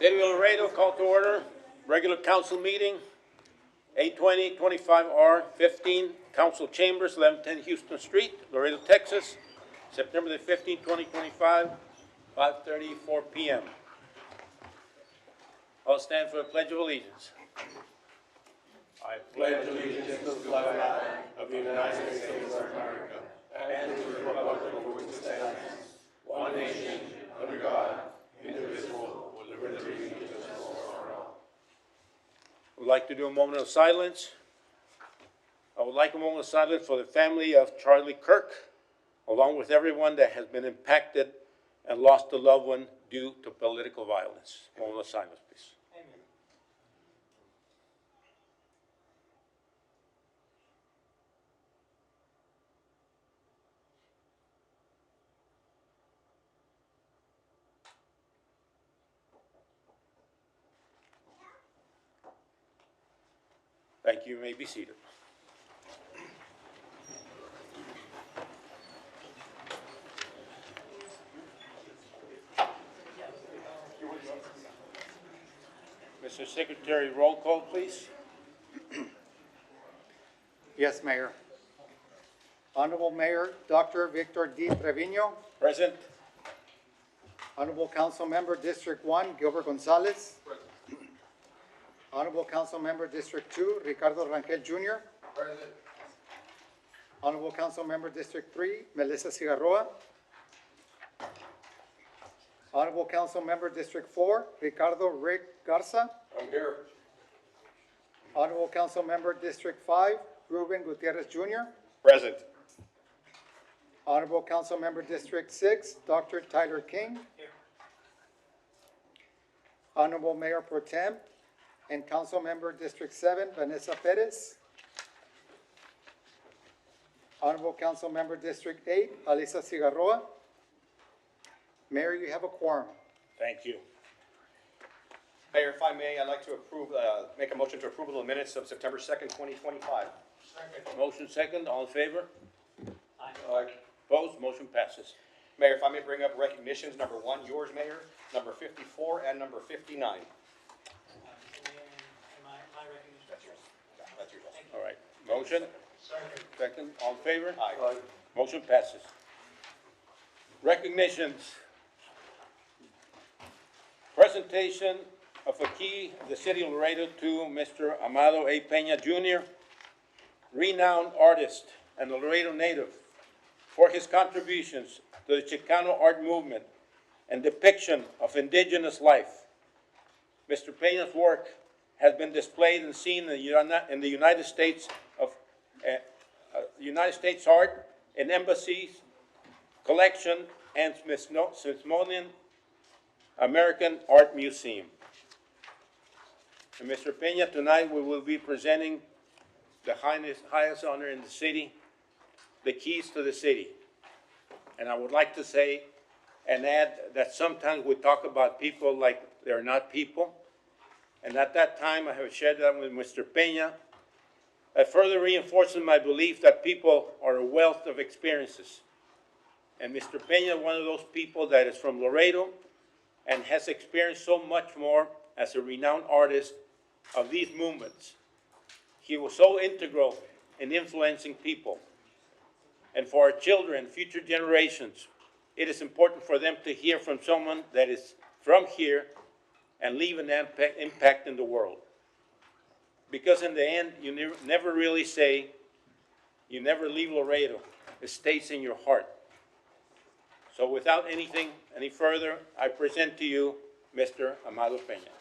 City of Laredo, call to order, regular council meeting, 820-25R15, council chambers, 1110 Houston Street, Laredo, Texas, September the 15th, 2025, 5:34 p.m. I'll stand for the Pledge of Allegiance. I pledge allegiance to the flag of the United States of America and to the republic for which it stands, one nation, under God, indivisible, with liberty and justice for all. I would like to do a moment of silence. I would like a moment of silence for the family of Charlie Kirk, along with everyone that has been impacted and lost a loved one due to political violence. A moment of silence, please. Thank you. You may be seated. Mr. Secretary, roll call, please. Yes, Mayor. Honorable Mayor Dr. Victor D. Trevino, Present. Honorable Council Member District 1 Gilbert Gonzalez, Honorable Council Member District 2 Ricardo Rangel Jr., Present. Honorable Council Member District 3 Melissa Cigarroa, Honorable Council Member District 4 Ricardo Rick Garza, I'm here. Honorable Council Member District 5 Ruben Gutierrez Jr., Present. Honorable Council Member District 6 Dr. Tyler King, Honorable Mayor Pro Tem and Council Member District 7 Vanessa Perez, Honorable Council Member District 8 Alisa Cigarroa. Mayor, you have a quorum. Thank you. Mayor, if I may, I'd like to approve, make a motion to approve the minutes of September 2nd, 2025. Motion second, all in favor? Aye. Opposed? Motion passes. Mayor, if I may bring up recognitions, number 1, yours, Mayor, number 54, and number 59. My recognition. That's yours. That's yours. All right. Motion second, all in favor? Aye. Motion passes. Recognitions. Presentation of a key of the City of Laredo to Mr. Amado A. Peña Jr., renowned artist and a Laredo native, for his contributions to the Chicano art movement and depiction of indigenous life. Mr. Peña's work has been displayed and seen in the United States United States art in embassies, collection, and Smithsonian American Art Museum. And Mr. Peña, tonight we will be presenting the highest honor in the city, the keys to the city. And I would like to say and add that sometimes we talk about people like they're not people. And at that time, I have shared that with Mr. Peña. That further reinforces my belief that people are a wealth of experiences. And Mr. Peña, one of those people that is from Laredo and has experienced so much more as a renowned artist of these movements. He was so integral in influencing people. And for our children, future generations, it is important for them to hear from someone that is from here and leave an impact in the world. Because in the end, you never really say, you never leave Laredo. It stays in your heart. So without any further, I present to you Mr. Amado Peña.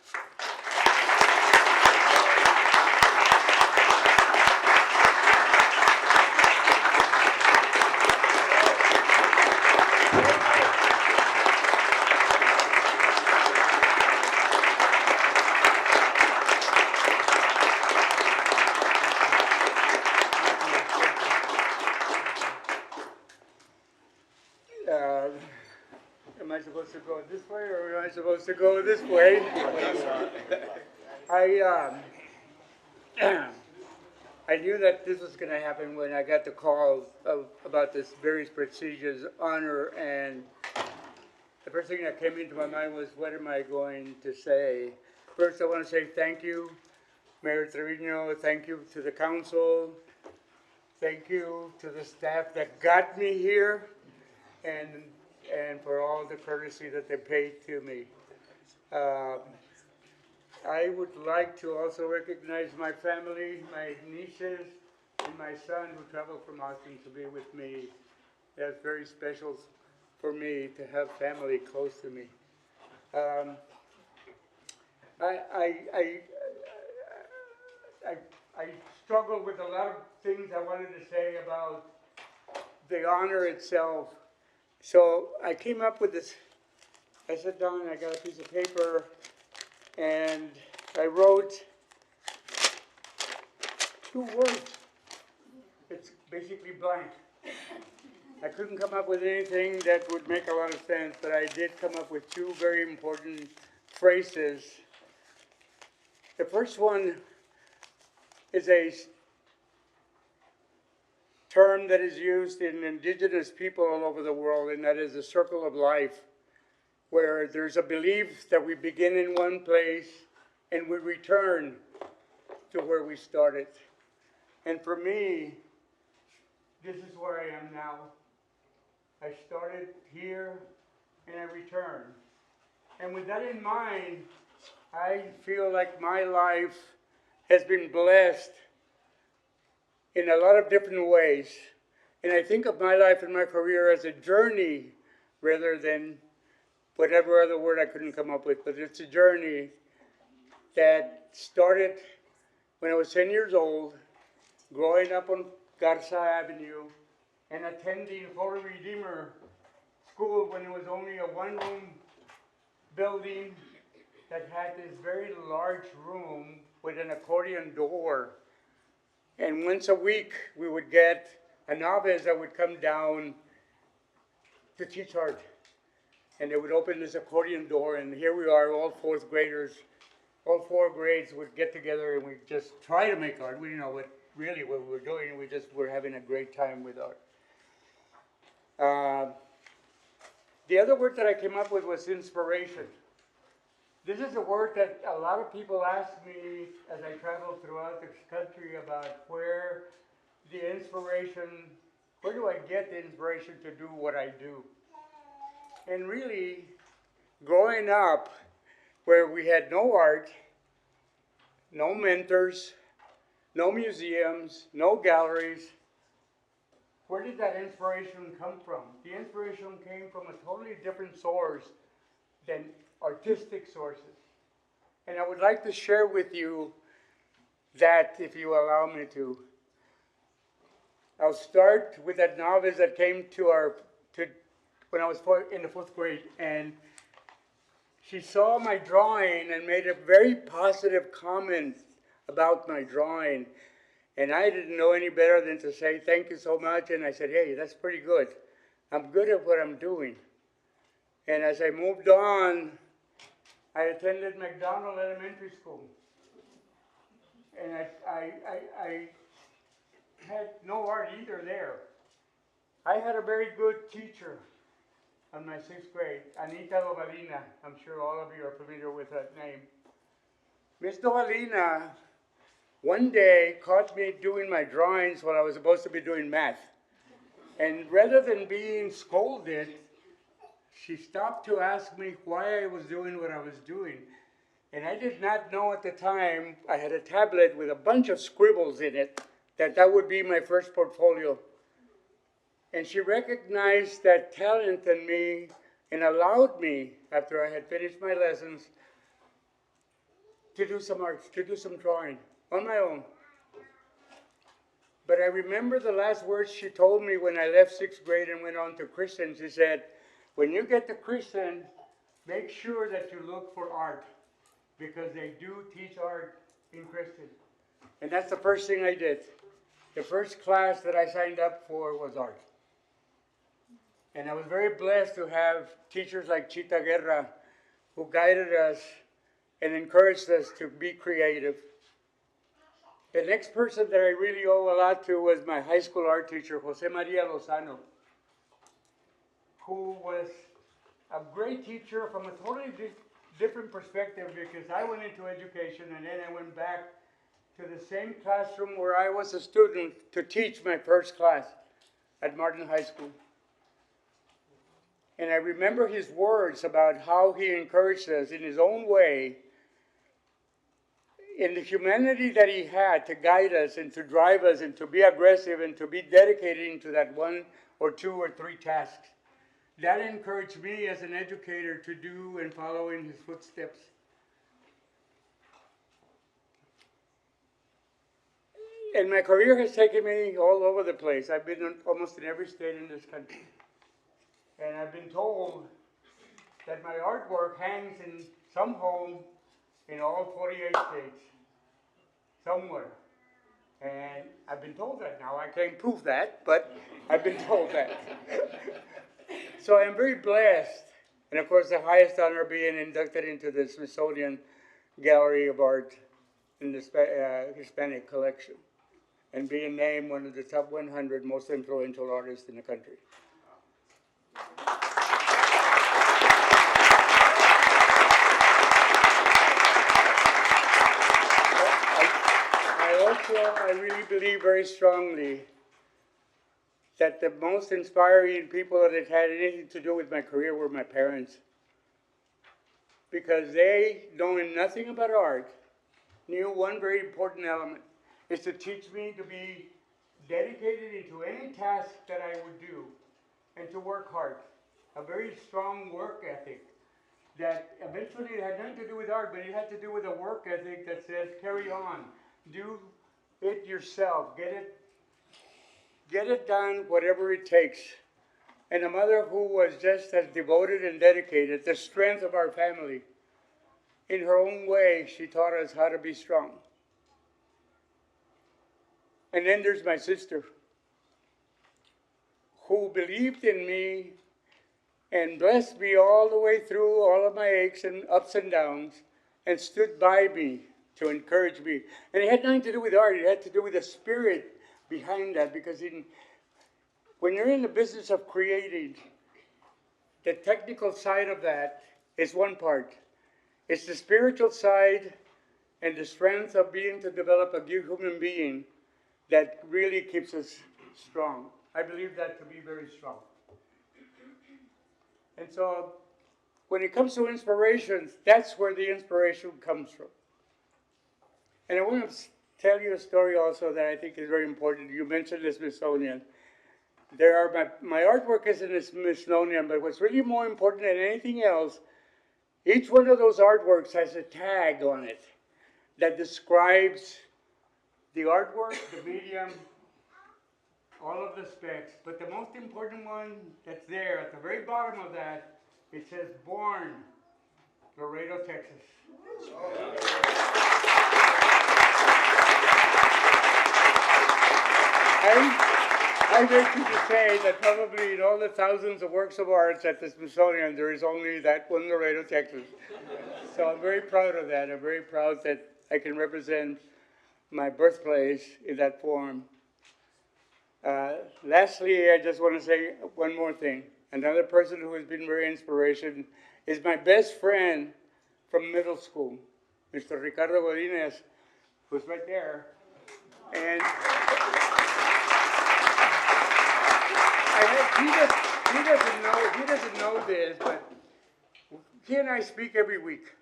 Am I supposed to go this way or am I supposed to go this way? I knew that this was going to happen when I got the call about this very prestigious honor, and the first thing that came into my mind was, what am I going to say? First, I want to say thank you, Mayor Trevino. Thank you to the council. Thank you to the staff that got me here, and for all the courtesy that they paid to me. I would like to also recognize my family, my nieces, and my son who traveled from Austin to be with me. That's very special for me to have family close to me. I struggle with a lot of things I wanted to say about the honor itself. So I came up with this. I sat down and I got a piece of paper and I wrote 2 words. It's basically blank. I couldn't come up with anything that would make a lot of sense, but I did come up with 2 very important phrases. The first one is a term that is used in indigenous people all over the world, and that is the circle of life, where there's a belief that we begin in one place and we return to where we started. And for me, this is where I am now. I started here and I returned. And with that in mind, I feel like my life has been blessed in a lot of different ways. And I think of my life and my career as a journey rather than whatever other word I couldn't come up with, but it's a journey that started when I was 10 years old, growing up on Garza Avenue and attending Holy Redeemer School when it was only a 1-room building that had this very large room with an accordion door. And once a week, we would get a novice that would come down to teach art. And they would open this accordion door, and here we are, all 4th graders, all 4 grades would get together and we just try to make art. We didn't know what we were doing. We just were having a great time with art. The other word that I came up with was inspiration. This is a word that a lot of people ask me as I travel throughout the country about where do I get the inspiration to do what I do? And really, growing up where we had no art, no mentors, no museums, no galleries, where did that inspiration come from? The inspiration came from a totally different source than artistic sources. And I would like to share with you that, if you allow me to. I'll start with that novice that came to when I was in the 4th grade, and she saw my drawing and made a very positive comment about my drawing. And I didn't know any better than to say, thank you so much. And I said, hey, that's pretty good. I'm good at what I'm doing. And as I moved on, I attended McDonald Elementary School. And I had no art either there. I had a very good teacher on my 6th grade, Anita Dovalina. I'm sure all of you are familiar with that name. Miss Dovalina one day caught me doing my drawings while I was supposed to be doing math. And rather than being scolded, she stopped to ask me why I was doing what I was doing. And I did not know at the time, I had a tablet with a bunch of scribbles in it, that would be my first portfolio. And she recognized that talent in me and allowed me, after I had finished my lessons, to do some art, to do some drawing on my own. But I remember the last words she told me when I left 6th grade and went on to Christian. She said, when you get to Christian, make sure that you look for art, because they do teach art in Christian. And that's the first thing I did. The first class that I signed up for was art. And I was very blessed to have teachers like Chita Guerra who guided us and encouraged us to be creative. The next person that I really owe a lot to was my high school art teacher, Jose Maria Lozano, who was a great teacher from a totally different perspective, because I went into education and then I went back to the same classroom where I was a student to teach my first class at Martin High School. And I remember his words about how he encouraged us in his own way, in the humanity that he had to guide us and to drive us and to be aggressive and to be dedicated into that one or two or three tasks. That encouraged me as an educator to do and follow in his footsteps. And my career has taken me all over the place. I've been almost in every state in this country. And I've been told that my artwork hangs in some home in all 48 states, somewhere. And I've been told that. Now I can't prove that, but I've been told that. So I'm very blessed. And of course, the highest honor being inducted into the Smithsonian Gallery of Art in the Hispanic collection, and being named one of the top 100 most influential artists in the country. I really believe very strongly that the most inspiring people that had anything to do with my career were my parents. Because they, knowing nothing about art, knew one very important element, is to teach me to be dedicated into any task that I would do and to work hard. A very strong work ethic that eventually had nothing to do with art, but it had to do with a work ethic that says, carry on, do it yourself, get it done, whatever it takes. And a mother who was just as devoted and dedicated, the strength of our family. In her own way, she taught us how to be strong. And then there's my sister, who believed in me and blessed me all the way through all of my aches and ups and downs, and stood by me to encourage me. And it had nothing to do with art, it had to do with the spirit behind that, because when you're in the business of creating, the technical side of that is one part. It's the spiritual side and the strength of being to develop a human being that really keeps us strong. I believe that to be very strong. And so, when it comes to inspirations, that's where the inspiration comes from. And I want to tell you a story also that I think is very important. You mentioned the Smithsonian. My artwork is in the Smithsonian, but what's really more important than anything else, each one of those artworks has a tag on it that describes the artwork, the medium, all of the specs. But the most important one that's there at the very bottom of that, it says born, Laredo, Texas. I venture to say that probably in all the thousands of works of art at the Smithsonian, there is only that one, Laredo, Texas. So I'm very proud of that. I'm very proud that I can represent my birthplace in that form. Lastly, I just want to say one more thing. Another person who has been very inspirational is my best friend from middle school, Mr. Ricardo Godinez, who's right there. And he doesn't know this, but he and I speak every week.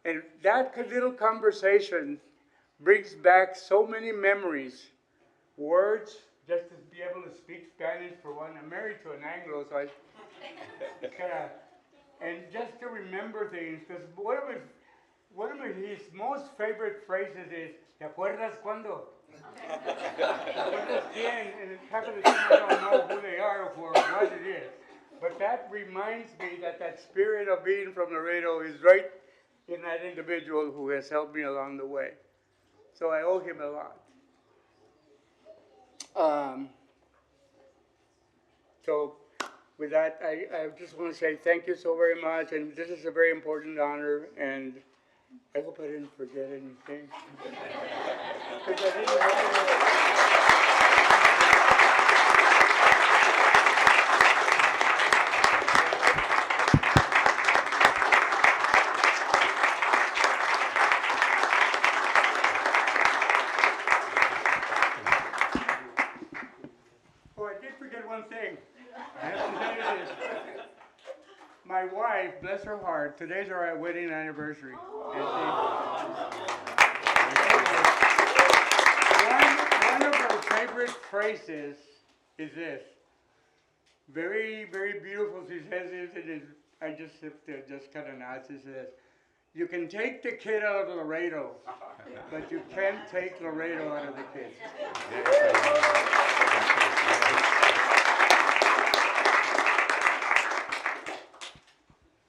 And that little conversation brings back so many memories, words, just to be able to speak Spanish for one. I'm married to an Anglo, so and just to remember things, because one of his most favorite phrases is, ¿Te acuerdas cuando? ¿Te acuerdas quién? And half of the time I don't know who they are or what it is. But that reminds me that spirit of being from Laredo is right in that individual who has helped me along the way. So I owe him a lot. So with that, I just want to say thank you so very much, and this is a very important honor, and I hope I didn't forget anything. wife, bless her heart, today's our wedding anniversary. And one of her favorite phrases is this. Very, very beautiful. She says this, it is, I just have to just kind of nod. She says, you can take the kid out of Laredo, but you can't take Laredo out of the kid.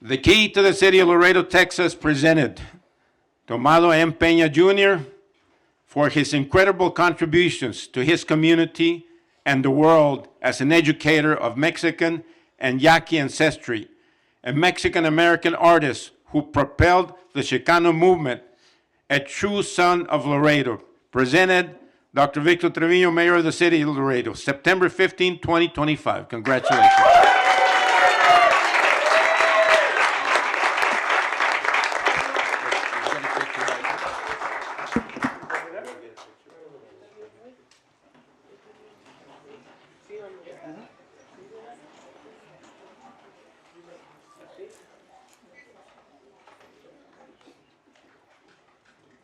The key to the city of Laredo, Texas, presented Tomado M. Peña Jr. for his incredible contributions to his community and the world as an educator of Mexican and Yaqui ancestry, a Mexican-American artist who propelled the Chicano movement, a true son of Laredo. Presented, Dr. Victor Trevino, Mayor of the City of Laredo, September 15, 2025. Congratulations.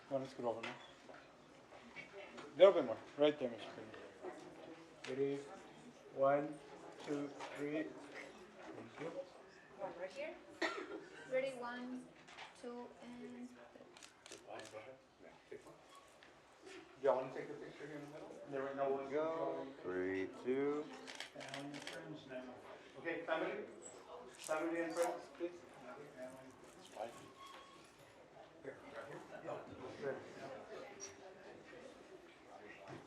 Want to scoot over now? Little bit more, right there, Mr. Peña. Ready? 1, 2, 3. Thank you. One right here. Ready, 1, 2, and Y'all want to take a picture here in the middle? There we go. Go. 3, 2. Okay, family? Family and friends, please.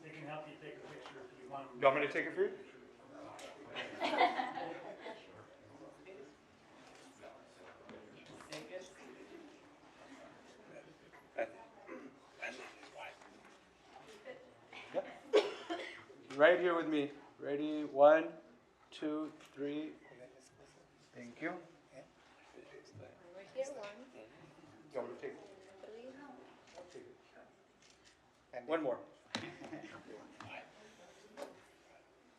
They can help you take a picture if you want. You want me to take it for you? Right here with me. Ready? 1, 2, 3. Thank you. right here, 1, You want me to take 3, it? One more.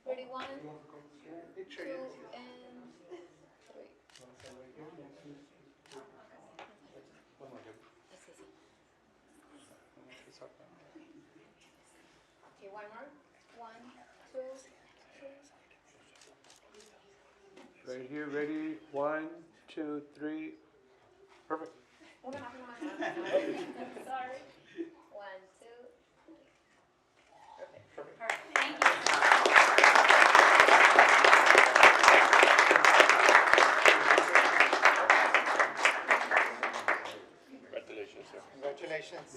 ready, 1, 2, and 3. Okay, one more. 1, 2, 3. Right here. Ready? 1, 2, 3. Perfect. Una más, una más. Sorry. 1, 2. Perfect. Thank you. Congratulations, sir. Congratulations.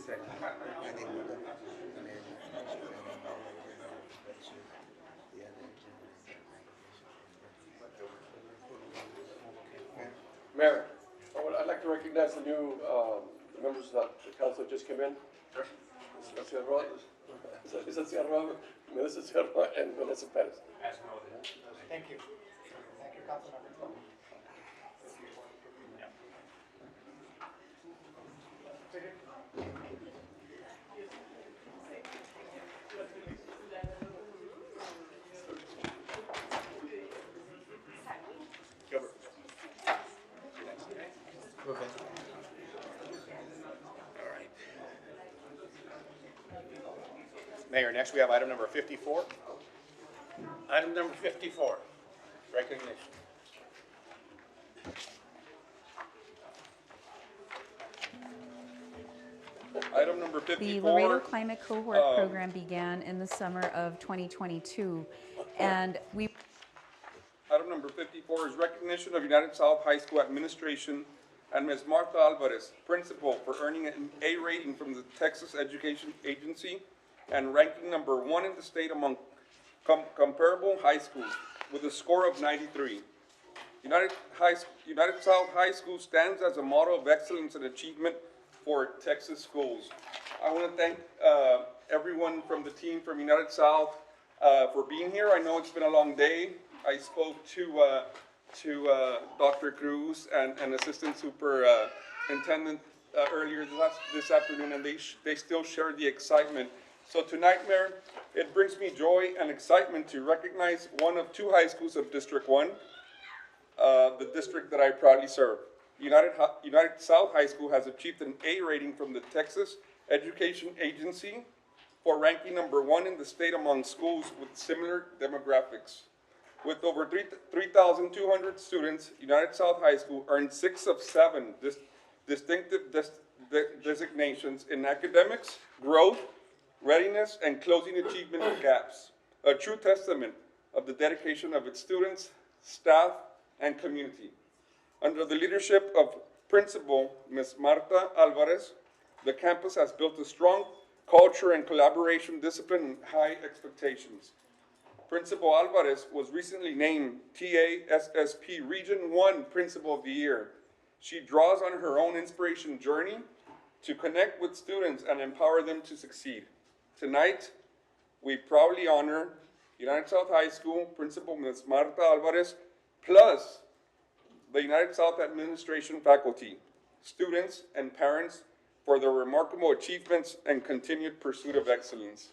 Mayor, I'd like to recognize the new members of the council that just came in. Melissa Ciarroa, Melissa Ciarroa, and Vanessa Perez. Thank you. Thank you, Councilmember. Mayor, next we have item number 54. Item number 54, recognition. Item number The 54. Laredo Climate Cohort Program began in the summer of 2022, and we Item number 54 is recognition of United South High School administration and Ms. Martha Alvarez, principal, for earning an A rating from the Texas Education Agency and ranking number 1 in the state among comparable high schools with a score of 93. United South High School stands as a model of excellence and achievement for Texas schools. I want to thank everyone from the team from United South for being here. I know it's been a long day. I spoke to Dr. Cruz and Assistant Superintendent earlier this afternoon, and they still share the excitement. So tonight, Mayor, it brings me joy and excitement to recognize one of 2 high schools of District 1, the district that I proudly serve. United South High School has achieved an A rating from the Texas Education Agency for ranking number 1 in the state among schools with similar demographics. With over 3,200 students, United South High School earned 6 of 7 distinctive designations in academics, growth, readiness, and closing achievement gaps. A true testament of the dedication of its students, staff, and community. Under the leadership of Principal Ms. Marta Alvarez, the campus has built a strong culture and collaboration, discipline, and high expectations. Principal Alvarez was recently named TASSP Region 1 Principal of the Year. She draws on her own inspiration journey to connect with students and empower them to succeed. Tonight, we proudly honor United South High School Principal Ms. Marta Alvarez, plus the United South Administration faculty, students, and parents for their remarkable achievements and continued pursuit of excellence.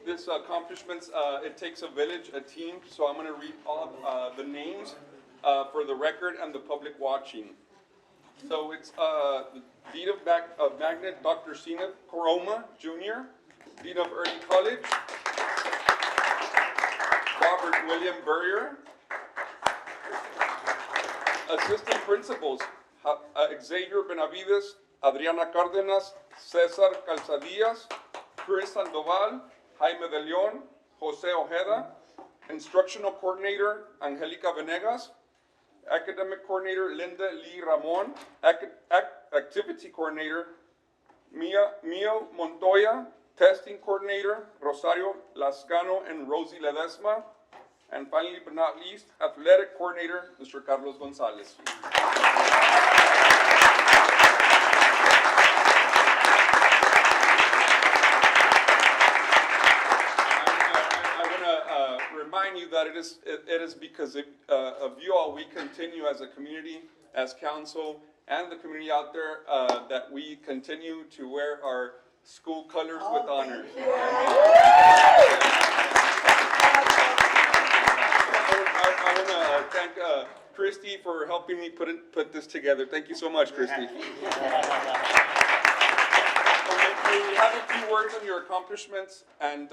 This accomplishments, it takes a village, a team, so I'm going to read all of the names for the record and the public watching. So it's Dean of Magnet, Dr. Sina Koroma, Jr., Dean of Early College, Robert William Burrier, Assistant Principals, Xavier Benavides, Adriana Cárdenas, Cesar Calzadillas, Chris Sandoval, Jaime de Leon, Jose Ojeda, Instructional Coordinator, Angelica Venegas, Academic Coordinator, Linda Lee Ramon, Activity Coordinator, Mio Montoya, Testing Coordinator, Rosario Lascano and Rosie Ledesma, and finally but not least, Athletic Coordinator, Mr. Carlos Gonzalez. Remind you that it is because of you all we continue as a community, as council, and the community out there that we continue to wear our school colors with honor. I want to thank Christy for helping me put this together. Thank you so much, Christy. So we have a few words on your accomplishments and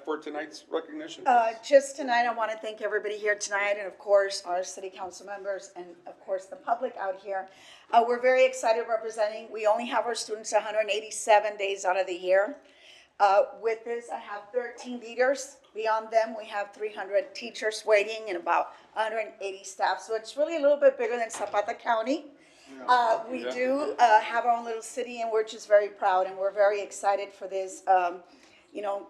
for tonight's recognition. Just tonight, I want to thank everybody here tonight, and of course, our city council members, and of course, the public out here. We're very excited representing. We only have our students 187 days out of the year. With this, I have 13 leaders. Beyond them, we have 300 teachers waiting and about 180 staff. So it's really a little bit bigger than Zapata County. We do have our own little city, and we're just very proud, and we're very excited for this.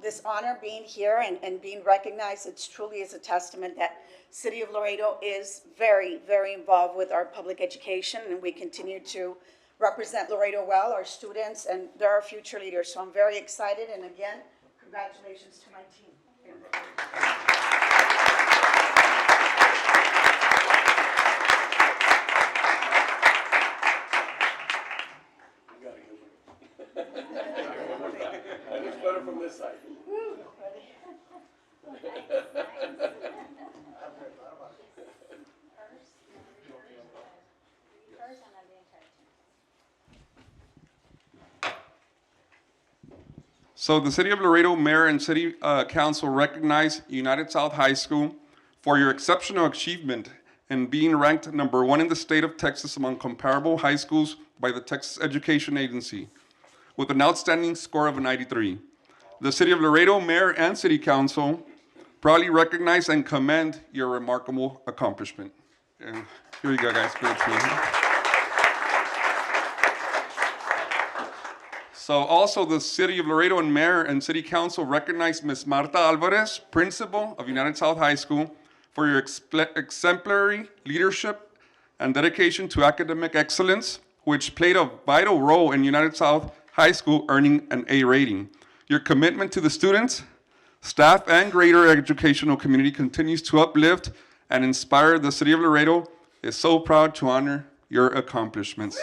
This honor being here and being recognized, it truly is a testament that City of Laredo is very, very involved with our public education, and we continue to represent Laredo well, our students, and they're our future leaders. So I'm very excited, and again, congratulations to my team. It's better from this side. So the City of Laredo Mayor and City Council recognize United South High School for your exceptional achievement in being ranked number 1 in the state of Texas among comparable high schools by the Texas Education Agency, with an outstanding score of a 93. The City of Laredo Mayor and City Council proudly recognize and commend your remarkable accomplishment. And here you go, guys. So also the City of Laredo and Mayor and City Council recognize Ms. Marta Alvarez, Principal of United South High School, for your exemplary leadership and dedication to academic excellence, which played a vital role in United South High School earning an A rating. Your commitment to the students, staff, and greater educational community continues to uplift and inspire the city of Laredo is so proud to honor your accomplishments.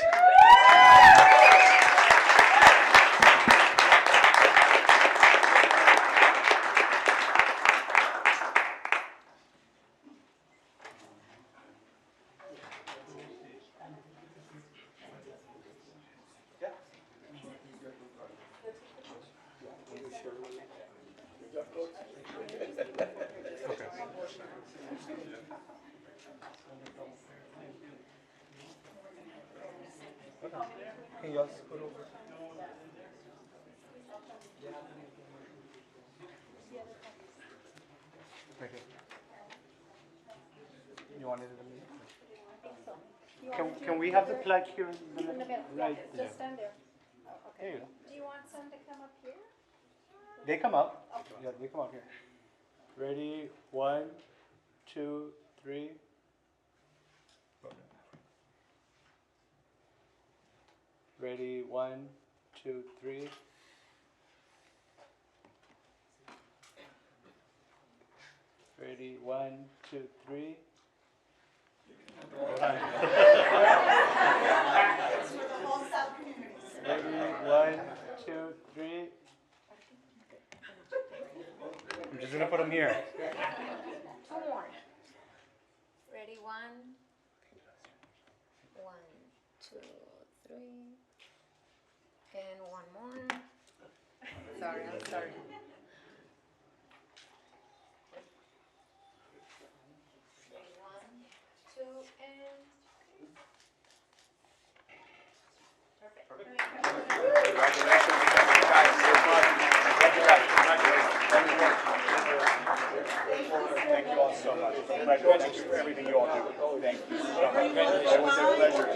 Can you also put over? Right here. You want it in the middle? Can we have the flag here in the middle? Right there. Just stand there. There you go. Do you want some to come up here? They come up. Yeah, they come up here. Ready? 1, 2, 3. Ready? 1, 2, 3. Ready? 1, 2, 3. Ready? 1, 2, 3. I'm just gonna put them here. Two more. Ready, 1, 2, 3. And one more. Sorry, I'm sorry. Ready, 1, 2, and. Thank you all so much. Congratulations for everything you all do. Thank you so much. It was a pleasure.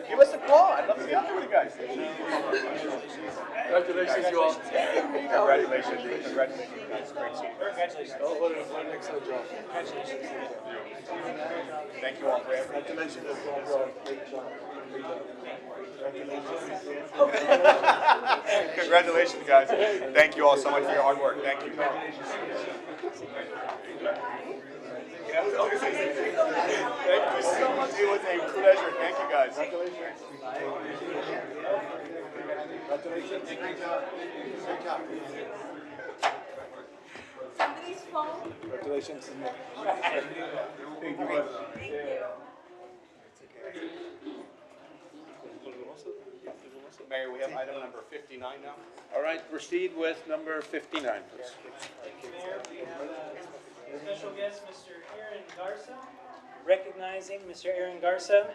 Give us a call. I'd love to get out there with you guys. Congratulations, you all. Congratulations. Congratulations. Great seeing you. Congratulations. Oh, what an excellent job. Congratulations. Thank you all for everything. Congratulations. Congratulations, guys. Thank you all so much for your hard work. Thank you. Thank you so much. It was a pleasure. Thank you, guys. Somebody's phone. Congratulations. Thank you. Mayor, we have item number 59 now. All right, proceed with number 59, please. Special guest, Mr. Aaron Garza. Recognizing Mr. Aaron Garza,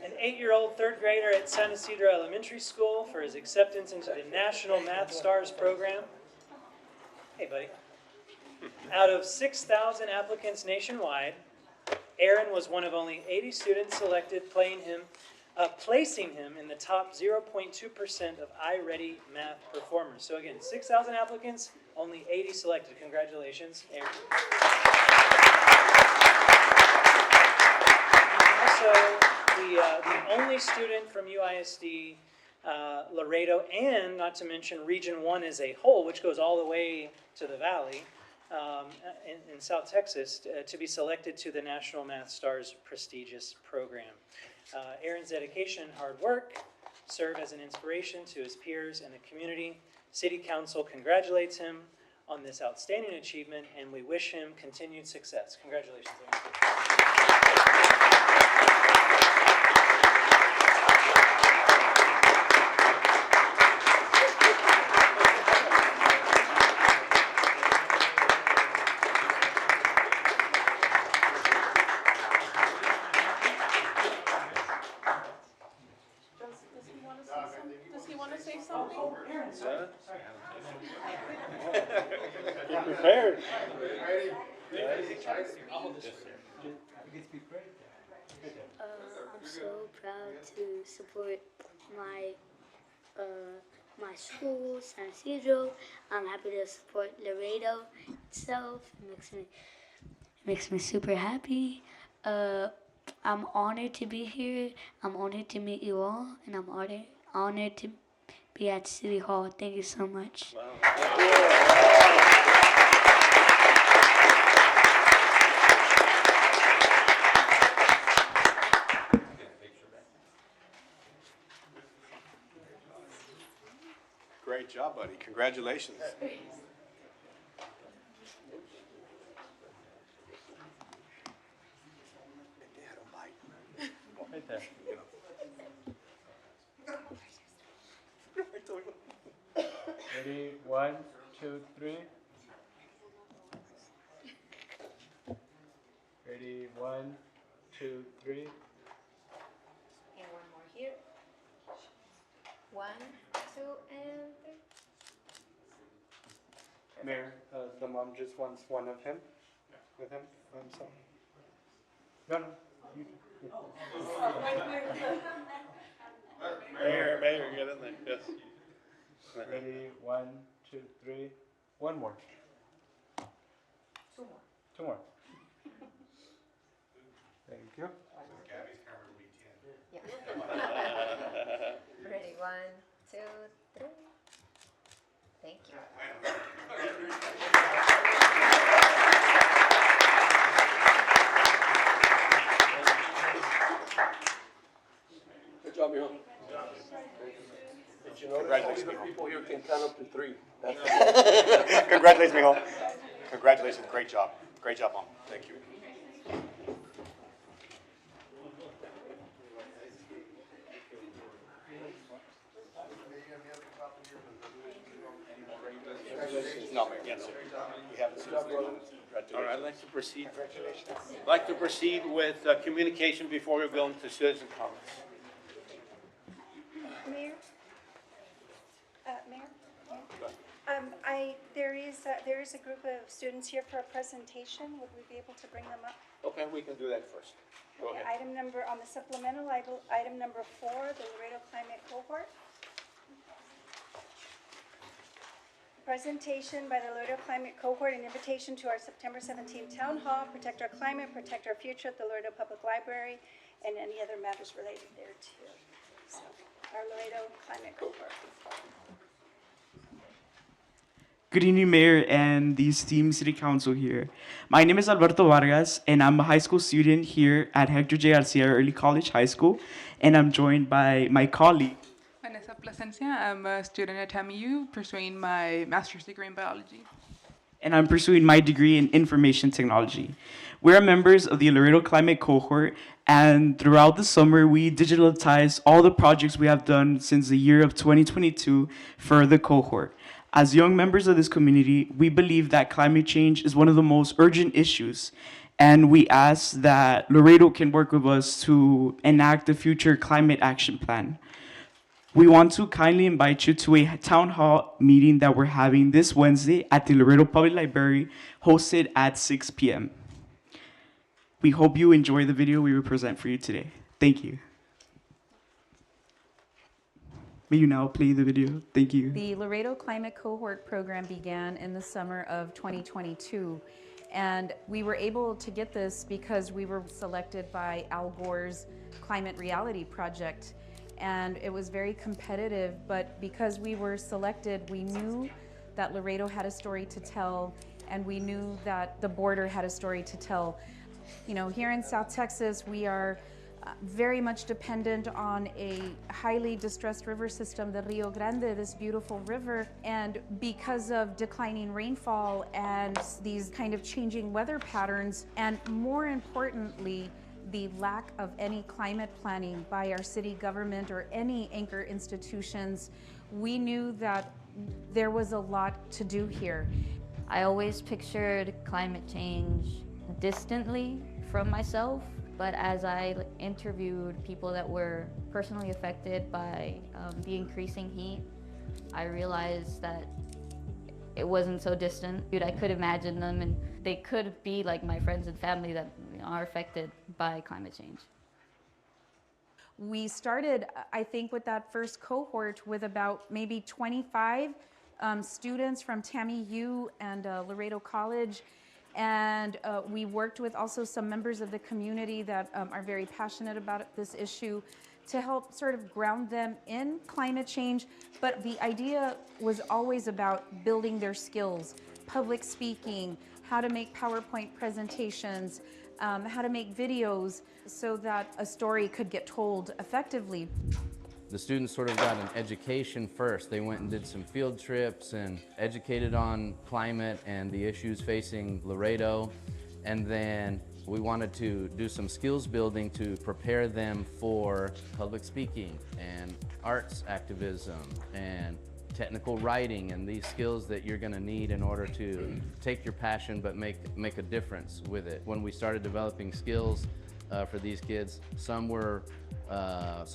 an 8-year-old third grader at San Isidro Elementary School for his acceptance into the National Math Stars program. Hey, buddy. Out of 6,000 applicants nationwide, Aaron was one of only 80 students selected, placing him in the top 0.2% of iReady math performers. So again, 6,000 applicants, only 80 selected. Congratulations, Aaron. Also, the only student from UISD, Laredo, and not to mention Region 1 as a whole, which goes all the way to the valley, in South Texas, to be selected to the National Math Stars prestigious program. Aaron's dedication and hard work serve as an inspiration to his peers and the community. City Council congratulates him on this outstanding achievement, and we wish him continued success. Congratulations, Aaron. Does he want to say something? Get prepared. I'm so proud to support my my school, San Isidro. I'm happy to support Laredo itself. It makes me super happy. I'm honored to be here. I'm honored to meet you all, and I'm honored to be at City Hall. Thank you so much. Wow. Great job, buddy. Congratulations. Right there. Ready, 1, 2, 3. Ready, 1, 2, 3. And one more here. 1, 2, and 3. Mayor, the mom just wants one of him, with him, himself. No, no. You. Mayor, get in there, yes. Ready, 1, 2, 3. One more. 2 more. 2 more. Thank you. Yeah. Ready, 1, 2, 3. Thank you. Good job, mijo. Did you know that only the people here can count up to 3? Congratulations, mijo. Congratulations. Great job. Great job, Mom. Thank you. No, Mayor. Yes, sir. We haven't seen All right, I'd like to proceed. I'd like to proceed with communication before we go into citizen comments. Mayor? Mayor? There is a group of students here for a presentation. Would we be able to bring them up? Okay, we can do that first. Go Okay, ahead. on the supplemental, item number 4, the Laredo Climate Cohort. Presentation by the Laredo Climate Cohort, an invitation to our September 17th Town Hall, protect our climate, protect our future at the Laredo Public Library, and any other matters related thereto. So, our Laredo Climate Cohort. Good evening, Mayor and the esteemed City Council here. My name is Alberto Vargas, and I'm a high school student here at Hector J. Garcia Early College High School, and I'm joined by my colleague. Vanessa Plasencia. I'm a student at TAMU pursuing my master's degree in biology. And I'm pursuing my degree in information technology. We're members of the Laredo Climate Cohort, and throughout the summer, we digitalized all the projects we have done since the year of 2022 for the cohort. As young members of this community, we believe that climate change is one of the most urgent issues, and we ask that Laredo can work with us to enact a future climate action plan. We want to kindly invite you to a town hall meeting that we're having this Wednesday at the Laredo Public Library, hosted at 6 p.m. We hope you enjoy the video we will present for you today. Thank you. May you now play the video. Thank you. The Laredo Climate Cohort program began in the summer of 2022. And we were able to get this because we were selected by Al Gore's Climate Reality Project. And it was very competitive, but because we were selected, we knew that Laredo had a story to tell, and we knew that the border had a story to tell. You know, here in South Texas, we are very much dependent on a highly distressed river system, the Rio Grande, this beautiful river. And because of declining rainfall and these kind of changing weather patterns, and more importantly, the lack of any climate planning by our city government or any anchor institutions, we knew that there was a lot to do here. I always pictured climate change distantly from myself, but as I interviewed people that were personally affected by the increasing heat, I realized that it wasn't so distant. I could imagine them, and they could be like my friends and family that are affected by climate change. We started, I think, with that first cohort with about maybe 25 students from TAMU and Laredo College. And we worked with also some members of the community that are very passionate about this issue to help sort of ground them in climate change. But the idea was always about building their skills, public speaking, how to make PowerPoint presentations, how to make videos so that a story could get told effectively. the students sort of got an education first. They went and did some field trips and educated on climate and the issues facing Laredo. And then we wanted to do some skills building to prepare them for public speaking and arts activism and technical writing and these skills that you're gonna need in order to take your passion but make a difference with it. When we started developing skills for these kids, some were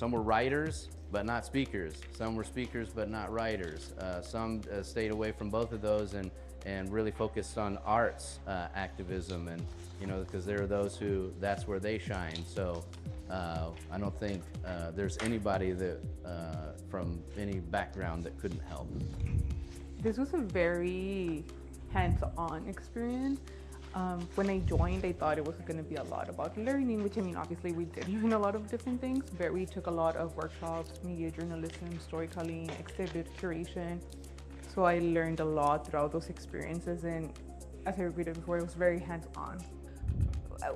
writers but not speakers. Some were speakers but not writers. Some stayed away from both of those and really focused on arts activism, and because there are those who that's where they shine. So I don't think there's anybody that from any background that couldn't help. This was a very hands-on experience. When I joined, I thought it was going to be a lot about learning, which I mean, obviously we did learn a lot of different things, but we took a lot of workshops, media journalism, storytelling, exhibit curation. So I learned a lot throughout those experiences, and as I repeated before, it was very hands-on.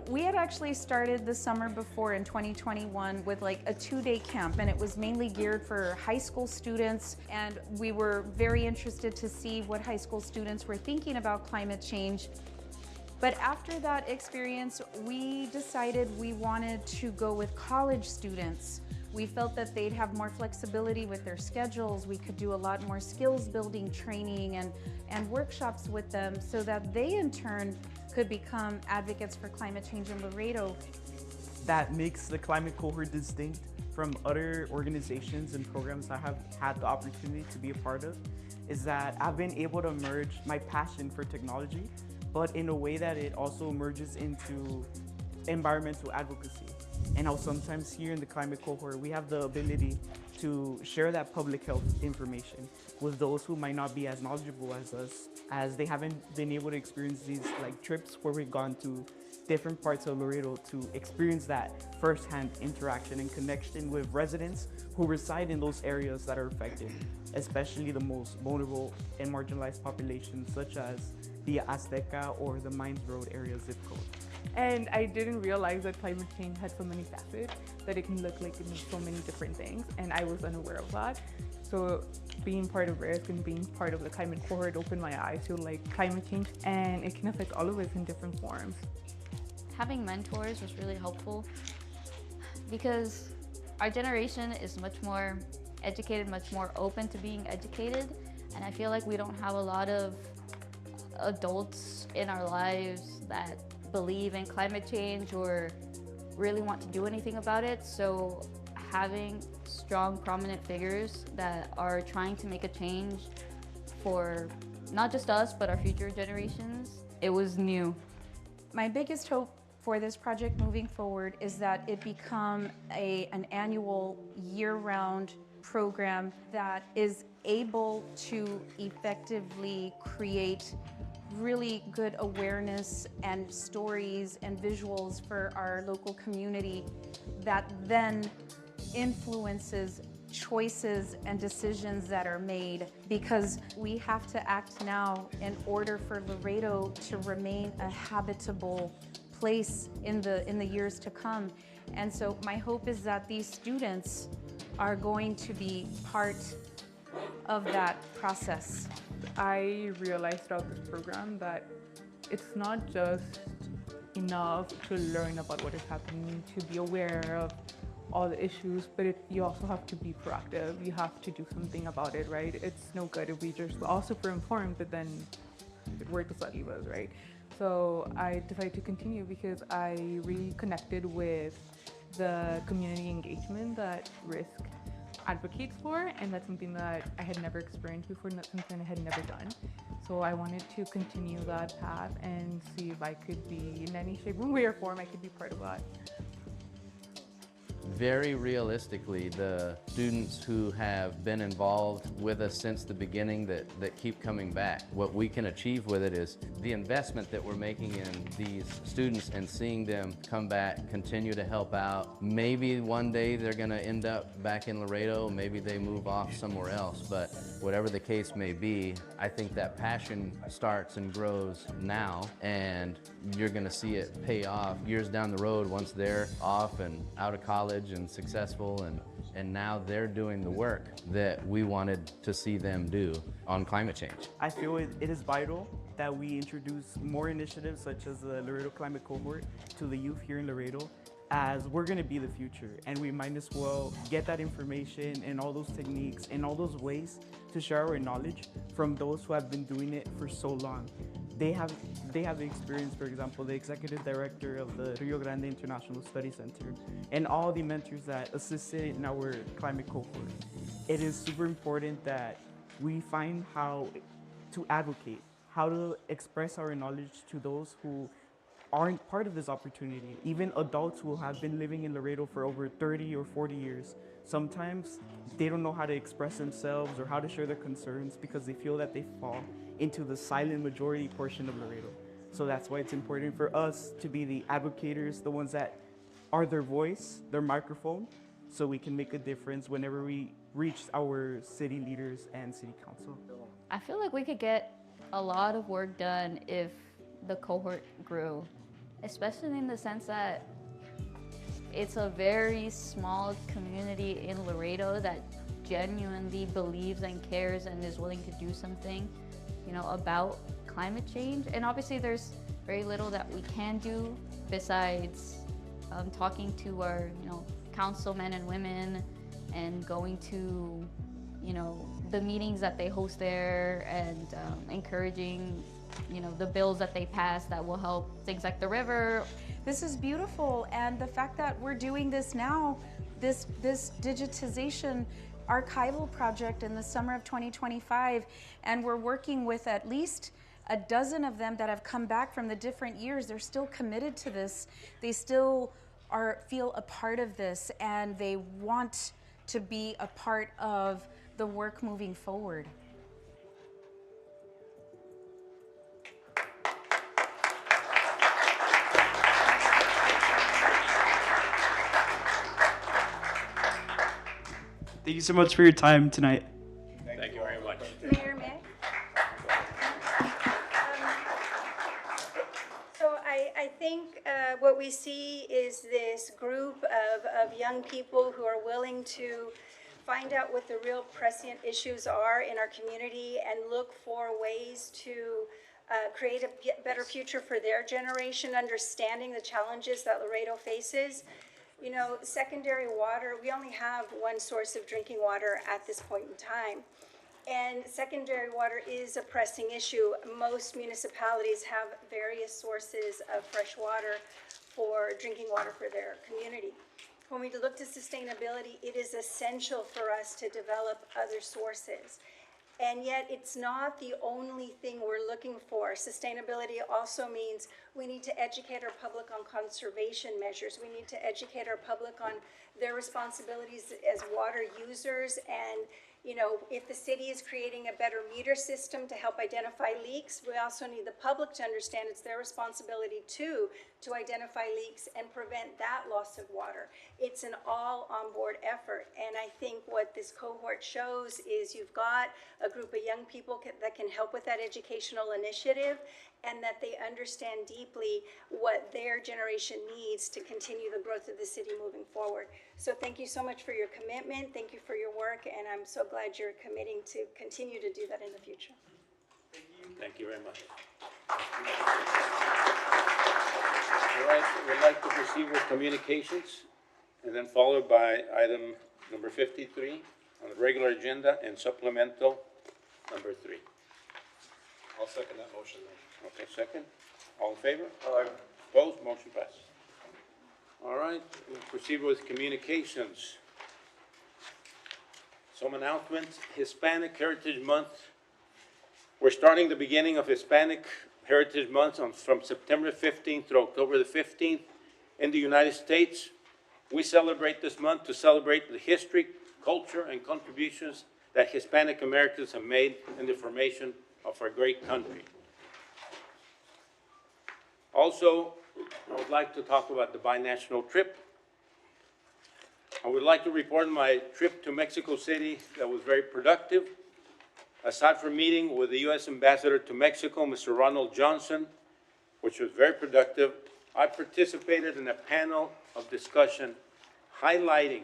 We had actually started the summer before in 2021 with like a 2-day camp, and it was mainly geared for high school students, and we were very interested to see what high school students were thinking about climate change. But after that experience, we decided we wanted to go with college students. We felt that they'd have more flexibility with their schedules. We could do a lot more skills building training and workshops with them so that they in turn could become advocates for climate change in Laredo. That makes the climate cohort distinct from other organizations and programs I have had the opportunity to be a part of is that I've been able to merge my passion for technology, but in a way that it also merges into environmental advocacy. And how sometimes here in the climate cohort, we have the ability to share that public health information with those who might not be as knowledgeable as us, as they haven't been able to experience these like trips where we've gone to different parts of Laredo to experience that firsthand interaction and connection with residents who reside in those areas that are affected, especially the most vulnerable and marginalized populations such as the Azteca or the Mines Road area zip code. And I didn't realize that climate change had so many facets, that it can look like it means so many different things, and I was unaware of that. So being part of RISC and being part of the climate cohort opened my eyes to like climate change, and it can affect all of us in different forms. Having mentors was really helpful because our generation is much more educated, much more open to being educated, and I feel like we don't have a lot of adults in our lives that believe in climate change or really want to do anything about it. So having strong, prominent figures that are trying to make a change for not just us, but our future generations, it was new. My biggest hope for this project moving forward is that it become an annual, year-round program that is able to effectively create really good awareness and stories and visuals for our local community that then influences choices and decisions that are made, because we have to act now in order for Laredo to remain a habitable place in the years to come. And so my hope is that these students are going to be part of that process. I realized throughout this program that it's not just enough to learn about what is happening, to be aware of all the issues, but you also have to be proactive. You have to do something about it, right? It's no good if we just are all super informed, but then where does that leave us, right? So I decided to continue because I really connected with the community engagement that RISC advocates for, and that's something that I had never experienced before, not something I had never done. So I wanted to continue that path and see if I could be in any shape, way, or form I could be part of that. Very realistically, the students who have been involved with us since the beginning that keep coming back, what we can achieve with it is the investment that we're making in these students and seeing them come back, continue to help out. Maybe one day they're gonna end up back in Laredo, maybe they move off somewhere else, but whatever the case may be, I think that passion starts and grows now, and you're gonna see it pay off years down the road once they're off and out of college college and successful, and now they're doing the work that we wanted to see them do on climate change. I feel it is vital that we introduce more initiatives such as the Laredo Climate Cohort to the youth here in Laredo, as we're going to be the future, and we might as well get that information and all those techniques and all those ways to share our knowledge from those who have been doing it for so long. They have the experience. For example, the executive director of the Rio Grande International Study Center and all the mentors that assisted in our climate cohort. It is super important that we find how to advocate, how to express our knowledge to those who aren't part of this opportunity. Even adults who have been living in Laredo for over 30 or 40 years, sometimes they don't know how to express themselves or how to share their concerns because they feel that they fall into the silent majority portion of Laredo. So that's why it's important for us to be the advocators, the ones that are their voice, their microphone, so we can make a difference whenever we reach our city leaders and city council. I feel like we could get a lot of work done if the cohort grew, especially in the sense that it's a very small community in Laredo that genuinely believes and cares and is willing to do something, about climate change. And obviously there's very little that we can do besides talking to our, councilmen and women and going to, the meetings that they host there and encouraging, the bills that they pass that will help things like the river. This is beautiful, and the fact that we're doing this now, this digitization archival project in the summer of 2025, and we're working with at least a dozen of them that have come back from the different years. They're still committed to this. They still feel a part of this, and they want to be a part of the work moving forward. Thank you so much for your time tonight. Thank you very much. Mayor, may I think what we see is this group of young people who are willing to find out what the real prescient issues are in our community and look for ways to create a better future for their generation, understanding the challenges that Laredo faces. Secondary water, we only have one source of drinking water at this point in time. And secondary water is a pressing issue. Most municipalities have various sources of fresh water for drinking water for their community. When we look to sustainability, it is essential for us to develop other sources. And yet it's not the only thing we're looking for. Sustainability also means we need to educate our public on conservation measures. We need to educate our public on their responsibilities as water users. And, if the city is creating a better meter system to help identify leaks, we also need the public to understand it's their responsibility too to identify leaks and prevent that loss of water. It's an all on board effort. And I think what this cohort shows is you've got a group of young people that can help with that educational initiative, and that they understand deeply what their generation needs to continue the growth of the city moving forward. So thank you so much for your commitment. Thank you for your work, and I'm so glad you're committing to continue to do that in the future. Thank you very much. All right, we'd like to proceed with communications, and then followed by item number 53 on the regular agenda and supplemental number 3. I'll second that motion then. Okay, second. All in favor? Aye. Opposed? Motion passes. All right, we'll proceed with communications. Some announcements. Hispanic Heritage Month. We're starting the beginning of Hispanic Heritage Month from September 15th through October the 15th in the United States. We celebrate this month to celebrate the history, culture, and contributions that Hispanic Americans have made in the formation of our great country. Also, I would like to talk about the binational trip. I would like to report on my trip to Mexico City that was very productive. Aside from meeting with the U.S. Ambassador to Mexico, Mr. Ronald Johnson, which was very productive, I participated in a panel of discussion highlighting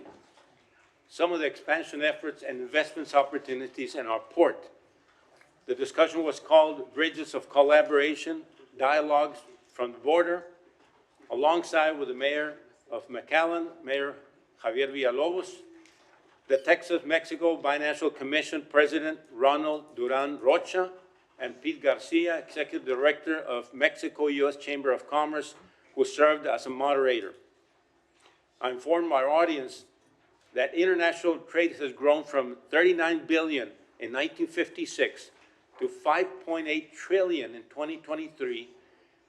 some of the expansion efforts and investments opportunities in our port. The discussion was called Bridges of Collaboration, Dialogues from the Border, alongside with the Mayor of McAllen, Mayor Javier Villalobos, the Texas-Mexico Binational Commission President Ronald Duran Rocha, and Pete Garcia, Executive Director of Mexico-U.S. Chamber of Commerce, who served as a moderator. I informed our audience that international trade has grown from $39 billion in 1956 to $5.8 trillion in 2023,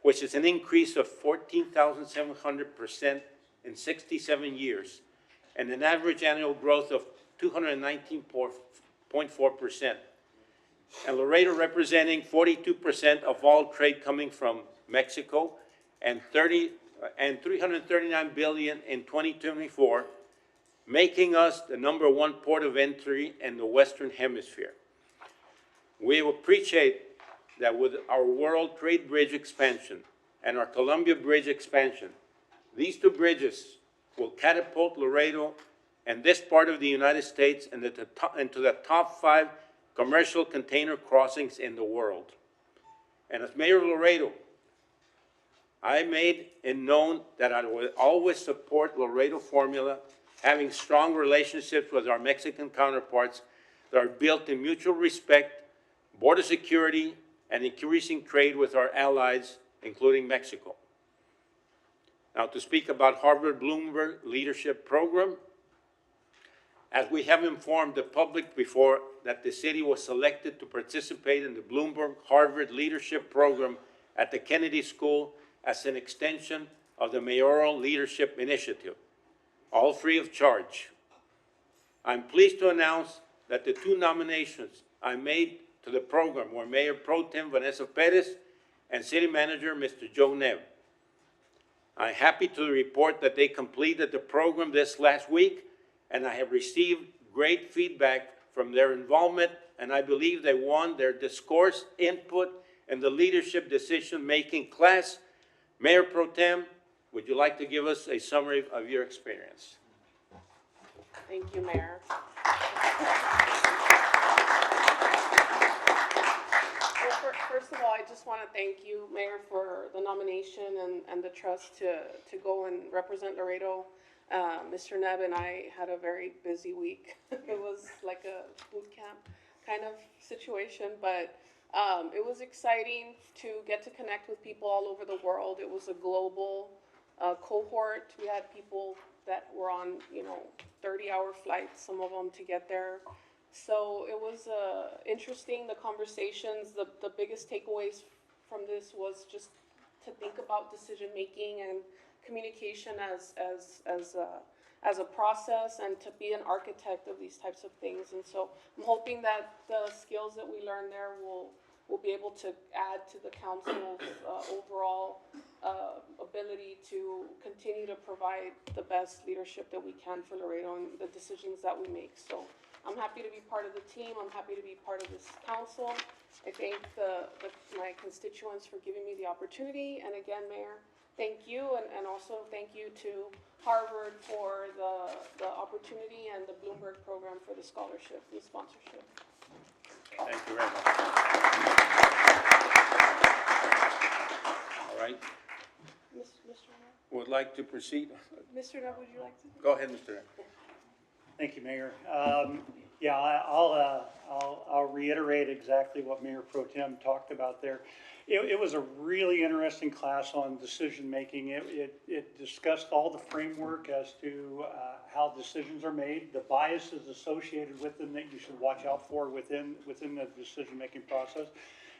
which is an increase of 14,700% in 67 years, and an average annual growth of 219.4%. And Laredo representing 42% of all trade coming from Mexico, and $339 billion in 2024, making us the #1 port of entry in the Western Hemisphere. We appreciate that with our World Trade Bridge expansion and our Columbia Bridge expansion, these two bridges will catapult Laredo and this part of the United States into the top 5 commercial container crossings in the world. And as Mayor of Laredo, I made it known that I would always support Laredo Formula, having strong relationships with our Mexican counterparts that are built in mutual respect, border security, and increasing trade with our allies, including Mexico. Now, to speak about Harvard Bloomberg Leadership Program, as we have informed the public before that the city was selected to participate in the Bloomberg Harvard Leadership Program at the Kennedy School as an extension of the Mayoral Leadership Initiative, all free of charge. I'm pleased to announce that the 2 nominations I made to the program were Mayor Pro Tem Vanessa Perez and City Manager Mr. Joe Neve. I'm happy to report that they completed the program this last week, and I have received great feedback from their involvement, and I believe they won their discourse, input, and the leadership decision-making class. Mayor Pro Tem, would you like to give us a summary of your experience? Thank you, Mayor. Well, first of all, I just want to thank you, Mayor, for the nomination and the trust to go and represent Laredo. Mr. Nebb and I had a very busy week. It was like a boot camp kind of situation, but it was exciting to get to connect with people all over the world. It was a global cohort. We had people that were on, 30-hour flights, some of them to get there. So it was interesting, the conversations. The biggest takeaways from this was just to think about decision-making and communication as a process, and to be an architect of these types of things. And so I'm hoping that the skills that we learn there will be able to add to the council's overall ability to continue to provide the best leadership that we can for Laredo and the decisions that we make. So I'm happy to be part of the team. I'm happy to be part of this council. I thank my constituents for giving me the opportunity. And again, Mayor, thank you, and also thank you to Harvard for the opportunity, and the Bloomberg program for the scholarship and sponsorship. Thank you very much. All right. Mr. Nebb? Would like to proceed? Mr. Nebb, would you like to? Go ahead, Mr. Nebb. Thank you, Mayor. Yeah, I'll reiterate exactly what Mayor Pro Tem talked about there. It was a really interesting class on decision-making. It discussed all the framework as to how decisions are made, the biases associated with them that you should watch out for within the decision-making process.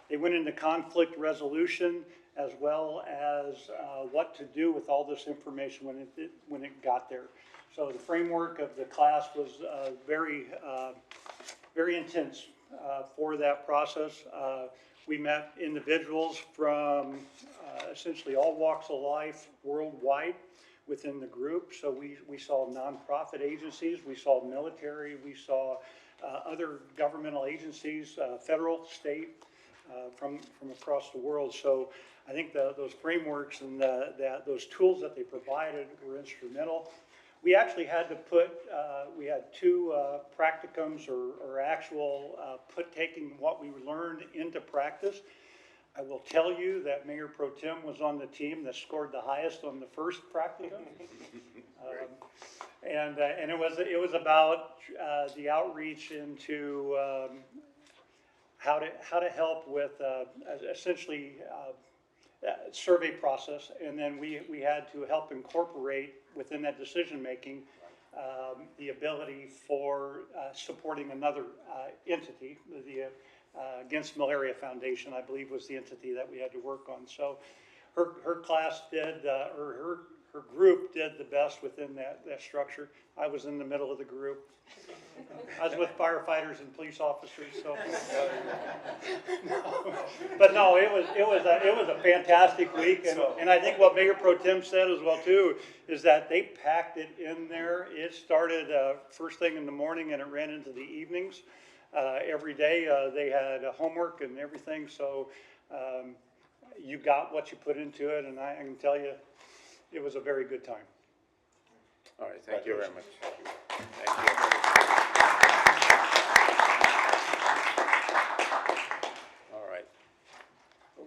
They went into conflict resolution, as well as what to do with all this information when it got there. So the framework of the class was very intense for that process. We met individuals from essentially all walks of life worldwide within the group. So we saw nonprofit agencies, we saw military, we saw other governmental agencies, federal, state, from across the world. So I think those frameworks and those tools that they provided were instrumental. We actually had to put, we had two practicums or actual taking what we learned into practice. I will tell you that Mayor Pro Tem was on the team that scored the highest on the first practicum. And it was about the outreach into how to help with essentially survey process, and then we had to help incorporate within that decision-making the ability for supporting another entity, the Against Malaria Foundation, I believe, was the entity that we had to work on. So her class did, or her group did the best within that structure. I was in the middle of the group. I was with firefighters and police officers, so. But no, it was a fantastic week, and I think what Mayor Pro Tem said as well too is that they packed it in there. It started first thing in the morning and it ran into the evenings. Every day they had homework and everything, so you got what you put into it, and I can tell you, it was a very good time. All right, thank you very much. Thank you. All right.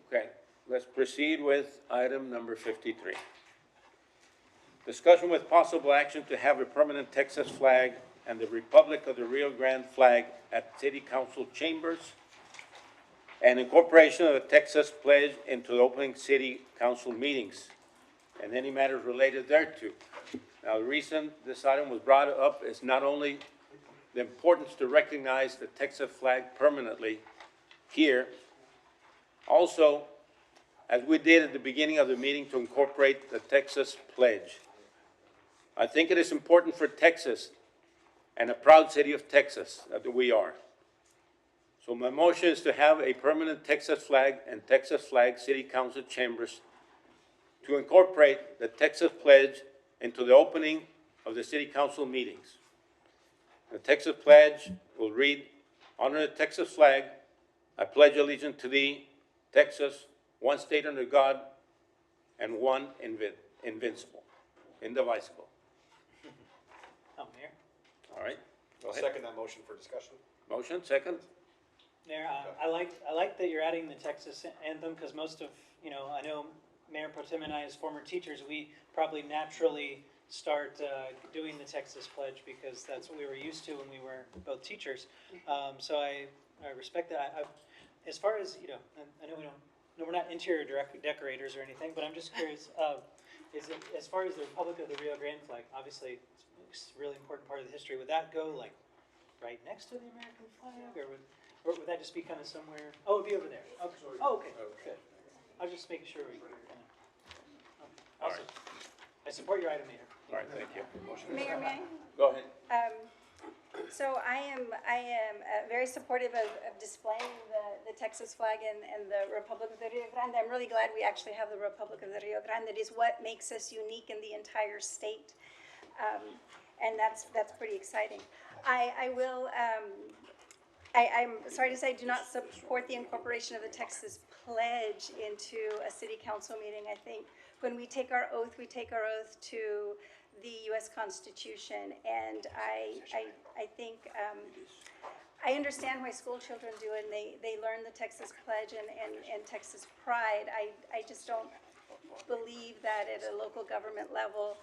Okay, let's proceed with item number 53. Discussion with possible action to have a permanent Texas flag and the Republic of the Rio Grande flag at City Council chambers and incorporation of the Texas pledge into the opening City Council meetings and any matters related thereto. Now, the reason this item was brought up is not only the importance to recognize the Texas flag permanently here, also, as we did at the beginning of the meeting, to incorporate the Texas pledge. I think it is important for Texas and a proud city of Texas that we are. So my motion is to have a permanent Texas flag and Texas flag City Council chambers to incorporate the Texas pledge into the opening of the City Council meetings. The Texas pledge will read, honor the Texas flag, I pledge allegiance to thee, Texas, one state under God, and one invincible, indivisible. Oh, Mayor? All right, go I'll ahead. second that motion for discussion. Motion, second? Mayor, I like that you're adding the Texas anthem, because most of, I know Mayor Pro Tem and I, as former teachers, we probably naturally start doing the Texas pledge because that's what we were used to when we were both teachers. So I respect that. As far as, I know we're not interior decorators or anything, but I'm just curious, is it, as far as the Republic of the Rio Grande flag, obviously it's a really important part of the history, would that go like right next to the American flag, or would that just be kind of somewhere? Oh, it'd be over there. Okay. Oh, okay. Good. I was just making sure we. All right. I support your item, Mayor. All right, thank you. Mayor, may I? Go ahead. So I am very supportive of displaying the Texas flag and the Republic of the Rio Grande. I'm really glad we actually have the Republic of the Rio Grande. That is what makes us unique in the entire state. And that's pretty exciting. I'm sorry to say, I do not support the incorporation of the Texas pledge into a city council meeting. I think when we take our oath to the U.S. Constitution, and I think I understand why school children do it, and they learn the Texas pledge and Texas pride. I just don't believe that at a local government level,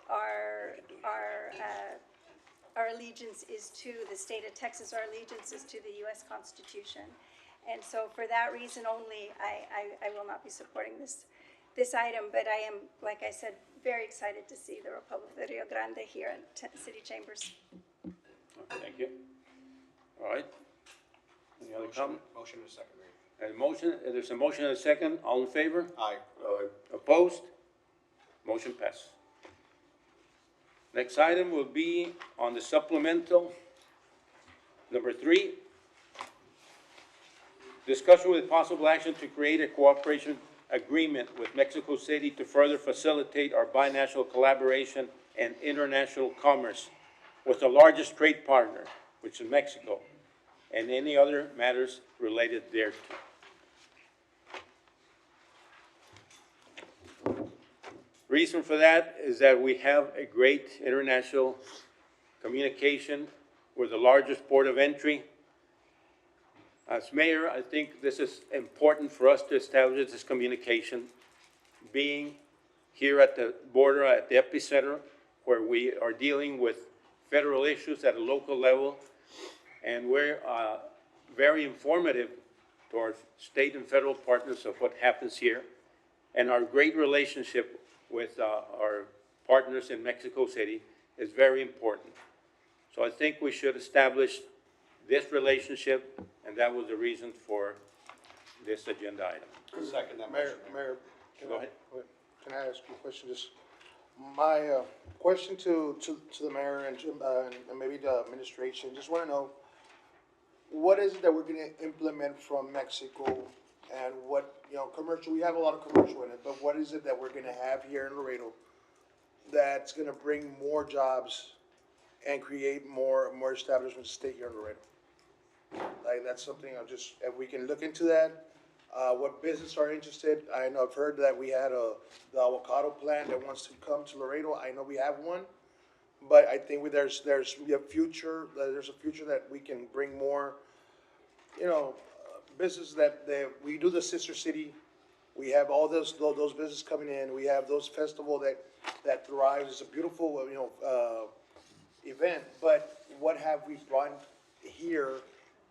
our allegiance is to the state of Texas. Our allegiance is to the U.S. Constitution. And so for that reason only, I will not be supporting this item, but I am, like I said, very excited to see the Republic of the Rio Grande here in City Chambers. Thank you. All right. Any other comment? Motion and a second reading. There's a motion and a second. All in favor? Aye. Opposed? Motion passes. Next item will be on the supplemental. Number 3, discussion with possible action to create a cooperation agreement with Mexico City to further facilitate our binational collaboration and international commerce with the largest trade partner, which is Mexico, and any other matters related thereto. Reason for that is that we have a great international communication. We're the largest port of entry. As mayor, I think this is important for us to establish this communication, being here at the border, at the epicenter, where we are dealing with federal issues at a local level, and we're very informative to our state and federal partners of what happens here, and our great relationship with our partners in Mexico City is very important. So I think we should establish this relationship, and that was the reason for this agenda item. Second that Mayor, Mayor, Go ahead. can I ask you a question? Just my question to the mayor and maybe the administration. Just want to know, what is it that we're going to implement from Mexico, and what, commercial? We have a lot of commercial in it, but what is it that we're going to have here in Laredo that's going to bring more jobs and create more establishments to stay here in Laredo? Like, that's something if we can look into that. What business are interested? I know I've heard that we had the avocado plant that wants to come to Laredo. I know we have one, but I think there's a future. There's a future that we can bring more, business that we do the sister city. We have all those businesses coming in. We have those festival that thrives. It's a beautiful, event. But what have we brought here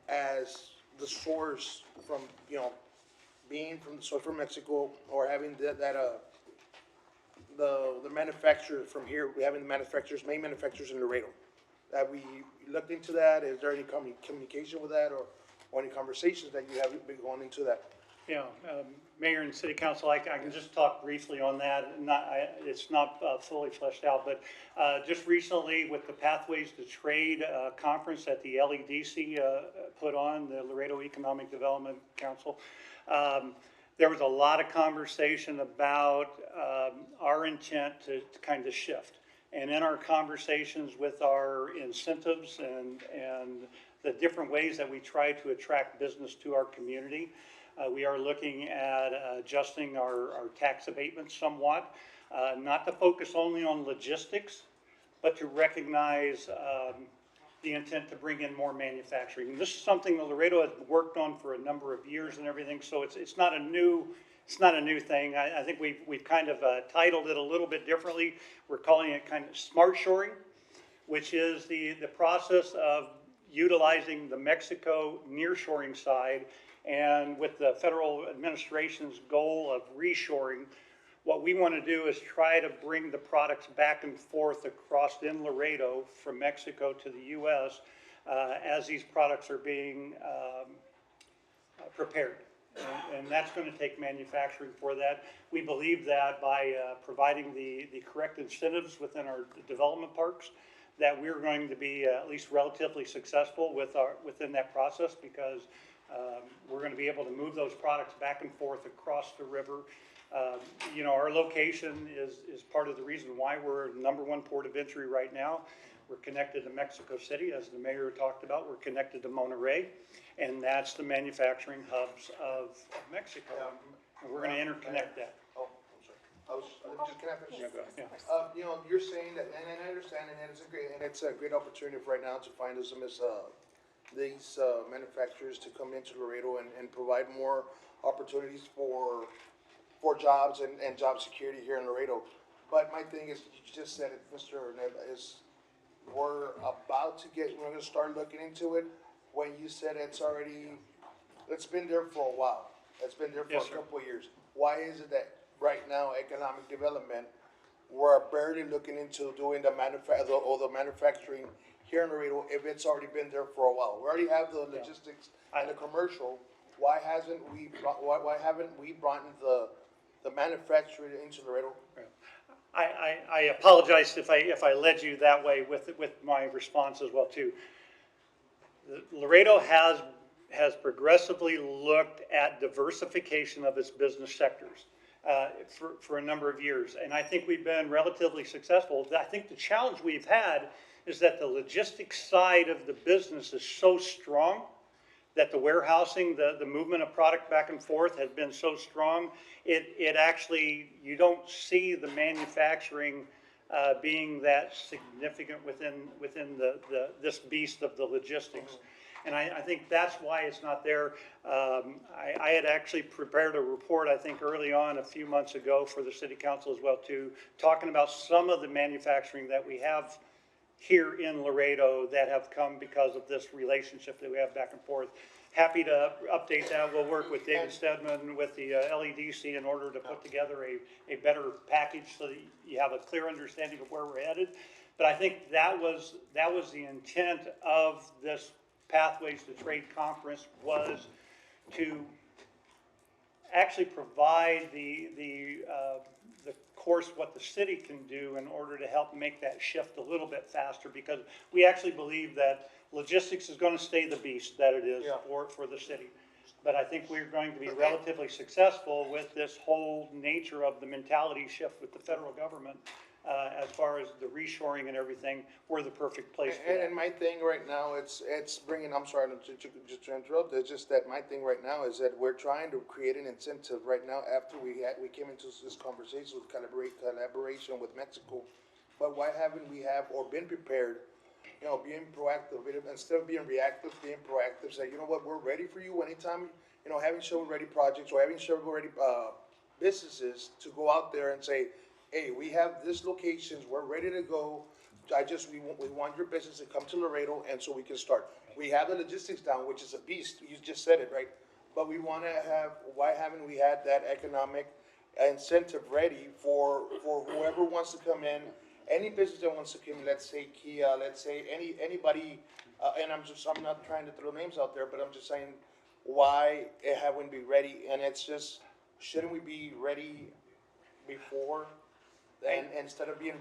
as the source from, being from the source from Mexico, or having the manufacturer from here, we having the main manufacturers in Laredo? Have we looked into that? Is there any communication with that, or any conversations that you have been going into that? Yeah, Mayor and City Council, I can just talk briefly on that. It's not fully fleshed out, but just recently with the Pathways to Trade conference that the LEDC put on, the Laredo Economic Development Council, there was a lot of conversation about our intent to kind of shift. And in our conversations with our incentives and the different ways that we try to attract business to our community, we are looking at adjusting our tax abatements somewhat, not to focus only on logistics, but to recognize the intent to bring in more manufacturing. And this is something that Laredo has worked on for a number of years and everything, so it's not a new thing. I think we've kind of titled it a little bit differently. We're calling it kind of smart shoring, which is the process of utilizing the Mexico nearshoring side, and with the federal administration's goal of reshoring, what we want to do is try to bring the products back and forth across in Laredo from Mexico to the U.S. As these products are being prepared. And that's going to take manufacturing for that. We believe that by providing the correct incentives within our development parks, that we're going to be at least relatively successful within that process, because we're going to be able to move those products back and forth across the river. Our location is part of the reason why we're #1 port of entry right now. We're connected to Mexico City, as the mayor talked about. We're connected to Monterrey, and that's the manufacturing hubs of Mexico. And we're going to interconnect that. Oh, I'm sorry. Can I finish? Yeah, go ahead. You're saying that, and I understand, and it's a great opportunity for right now to find these manufacturers to come into Laredo and provide more opportunities for jobs and job security here in Laredo. But my thing is, you just said it, Mr. Neb, is we're going to start looking into it when you said it's been there for a while. It's been there for Yes, a sir. couple of years. Why is it that right now, economic development, we're barely looking into doing the manufacturing here in Laredo if it's already been there for a while? We already have the logistics and the commercial. Why haven't we brought the manufacturing into Laredo? I apologize if I led you that way with my response as well too. Laredo has progressively looked at diversification of its business sectors for a number of years, and I think we've been relatively successful. I think the challenge we've had is that the logistics side of the business is so strong that the warehousing, the movement of product back and forth has been so strong, it actually, you don't see the manufacturing being that significant within this beast of the logistics. And I think that's why it's not there. I had actually prepared a report, I think early on, a few months ago for the city council as well too, talking about some of the manufacturing that we have here in Laredo that have come because of this relationship that we have back and forth. Happy to update that. We'll work with David Stedman with the LEDC in order to put together a better package so that you have a clear understanding of where we're headed. But I think that was the intent of this Pathways to Trade Conference, was to actually provide the course what the city can do in order to help make that shift a little bit faster, because we actually believe that logistics is going to stay the beast that it is for the city. But I think we're going to be relatively successful with this whole nature of the mentality shift with the federal government. As far as the reshoring and everything, we're the perfect place for that. And my thing right now, it's bringing, I'm sorry just to interrupt, it's just that my thing right now is that we're trying to create an incentive right now after we came into this conversation with collaboration with Mexico. But why haven't we been prepared, being proactive, instead of being reactive, being proactive, say, you know what, we're ready for you anytime, having shovel-ready projects or having shovel-ready businesses to go out there and say, hey, we have this locations, we're ready to go. We want your business to come to Laredo, and so we can start. We have the logistics down, which is a beast. You just said it, right? But we want to have. Why haven't we had that economic incentive ready for whoever wants to come in? Any business that wants to come in, let's say Kia, let's say anybody. And I'm not trying to throw names out there, but I'm just saying, why haven't we ready? And it's just, shouldn't we be ready before? And instead of being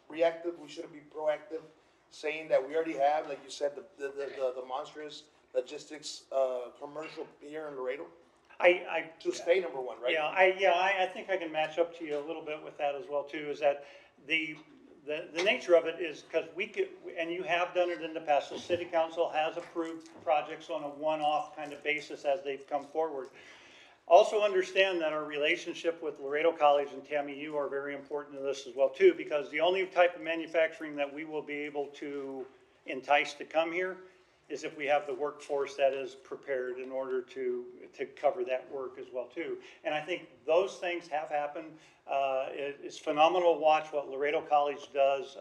reactive, we should be proactive, saying that we already have, like you said, the monstrous logistics commercial here in Laredo. To stay number one, right? I think I can match up to you a little bit with that as well too. Is that the nature of it is because we could, and you have done it in the past. The city council has approved projects on a one-off kind of basis as they've come forward. Also understand that our relationship with Laredo College and TAMU are very important to this as well too, because the only type of manufacturing that we will be able to entice to come here is if we have the workforce that is prepared in order to cover that work as well too. And I think those things have happened. It's phenomenal to watch what Laredo College does,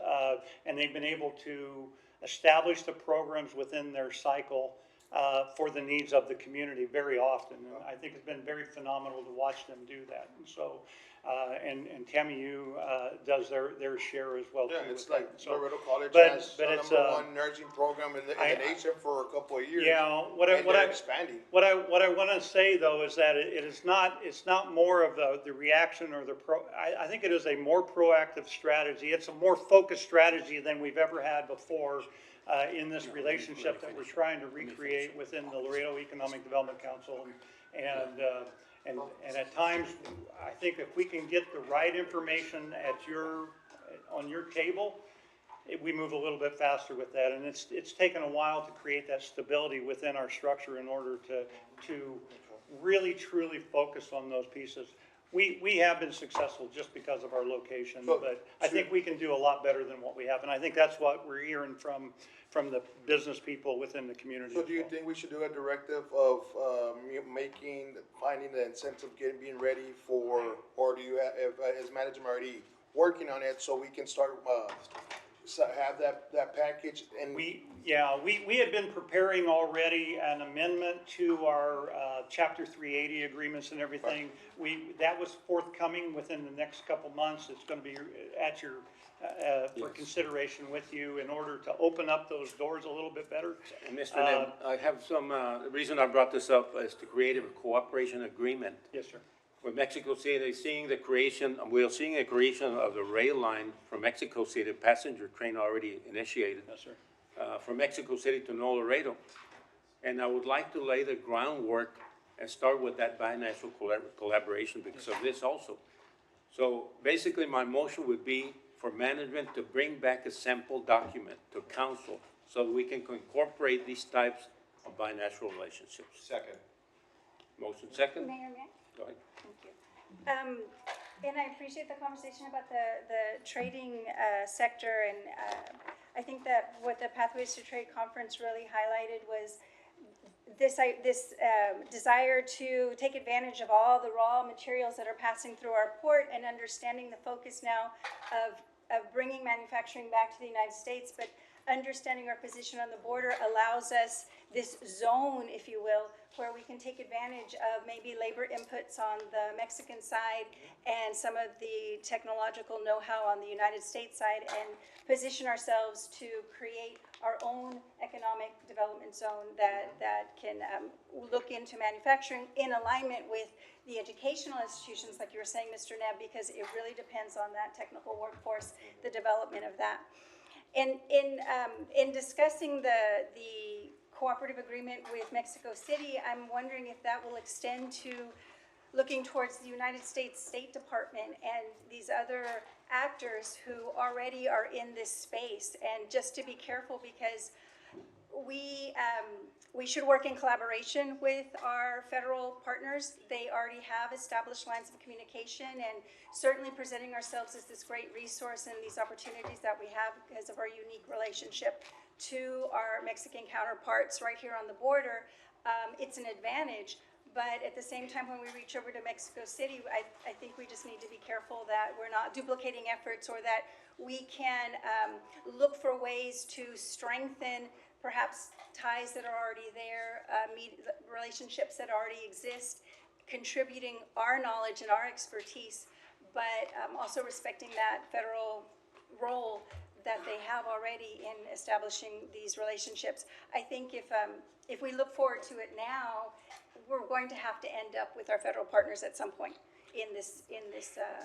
and they've been able to establish the programs within their cycle for the needs of the community very often. And I think it's been very phenomenal to watch them do that. And so, and TAMU does their share as well too. Yeah, it's like Laredo College has the number one nursing program in the nation for a couple of years. Yeah, what I want to say though is that it's not more of the reaction or I think it is a more proactive strategy. It's a more focused strategy than we've ever had before. In this relationship that we're trying to recreate within the Laredo Economic Development Council, and at times, I think if we can get the right information on your table, we move a little bit faster with that, and it's taken a while to create that stability within our structure in order to really truly focus on those pieces. We have been successful just because of our location, but I think we can do a lot better than what we have, and I think that's what we're hearing from the business people within the community. So do you think we should do a directive of finding the incentive, being ready for, or do you is management already working on it so we can start have that package? And we had been preparing already an amendment to our Chapter 380 agreements and everything. That was forthcoming within the next couple months. It's going to be at your for consideration with you in order to open up those doors a little bit better. And Mr. Neb, I have some, the reason I brought this up is to create a cooperation agreement. Yes, sir. With Mexico City, we're seeing the creation of the rail line from Mexico City, passenger train already initiated. Yes, sir. From Mexico City to Nuevo Laredo. And I would like to lay the groundwork and start with that binational collaboration because of this also. So basically my motion would be for management to bring back a sample document to council so we can incorporate these types of bilateral relationships. Second. Motion second? Mayor, may I? Go ahead. Thank you. And I appreciate the conversation about the trading sector, and I think that what the Pathways to Trade Conference really highlighted was this desire to take advantage of all the raw materials that are passing through our port, and understanding the focus now of bringing manufacturing back to the United States, but understanding our position on the border allows us this zone, if you will, where we can take advantage of maybe labor inputs on the Mexican side and some of the technological know-how on the United States side, and position ourselves to create our own economic development zone that can look into manufacturing in alignment with the educational institutions, like you were saying, Mr. Neb, because it really depends on that technical workforce, the development of that. And in discussing the cooperative agreement with Mexico City, I'm wondering if that will extend to looking towards the United States State Department and these other actors who already are in this space. And just to be careful, because we should work in collaboration with our federal partners. They already have established lines of communication, and certainly presenting ourselves as this great resource and these opportunities that we have because of our unique relationship to our Mexican counterparts right here on the border. It's an advantage, but at the same time, when we reach over to Mexico City, I think we just need to be careful that we're not duplicating efforts, or that we can look for ways to strengthen perhaps ties that are already there, relationships that already exist, contributing our knowledge and our expertise, but also respecting that federal role that they have already in establishing these relationships. I think if we look forward to it now, we're going to have to end up with our federal partners at some point in this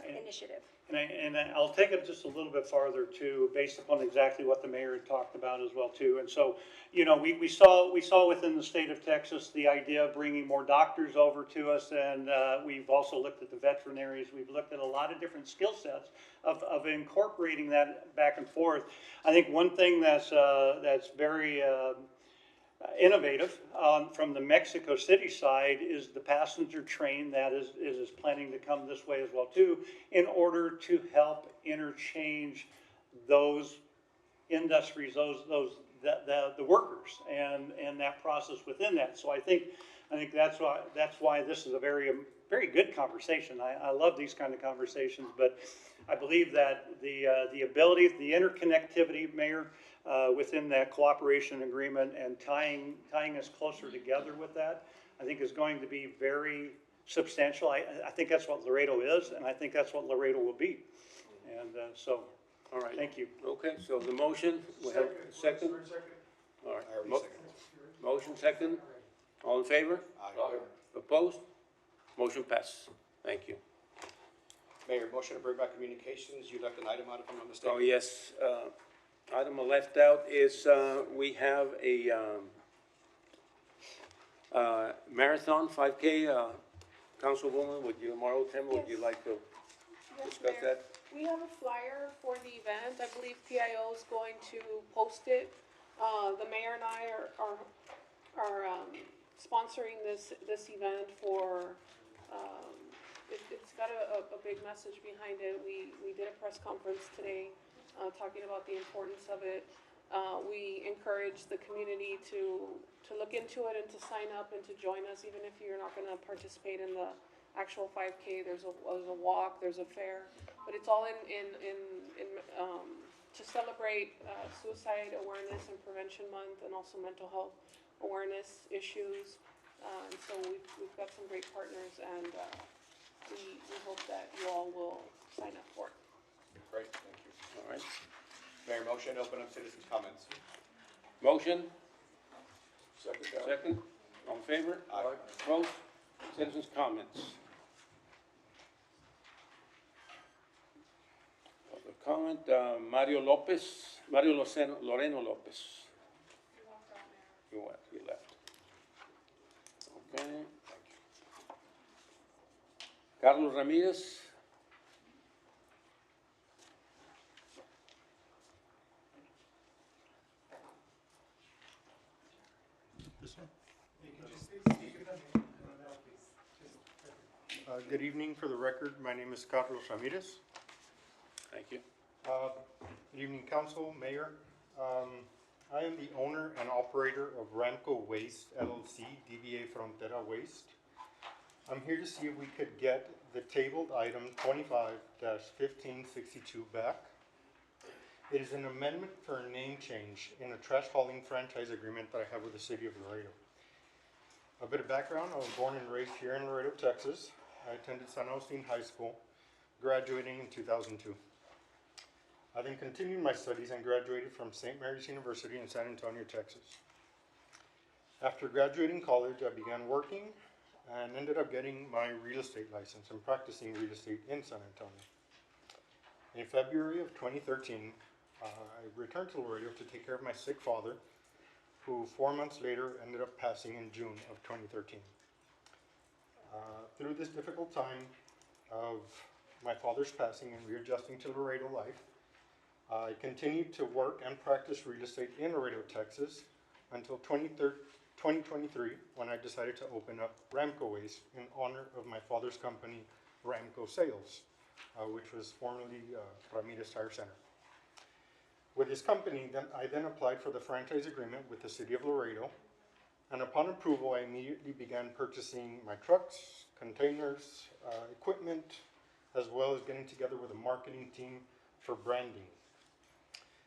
initiative. And I'll take it just a little bit farther too, based upon exactly what the mayor had talked about as well too. And so, you know, we saw within the state of Texas the idea of bringing more doctors over to us, and we've also looked at the veterinaries. We've looked at a lot of different skill sets of incorporating that back and forth. I think one thing that's very innovative from the Mexico City side is the passenger train that is planning to come this way as well too, in order to help interchange those industries, the workers, and that process within that. So I think that's why this is a very good conversation. I love these kind of conversations, but I believe that the ability, the interconnectivity, Mayor, within that cooperation agreement, and tying us closer together with that, I think is going to be very substantial. I think that's what Laredo is, and I think that's what Laredo will be. And so, all right. Thank you. Okay, so the motion, we have a second? All right. Motion second. All in favor? Aye. Opposed? Motion passes. Thank you. Mayor, motion to bring back communications. You left an item out, if I'm not mistaken. Oh, yes. Item left out is, we have a marathon 5K. Councilwoman, Mauro Tem, would you like to discuss Mayor. that? We have a flyer for the event. I believe PIO is going to post it. The mayor and I are sponsoring this event for, it's got a big message behind it. We did a press conference today talking about the importance of it. We encourage the community to look into it and to sign up and to join us, even if you're not going to participate in the actual 5K. There's a walk, there's a fair, but it's all to celebrate Suicide Awareness and Prevention Month, and also mental health awareness issues. And so we've got some great partners, and we hope that you all will sign up for it. Great, thank you. All right. Mayor, motion to open up citizens' comments. Motion? Second. Second. All in favor? Aye. Opposed? Citizens' comments. Public comment, Mario Loreno Lopez. You left. Okay. Carlos Ramirez. This one? Good evening. For the record, my name is Carlos Ramirez. Thank you. Good evening, council, mayor. I am the owner and operator of Ramco Waste LLC, DBA Frontera Waste. I'm here to see if we could get the tabled item 25-1562 back. It is an amendment for a name change in a trash hauling franchise agreement that I have with the city of Laredo. A bit of background: I was born and raised here in Laredo, Texas. I attended San Agustin High School, graduating in 2002. I then continued my studies and graduated from St. Mary's University in San Antonio, Texas. After graduating college, I began working and ended up getting my real estate license and practicing real estate in San Antonio. In February of 2013, I returned to Laredo to take care of my sick father, who 4 months later ended up passing in June of 2013. Through this difficult time of my father's passing and readjusting to Laredo life, I continued to work and practice real estate in Laredo, Texas until 2023, when I decided to open up Ramco Waste in honor of my father's company, Ramco Sales, which was formerly Ramirez Tire Center. With this company, I then applied for the franchise agreement with the city of Laredo, and upon approval, I immediately began purchasing my trucks, containers, equipment, as well as getting together with a marketing team for branding.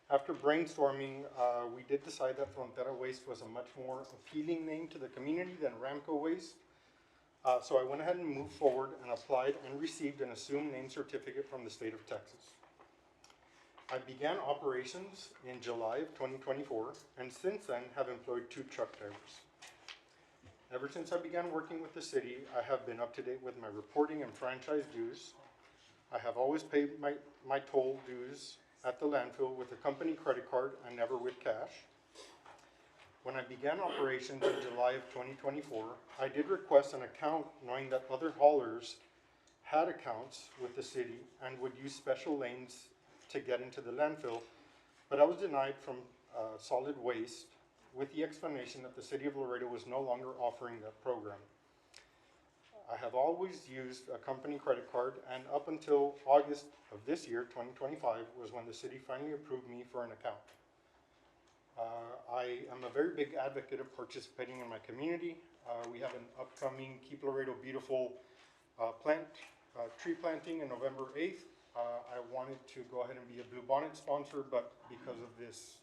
After brainstorming, we did decide that Frontera Waste was a much more appealing name to the community than Ramco Waste. So I went ahead and moved forward and applied and received an assumed name certificate from the state of Texas. I began operations in July of 2024, and since then have employed 2 truck drivers. Ever since I began working with the city, I have been up to date with my reporting and franchise dues. I have always paid my toll dues at the landfill with a company credit card and never with cash. When I began operations in July of 2024, I did request an account, knowing that other haulers had accounts with the city and would use special lanes to get into the landfill, but I was denied from Solid Waste with the explanation that the city of Laredo was no longer offering that program. I have always used a company credit card, and up until August of this year, 2025, was when the city finally approved me for an account. I am a very big advocate of participating in my community. We have an upcoming Keep Laredo Beautiful tree planting in November 8th. I wanted to go ahead and be a Blue Bonnet sponsor, but because of this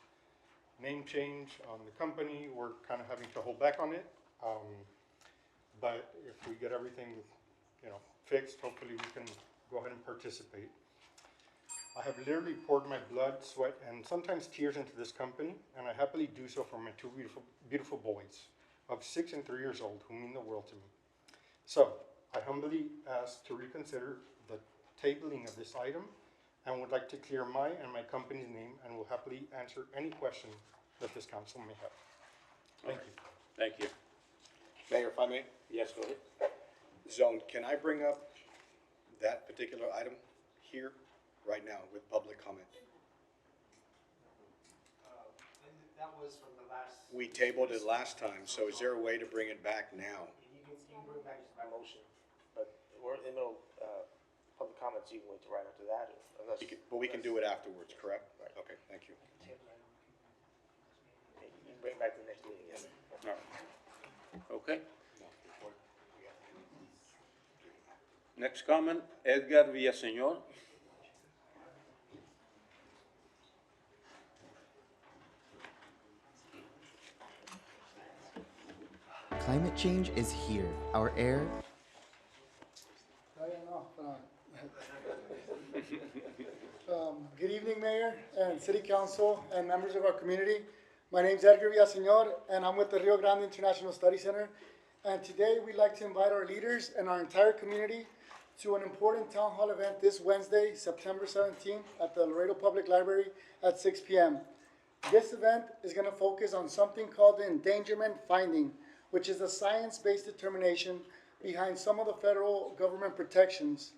name change on the company, we're kind of having to hold back on it. But if we get everything, fixed, hopefully we can go ahead and participate. I have literally poured my blood, sweat, and sometimes tears into this company, and I happily do so for my 2 beautiful boys of 6 and 3 years old who mean the world to me. So I humbly ask to reconsider the tabling of this item and would like to clear my and my company's name, and will happily answer any question that this council may have. Thank you. Thank you. Mayor, if I may? Yes, go ahead. Zone, can I bring up that particular item here, right now, with public comment? That was from the last. We tabled it last time, so is there a way to bring it back now? You can bring it back by motion, but we're in the middle, public comments, you can wait to right after that, unless. But we can do it afterwards, correct? Right. Okay, thank you. You can bring it back to the next meeting, yes. All right. Okay. Next comment, Edgar Villaseñor. Climate change is here. Our air. Good evening, Mayor and City Council and members of our community. My name is Edgar Villaseñor, and I'm with the Rio Grande International Study Center. And today we'd like to invite our leaders and our entire community to an important town hall event this Wednesday, September 17th at the Laredo Public Library at 6 p.m. This event is going to focus on something called the endangerment finding, which is a science-based determination behind some of the federal government protections.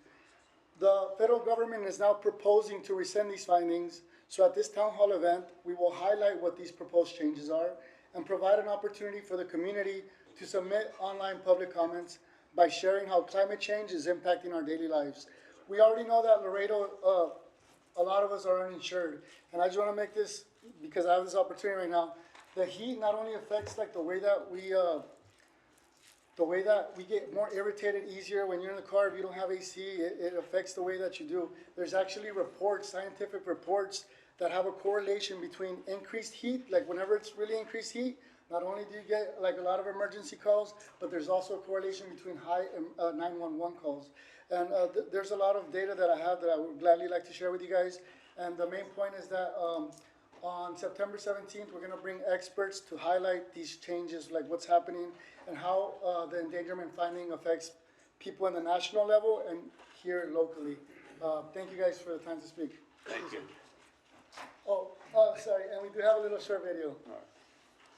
The federal government is now proposing to rescind these findings, so at this town hall event, we will highlight what these proposed changes are and provide an opportunity for the community to submit online public comments by sharing how climate change is impacting our daily lives. We already know that Laredo, a lot of us are uninsured, and I just want to make this, because I have this opportunity right now, the heat not only affects like the way that we get more irritated easier when you're in the car. If you don't have AC, it affects the way that you do. There's actually reports, scientific reports, that have a correlation between increased heat, like whenever it's really increased heat, not only do you get like a lot of emergency calls, but there's also a correlation between high 911 calls. And there's a lot of data that I have that I would gladly like to share with you guys. And the main point is that on September 17th, we're gonna bring experts to highlight these changes, like what's happening and how the endangerment finding affects people in the national level and here locally. Thank you guys for the time to speak. Thank you. Oh, sorry, and we do have a little short video.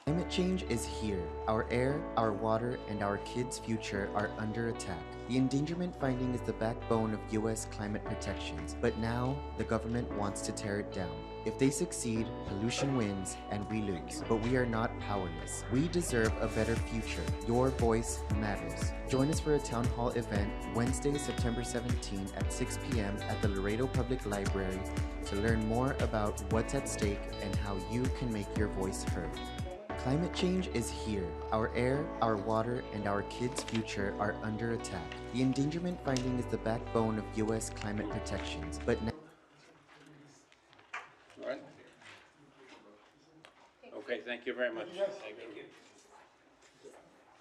Climate change is here. Our air, our water, and our kids' future are under attack. The endangerment finding is the backbone of U.S. climate protections, but now the government wants to tear it down. If they succeed, pollution wins and we lose. But we are not powerless. We deserve a better future. Your voice matters. Join us for a town hall event Wednesday, September 17 at 6 p.m. at the Laredo Public Library to learn more about what's at stake and how you can make your voice heard. Climate change is here. Our air, our water, and our kids' future are under attack. The endangerment finding is the backbone of U.S. climate protections, but now... All right. Okay, thank you very much. Thank you.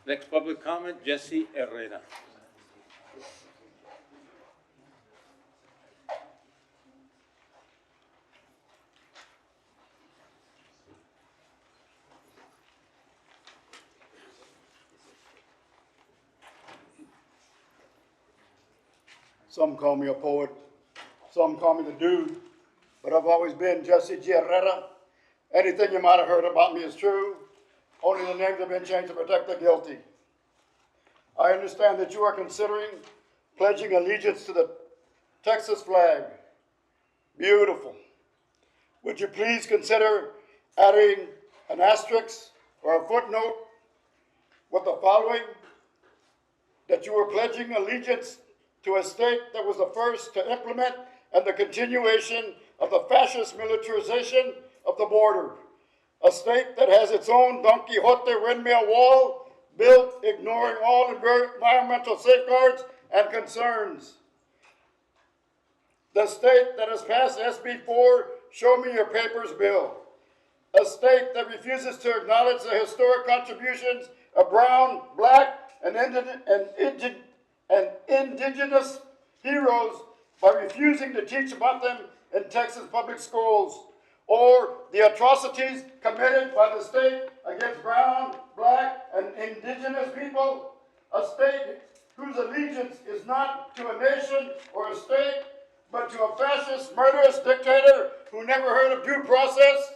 Next public comment, Jesse Herrera. Some call me a poet, some call me the dude, but I've always been Jesse G. Herrera. Anything you might have heard about me is true. Only the names have been changed to protect the guilty. I understand that you are considering pledging allegiance to the Texas flag. Beautiful. Would you please consider adding an asterisk or a footnote with the following: that you are pledging allegiance to a state that was the first to implement and the continuation of the fascist militarization of the border. A state that has its own Don Quixote windmill wall built ignoring all environmental safeguards and concerns. The state that has passed SB 4, Show Me Your Papers bill. A state that refuses to acknowledge the historic contributions of brown, black, and indigenous heroes by refusing to teach about them in Texas public schools, or the atrocities committed by the state against brown, black, and indigenous people, a state whose allegiance is not to a nation or a state, but to a fascist, murderous dictator who never heard of due process,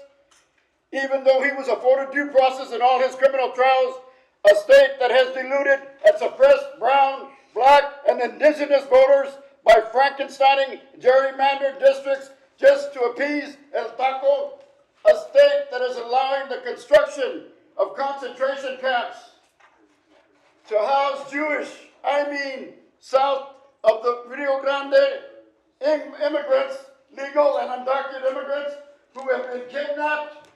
even though he was afforded due process in all his criminal trials, a state that has deluded and suppressed brown, black, and indigenous voters by Frankensteining gerrymandered districts just to appease El Taco, a state that is allowing the construction of concentration camps to house Jewish, south of the Rio Grande, immigrants, legal and undocumented immigrants who have been kidnapped,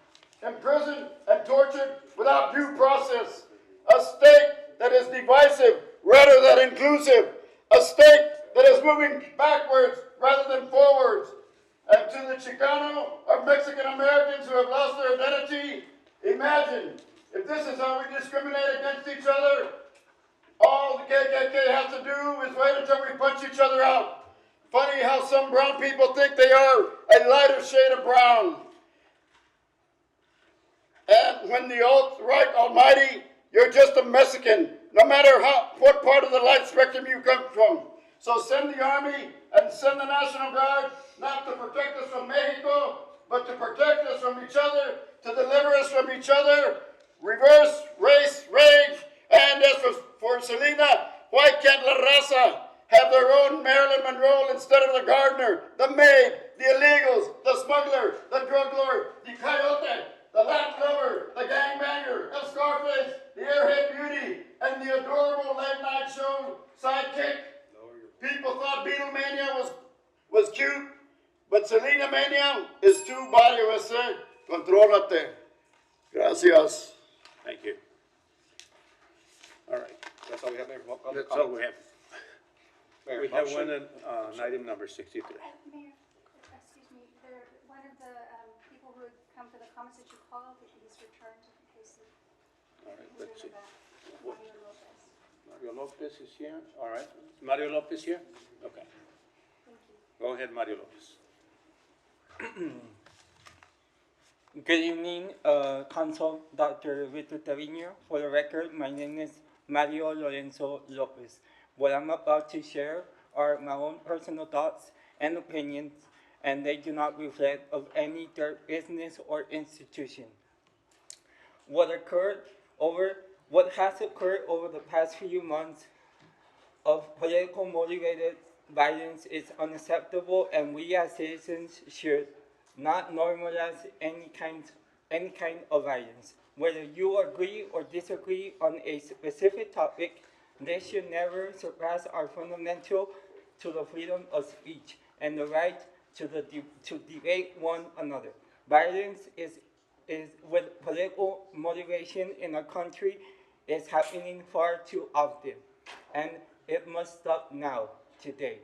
imprisoned, and tortured without due process, a state that is divisive rather than inclusive, a state that is moving backwards rather than forwards. And to the Chicano or Mexican Americans who have lost their identity, imagine if this is how we discriminate against each other. All the KKK has to do is wait until we punch each other out. Funny how some brown people think they are a lighter shade of brown. And when the alt-right almighty, you're just a Mexican, no matter what part of the light spectrum you come from. So send the army and send the National Guard, not to protect us from Mexico, but to protect us from each other, to deliver us from each other. Reverse race rage. And as for Selena, why can't La Raza have their own Marilyn Monroe instead of the gardener, the maid, the illegals, the smuggler, the drug lord, the coyote, the land lover, the gangbanger, Selena Mania is too bad, USA. Contrólate. Gracias. Thank you. All right, That's all we have, Mayor. that's all we have. Mayor, We have motion. one on item number 63. Mayor, excuse me, one of the people who had come for the comments that you called, he's returned in case he. All right, he's let's see. really back. What- Mario Lopez. Mario Lopez is here, all right. Mario Lopez here? Okay. Go ahead, Mario Lopez. Good evening, Council, Dr. Vito Trevino. For the record, my name is Mario Lorenzo Lopez. What I'm about to share are my own personal thoughts and opinions, and they do not reflect of any third business or institution. What has occurred over the past few months of political motivated violence is unacceptable, and we as citizens should not normalize any kind of violence. Whether you agree or disagree on a specific topic, this should never surpass our fundamental to the freedom of speech and the right to debate one another. Violence is with political motivation in our country is happening far too often, and it must stop now, today.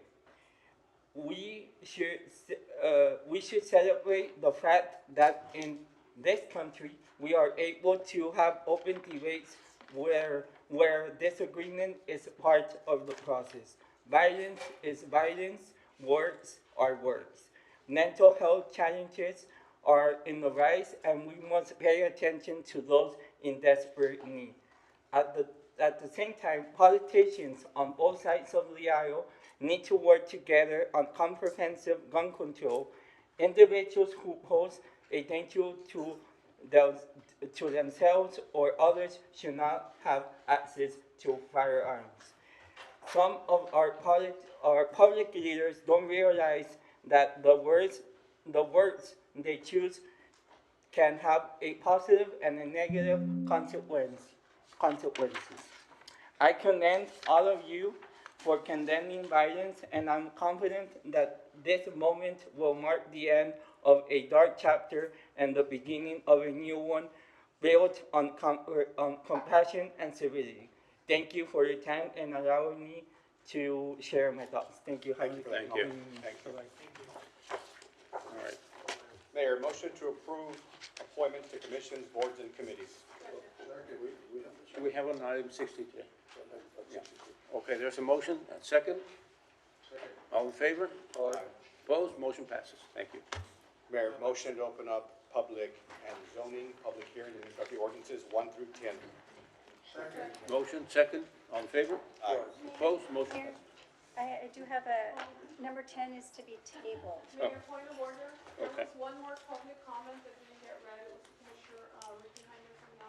We should celebrate the fact that in this country we are able to have open debates where disagreement is part of the process. Violence is violence, words are words. Mental health challenges are in the rise, and we must pay attention to those in desperate need. At the same time, politicians on both sides of the aisle need to work together on comprehensive gun control. Individuals who pose a danger to themselves or others should not have access to firearms. Some of our public leaders don't realize that the words they choose can have a positive and a negative consequences. I commend all of you for condemning violence, and I'm confident that this moment will mark the end of a dark chapter and the beginning of a new one built on compassion and civility. Thank you for your time and allowing me to share my thoughts. Thank you. Thank you. Thank you. All right. Mayor, motion to approve appointments to commissions, boards, and committees. We have on item 63. Yeah. Okay, there's a motion, a second? All in favor? Opposed? Motion passes. Thank you. Mayor, motion to open up public and zoning, public hearing and introductory ordinances 1 through 10. Motion, second, all in favor? Aye. Opposed? Motion Mayor, passes. I do have number 10 is to be tabled. Mayor, point of order. There Okay. was one more public comment that didn't get read. It was Commissioner Ricky Hyman from the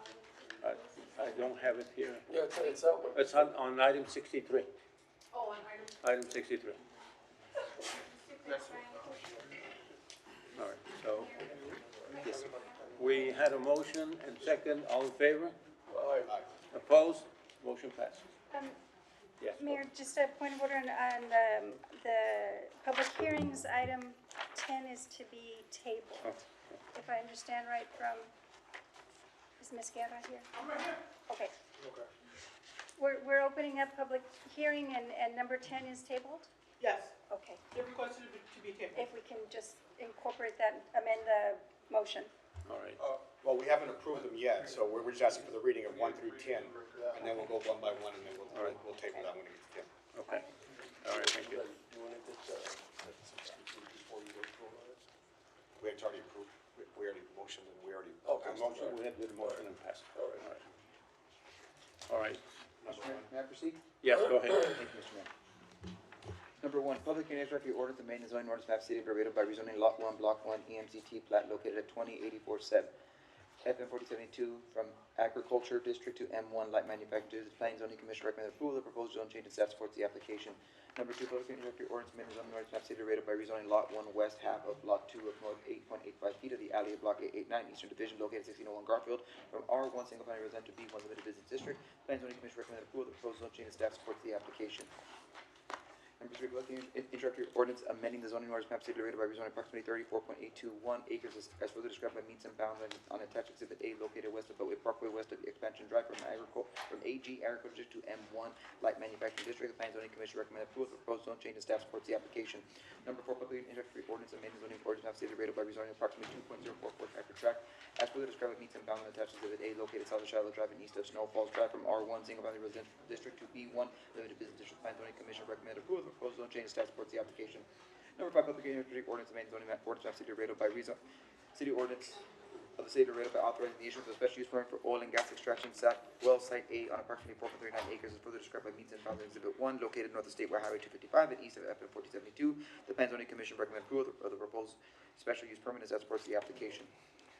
audience. I don't have it here. Yeah, it's that one. It's on item 63. Oh, on item. Item 63. All right, so we had a motion and second, all in favor? Aye. Opposed? Motion passes. Yes. Mayor, just a point of order on the public hearings, item 10 is to be tabled. Oh. If I understand right from, is Ms. Guerra here? Okay. We're opening up public hearing and number 10 is tabled? Yes, Okay. they requested it to be tabled. If we can just incorporate that, amend the motion. All right. Well, we haven't approved them yet, so we're just asking for the reading of 1 through 10, and then we'll go one by one, and then we'll table that when it gets to 10. Okay. All right, thank you. We had already approved, we already motioned, and we already. Okay, motion, we had the motion and passed. All right. All right. May I proceed? Yes, go ahead. Thank you, Mr. Mayor. Number one, public hearing introductory ordinance amending the zoning ordinance map City of Laredo by rezoning Lot 1, Block 1, EMCT plat located at 20847, FM 4072 from Agriculture District to M1 Light Manufacturers. The Planning and Zoning Commission recommends approval of the proposed zone change and staff supports the application. Number two, public hearing introductory ordinance amending the zoning ordinance map City of Laredo by rezoning Lot 1 west half of Lot 2 of north 8.85 feet of the alley of Block 889 Eastern Division located at 1601 Garfield from R1 single family residential to B1 limited business district. Planning and Zoning Commission recommends approval of the proposed zone change and staff supports the application. Number 3, public hearing, introductory ordinance amending the zoning ordinance map city of Laredo by rezoning approximately 34.821 acres as further described by meets and bounds on attached exhibit A located west of Beltway Parkway, west of Expansion Drive from AG Agriculture District to M1 Light Manufacturing District. The Planning and Zoning Commission recommend approval of the proposed zone change and staff supports the application. Number 4, public hearing, introductory ordinance amending zoning ordinance map city of Laredo by rezoning approximately 2.044 acre tract as further described by meets and bounds on attached exhibit A located south of Shiloh Drive and east of Snow Falls Drive from R1 Single Family Residential District to B1 Limited Business District. Planning and Zoning Commission recommend approval of the proposed zone change and staff supports the application. Number 5, public hearing, introductory ordinance amending zoning map ordinance map city of Laredo by city ordinance of the city of Laredo by authorizing the issuance of a special use permit for oil and gas extraction well site A on approximately 4.39 acres as further described by meets and bounds in exhibit 1 located north of Statewide Highway 255 and east of FM 4072. The Planning and Zoning Commission recommend approval of the proposed special use permit as that supports the application.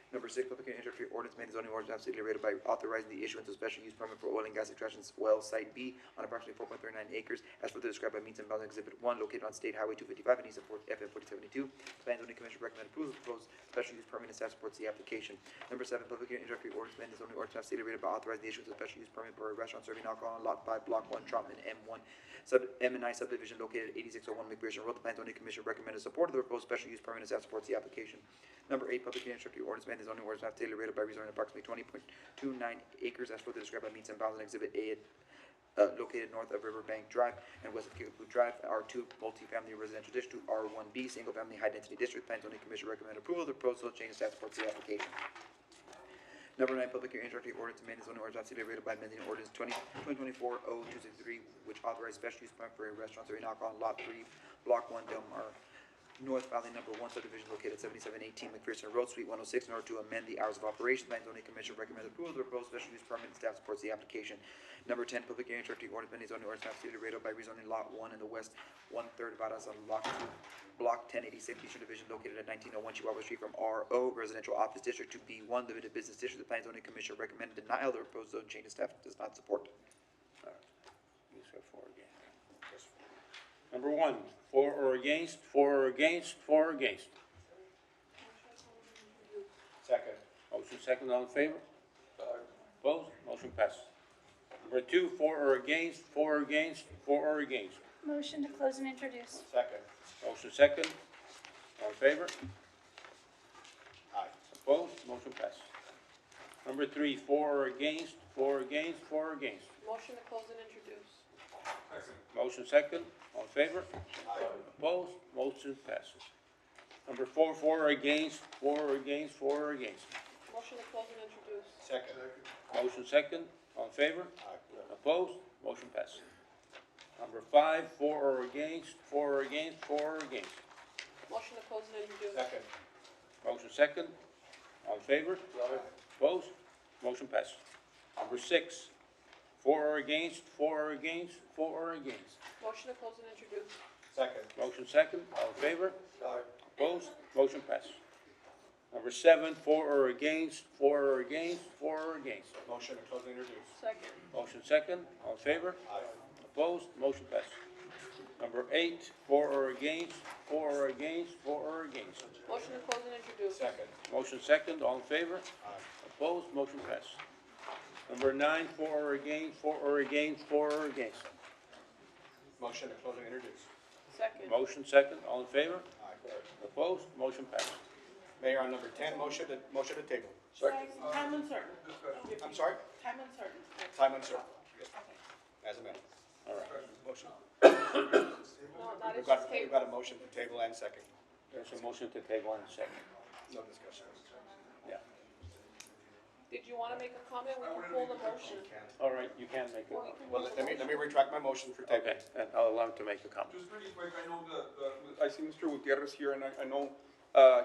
Number 6, public hearing, introductory ordinance amending zoning ordinance of the city of Laredo by authorizing the issuance of special use permit for oil and gas extraction well site B on approximately 4.39 acres as further described by meets and bounds in exhibit 1 located on State Highway 255 and east of FM 4072. The Planning and Zoning Commission recommend approval of the proposed special use permit and staff supports the application. Number 7, public hearing, introductory ordinance amending zoning ordinance of the city of Laredo by authorizing the issuance of special use permit for a restaurant serving alcohol on Lot 5, Block 1, Trotman, M&I subdivision located at 8601 McPherson Road. The Planning and Zoning Commission recommended support of the proposed special use permit and staff supports the application. Number 8, public hearing, introductory ordinance amending zoning ordinance map Taylor Rated by rezoning approximately 20.29 acres as further described by meets and bounds in exhibit A located north of Riverbank Drive and west of Kickapoo Drive, R2 multifamily residential district to R1B single family high density district. Planning and Zoning Commission recommend approval of the proposed zone change and staff supports the application. Number 9, public hearing, introductory ordinance amending zoning ordinance city rated by amending ordinance 2024-0263, which authorized special use permit for a restaurant serving alcohol on Lot 3, Block 1, Del Mar North Valley Number 1 subdivision located at 7718 McPherson Road, Suite 106, in order to amend the hours of operation. Planning and Zoning Commission recommends approval of the proposed special use permit and staff supports the application. Number 10, public hearing, introductory ordinance amending zoning ordinance map city of Laredo by rezoning Lot 1 in the west 1/3 Varas on Block 2, Block 1086 Eastern Division located at 1901 Chihuahua Street from RO Residential Office District to B1 Limited Business District. The Planning and Zoning Commission recommended denial of the proposed zone change and staff does not support. These are 4 again. Number 1, for or against, for or against, for or against. Second. Motion second, all in favor? Opposed? Motion passes. Number 2, for or against, for or against, for or against. Motion to close and introduce. Second. Motion second, all in favor? Aye. Opposed? Motion passes. Number 3, for or against, for or against, for or against. Motion to close and introduce. Motion second, all in favor? Opposed? Motion passes. Number 4, for or against, for or against, for or against. Motion to close and introduce. Second. Motion second, all in favor? Aye. Opposed? Motion passes. Number 5, for or against, for or against, for or against. Motion to close and introduce. Second. Motion second, all in favor? Opposed? Motion passes. Number 6, for or against, for or against, for or against. Motion to close and introduce. Second. Motion second, all in favor? Aye. Opposed? Motion passes. Number 7, for or against, for or against, for or against. Motion to close and introduce. Second. Motion second, all in favor? Aye. Opposed? Motion passes. Number 8, for or against, for or against, for or against. Motion to close and introduce. Second. Motion second, all in favor? Aye. Opposed? Motion passes. Number 9, for or against, for or against, for or against. Motion to close and introduce. Second. Motion second, all in favor? Aye. Opposed? Motion passes. Mayor, on number 10, motion to table. Time uncertain. I'm sorry? Time uncertain. Time uncertain. Yes. As amended. All right. Motion. No, that We've is got, just we've table. got a motion to table and second. There's a motion to table in a second. No discussion. Yeah. Did you want to make a comment? We can pull the motion. All right, you can make it. Well, let me retract my motion for table. Okay, and I'll allow him to make a comment. Just really quick, I know I see Mr. Gutierrez here, and I know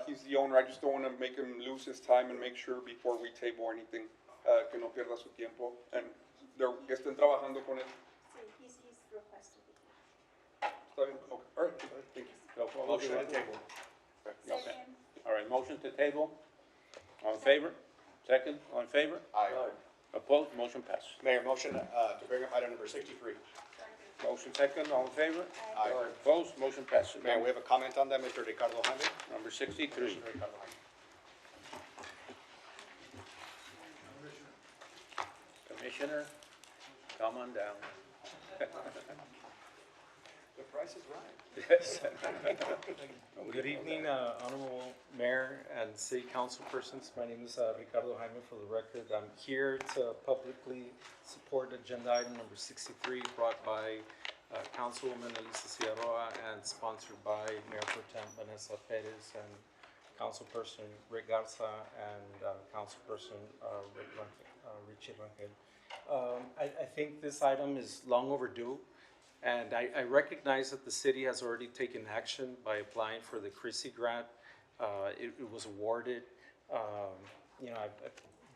he's the owner. I just don't want to make him lose his time and make sure before we table anything, que no pierda su tiempo, and que estén trabajando con él. He's requested. Está bien, okay, all right, thank you. So, Motion to table. Okay. All right, motion to table. All in favor? Second, all in favor? Aye. Opposed? Motion passes. Mayor, motion to bring up item number 63. Motion second, all in favor? Aye. Opposed? Motion passes. Mayor, we have a comment on that, Mr. Ricardo Jaime. Number 63. Commissioner Ricardo Jaime. Commissioner, come on down. The price is right. Yes. Good evening, Honorable Mayor and City Council persons. My name is Ricardo Jaime for the record. I'm here to publicly support agenda item number 63 brought by Councilwoman Elisa Ciarroa and sponsored by Mayor Pro Tem Vanessa Perez and Councilperson Rick Garza and Councilperson Richie Rangel. I think this item is long overdue. And I recognize that the city has already taken action by applying for the CRISI grant. It was awarded. You know, I've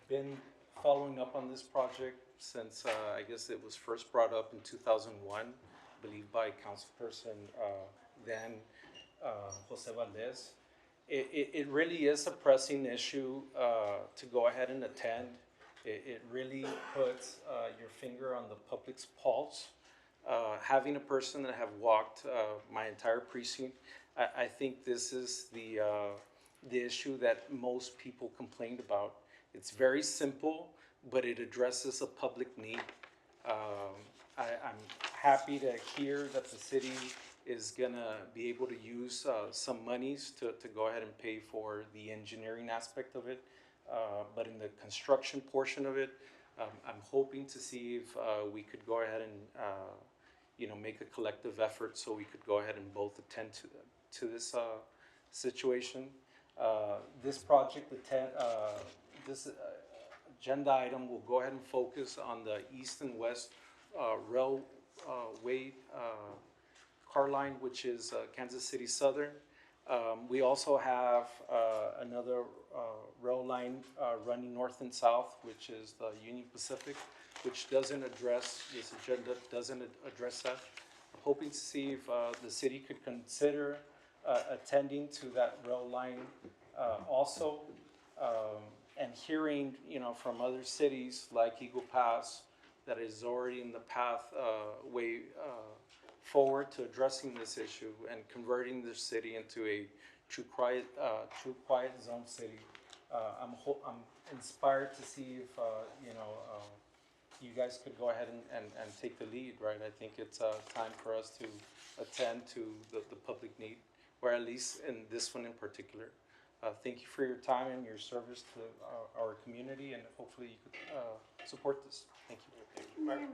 been following up on this project since I guess it was first brought up in 2001, I believe by Councilperson then Jose Valdez. It really is a pressing issue to go ahead and attend. It really puts your finger on the public's pulse. Having a person that have walked my entire precinct, I think this is the issue that most people complained about. It's very simple, but it addresses a public need. I'm happy to hear that the city is gonna be able to use some monies to go ahead and pay for the engineering aspect of it. But in the construction portion of it, I'm hoping to see if we could go ahead and you know, make a collective effort so we could go ahead and both attend to this situation. This project, this agenda item will go ahead and focus on the east and west railway car line, which is Kansas City Southern. We also have another rail line running north and south, which is the Union Pacific, which doesn't address, this agenda doesn't address that. I'm hoping to see if the city could consider attending to that rail line also. And hearing, you know, from other cities like Eagle Pass that is already in the path way forward to addressing this issue and converting the city into a true quiet zone city. I'm inspired to see if, you know, you guys could go ahead and take the lead, right? I think it's time for us to attend to the public need, or at least in this one in particular. Thank you for your time and your service to our community, and hopefully you could support this. Thank you. Mayor,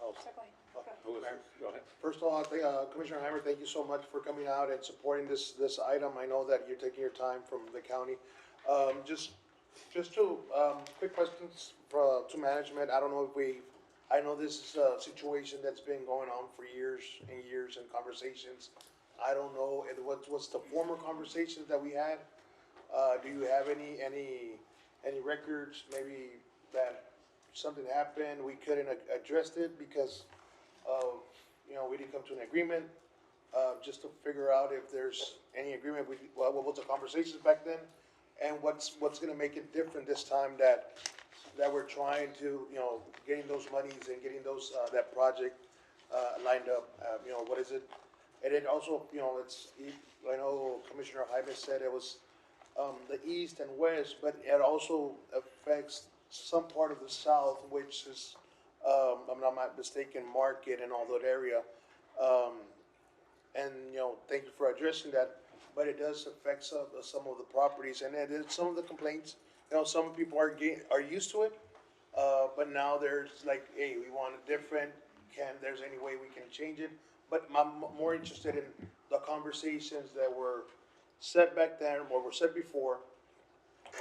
Go ahead. First of all, I think, Commissioner Heimer, thank you so much for coming out and supporting this item. I know that you're taking your time from the county. Just two quick questions to management. I don't know if I know this is a situation that's been going on for years and years and conversations. I don't know what's the former conversations that we had. Do you have any records maybe that something happened, we couldn't address it because of, you know, we didn't come to an agreement, just to figure out if there's any agreement, what was the conversations back then, and what's gonna make it different this time that we're trying to, you know, getting those monies and getting those, that project, lined up, you know, what is it? And then also, you know, I know Commissioner Jaime said it was, the east and west, but it also affects some part of the south, which is, I'm not mistaken, Market and all that area. And, you know, thank you for addressing that, but it does affect some of the properties, and it is some of the complaints, you know, some people are used to it, but now there's like, hey, we want it different, there's any way we can change it? But I'm more interested in the conversations that were set back then, or were set before,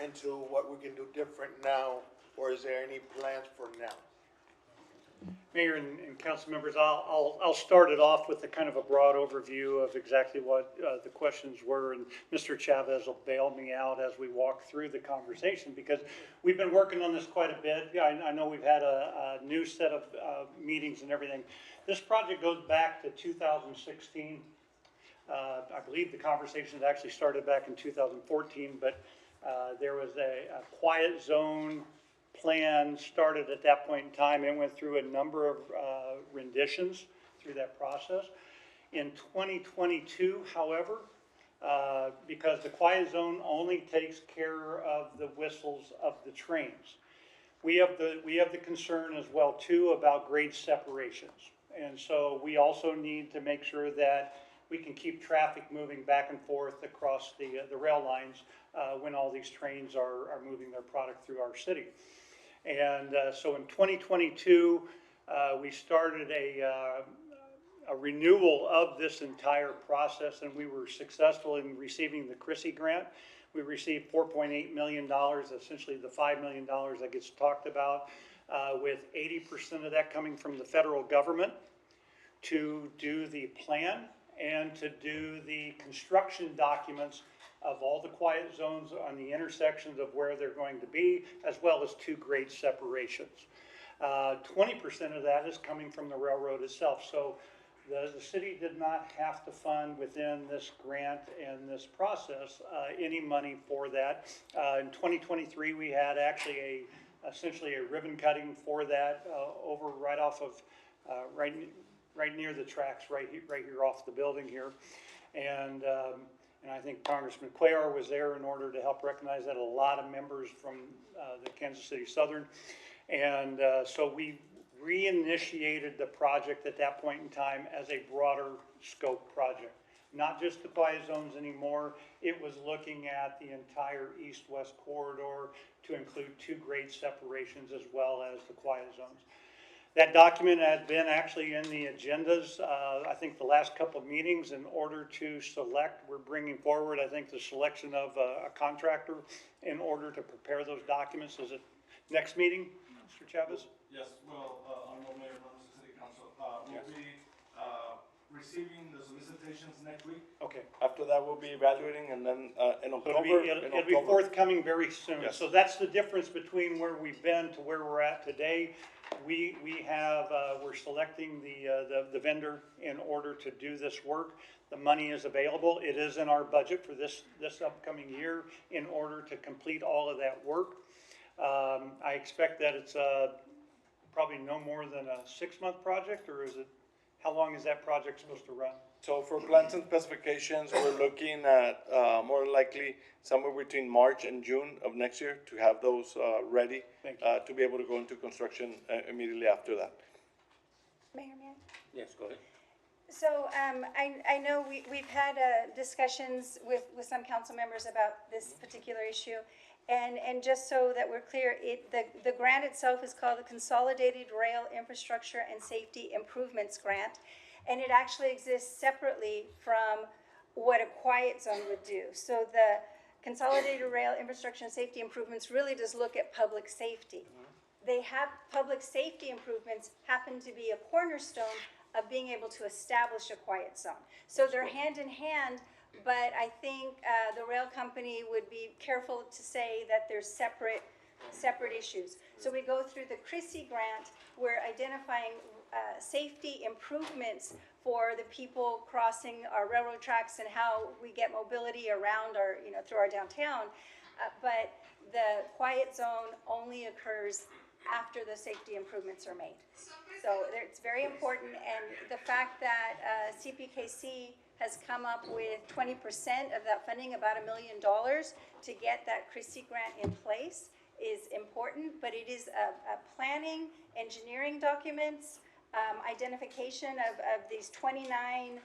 and to what we can do different now, or is there any plans for now? Mayor and council members, I'll start it off with a kind of a broad overview of exactly what the questions were, and Mr. Chavez will bail me out as we walk through the conversation, because we've been working on this quite a bit. I know we've had a new set of meetings and everything. This project goes back to 2016. I believe the conversations actually started back in 2014, but there was a quiet zone plan started at that point in time and went through a number of renditions through that process. In 2022, however, because the quiet zone only takes care of the whistles of the trains, we have the concern as well too about grade separations. And so we also need to make sure that we can keep traffic moving back and forth across the rail lines when all these trains are moving their product through our city. And so in 2022, we started a renewal of this entire process, and we were successful in receiving the CRISI grant. We received $4.8 million, essentially the $5 million that gets talked about, with 80% of that coming from the federal government to do the plan and to do the construction documents of all the quiet zones on the intersections of where they're going to be, as well as 2 grade separations. 20% of that is coming from the railroad itself. So the city did not have to fund within this grant and this process any money for that. In 2023, we had actually essentially a ribbon cutting for that over right off of right near the tracks, right here off the building here, and I think Congressman Cuellar was there in order to help recognize that. A lot of members from the Kansas City Southern, and so we reinitiated the project at that point in time as a broader scope project. Not just the quiet zones anymore, it was looking at the entire east-west corridor to include 2 grade separations as well as the quiet zones. That document has been actually in the agendas, I think the last couple of meetings in order to select. We're bringing forward, I think, the selection of a contractor in order to prepare those documents. Is it next meeting, Mr. Chavez? Yes, well, Honorable Mayor, members of the City Council, we'll be receiving the solicitations next week. Okay. After that, we'll be evaluating, and then in So October. it'll be forthcoming very soon. Yes. So that's the difference between where we've been to where we're at today. We have, we're selecting the vendor in order to do this work. The money is available. It is in our budget for this upcoming year in order to complete all of that work. I expect that it's probably no more than a 6-month project, or is it, how long is that project supposed to run? So for plans and specifications, we're looking at more likely somewhere between March and June of next year to have those ready to be able to go into construction immediately after that. Mayor, may I? Yes, go ahead. So I know we've had discussions with some council members about this particular issue. And just so that we're clear, the grant itself is called the Consolidated Rail Infrastructure and Safety Improvements Grant. And it actually exists separately from what a quiet zone would do. So the Consolidated Rail Infrastructure and Safety Improvements really does look at public safety. They have public safety improvements happen to be a cornerstone of being able to establish a quiet zone. So they're hand in hand, but I think the rail company would be careful to say that they're separate issues. So we go through the CRISI grant, we're identifying safety improvements for the people crossing our railroad tracks and how we get mobility around our, through our downtown. But the quiet zone only occurs after the safety improvements are made. So it's very important, and the fact that CPKC has come up with 20% of that funding, about $1 million, to get that CRISI grant in place is important, but it is a planning, engineering documents, identification of these 29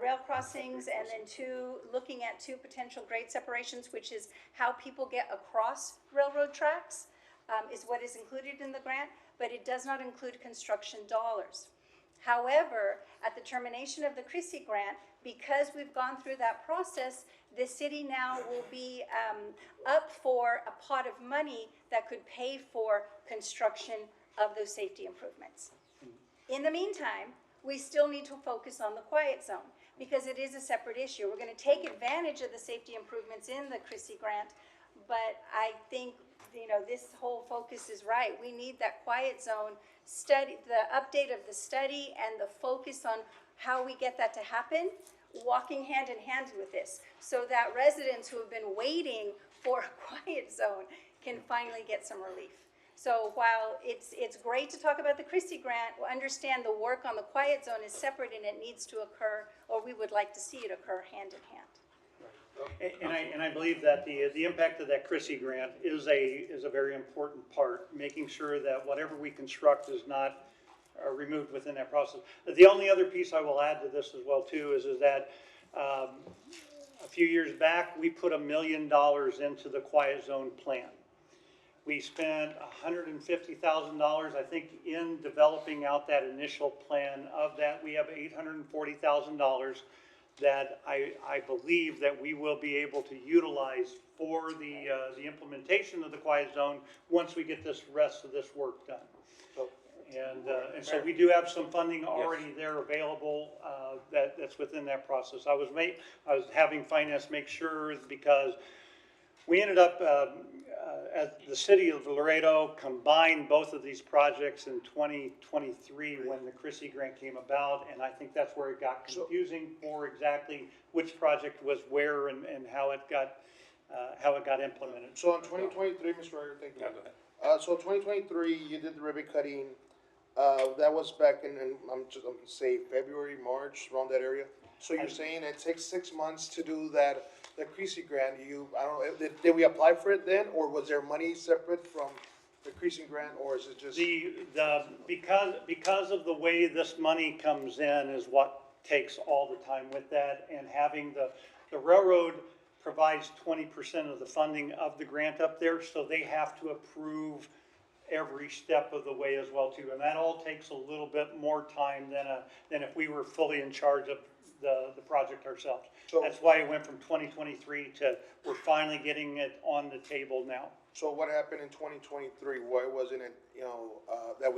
rail crossings, and then looking at 2 potential grade separations, which is how people get across railroad tracks, is what is included in the grant, but it does not include construction dollars. However, at the termination of the CRISI grant, because we've gone through that process, the city now will be up for a pot of money that could pay for construction of those safety improvements. In the meantime, we still need to focus on the quiet zone because it is a separate issue. We're going to take advantage of the safety improvements in the CRISI grant, but I think this whole focus is right. We need that quiet zone study, the update of the study, and the focus on how we get that to happen, walking hand in hand with this, so that residents who have been waiting for a quiet zone can finally get some relief. So while it's great to talk about the CRISI grant, understand the work on the quiet zone is separate and it needs to occur, or we would like to see it occur hand in hand. And I believe that the impact of that CRISI grant is a very important part, making sure that whatever we construct is not removed within that process. The only other piece I will add to this as well too is that a few years back, we put $1 million into the quiet zone plan. We spent $150,000, I think, in developing out that initial plan. Of that, we have $840,000 that I believe that we will be able to utilize for the implementation of the quiet zone once we get this rest of this work done. And so we do have some funding already there available that's within that process. I was having finance make sure, because we ended up at the city of Laredo combined both of these projects in 2023 when the Chrissy grant came about, and I think that's where it got confusing for exactly which project was where and how it got implemented. So in 2023, Mr. Ryder, thank you. So 2023, you did the ribbon cutting. That was back in, I'm gonna say February, March, around that area. So you're saying it takes 6 months to do that, the Creasy grant? I don't know, did we apply for it then, or was there money separate from the Creasy grant, or is it just? Because of the way this money comes in is what takes all the time with that, and having the railroad provides 20% of the funding of the grant up there, so they have to approve every step of the way as well too, and that all takes a little bit more time than if we were fully in charge of the project ourselves. So that's why it went from 2023 to we're finally getting it on the table now. So what happened in 2023? Why wasn't it, that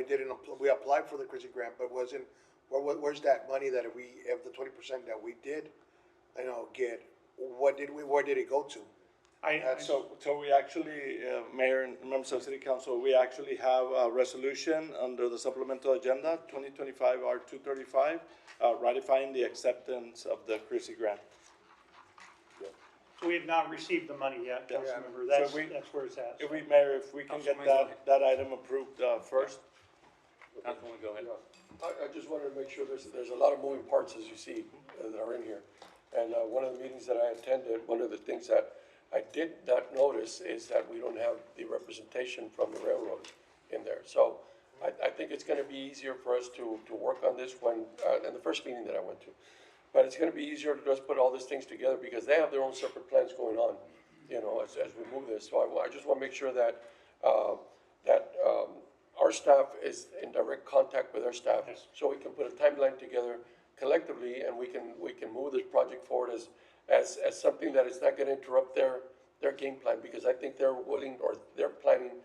we applied for the Creasy grant, but where's that money that if the 20% that we did, get? Where did it go to? So we actually, Mayor and members of City Council, we actually have a resolution under the supplemental agenda, 2025 R235, ratifying the acceptance of the Creasy grant. So we have not received the money yet, Yes. Councilmember. So That's where it's at. Mayor, if we can get that item approved first. Councilwoman, go ahead. I just wanted to make sure there's a lot of moving parts, as you see, that are in here. And one of the meetings that I attended, one of the things that I did not notice is that we don't have the representation from the railroad in there. So I think it's gonna be easier for us to work on this when, in the first meeting that I went to. But it's gonna be easier to just put all these things together because they have their own separate plans going on, as we move this. So I just wanna make sure that, our staff is in direct contact with their staff. So we can put a timeline together collectively and we can move this project forward as something that is not gonna interrupt their game plan, because I think they're willing, or they're planning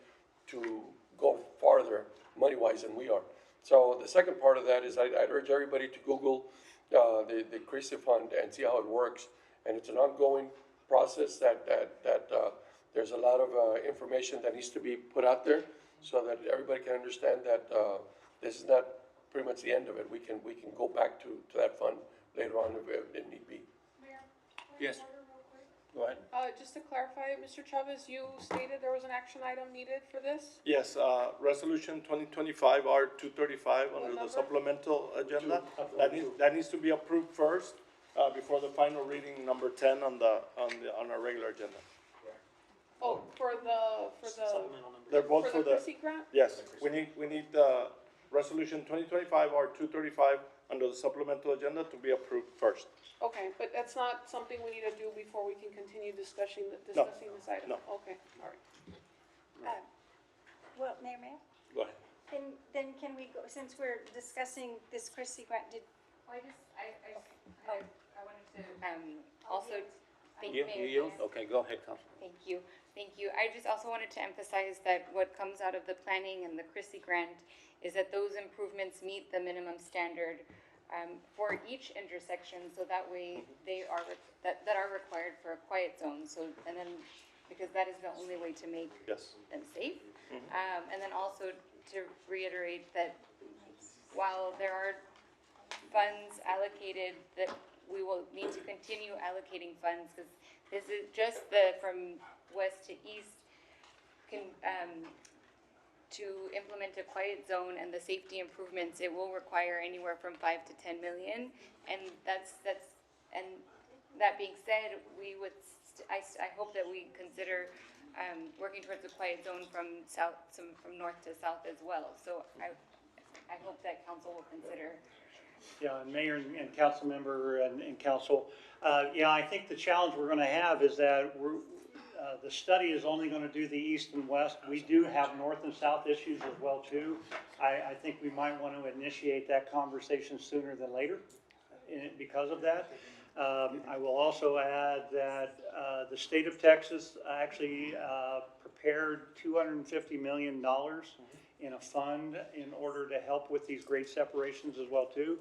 to go farther money-wise than we are. So the second part of that is I'd urge everybody to Google the Creasy Fund and see how it works. And it's an ongoing process that there's a lot of information that needs to be put out there so that everybody can understand that this is not pretty much the end of it. We can go back to that fund later on if it need be. Yes. Go ahead. Just to clarify, Mr. Chavez, you stated there was an action item needed for this? Yes, resolution 2025 R235 under the supplemental agenda. That needs to be approved first, before the final reading number 10 on our regular agenda. Oh, for the They're both for the Chrissy grant? Yes, we need the resolution 2025 R235 under the supplemental agenda to be approved first. Okay, but that's not something we need to do before we can continue discussing this item? No. Okay, all right. Well, Mayor? Go ahead. Then can we go, since we're discussing this Chrissy grant, I wanted to, also, thank You Mayor. yield? Okay, go ahead, Councilman. Thank you. I just also wanted to emphasize that what comes out of the planning and the Chrissy grant is that those improvements meet the minimum standard for each intersection, so that way they are, that are required for a quiet zone. So, and then, because that is the only way to make them safe. And then also to reiterate that while there are funds allocated, that we will need to continue allocating funds, because this is just from west to east to implement a quiet zone and the safety improvements. It will require anywhere from 5 to 10 million, and and that being said, we would I hope that we consider working towards a quiet zone from north to south as well. So I hope that council will consider. Yeah, and Mayor and council member and council, yeah, I think the challenge we're gonna have is that the study is only gonna do the east and west. We do have north and south issues as well too. I think we might want to initiate that conversation sooner than later because of that. I will also add that, the state of Texas actually, prepared $250 million in a fund in order to help with these grade separations as well too.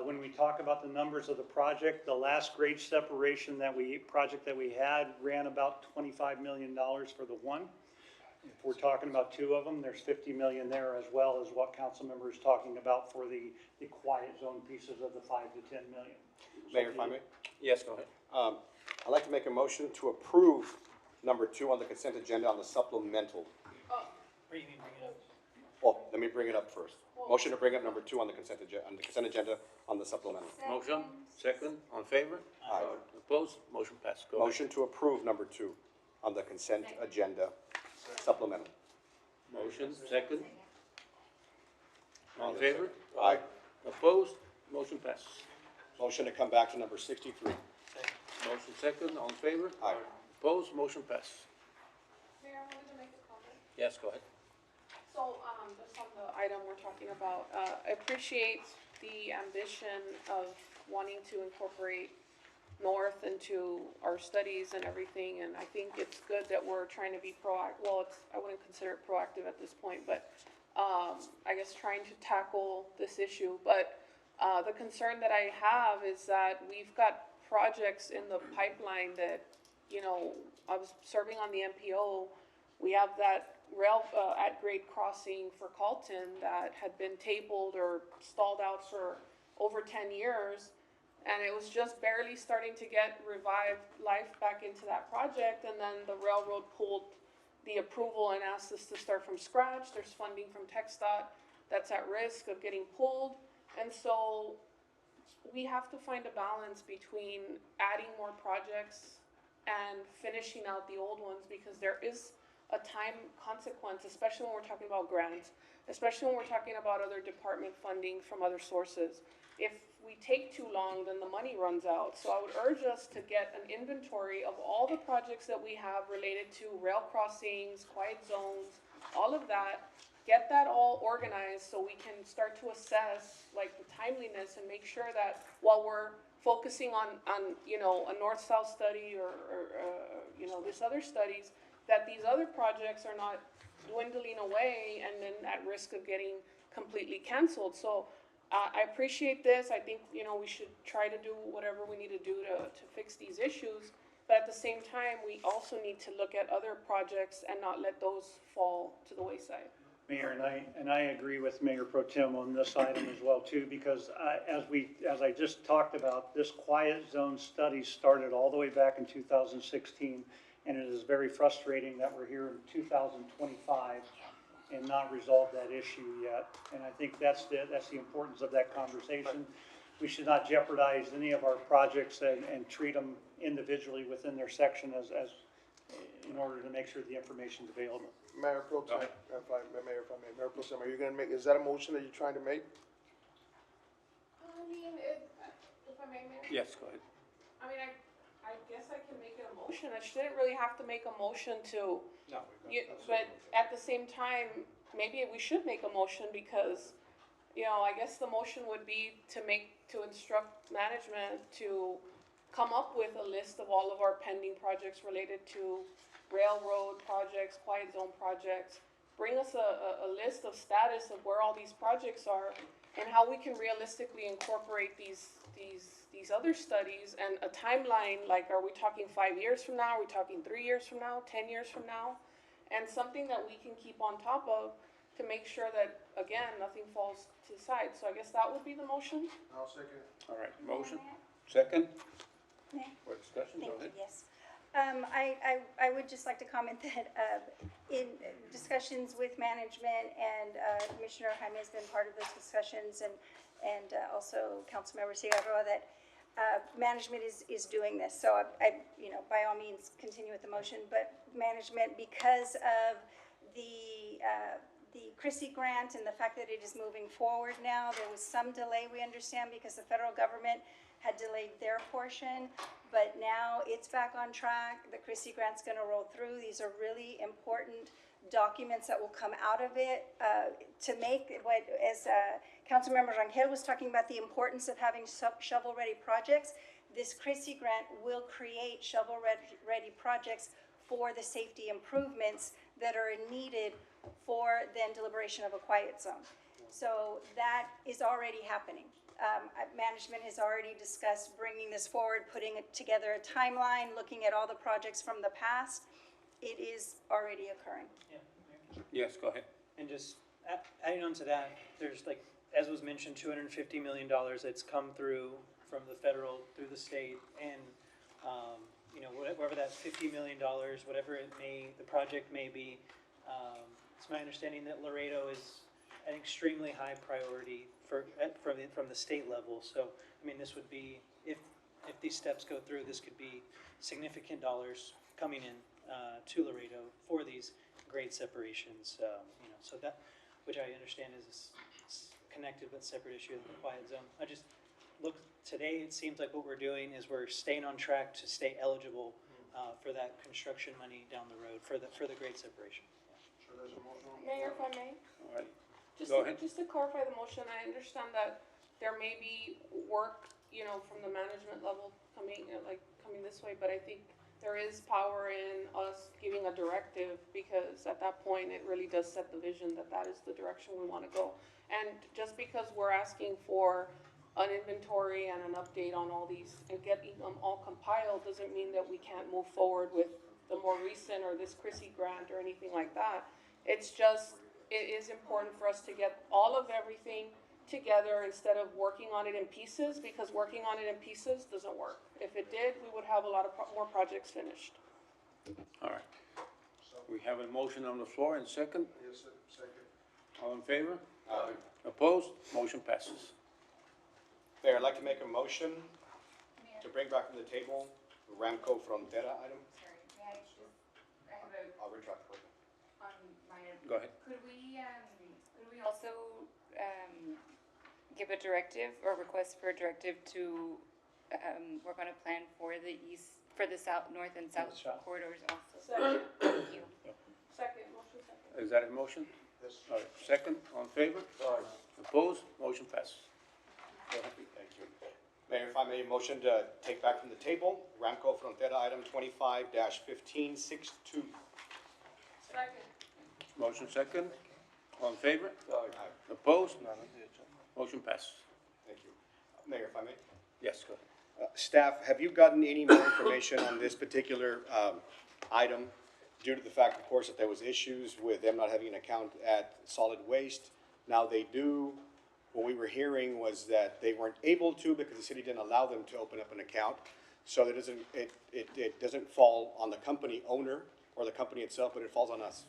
When we talk about the numbers of the project, the last grade separation project that we had ran about $25 million for the one. If we're talking about two of them, there's 50 million there, as well as what council member is talking about for the quiet zone pieces of the 5 to 10 million. Mayor, if I may? Yes, go ahead. I'd like to make a motion to approve number 2 on the consent agenda on the supplemental. Well, let me bring it up first. Motion to bring up number 2 on the consent agenda on the supplemental. Motion, second, on favor? Aye. Opposed? Motion passed. Go ahead. Motion to approve number 2 on the consent agenda supplemental. Motion, second. On favor? Aye. Opposed? Motion passes. Motion to come back to number 63. Motion second, on favor? Aye. Opposed? Motion passes. Mayor, I wanted to make a comment. Yes, go ahead. So, just on the item we're talking about, I appreciate the ambition of wanting to incorporate North into our studies and everything, and I think it's good that we're trying to be proactive. Well, I wouldn't consider it proactive at this point, but, I guess trying to tackle this issue. But, the concern that I have is that we've got projects in the pipeline that, you know, I was serving on the MPO. We have that rail, at-grade crossing for Carlton that had been tabled or stalled out for over 10 years. And it was just barely starting to get revived life back into that project, and then the railroad pulled the approval and asked us to start from scratch. There's funding from TxDOT that's at risk of getting pulled. And so we have to find a balance between adding more projects and finishing out the old ones, because there is a time consequence, especially when we're talking about grants, especially when we're talking about other department funding from other sources. If we take too long, then the money runs out. So I would urge us to get an inventory of all the projects that we have related to rail crossings, quiet zones, all of that. Get that all organized so we can start to assess like the timeliness and make sure that while we're focusing on you know, a north-south study or you know, this other studies, that these other projects are not dwindling away and then at risk of getting completely canceled. So I appreciate this. I think, you know, we should try to do whatever we need to do to fix these issues. But at the same time, we also need to look at other projects and not let those fall to the wayside. Mayor, and I agree with Mayor Pro Tem on this item as well too, because as I just talked about, this quiet zone study started all the way back in 2016, and it is very frustrating that we're here in 2025 and not resolved that issue yet. And I think that's the importance of that conversation. We should not jeopardize any of our projects and treat them individually within their section as in order to make sure the information is available. Mayor Pro Tem, Mayor Pro Tem, are you gonna make, is that a motion that you're trying to make? I mean, if I may, Mayor? Yes, go ahead. I mean, I guess I can make it a motion. I shouldn't really have to make a motion to, but at the same time, maybe we should make a motion because, you know, I guess the motion would be to instruct management to come up with a list of all of our pending projects related to railroad projects, quiet zone projects. Bring us a list of status of where all these projects are and how we can realistically incorporate these other studies, and a timeline, like are we talking 5 years from now, are we talking 3 years from now, 10 years from now? And something that we can keep on top of to make sure that, again, nothing falls to the side. So I guess that would be the motion. I'll second. All right, motion, second. May I? For discussion, go Thank ahead. you, yes. I would just like to comment that in discussions with management, and Commissioner Jaime has been part of those discussions, and also Councilmember Cigarroa, that management is doing this. So I, you know, by all means, continue with the motion, but management, because of the the Chrissy grant and the fact that it is moving forward now. There was some delay, we understand, because the federal government had delayed their portion, but now it's back on track. The Chrissy grant's gonna roll through. These are really important documents that will come out of it, to make what, as, Councilmember Rangel was talking about, the importance of having shovel-ready projects. This Chrissy grant will create shovel-ready projects for the safety improvements that are needed for then deliberation of a quiet zone. So that is already happening. Management has already discussed bringing this forward, putting together a timeline, looking at all the projects from the past. It is already occurring. Yes, go ahead. And just adding on to that, there's like, as was mentioned, $250 million that's come through from the federal, through the state, and, you know, whatever that $50 million, whatever the project may be, it's my understanding that Laredo is an extremely high priority from the state level. So, I mean, this would be, if these steps go through, this could be significant dollars coming in to Laredo for these grade separations, you know, so that, which I understand is connected but separate issue of the quiet zone. I just look, today it seems like what we're doing is we're staying on track to stay eligible for that construction money down the road for the grade separation. Mayor, if I may? All right. Go ahead. Just to clarify the motion, I understand that there may be work, you know, from the management level coming this way, but I think there is power in us giving a directive, because at that point, it really does set the vision that is the direction we want to go. And just because we're asking for an inventory and an update on all these and getting them all compiled doesn't mean that we can't move forward with the more recent or this Chrissy grant or anything like that. It's just, it is important for us to get all of everything together instead of working on it in pieces, because working on it in pieces doesn't work. If it did, we would have a lot of more projects finished. All right. We have a motion on the floor and second. Yes, sir. Second. All in favor? Aye. Opposed? Motion passes. Mayor, I'd like to make a motion to bring back to the table the Ramco Frontera item. Sorry, may I just, I have a, I'll retract the motion. on my. Go ahead. Could we also, give a directive or request for a directive to, work on a plan for the north and south corridors also? Second. Thank you. Second, motion second. Is that a motion? Yes. All right. Second, all in favor? Aye. Opposed? Motion passes. Go ahead. Thank you. Mayor, if I may, motion to take back from the table Ramco Frontera item 25-1562. Second. Motion second. All in favor? Aye. Opposed? Motion passes. Thank you. Mayor, if I may. Yes, go ahead. Staff, have you gotten any more information on this particular item due to the fact, of course, that there was issues with them not having an account at solid waste? Now they do. What we were hearing was that they weren't able to because the city didn't allow them to open up an account. So that it doesn't fall on the company owner or the company itself, but it falls on us.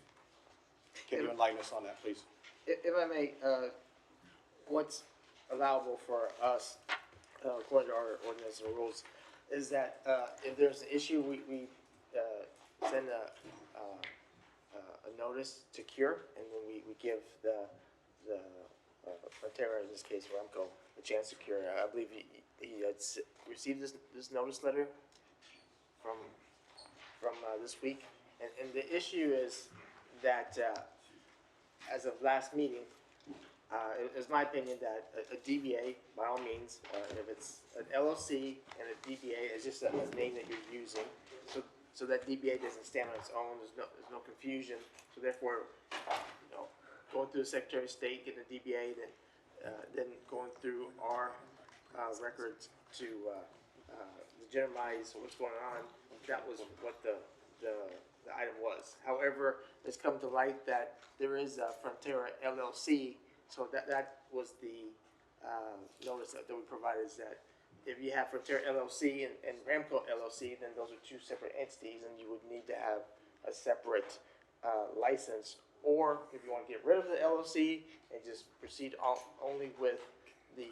Can you enlighten us on that, please? If I may, what's allowable for us, according to our ordinance and rules, is that if there's an issue, we send a notice to cure, and then we give the Frontera, in this case Ramco, a chance to cure. I believe he had received this notice letter from this week, and the issue is that as of last meeting, it was my opinion that a DBA, by all means, if it's an LLC and a DBA, is just a name that you're using, so that DBA doesn't stand on its own. There's no confusion. So therefore, going through the Secretary of State, getting a DBA, then going through our records to legitimize what's going on. That was what the item was. However, it's come to light that there is a Frontera LLC, so that was the notice that we provided, is that if you have Frontera LLC and Ramco LLC, then those are two separate entities, and you would need to have a separate license. Or if you want to get rid of the LLC and just proceed only with the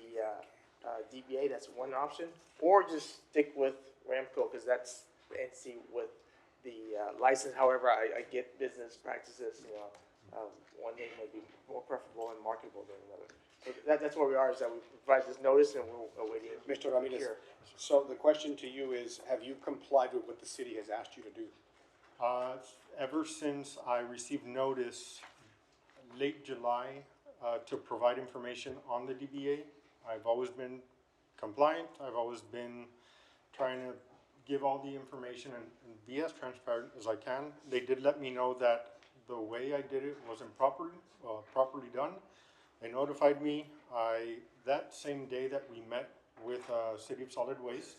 DBA, that's one option. Or just stick with Ramco, because that's the entity with the license. However, I get business practices, one day may be more preferable and marketable than another. So that's where we are, is that we provide this notice and we're awaiting. Mr. Ramirez, here. so the question to you is, have you complied with what the city has asked you to do? Ever since I received notice late July to provide information on the DBA, I've always been compliant. I've always been trying to give all the information and be as transparent as I can. They did let me know that the way I did it wasn't properly done. They notified me. That same day that we met with City of Solid Waste,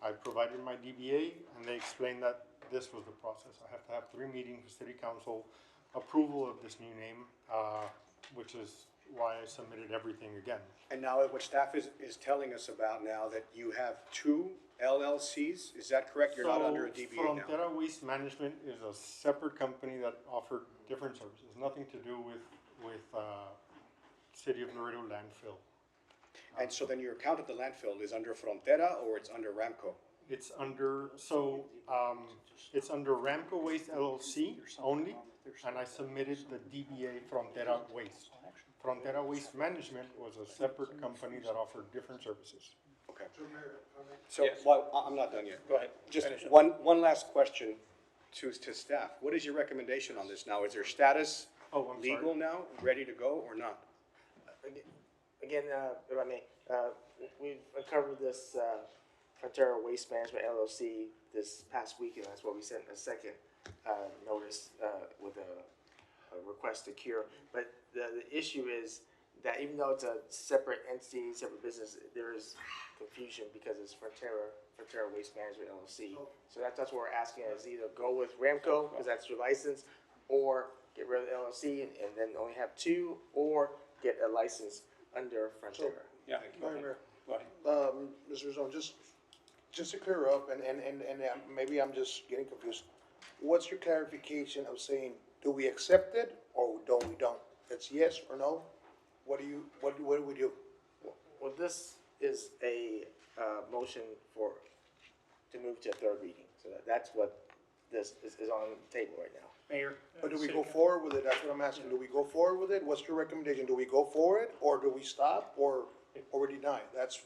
I provided my DBA, and they explained that this was the process. I have to have 3 meetings with City Council, approval of this new name, which is why I submitted everything again. And now what staff is telling us about now, that you have 2 LLCs, is that correct? You're not under a DBA now? Frontera Waste Management is a separate company that offered different services, nothing to do with City of Laredo landfill. And so then your account at the landfill is under Frontera or it's under Ramco? It's under, it's under Ramco Waste LLC only, and I submitted the DBA Frontera Waste. Frontera Waste Management was a separate company that offered different services. Okay. So, well, I'm not done yet. Go ahead. Just Finish up. one last question to staff. What is your recommendation on this now? Is their status legal now, ready to go or not? Again, if I may, we've uncovered this Frontera Waste Management LLC this past week, and that's why we sent a second notice with a request to cure. But the issue is that even though it's a separate entity, separate business, there is confusion because it's Frontera Waste Management LLC. So that's what we're asking, is either go with Ramco, because that's your license, or get rid of the LLC and then only have 2, or get a license under Frontera. Yeah. Mayor, Go ahead. Mr. Zone, just to clear up, and maybe I'm just getting confused. What's your clarification of saying, do we accept it or don't we don't? It's yes or no? What do we do? Well, this is a motion to move to a 3rd reading. So that's what this is on the table right now. Mayor? But do we go forward with it? That's what I'm asking. Do we go forward with it? What's your recommendation? Do we go for it, or do we stop, or we deny? That's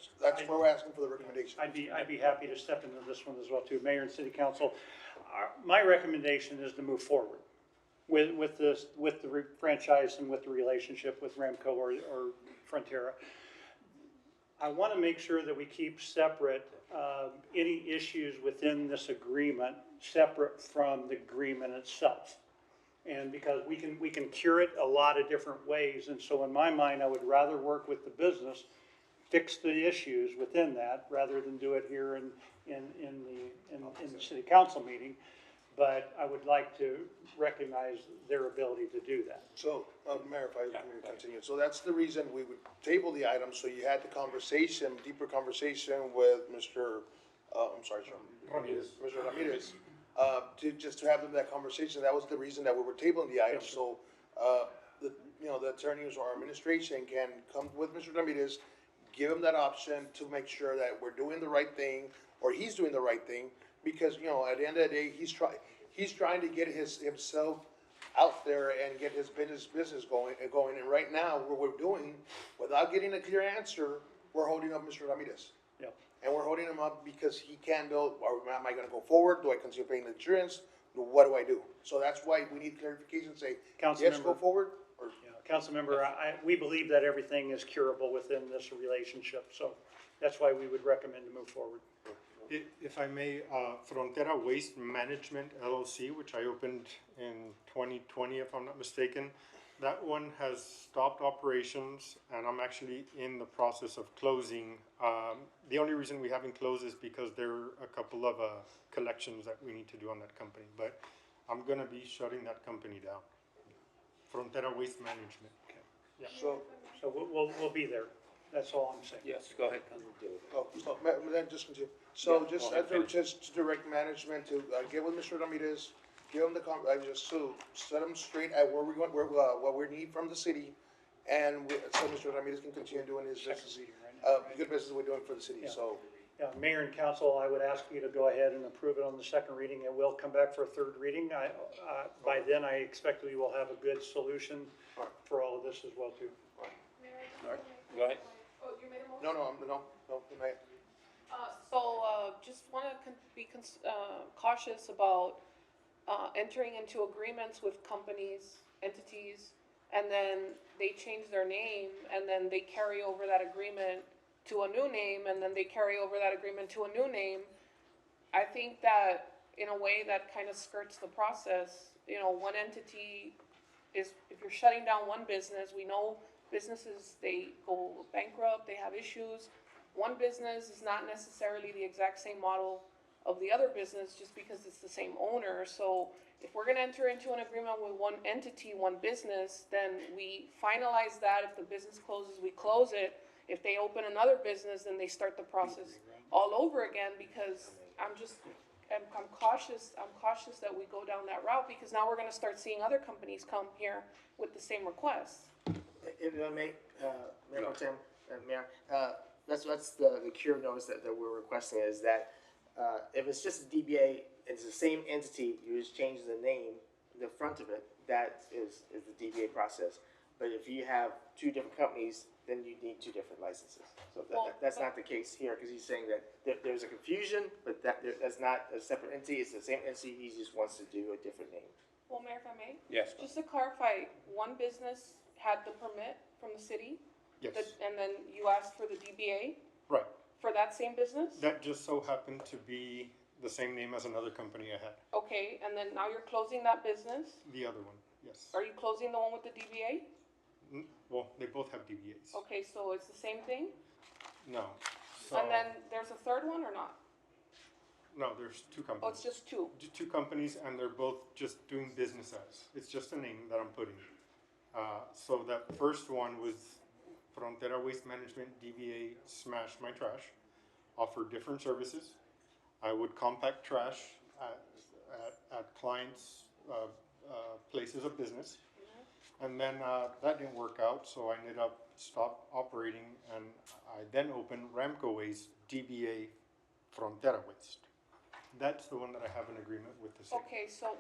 where we're asking for the recommendation. I'd be happy to step into this one as well too. Mayor and City Council, my recommendation is to move forward with the franchise and with the relationship with Ramco or Frontera. I want to make sure that we keep separate any issues within this agreement separate from the agreement itself. And because we can cure it a lot of different ways, and so in my mind, I would rather work with the business, fix the issues within that, rather than do it here in the city council meeting. But I would like to recognize their ability to do that. So, Mayor, if I can continue. So that's the reason we would table the item, so you had the conversation, deeper conversation with Mr. I'm sorry, sir. Ramirez. Mr. Ramirez. To have that conversation. That was the reason that we were tabling the item. So, the attorneys or administration can come with Mr. Ramirez, give him that option to make sure that we're doing the right thing, or he's doing the right thing, because, at the end of the day, he's trying to get himself out there and get his business going. And right now, what we're doing, without getting a clear answer, we're holding up Mr. Ramirez. Yep. And we're holding him up because he can't build, or am I gonna go forward? Do I continue paying the insurance? What do I do? So that's why we need clarification, say, yes, go Councilmember. forward, or? Councilmember, we believe that everything is curable within this relationship, so that's why we would recommend to move forward. If I may, Frontera Waste Management LLC, which I opened in 2020, if I'm not mistaken, that one has stopped operations, and I'm actually in the process of closing. The only reason we haven't closed is because there are a couple of collections that we need to do on that company, but I'm gonna be shutting that company down. Frontera Waste Management. Okay. Yeah. So we'll be there. That's all I'm saying. Yes, go ahead. Then just continue. So just to direct management to get with Mr. Ramirez, give him just to set him straight at where we want, what we need from the city, and so Mr. Ramirez can continue doing his business, good business we're doing for the city. Yeah. So Yeah, Mayor and Council, I would ask you to go ahead and approve it on the second reading. It will come back for a third reading. By then, I expect we will have a good solution for all of this as well, too. All right, go ahead. Oh, you made a motion? No, Mayor. Just want to be cautious about entering into agreements with companies, entities, and then they change their name, and then they carry over that agreement to a new name, and then they carry over that agreement to a new name. I think that, in a way, that kind of skirts the process. You know, one entity is, if you're shutting down one business, we know businesses, they go bankrupt, they have issues. One business is not necessarily the exact same model of the other business just because it's the same owner. So if we're gonna enter into an agreement with one entity, one business, then we finalize that. If the business closes, we close it. If they open another business, then they start the process all over again, because I'm cautious that we go down that route, because now we're gonna start seeing other companies come here with the same requests. If I may, Mayor Pro Tem, Mayor, that's the cure notice that we're requesting, is that if it's just a DBA, it's the same entity, you just change the name, the front of it, that is the DBA process. But if you have two different companies, then you need two different licenses. So that's not the case here, because he's saying that there's a confusion, but that's not a separate entity, it's the same entity, he just wants to do a different name. Well, Mayor, if I may? Yes. Just to clarify, one business had the permit from the city? Yes. And then you asked for the DBA Right. for that same business? That just so happened to be the same name as another company I had. Okay, and then now you're closing that business? The other one, yes. Are you closing the one with the DBA? Well, they both have DBAs. Okay, so it's the same thing? No. So, And then there's a third one or not? no, there's two companies. Oh, it's just two? Two companies, and they're both just doing business as. It's just a name that I'm putting. So that first one was Frontera Waste Management DBA Smash My Trash, offered different services. I would compact trash at clients' places of business. And then that didn't work out, so I ended up stopped operating, and I then opened Ramco Waste DBA Frontera Waste. That's the one that I have an agreement with the city. Okay, so,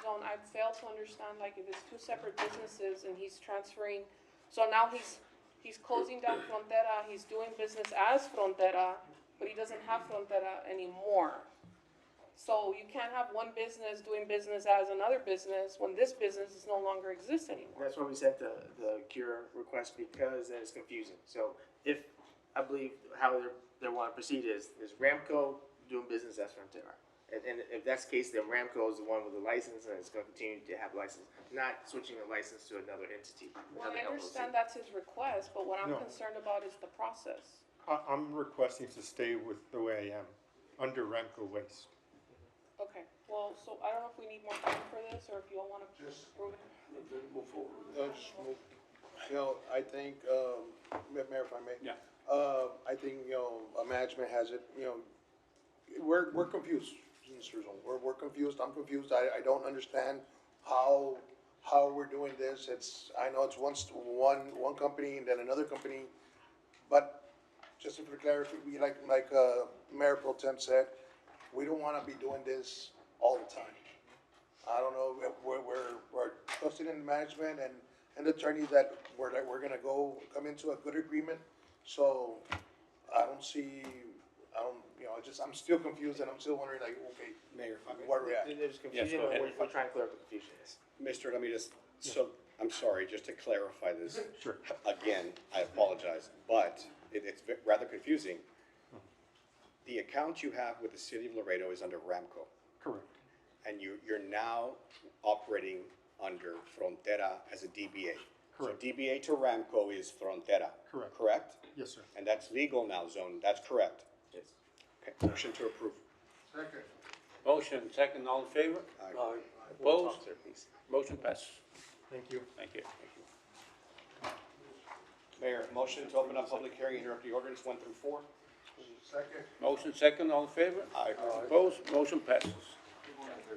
Zone, I fail to understand, like, if it's two separate businesses and he's transferring, so now he's closing down Frontera, he's doing business as Frontera, but he doesn't have Frontera anymore. So you can't have one business doing business as another business when this business no longer exists anymore. That's why we sent the cure request, because then it's confusing. So if, I believe how they want to proceed is Ramco doing business as Frontera. And if that's the case, then Ramco is the one with the license, and it's going to continue to have license, not switching the license to another entity. Well, another I LLC. understand that's his request, but what I'm No. concerned about is the process. I'm requesting to stay with the way I am, under Ramco Waste. Okay, well, so I don't know if we need more time for this, or if you all want to approve it. Move forward. Just move. You know, I think, Mayor, if I may. Yeah. I think, management has it, we're confused, Mr. Zone. We're confused, I'm confused. I don't understand how we're doing this. I know it's one company and then another company, but just for clarity, like Mayor Pro Tem said, we don't wanna be doing this all the time. I don't know, we're trusting in management and the attorneys that we're gonna come into a good agreement. So I'm still confused, and I'm still wondering, like, okay, Mayor, where are we at? There's confusion, go ahead. we're trying to clear up the confusion. Mr. Ramirez, so, I'm sorry, just to clarify this. Sure. Again, I apologize, but it's rather confusing. The account you have with the city of Laredo is under Ramco, Correct. and you're now operating under Frontera as a DBA. Correct. So DBA to Ramco is Frontera. Correct. Correct? Yes, sir. And that's legal now, Zone, that's correct? Yes. Okay, motion to approve. Second. Motion, second, all in favor? Aye. Opposed? Sir, please. Motion passes. Thank you. Thank you. Mayor, motion to open up public hearing, interrupt the ordinance 1 through 4. Second. Motion, second, all in favor? Aye. Opposed? Motion passes.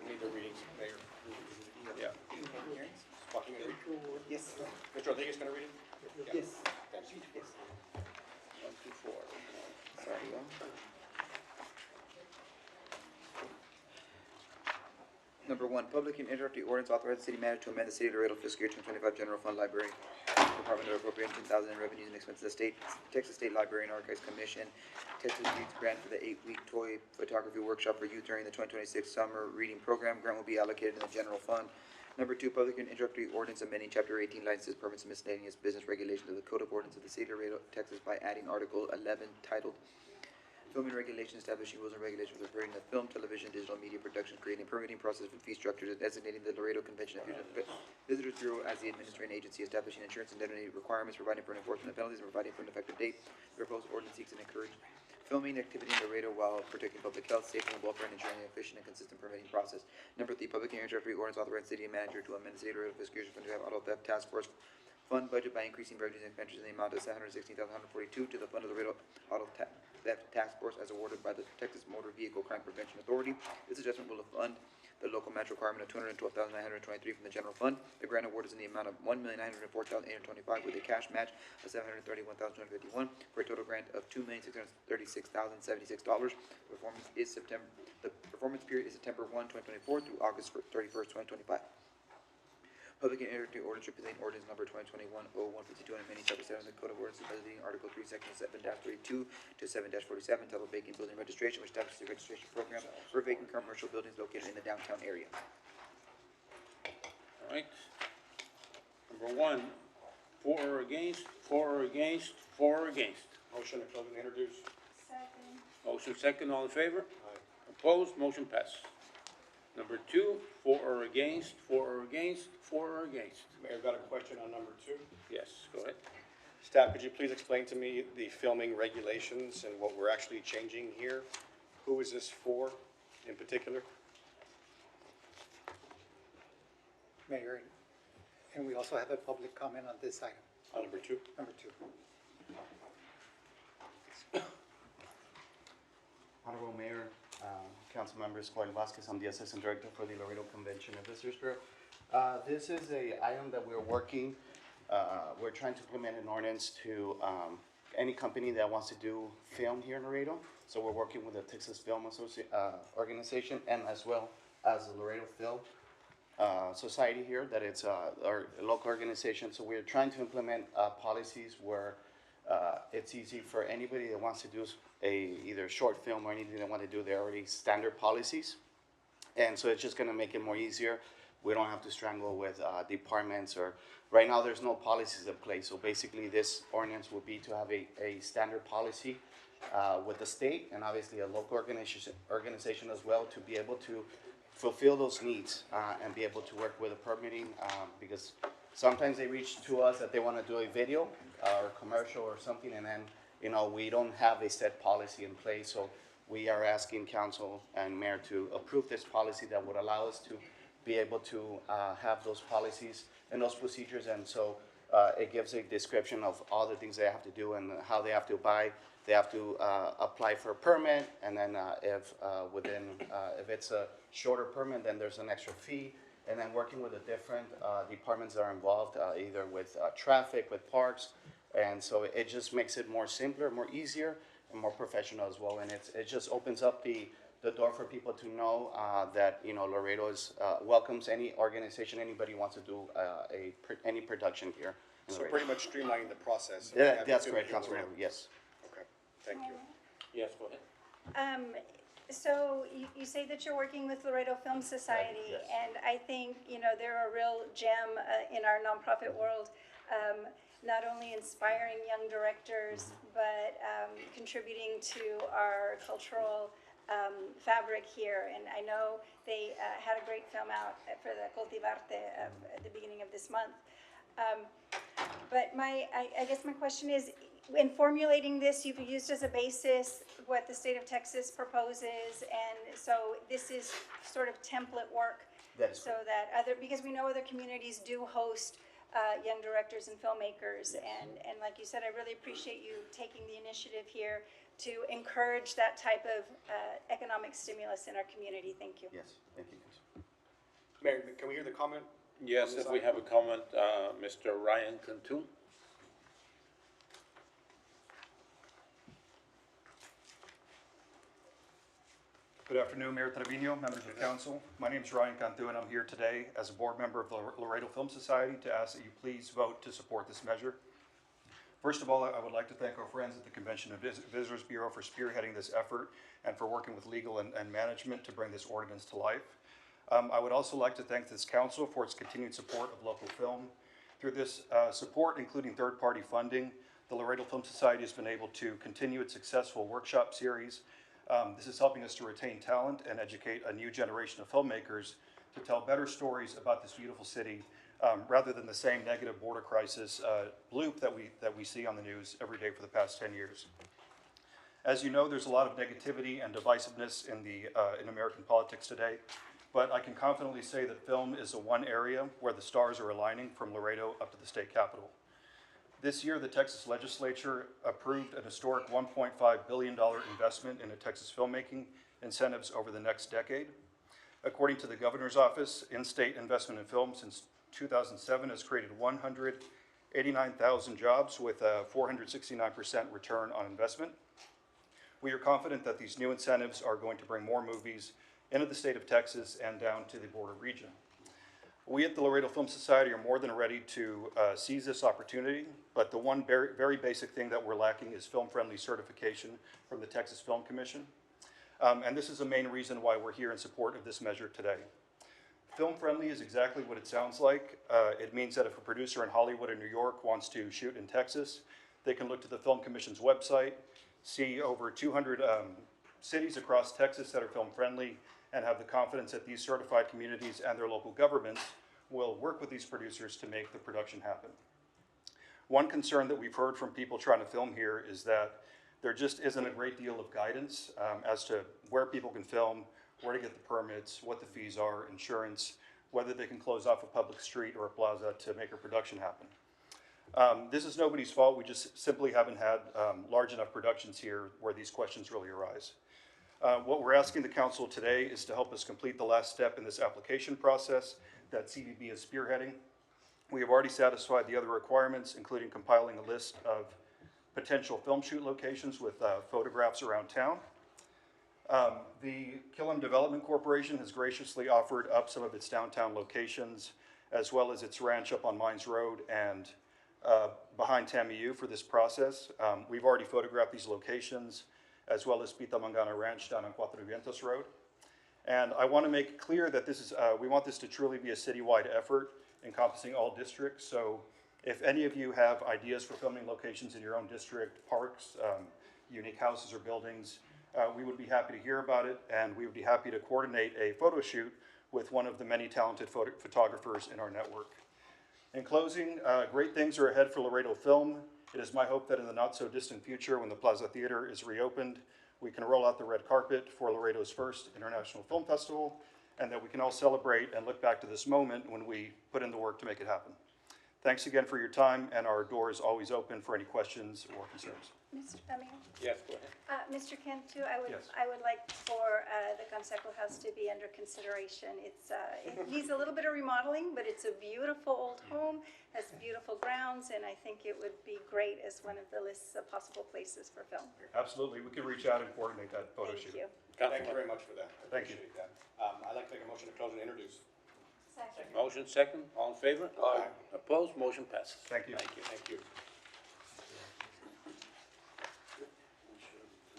Need the readings, Mayor. Yeah. Joaquin, gonna read? Yes. Mr. Rodriguez gonna read it? Yeah. Yes. Thanks. One, two, four. Number one, public and introductory ordinance authorizing the city manager to amend the City of Laredo fiscal year 2025 general fund library Department of Appropriation 10,000 in revenues and expenses. Texas State Library and Archives Commission, Texas Reads grant for the 8-week toy photography workshop for youth during the 2026 summer reading program. Grant will be allocated in the general fund. Number two, public and introductory ordinance amending Chapter 18 licenses, permits, and miscellaneous business regulations of the Code of Ordinance of the City of Laredo, Texas by adding Article 11 titled Filming Regulations, establishing rules and regulations regarding the film, television, digital media production, creating a permitting process for fee structures, and designating the Laredo Convention and Visitors Bureau as the administrative agency, establishing insurance indemnity requirements, providing for enforcement of penalties, and providing for an effective date. The proposed ordinance seeks and encourage filming activity in Laredo while protecting public health, safety, and welfare, and ensuring an efficient and consistent permitting process. Number three, public and introductory ordinance authorizing city manager to amend the City of Laredo fiscal year 2025 auto theft task force fund budget by increasing revenues and expenditures in the amount of $716,142 to the fund of the Laredo auto theft task force as awarded by the Texas Motor Vehicle Crime Prevention Authority. This adjustment will fund the local match requirement of $212,923 from the general fund. The grant award is in the amount of $1,904,825 with a cash match of $731,251 for a total grant of $2,636,076. The performance period is September 1, 2024 through August 31st, 2025. Public and introductory ordinance repealing ordinance number 2021-0152 and amending chapter 7 of the Code of Ordinances by deleting Article 3, Section 7-32 to 7-47 titled Vacant Building Registration, which establishes the registration program for vacant commercial buildings located in the downtown area. All right. Number one, for or against, for or against, for or against. Motion to close and introduce. Second. Motion second, all in favor? Opposed, motion passes. Number two, for or against, for or against, for or against. Mayor, got a question on number two. Yes, go ahead. Staff, could you please explain to me the filming regulations and what we're actually changing here? Who is this for in particular? Mayor, and we also have a public comment on this item. On number two? Number two. Honorable Mayor, Council Members, Claudio Vasquez, I'm the Assistant Director for the Laredo Convention and Visitors Bureau. This is a item that we're working, we're trying to implement an ordinance to any company that wants to do film here in Laredo. So we're working with the Texas Film Organization and as well as the Laredo Film Society here, that it's our local organization. So we're trying to implement policies where it's easy for anybody that wants to do either short film or anything they want to do. They're already standard policies, and so it's just going to make it more easier. We don't have to strangle with departments, or right now there's no policies in place. So basically, this ordinance would be to have a standard policy with the state and obviously a local organization as well to be able to fulfill those needs and be able to work with the permitting because sometimes they reach to us that they want to do a video or commercial or something, and then we don't have a set policy in place. So we are asking council and mayor to approve this policy that would allow us to be able to have those policies and those procedures. And so it gives a description of all the things they have to do and how they have to buy. They have to apply for a permit, and then if it's a shorter permit, then there's an extra fee. And then working with the different departments that are involved, either with traffic, with parks. And so it just makes it more simpler, more easier, and more professional as well. And it just opens up the door for people to know that, Laredo welcomes any organization, anybody who wants to do any production here. So pretty much streamlining the process. Yeah, that's correct, Councilmember, yes. Okay, thank you. Yes, go ahead. So you say that you're working with Laredo Film Society, Yes. and I think, they're a real gem in our nonprofit world. Not only inspiring young directors, but contributing to our cultural fabric here. And I know they had a great film out for the Cultivarte at the beginning of this month. But I guess my question is, in formulating this, you've used as a basis what the state of Texas proposes, and so this is sort of template work. That is so that because we know other communities do host young directors and filmmakers, and like you said, I really appreciate you taking the initiative here to encourage that type of economic stimulus in our community. Thank you. Yes, thank you. Mayor, can we hear the comment? Yes, if we have a comment, Mr. Ryan Cantu. Good afternoon, Mayor Trevino, members of council. My name is Ryan Cantu, and I'm here today as a board member of the Laredo Film Society to ask that you please vote to support this measure. First of all, I would like to thank our friends at the Convention and Visitors Bureau for spearheading this effort and for working with legal and management to bring this ordinance to life. I would also like to thank this council for its continued support of local film. Through this support, including third-party funding, the Laredo Film Society has been able to continue its successful workshop series. This is helping us to retain talent and educate a new generation of filmmakers to tell better stories about this beautiful city, rather than the same negative border crisis loop that we see on the news every day for the past 10 years. As you know, there's a lot of negativity and divisiveness in American politics today, but I can confidently say that film is the one area where the stars are aligning from Laredo up to the state capitol. This year, the Texas legislature approved an historic $1.5 billion investment into Texas filmmaking incentives over the next decade. According to the governor's office, in-state investment in film since 2007 has created 189,000 jobs with a 469% return on investment. We are confident that these new incentives are going to bring more movies into the state of Texas and down to the border region. We at the Laredo Film Society are more than ready to seize this opportunity, but the one very basic thing that we're lacking is film-friendly certification from the Texas Film Commission. And this is the main reason why we're here in support of this measure today. Film-friendly is exactly what it sounds like. It means that if a producer in Hollywood or New York wants to shoot in Texas, they can look to the Film Commission's website, see over 200 cities across Texas that are film-friendly, and have the confidence that these certified communities and their local governments will work with these producers to make the production happen. One concern that we've heard from people trying to film here is that there just isn't a great deal of guidance as to where people can film, where to get the permits, what the fees are, insurance, whether they can close off a public street or a plaza to make a production happen. This is nobody's fault. We just simply haven't had large enough productions here where these questions really arise. What we're asking the council today is to help us complete the last step in this application process that CVB is spearheading. We have already satisfied the other requirements, including compiling a list of potential film shoot locations with photographs around town. The Killam Development Corporation has graciously offered up some of its downtown locations, as well as its ranch up on Mines Road and behind Tamiu for this process. We've already photographed these locations, as well as Pita Mangana Ranch down on Cuatro Vientos Road. And I want to make it clear that this is, we want this to truly be a citywide effort encompassing all districts. So if any of you have ideas for filming locations in your own district, parks, unique houses or buildings, we would be happy to hear about it, and we would be happy to coordinate a photo shoot with one of the many talented photographers in our network. In closing, great things are ahead for Laredo Film. It is my hope that in the not-so-distant future, when the Plaza Theater is reopened, we can roll out the red carpet for Laredo's first International Film Festival, and that we can all celebrate and look back to this moment when we put in the work to make it happen. Thanks again for your time, and our door is always open for any questions or concerns. Mr. Mayor? Yes, go ahead. Mr. Cantu, Yes. I would like for the Consejo House to be under consideration. It needs a little bit of remodeling, but it's a beautiful old home, has beautiful grounds, and I think it would be great as one of the lists of possible places for film. Absolutely, we can reach out and coordinate that photo shoot. Thank you. Thank you very much for that. I Thank you. appreciate that. I'd like to make a motion to close and introduce. Second. Motion second, all in favor? Aye. Opposed, motion passes. Thank you. Thank you. Thank you.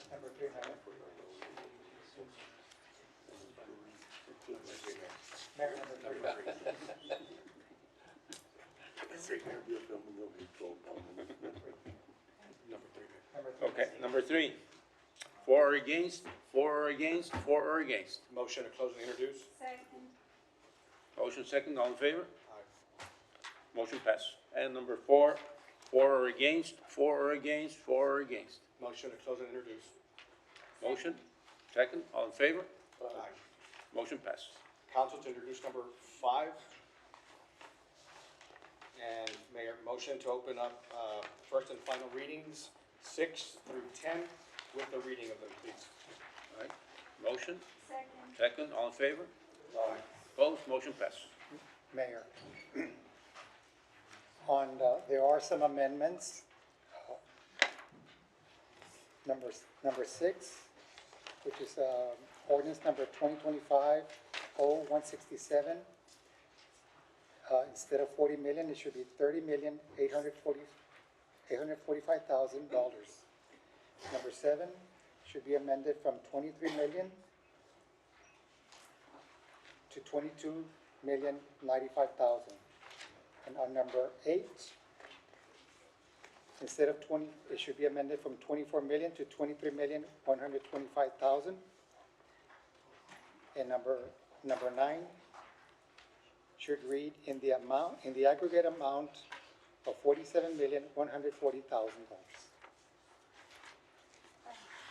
Number 3, Mayor. Mayor, number 3. Okay, number 3. For or against, for or against, for or against. Motion to close and introduce. Second. Motion second, all in favor? Motion passes. And number 4, for or against, for or against, for or against. Motion to close and introduce. Motion, second, all in favor? Aye. Motion passes. Council to introduce number 5. And Mayor, motion to open up first and final readings, 6 through 10, with the reading of them, please. All right, motion, Second. second, all in favor? Aye. Opposed, motion passes. Mayor. There are some amendments. Number 6, which is ordinance number 2025-0167. Instead of 40 million, it should be $30,845,000. Number 7 should be amended from 23 million to 22,095,000. And on number 8, instead of 20, it should be amended from 24 million to 23,125,000. And number 9 should read in the aggregate amount of $47,140,000.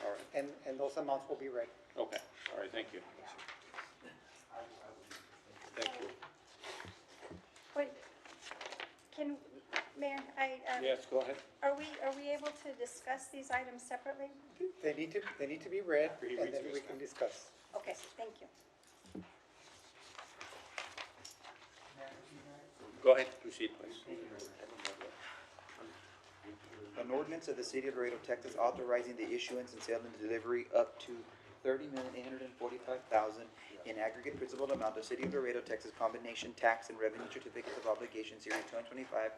All right, And those amounts will be read. okay, all right, thank you. Thank you. Wait, can, Mayor, Yes, go ahead. are we able to discuss these items separately? They need to be read, and then we can discuss. Okay, thank you. Go ahead, proceed, please. An ordinance of the City of Laredo, Texas, authorizing the issuance and sale and delivery up to $30,845,000 in aggregate principal amount of City of Laredo, Texas combination tax and revenue certificates of obligation series 2025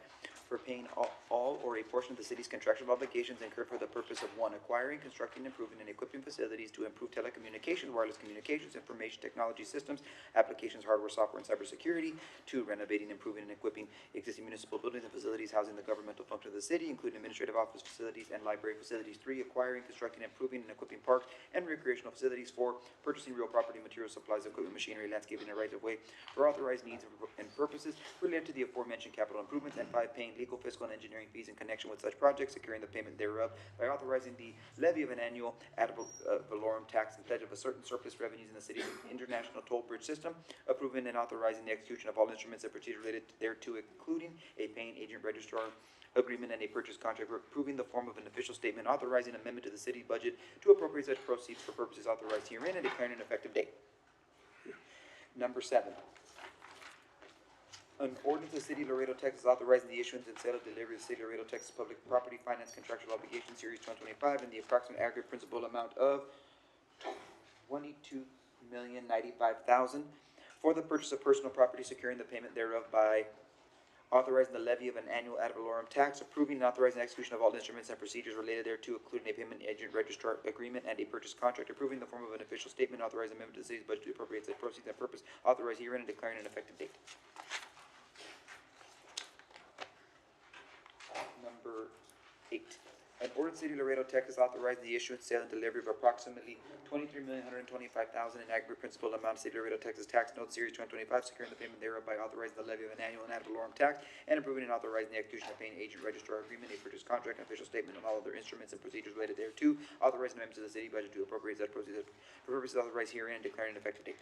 for paying all or a portion of the city's contractual obligations incurred for the purpose of 1, acquiring, constructing, improving, and equipping facilities to improve telecommunications, wireless communications, information technology systems, applications, hardware, software, and cybersecurity. 2, renovating, improving, and equipping existing municipal buildings and facilities housing the governmental function of the city, including administrative office facilities and library facilities. 3, acquiring, constructing, improving, and equipping parks and recreational facilities. 4, purchasing real property, materials, supplies, equipment, machinery, landscaping, and right-of-way for authorized needs and purposes related to the aforementioned capital improvements. And 5, paying legal, fiscal, and engineering fees in connection with such projects, securing the payment thereof by authorizing the levy of an annual ad valorem tax and pledge of a certain surplus revenues in the city's international toll bridge system, approving and authorizing the execution of all instruments and procedures related thereto, including a paying agent registrar agreement and a purchase contract, approving the form of an official statement, authorizing amendment to the city budget to appropriate such proceeds for purposes authorized herein, and declaring an effective date. Number 7. An ordinance of the City of Laredo, Texas, authorizing the issuance and sale of delivery of the City of Laredo, Texas Public Property Finance Contractual Obligation Series 2025 in the approximate aggregate principal amount of $22,095,000 for the purchase of personal property, securing the payment thereof by authorizing the levy of an annual ad valorem tax, approving and authorizing the execution of all instruments and procedures related thereto, including a payment agent registrar agreement and a purchase contract, approving the form of an official statement, authorizing amendment to the city's budget to appropriate such proceeds and purpose authorized herein, and declaring an effective date. Number 8. An ordinance, City of Laredo, Texas, authorizing the issuance, sale, and delivery of approximately $23,125,000 in aggregate principal amount of City of Laredo, Texas tax notes series 2025, securing the payment thereof by authorizing the levy of an annual and ad valorem tax, and approving and authorizing the execution of paying agent registrar agreement, a purchase contract, and official statement on all other instruments and procedures related thereto, authorizing amendments to the city budget to appropriate such proceeds for purposes authorized herein, and declaring an effective date.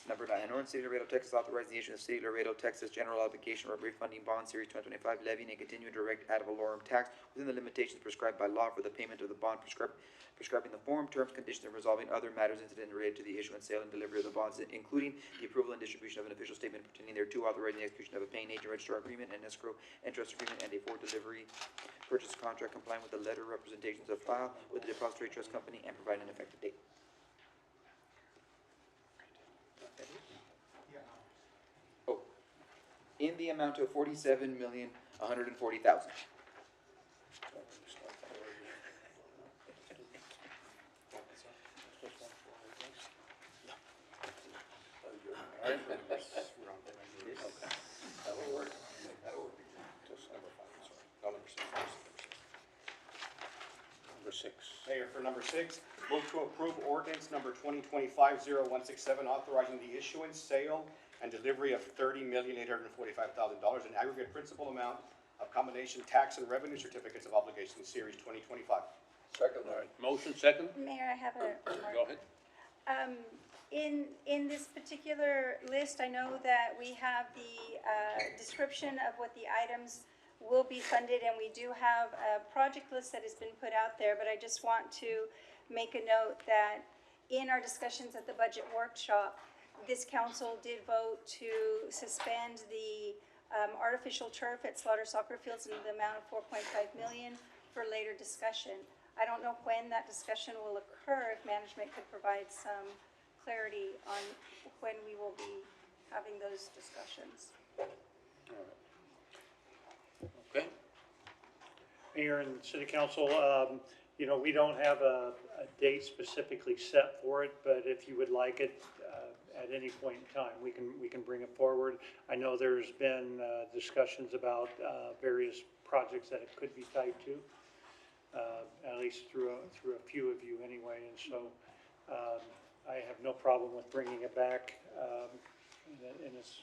Number 9, an ordinance, City of Laredo, Texas, authorizing the issuance of City of Laredo, Texas General Obligation or Refunding Bond Series 2025, levying a continuing direct ad valorem tax within the limitations prescribed by law for the payment of the bond, prescribing the form, terms, conditions, and resolving other matters incident related to the issuance, sale, and delivery of the bonds, including the approval and distribution of an official statement pertaining thereto, authorizing the execution of a paying agent registrar agreement and escrow and trust agreement, and a forward delivery purchase contract complying with the letter representations of file with the Depository Trust Company, and providing an effective date. In the amount of $47,140,000. Number 6. Mayor, for number 6, move to approve ordinance number 2025-0167, authorizing the issuance, sale, and delivery of $30,845,000 in aggregate principal amount of combination tax and revenue certificates of obligation series 2025. Second. All right, motion second. Mayor, I have a Go ahead. In this particular list, I know that we have the description of what the items will be funded, and we do have a project list that has been put out there, but I just want to make a note that in our discussions at the budget workshop, this council did vote to suspend the artificial turf at Slaughter Soccer Fields in the amount of $4.5 million for later discussion. I don't know when that discussion will occur, if management could provide some clarity on when we will be having those discussions. Okay, Mayor and City Council, you know, we don't have a date specifically set for it, but if you would like it, at any point in time, we can bring it forward. I know there's been, discussions about, various projects that it could be tied to, at least through a few of you anyway, and so, I have no problem with bringing it back, in its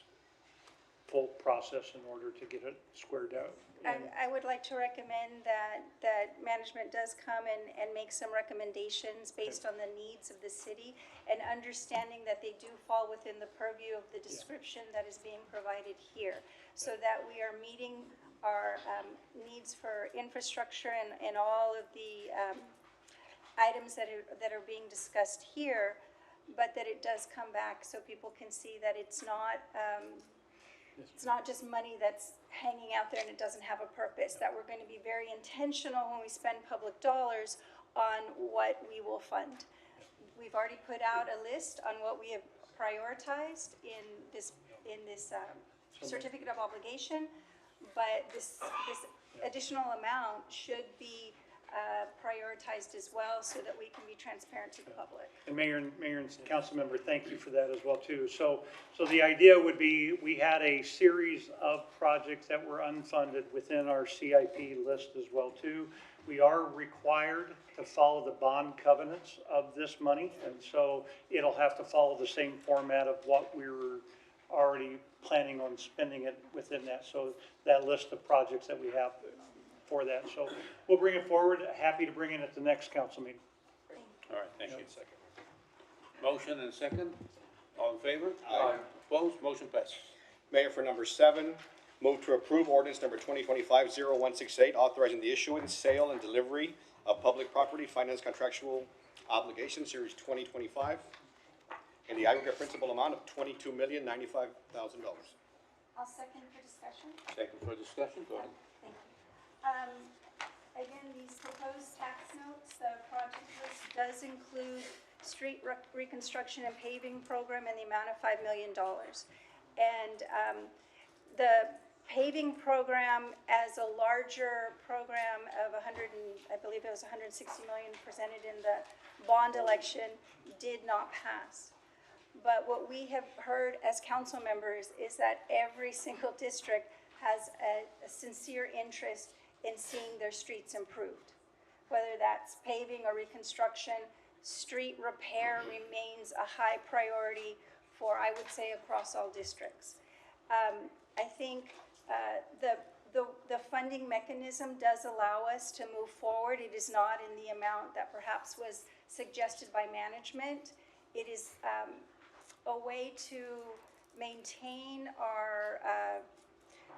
full process in order to get it squared out. I would like to recommend that management does come and make some recommendations based on the needs of the city and understanding that they do fall within the purview of the description that is being provided here, so that we are meeting our needs for infrastructure and all of the items that are being discussed here, but that it does come back so people can see that it's not just money that's hanging out there and it doesn't have a purpose, that we're going to be very intentional when we spend public dollars on what we will fund. We've already put out a list on what we have prioritized in this certificate of obligation, but this additional amount should be prioritized as well so that we can be transparent to the public. And Mayor and council member, thank you for that as well too. So the idea would be, we had a series of projects that were unfunded within our CIP list as well too. We are required to follow the bond covenants of this money, and so it'll have to follow the same format of what we were already planning on spending it within that. So that list of projects that we have for that. So we'll bring it forward. Happy to bring it at the next council meeting. all right, thank you. Motion and second, all in favor? Aye. Opposed, motion passes. Mayor, for number 7, move to approve ordinance number 2025-0168, authorizing the issuance, sale, and delivery of public property finance contractual obligation, series 2025, in the aggregate principal amount of $22,095,000. I'll second for discussion. Second for discussion, go ahead. Thank you. Again, these proposed tax notes, the project list does include street reconstruction and paving program in the amount of $5 million. And the paving program as a larger program of I believe it was 160 million presented in the bond election, did not pass. But what we have heard as council members is that every single district has a sincere interest in seeing their streets improved. Whether that's paving or reconstruction, street repair remains a high priority for, I would say, across all districts. I think the funding mechanism does allow us to move forward. It is not in the amount that perhaps was suggested by management. It is a way to maintain our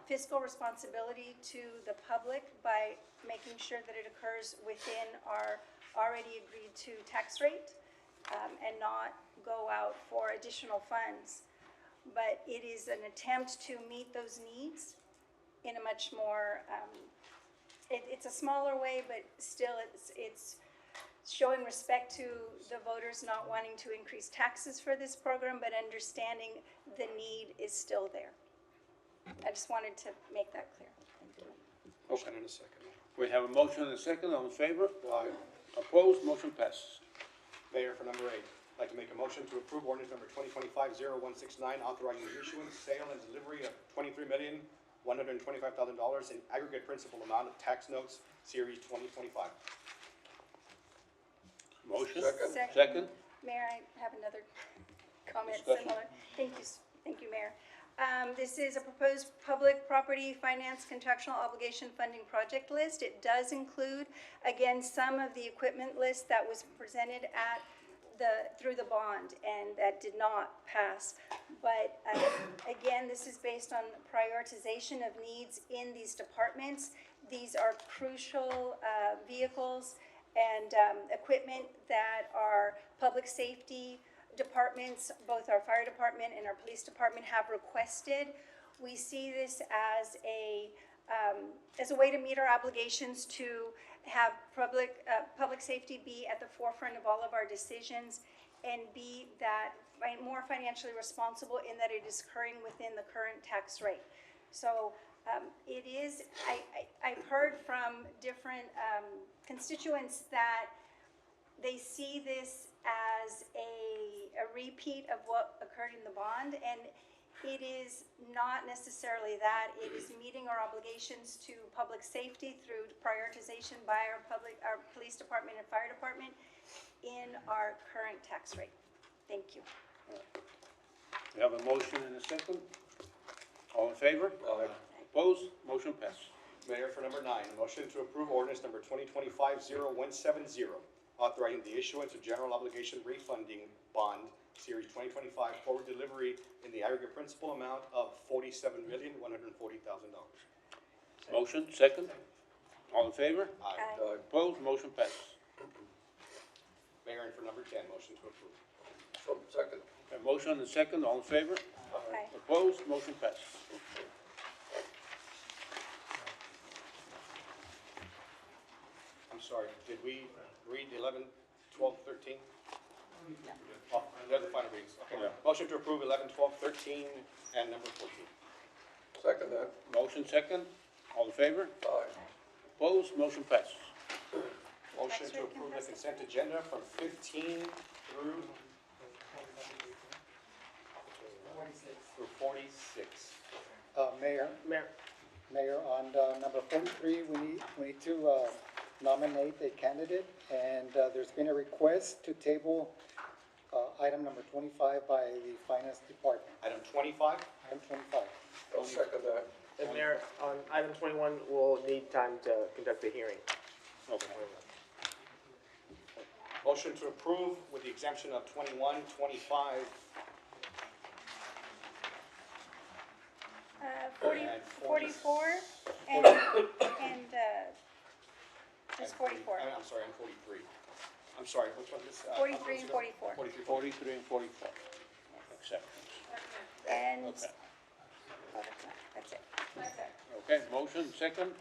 fiscal responsibility to the public by making sure that it occurs within our already agreed to tax rate and not go out for additional funds. But it is an attempt to meet those needs in a much more, it's a smaller way, but still it's showing respect to the voters not wanting to increase taxes for this program, but understanding the need is still there. I just wanted to make that clear. Thank you. Motion and a second. We have a motion and a second, all in favor? Aye. Opposed, motion passes. Mayor, for number 8, I'd like to make a motion to approve ordinance number 2025-0169, authorizing the issuance, sale, and delivery of $23,125,000 in aggregate principal amount of tax notes, series 2025. Motion? Second. Second? Mayor, I have another comment Discussion. similar. Thank you, Mayor. This is a proposed public property finance contractual obligation funding project list. It does include, again, some of the equipment list that was presented at through the bond and that did not pass. But again, this is based on prioritization of needs in these departments. These are crucial vehicles and equipment that our public safety departments, both our fire department and our police department, have requested. We see this as a as a way to meet our obligations to have public safety be at the forefront of all of our decisions, and be that more financially responsible in that it is occurring within the current tax rate. So it is, I've heard from different constituents that they see this as a repeat of what occurred in the bond, and it is not necessarily that. It is meeting our obligations to public safety through prioritization by our police department and fire department in our current tax rate. Thank you. We have a motion and a second. All in favor? Aye. Opposed? Motion passed. Mayor, for number 9, a motion to approve ordinance number 2025-0170, authorizing the issuance of general obligation refunding bond, series 2025, forward delivery in the aggregate principal amount of $47,140,000. Motion, second. All in favor? Aye. Opposed? Motion passed. Mayor, and for number 10, motion to approve. Second. A motion and a second. All in favor? Aye. Opposed? Motion passed. I'm sorry, did we read 11, 12, 13? Oh, they're the final readings. Okay. Yeah. Motion to approve 11, 12, 13, and number 14. Second that. Motion, second. All in favor? Aye. Opposed? Motion passed. Motion to approve the consent agenda from 15 through 46. Mayor, on number 43, we need to nominate a candidate, and there's been a request to table item number 25 by the Finance Department. Item 25? Item 25. I'll second that. And Mayor, on item 21, we'll need time to conduct the hearing. Okay. Motion to approve with the exemption of 21, 25, 44 and just 44. I'm sorry, and 43. I'm sorry, which one is? 43 and 44. 43 and 44. Acceptance. And, Okay. oh, that's it. Okay, motion, second.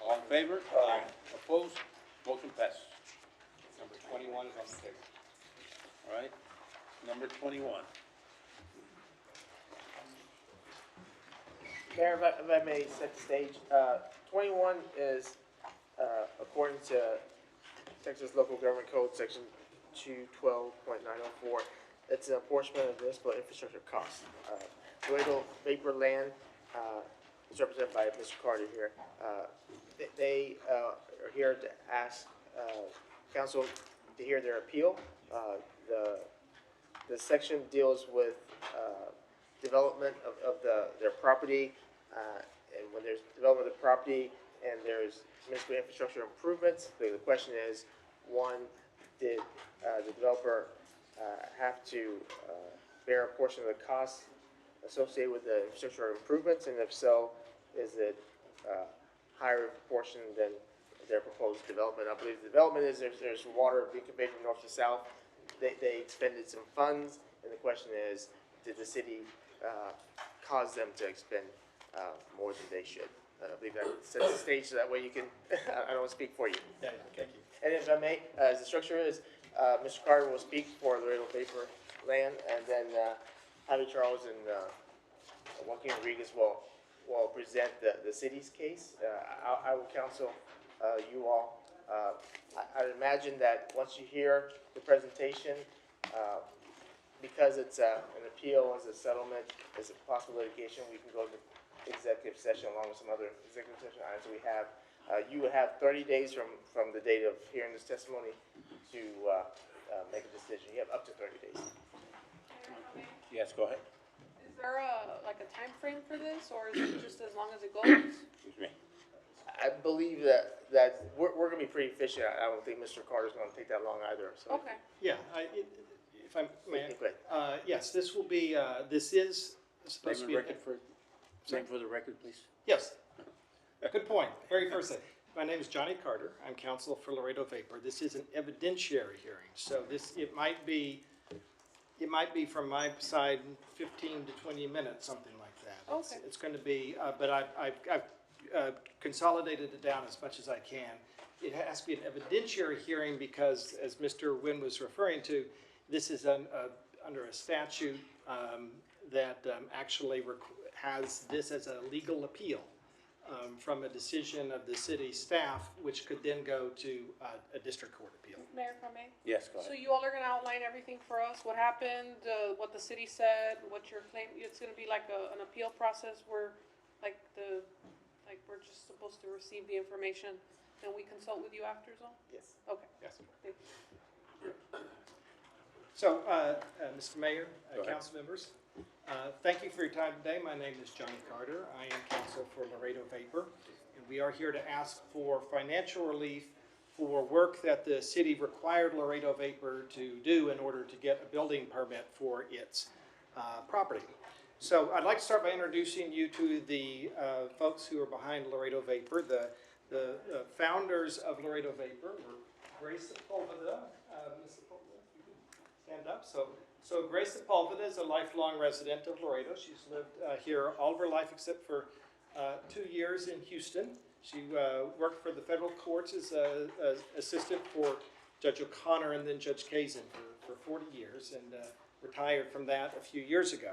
All in favor? Aye. Opposed? Motion passed. Number 21 is on the table. All right. Number 21. Mayor, if I may set the stage, 21 is, according to Texas Local Government Code, Section 212.904, it's an apportionment of municipal infrastructure costs. Laredo Vapor Land is represented by Mr. Carter here. They are here to ask council to hear their appeal. The section deals with development of their property, and when there's development of the property and there's municipal infrastructure improvements, the question is, one, did the developer have to bear a portion of the costs associated with the infrastructure improvements, and if so, is it higher proportion than their proposed development? I believe the development is there's water being conveyed from north to south. They expended some funds, and the question is, did the city cause them to expend more than they should? I believe that sets the stage so that way you can, I don't want to speak for you. Yeah, thank you. And if I may, as the structure is, Mr. Carter will speak for Laredo Vapor Land, and then Javi Charles and Joaquin Rodriguez will present the city's case. I will counsel you all. I'd imagine that once you hear the presentation, because it's an appeal, as a settlement, as a possible litigation, we can go to executive session along with some other executive session items we have. You have 30 days from the date of hearing this testimony to make a decision. You have up to 30 days. Yes, go ahead. Is there like a time frame for this, or is it just as long as it goes? Excuse me. I believe that we're gonna be pretty efficient. I don't think Mr. Carter's gonna take that long either, so. Okay. Yeah, if I may, Go ahead. yes, this will be, this is supposed to be. Name for the record, please. Yes. Good point. Very first thing. My name is Johnny Carter. I'm counsel for Laredo Vapor. This is an evidentiary hearing, so it might be from my side 15 to 20 minutes, something like that. Okay. It's going to be, but I've consolidated it down as much as I can. It has to be an evidentiary hearing because, as Mr. Nguyen was referring to, this is under a statute that actually has this as a legal appeal from a decision of the city staff, which could then go to a district court appeal. Mayor, if I may? Yes, go So ahead. you all are gonna outline everything for us, what happened, what the city said, what your claim, it's gonna be like an appeal process where, like we're just supposed to receive the information, and we consult with you after, so? Yes. Okay. Yes. Thank you. So, Mr. Mayor, Go ahead. council members, thank you for your time today. My name is Johnny Carter. I am counsel for Laredo Vapor, and we are here to ask for financial relief for work that the city required Laredo Vapor to do in order to get a building permit for its property. So I'd like to start by introducing you to the folks who are behind Laredo Vapor. The founders of Laredo Vapor were Grace Sepulveda. Ms. Sepulveda, you can stand up. So Grace Sepulveda is a lifelong resident of Laredo. She's lived here all of her life except for 2 years in Houston. She worked for the federal courts as an assistant for Judge O'Connor and then Judge Kazin for 40 years and retired from that a few years ago.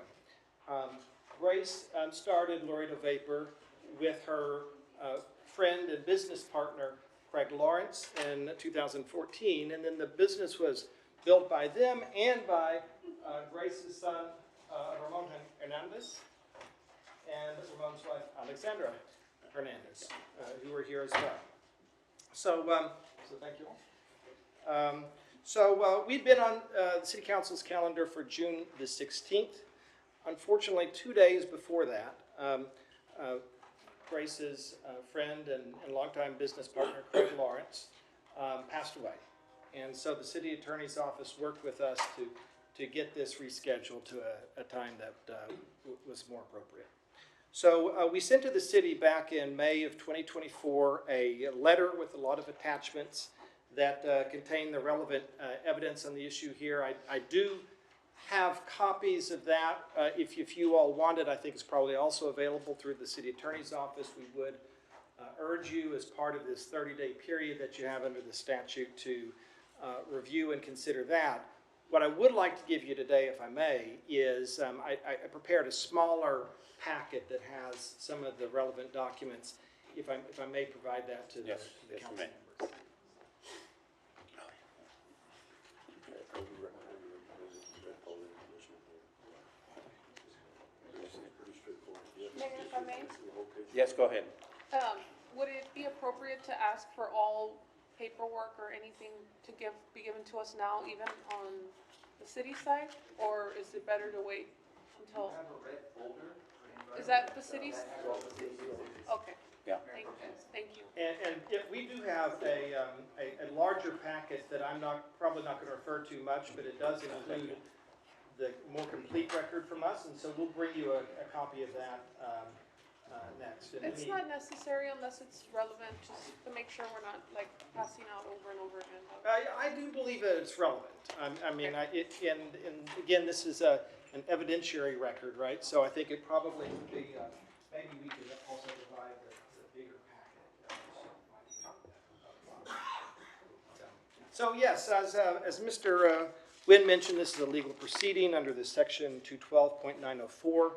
Grace started Laredo Vapor with her friend and business partner, Craig Lawrence, in 2014, and then the business was built by them and by Grace's son, Ramon Hernandez, and Ramon's wife, Alexandra Hernandez, who were here as well. So thank you all. We've been on the City Council's calendar for June the 16th. Unfortunately, 2 days before that, Grace's friend and longtime business partner, Craig Lawrence, passed away. And so the city attorney's office worked with us to get this rescheduled to a time that was more appropriate. So we sent to the city back in May of 2024 a letter with a lot of attachments that contain the relevant evidence on the issue here. I do have copies of that. If you all want it, I think it's probably also available through the city attorney's office. We would urge you as part of this 30-day period that you have under the statute to review and consider that. What I would like to give you today, if I may, is I prepared a smaller packet that has some of the relevant documents. If I may provide that to the council members. Mayor, if I may? Yes, go ahead. Would it be appropriate to ask for all paperwork or anything to be given to us now, even on the city side? Or is it better to wait until? Is that the city's? Okay. Yeah. Thank you. And if we do have a larger packet that I'm probably not going to refer to much, but it does include the more complete record from us, and so we'll bring you a copy of that next. And It's not necessary unless it's relevant, just to make sure we're not like passing out over and over again. I do believe that it's relevant. I mean, and again, this is an evidentiary record, right? So I think it probably would be, maybe we could also provide the bigger packet. So yes, as Mr. Nguyen mentioned, this is a legal proceeding under the section 212.904.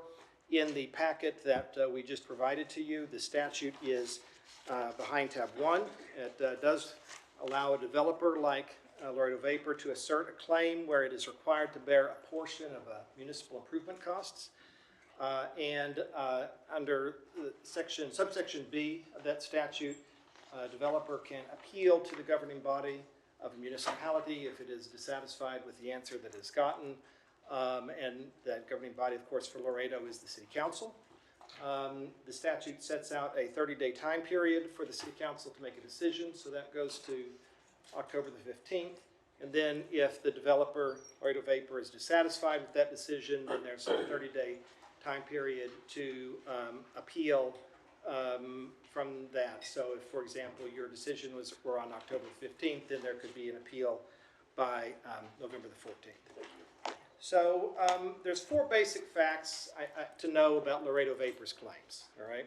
In the packet that we just provided to you, the statute is behind tab 1. It does allow a developer like Laredo Vapor to assert a claim where it is required to bear a portion of municipal improvement costs. Under subsection B of that statute, a developer can appeal to the governing body of a municipality if it is dissatisfied with the answer that is gotten. And that governing body, of course, for Laredo is the City Council. The statute sets out a 30-day time period for the City Council to make a decision, so that goes to October the 15th. And then if the developer, Laredo Vapor, is dissatisfied with that decision, then there's a 30-day time period to appeal from that. So if, for example, your decision were on October 15th, then there could be an appeal by November the 14th. So there's 4 basic facts to know about Laredo Vapor's claims, all right?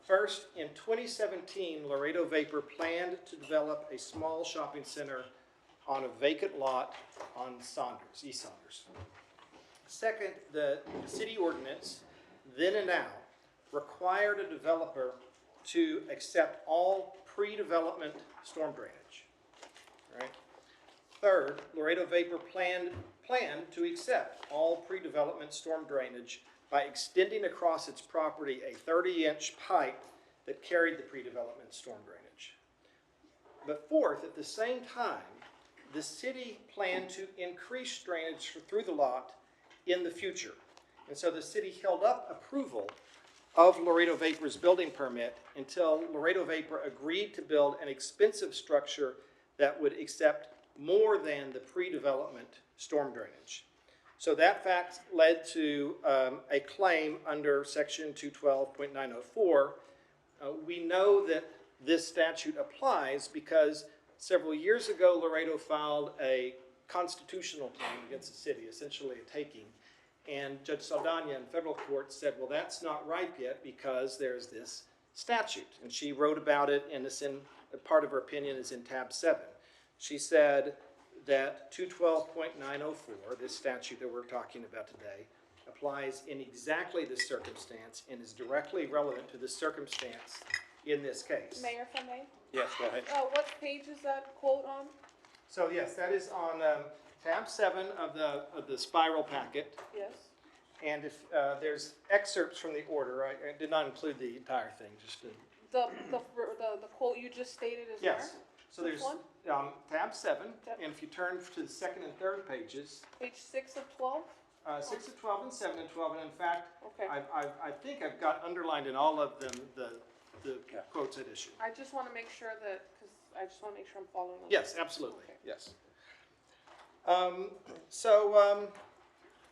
First, in 2017, Laredo Vapor planned to develop a small shopping center on a vacant lot on Saunders, East Saunders. Second, the city ordinance, then and now, required a developer to accept all pre-development storm drainage. All right. Third, Laredo Vapor planned to accept all pre-development storm drainage by extending across its property a 30-inch pipe that carried the pre-development storm drainage. But fourth, at the same time, the city planned to increase drainage through the lot in the future. And so the city held up approval of Laredo Vapor's building permit until Laredo Vapor agreed to build an expensive structure that would accept more than the pre-development storm drainage. So that fact led to a claim under section 212.904. We know that this statute applies because several years ago, Laredo filed a constitutional claim against the city, essentially a taking. And Judge Saldana in federal court said, well, that's not ripe yet because there's this statute. And she wrote about it, and it's in, part of her opinion is in tab 7. She said that 212.904, this statute that we're talking about today, applies in exactly this circumstance and is directly relevant to the circumstance in this case. Mayor, if I may? Yes, go ahead. What page is that quote on? So yes, that is on tab 7 of the spiral packet. Yes. And if there's excerpts from the order, I did not include the entire thing, just to, The quote you just stated is where? yes. So Which there's one? tab 7, Tab- and if you turn to the second and third pages, Page 6 of 12? 6 of 12 and 7 and 12, and in fact, Okay. I think I've got underlined in all of them the quotes at issue. I just want to make sure that, because I just want to make sure I'm following along. Yes, absolutely, Okay. yes.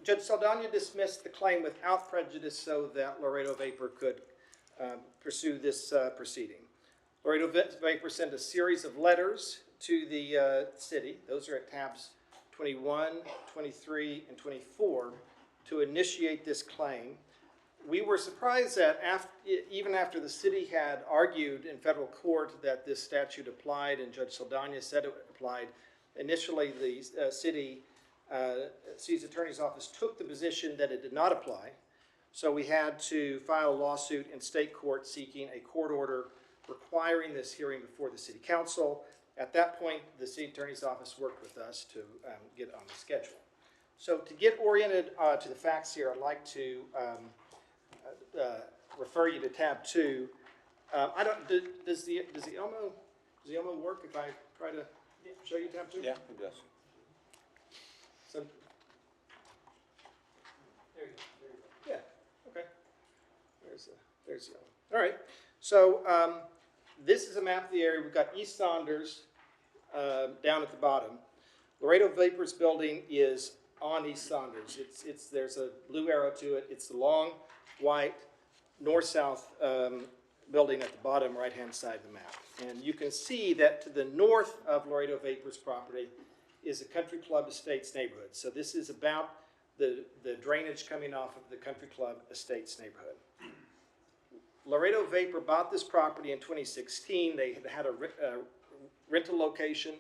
Judge Saldana dismissed the claim without prejudice so that Laredo Vapor could pursue this proceeding. Laredo Vapor sent a series of letters to the city, those are at tabs 21, 23, and 24, to initiate this claim. We were surprised that even after the city had argued in federal court that this statute applied and Judge Saldana said it applied, initially the city's attorney's office took the position that it did not apply. So we had to file a lawsuit in state court seeking a court order requiring this hearing before the city council. At that point, the city attorney's office worked with us to get on the schedule. So to get oriented to the facts here, I'd like to refer you to tab 2. Does the Elmo work if I try to show you tab 2? Yeah, it does. So, there you go. Yeah, okay. There's the Elmo. All right, so this is a map of the area. We've got East Saunders down at the bottom. Laredo Vapor's building is on East Saunders. There's a blue arrow to it. It's the long, white, north-south building at the bottom right-hand side of the map. And you can see that to the north of Laredo Vapor's property is a Country Club Estates neighborhood. So this is about the drainage coming off of the Country Club Estates neighborhood. Laredo Vapor bought this property in 2016. They had a rental location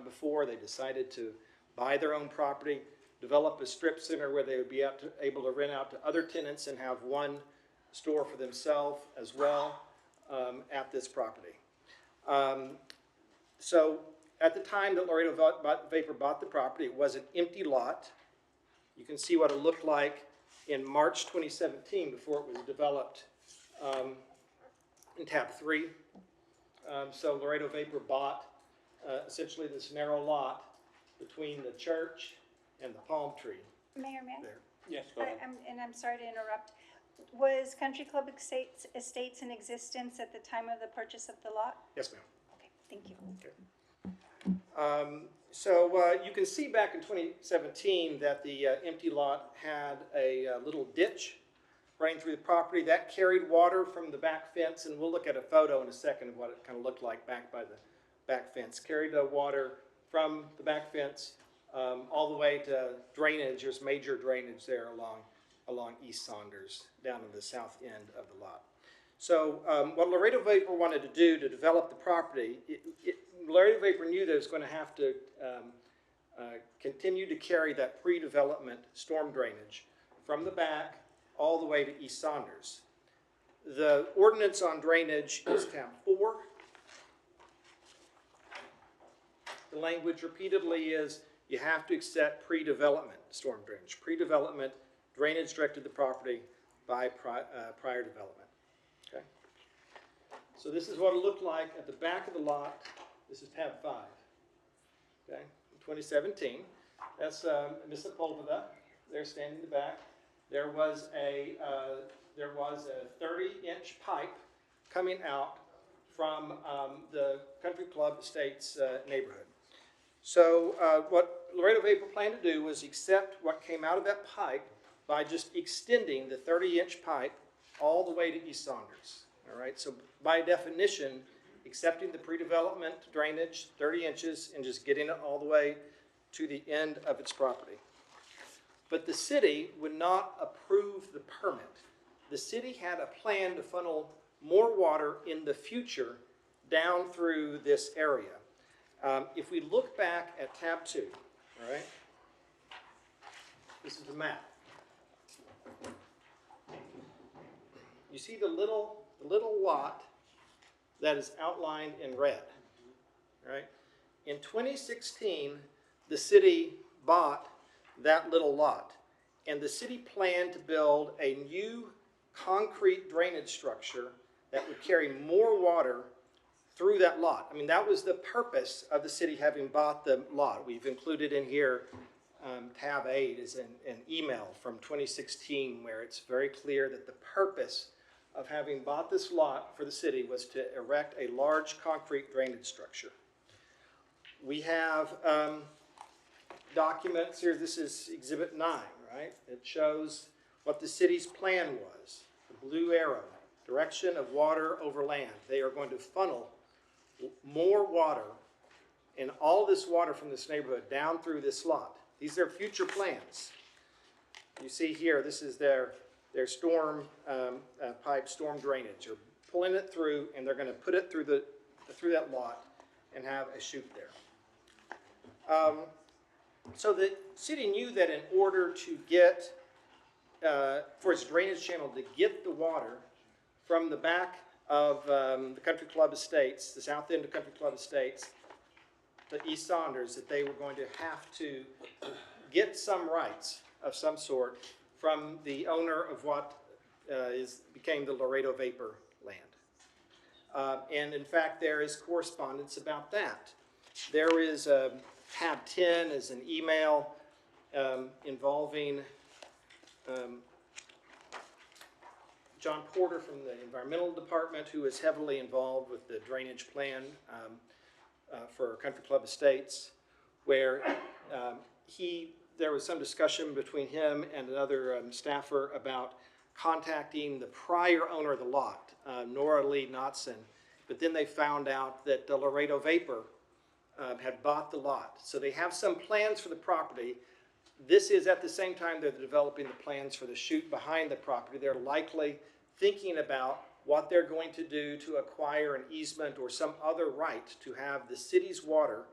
before. They decided to buy their own property, develop a strip center where they would be able to rent out to other tenants and have one store for themselves as well at this property. So at the time that Laredo Vapor bought the property, it was an empty lot. You can see what it looked like in March 2017 before it was developed in tab 3. So Laredo Vapor bought essentially this narrow lot between the church and the palm tree. Mayor, may I? There. Yes, go ahead. I'm sorry to interrupt. Was Country Club Estates in existence at the time of the purchase of the lot? Yes, ma'am. Okay, thank you. You can see back in 2017 that the empty lot had a little ditch running through the property that carried water from the back fence, and we'll look at a photo in a second of what it kind of looked like back by the back fence. Carried water from the back fence all the way to drainage. There's major drainage there along East Saunders down to the south end of the lot. So what Laredo Vapor wanted to do to develop the property, Laredo Vapor knew that it was going to have to continue to carry that pre-development storm drainage from the back all the way to East Saunders. The ordinance on drainage is tab 4. The language repeatedly is you have to accept pre-development storm drainage. Pre-development drainage directed to the property by prior development. Okay. So this is what it looked like at the back of the lot. This is tab 5. Okay. In 2017, that's Ms. Sepulveda. They're standing in the back. There was a 30-inch pipe coming out from the Country Club Estates neighborhood. So what Laredo Vapor planned to do was accept what came out of that pipe by just extending the 30-inch pipe all the way to East Saunders. All right, so by definition, accepting the pre-development drainage, 30 inches, and just getting it all the way to the end of its property. But the city would not approve the permit. The city had a plan to funnel more water in the future down through this area. If we look back at tab 2, all right, this is the map. You see the little lot that is outlined in red, right? In 2016, the city bought that little lot, and the city planned to build a new concrete drainage structure that would carry more water through that lot. I mean, that was the purpose of the city having bought the lot. We've included in here tab 8 is an email from 2016 where it's very clear that the purpose of having bought this lot for the city was to erect a large concrete drainage structure. We have documents here. This is Exhibit 9, right? It shows what the city's plan was. The blue arrow, direction of water over land. They are going to funnel more water and all this water from this neighborhood down through this lot. These are future plans. You see here, this is their storm pipe, storm drainage. They're pulling it through, and they're going to put it through that lot and have a chute there. So the city knew that in order to get, for its drainage channel to get the water from the back of the Country Club Estates, the south end of Country Club Estates, to East Saunders, that they were going to have to get some rights of some sort from the owner of what became the Laredo Vapor land. And in fact, there is correspondence about that. There is tab 10 is an email involving John Porter from the Environmental Department, who is heavily involved with the drainage plan for Country Club Estates, where there was some discussion between him and another staffer about contacting the prior owner of the lot, Nora Lee Knotson, but then they found out that the Laredo Vapor had bought the lot. So they have some plans for the property. This is at the same time they're developing the plans for the chute behind the property. They're likely thinking about what they're going to do to acquire an easement or some other right to have the city's water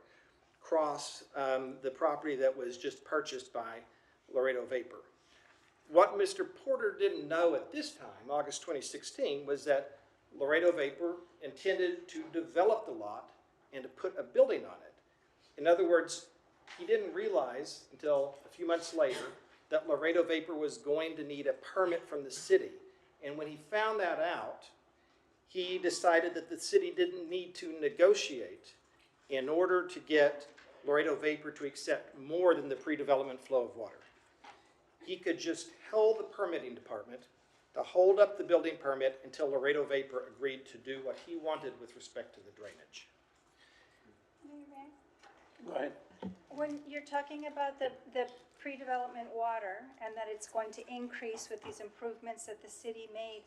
cross the property that was just purchased by Laredo Vapor. What Mr. Porter didn't know at this time, August 2016, was that Laredo Vapor intended to develop the lot and to put a building on it. In other words, he didn't realize until a few months later that Laredo Vapor was going to need a permit from the city. And when he found that out, he decided that the city didn't need to negotiate in order to get Laredo Vapor to accept more than the pre-development flow of water. He could just tell the permitting department to hold up the building permit until Laredo Vapor agreed to do what he wanted with respect to the drainage. Go ahead. When you're talking about the pre-development water and that it's going to increase with these improvements that the city made,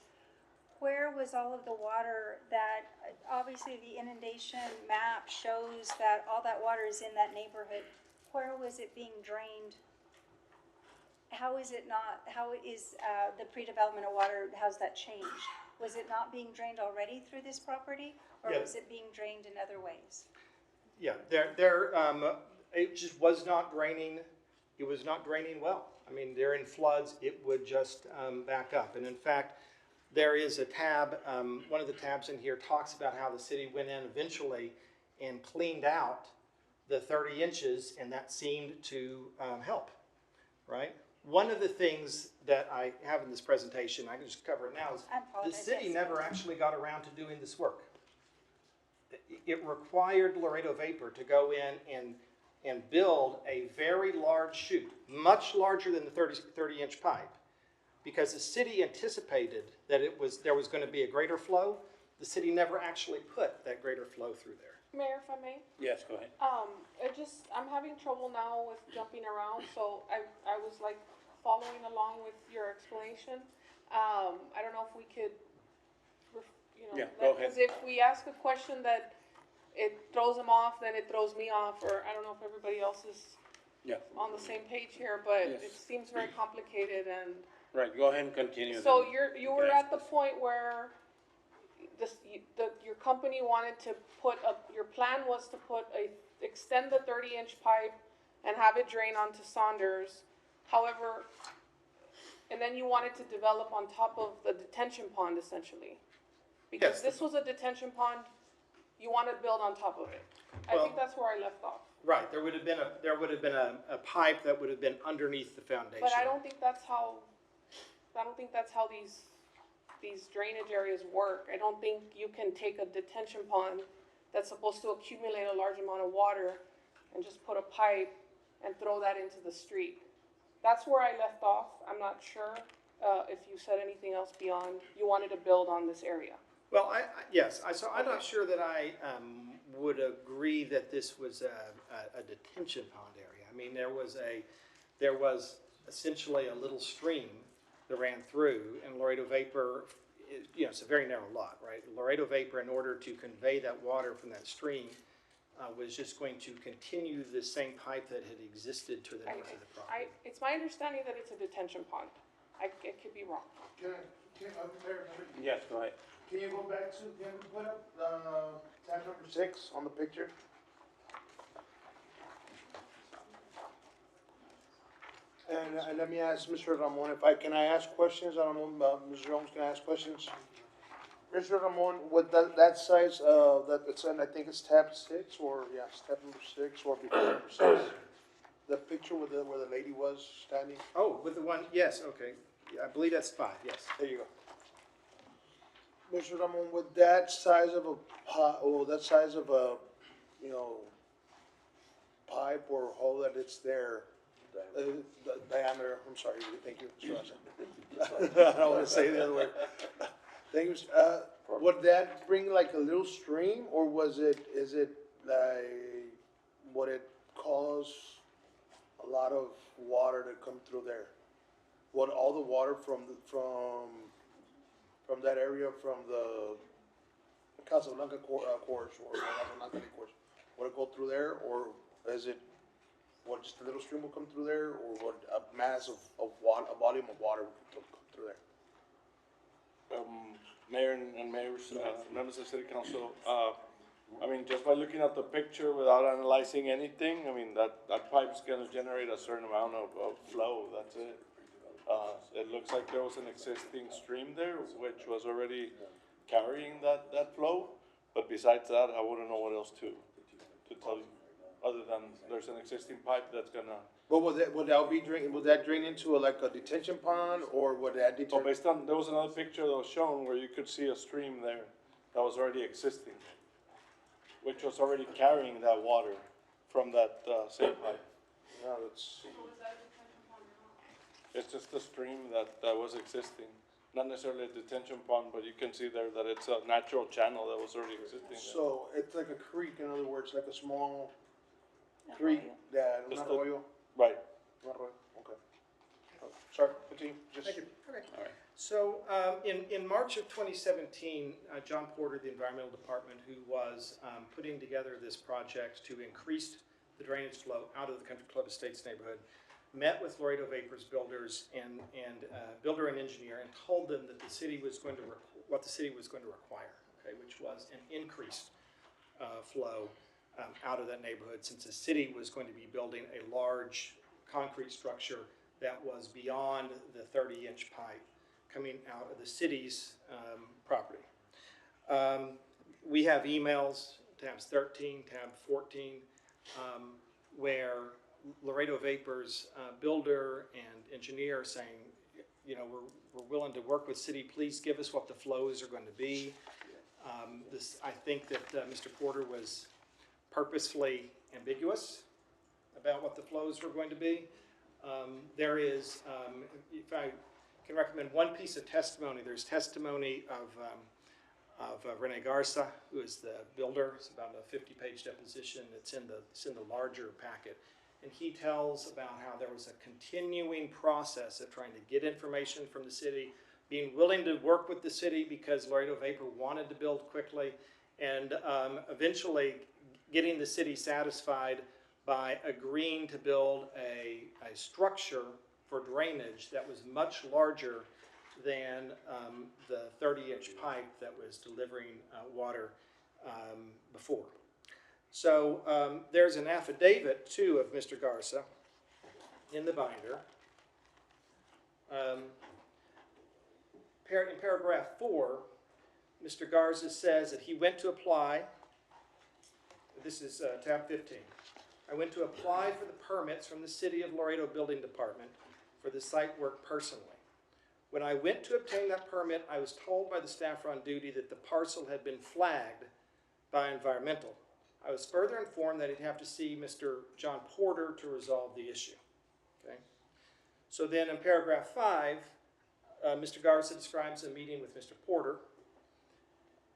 where was all of the water that, obviously the inundation map shows that all that water is in that neighborhood. Where was it being drained? How is it not, how is the pre-development of water, how's that changed? Was it not being drained already through this property? Or Yeah. was it being drained in other ways? Yeah, it just was not draining, it was not draining well. I mean, during floods, it would just, back up. And in fact, there is a tab, one of the tabs in here talks about how the city went in eventually and cleaned out the 30 inches, and that seemed to, help, right? One of the things that I have in this presentation, I can just cover it now, is I the apologize, city yes. never actually got around to doing this work. It required Laredo Vapor to go in and build a very large chute, much larger than the 30-inch pipe, because the city anticipated that there was going to be a greater flow. The city never actually put that greater flow through there. Mayor, if I may? Yes, go ahead. I'm having trouble now with jumping around, so I was like following along with your explanation. I don't know if we could, Yeah, go ahead. because if we ask a question that it throws them off, then it throws me off, or I don't know if everybody else is Yeah, on the same page here, but Yes. it seems very complicated and. right, go ahead and continue. So then. you were at the point where your company wanted to your plan was to extend the 30-inch pipe and have it drain onto Saunders. However, and then you wanted to develop on top of the detention pond essentially. Because Yes. this was a detention pond, you wanted to build on top of it. I Well- think that's where I left off. Right, there would have been a pipe that would have been underneath the foundation. But I don't think that's how these drainage areas work. I don't think you can take a detention pond that's supposed to accumulate a large amount of water and just put a pipe and throw that into the street. That's where I left off. I'm not sure, if you said anything else beyond, you wanted to build on this area. Well, so I'm not sure that I would agree that this was a detention pond area. I mean, there was essentially a little stream that ran through, and Laredo Vapor, it's a very narrow lot, right? Laredo Vapor, in order to convey that water from that stream, was just going to continue the same pipe that had existed to the north of the property. It's my understanding that it's a detention pond. It could be wrong. Yes, go ahead. Can you go back to, can you put up, tab number 6 on the picture? And let me ask Mr. Ramon, can I ask questions? I don't know, Ms. Jones, can I ask questions? Mr. Ramon, with that size, it's in, I think it's tab 6, or, yes, tab number 6, or before number 6. The picture where the lady was standing? Oh, with the one, yes, okay. Yeah, I believe that's 5, yes. There you go. Mr. Ramon, with that size of a pipe or hole that it's there, the diameter, I'm sorry, thank you, Mr. Raza. I don't want to say the other word. Thank you, would that bring like a little stream, or is it like, would it cause a lot of water to come through there? Would all the water from that area, from the Casablanca course, or not that course, would it go through there, or would just a little stream will come through there, or would a mass of water, a volume of water come through there? Mayor and mayors, members of city council, I mean, just by looking at the picture without analyzing anything, I mean, that pipe's gonna generate a certain amount of flow, that's it. It looks like there was an existing stream there, which was already carrying that flow, but besides that, I wouldn't know what else to tell you, other than there's an existing pipe that's gonna. But would that drain into like a detention pond, or would that So based on, there was another picture that was shown where you could see a stream there that was already existing, which was already carrying that water from that same pipe. No, that's. It's just a stream that was existing, not necessarily a detention pond, but you can see there that it's a natural channel that was already existing. So it's like a creek, in other words, like a small creek that, Just not a- oil? Right. Not oil, okay. Sorry, continue, just. Thank you. Okay. So, in March of 2017, John Porter, the Environmental Department, who was putting together this project to increase the drainage flow out of the Country Club Estates neighborhood, met with Laredo Vapor's builders and builder and engineer, and told them that the city was going to what the city was going to require, okay, which was an increased flow out of that neighborhood, since the city was going to be building a large concrete structure that was beyond the 30-inch pipe coming out of the city's property. We have emails, tabs 13, tab 14, where Laredo Vapor's builder and engineer are saying, you know, we're willing to work with city, please give us what the flows are going to be. I think that Mr. Porter was purposefully ambiguous about what the flows were going to be. There is, if I can recommend one piece of testimony, there's testimony of Rene Garza, who is the builder. It's about a 50-page deposition. It's in the larger packet. And he tells about how there was a continuing process of trying to get information from the city, being willing to work with the city because Laredo Vapor wanted to build quickly, and eventually getting the city satisfied by agreeing to build a structure for drainage that was much larger than the 30-inch pipe that was delivering water before. So there's an affidavit, too, of Mr. Garza in the binder. In paragraph 4, Mr. Garza says that he went to apply. This is tab 15. I went to apply for the permits from the City of Laredo Building Department for the site work personally. When I went to obtain that permit, I was told by the staffer on duty that the parcel had been flagged by environmental. I was further informed that he'd have to see Mr. John Porter to resolve the issue. Okay. So then in paragraph 5, Mr. Garza describes a meeting with Mr. Porter.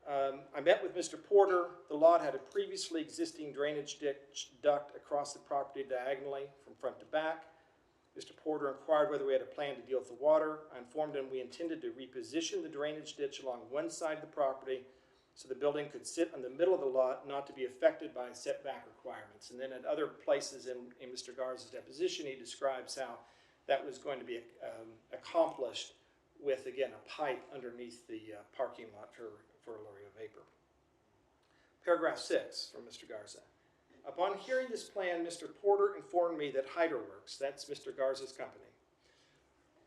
I met with Mr. Porter. The lot had a previously existing drainage ditch duct across the property diagonally from front to back. Mr. Porter inquired whether we had a plan to deal with the water. I informed him we intended to reposition the drainage ditch along one side of the property so the building could sit in the middle of the lot, not to be affected by setback requirements. And then at other places in Mr. Garza's deposition, he describes how that was going to be accomplished with, again, a pipe underneath the parking lot for Laredo Vapor. Paragraph 6 from Mr. Garza. Upon hearing this plan, Mr. Porter informed me that HydroWorks, that's Mr. Garza's company,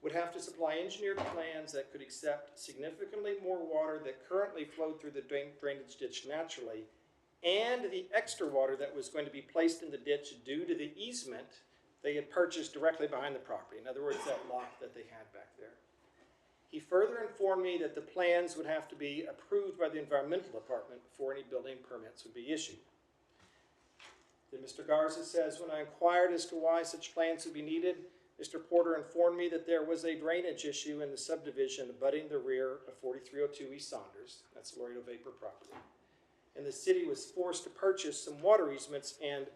would have to supply engineered plans that could accept significantly more water that currently flowed through the drainage ditch naturally, and the extra water that was going to be placed in the ditch due to the easement they had purchased directly behind the property. In other words, that lot that they had back there. He further informed me that the plans would have to be approved by the environmental department before any building permits would be issued. Then Mr. Garza says, when I inquired as to why such plans would be needed, Mr. Porter informed me that there was a drainage issue in the subdivision abutting the rear of 4302 East Saunders, that's Laredo Vapor property. And the city was forced to purchase some water easements and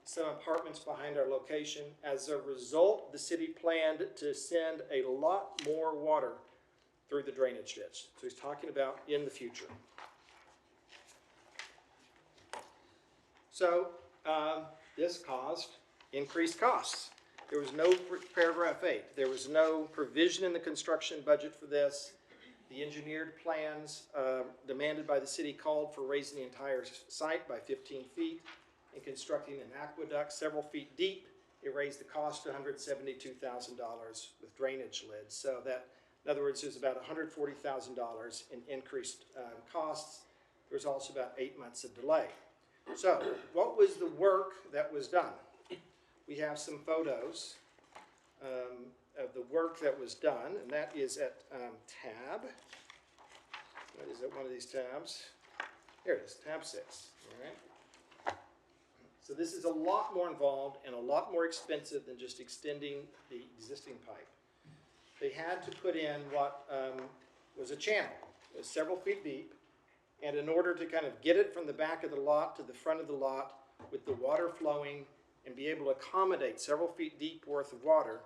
some apartments behind our location. As a result, the city planned to send a lot more water through the drainage ditch. So he's talking about in the future. So this caused increased costs. There was no, paragraph 8, there was no provision in the construction budget for this. The engineered plans demanded by the city called for raising the entire site by 15 feet and constructing an aqueduct several feet deep. It raised the cost to $172,000 with drainage lids. So that, in other words, there's about $140,000 in increased costs. There was also about 8 months of delay. So what was the work that was done? We have some photos of the work that was done, and that is at tab. That is at one of these tabs. Here it is, tab 6. All right. So this is a lot more involved and a lot more expensive than just extending the existing pipe. They had to put in what was a channel. It was several feet deep, and in order to kind of get it from the back of the lot to the front of the lot with the water flowing and be able to accommodate several feet deep worth of water,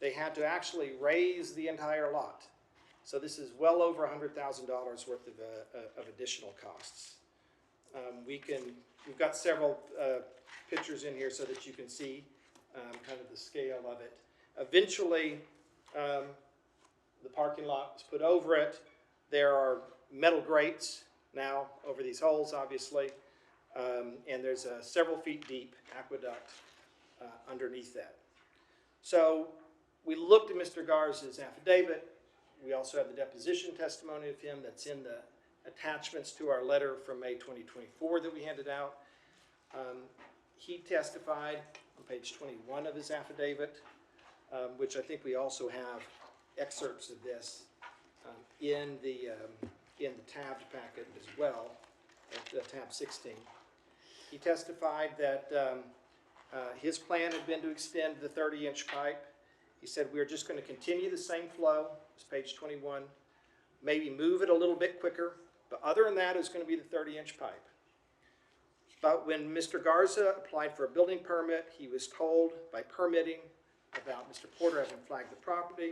they had to actually raise the entire lot. So this is well over $100,000 worth of additional costs. We've got several pictures in here so that you can see kind of the scale of it. Eventually, the parking lot was put over it. There are metal grates now over these holes, obviously, and there's a several feet deep aqueduct underneath that. So we looked at Mr. Garza's affidavit. We also have the deposition testimony of him that's in the attachments to our letter from May 2024 that we handed out. He testified on page 21 of his affidavit, which I think we also have excerpts of this in the tabbed packet as well, at tab 16. He testified that his plan had been to extend the 30-inch pipe. He said, we're just going to continue the same flow, it's page 21, maybe move it a little bit quicker, but other than that, it's going to be the 30-inch pipe. But when Mr. Garza applied for a building permit, he was told by permitting about Mr. Porter having flagged the property.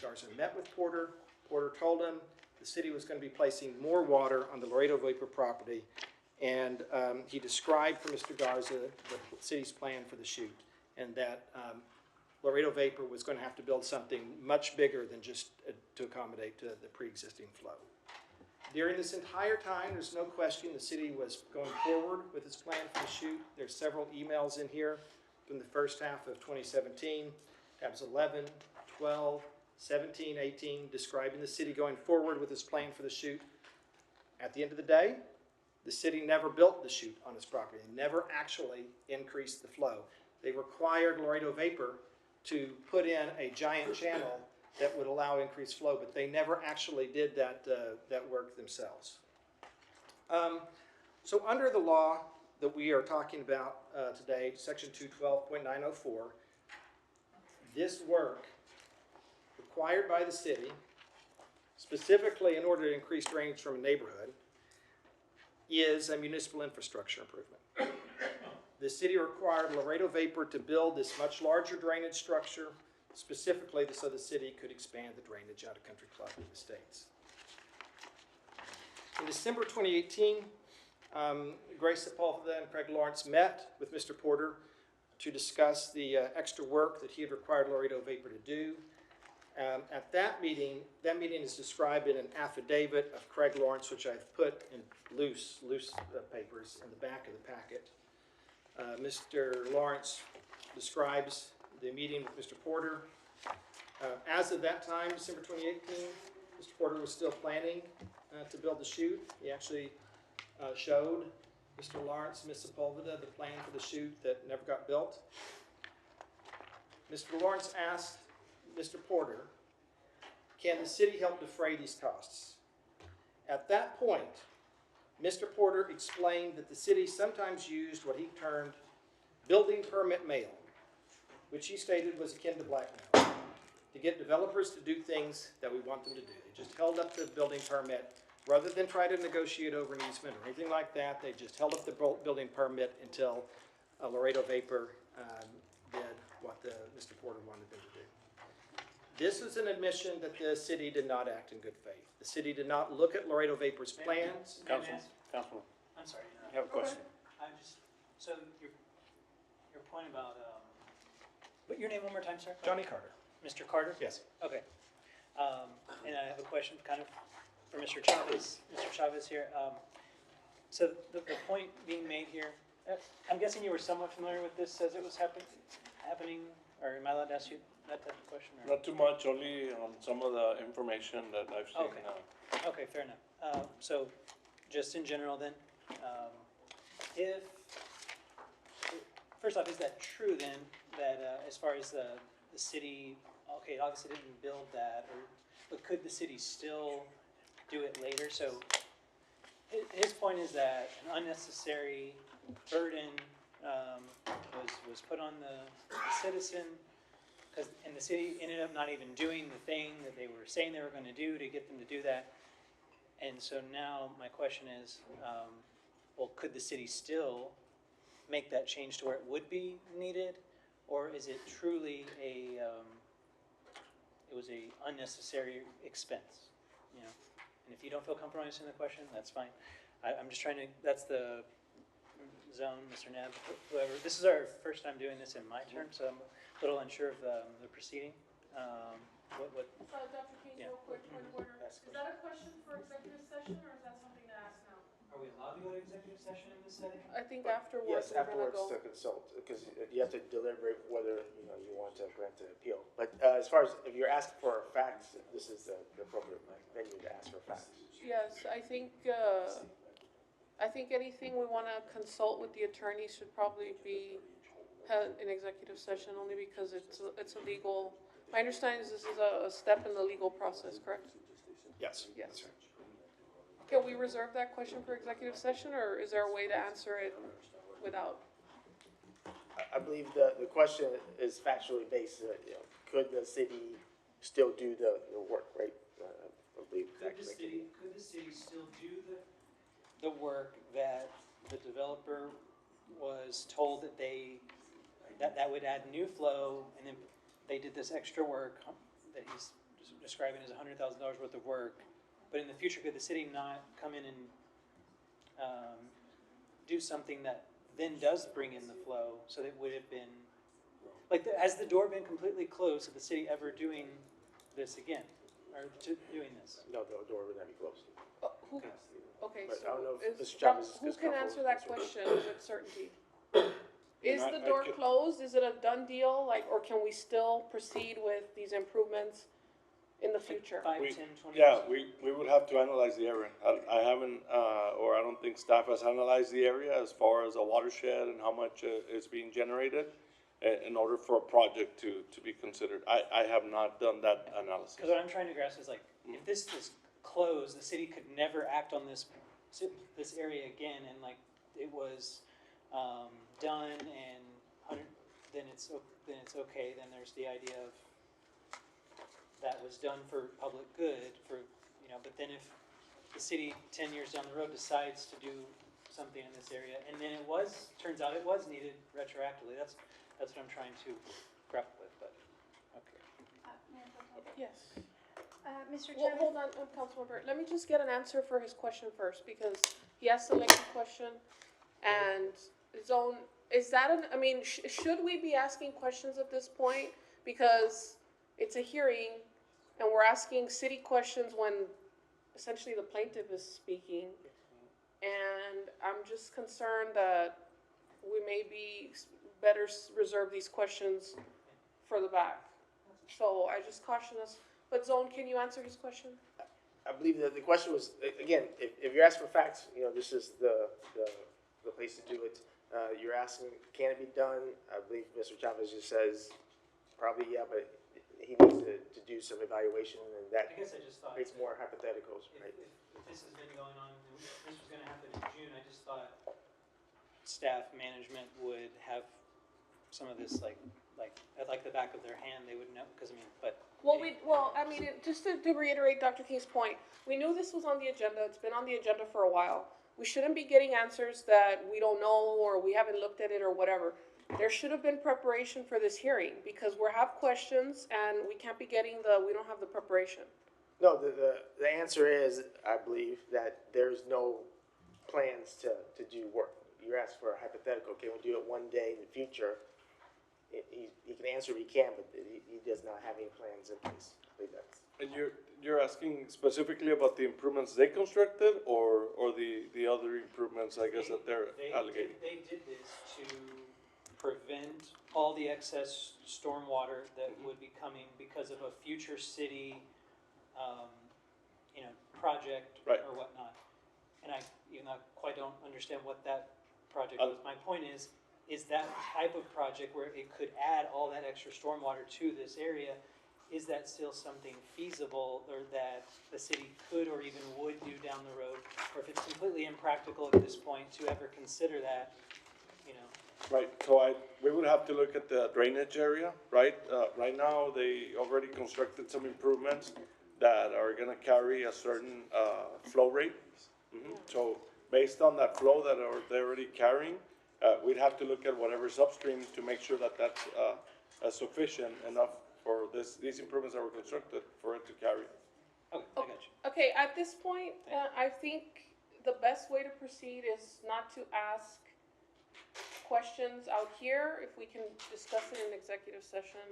Garza met with Porter. Porter told him the city was going to be placing more water on the Laredo Vapor property, and he described for Mr. Garza the city's plan for the chute, and that Laredo Vapor was going to have to build something much bigger than just to accommodate the pre-existing flow. During this entire time, there's no question the city was going forward with its plan for the chute. There's several emails in here from the first half of 2017, tabs 11, 12, 17, 18, describing the city going forward with its plan for the chute. At the end of the day, the city never built the chute on its property. They never actually increased the flow. They required Laredo Vapor to put in a giant channel that would allow increased flow, but they never actually did that work themselves. So under the law that we are talking about today, section 212.904, this work required by the city, specifically in order to increase drainage from a neighborhood, is a municipal infrastructure improvement. The city required Laredo Vapor to build this much larger drainage structure, specifically so the city could expand the drainage out of Country Club in the States. In December 2018, Grace Sepulveda and Craig Lawrence met with Mr. Porter to discuss the extra work that he had required Laredo Vapor to do. At that meeting is described in an affidavit of Craig Lawrence, which I've put in loose papers in the back of the packet. Mr. Lawrence describes the meeting with Mr. Porter. As of that time, December 2018, Mr. Porter was still planning to build the chute. He actually showed Mr. Lawrence and Ms. Sepulveda the plan for the chute that never got built. Mr. Lawrence asked Mr. Porter, can the city help defray these costs? At that point, Mr. Porter explained that the city sometimes used what he termed building permit mail, which he stated was akin to blackmail, to get developers to do things that we want them to do. They just held up the building permit rather than try to negotiate over an easement or anything like that. They just held up the building permit until Laredo Vapor did what Mr. Porter wanted them to do. This is an admission that the city did not act in good faith. The city did not look at Laredo Vapor's plans. Councilman, I'm sorry. you have a question? So your point about, but your name one more time, sir? Johnny Carter. Mr. Carter? Yes. Okay. And I have a question kind of for Mr. Chavez. Mr. Chavez here. So the point being made here, I'm guessing you were somewhat familiar with this as it was happening, or am I allowed to ask you that type of question? Or? Not too much, only on some of the information that I've seen. Okay. Okay, fair enough. So just in general then, first off, is that true then, that as far as the city, okay, it obviously didn't build that, but could the city still do it later? So his point is that an unnecessary burden was put on the citizen, and the city ended up not even doing the thing that they were saying they were going to do to get them to do that. And so now my question is, well, could the city still make that change to where it would be needed, or is it truly it was a unnecessary expense, you know? And if you don't feel comfortable answering the question, that's fine. I'm just trying to, that's the zone, Mr. Neb, whoever. This is our first time doing this in my term, so I'm a little unsure of the proceeding. what, Dr. King, Yeah. real quick, point of order. Ask Is that a question for executive session, or is that something to ask now? are we allowed to go to executive session in this setting? I think afterwards, Yes, we're gonna afterwards go. to consult, because you have to deliberate whether, you want to grant the appeal. But, as far as, if you're asking for facts, this is the appropriate venue to ask for facts. Yes, I think anything we wanna consult with the attorney should probably be held in executive session, only because it's a legal, my understanding is this is a step in the legal process, correct? Yes. Yes. Can we reserve that question for executive session, or is there a way to answer it without? I believe the question is factually based, could the city still do the work, right? I believe Could the city still do the work that the developer was told that that would add new flow, and then they did this extra work that he's describing as $100,000 worth of work, but in the future, could the city not come in and do something that then does bring in the flow, so that it would have been, like, has the door been completely closed to the city ever doing this again, or doing this? No, the door would not be closed. Okay, But I don't know so if Mr. Chavez is who can comfortable answer with that this. question with certainty? Is I- the I door could- closed? Is it a done deal, like, or can we still proceed with these improvements in the future? 5, We- 10, 20 Yeah, years? we would have to analyze the area. I haven't, or I don't think staff has analyzed the area as far as a watershed and how much is being generated in order for a project to be considered. I have not done that analysis. Because what I'm trying to grasp is, like, if this was closed, the city could never act on this area again, and like it was done, and then it's okay. Then there's the idea of that was done for public good, But then if the city 10 years down the road decides to do something in this area, and then turns out it was needed retroactively, that's what I'm trying to grapple with. But okay. Yes. Mr. Well, Chairman? hold on, Councilmember, let me just get an answer for his question first, because he asked a lengthy question, and his own, is that should we be asking questions at this point? Because it's a hearing, and we're asking city questions when essentially the plaintiff is speaking, and I'm just concerned that we may be better reserve these questions for the back. So I just caution us. But Zone, can you answer his question? I believe that the question was, again, if you're asking for facts, this is the place to do it. You're asking, can it be done? I believe Mr. Chavez just says, probably, yeah, but he needs to do some evaluation, and that I guess I just thought creates more hypotheticals, right? if this has been going on, and this was going to happen in June, I just thought staff management would have some of this, like at the back of their hand, they would know, because but. Just to reiterate Dr. King's point, we knew this was on the agenda. It's been on the agenda for a while. We shouldn't be getting answers that we don't know, or we haven't looked at it, or whatever. There should have been preparation for this hearing, because we have questions, and we can't be getting we don't have the preparation. No, the answer is, I believe, that there's no plans to do work. You asked for a hypothetical, can we do it one day in the future? He can answer if he can, but he does not have any plans in place. I believe that's. And you're asking specifically about the improvements they constructed, or the other improvements, I guess, that they're allocating? They did this to prevent all the excess stormwater that would be coming because of a future city, project or whatnot. And I quite don't understand what that project was. My point is that type of project where it could add all that extra stormwater to this area, is that still something feasible, or that the city could or even would do down the road? Or if it's completely impractical at this point to ever consider that, Right, so we would have to look at the drainage area, right? Right now, they already constructed some improvements that are gonna carry a certain, flow rate. So based on that flow that they're already carrying, we'd have to look at whatever's upstream to make sure that that's, sufficient enough for these improvements that were constructed for it to carry. Okay, I got you. Okay, at this point, I think the best way to proceed is not to ask questions out here. If we can discuss it in executive session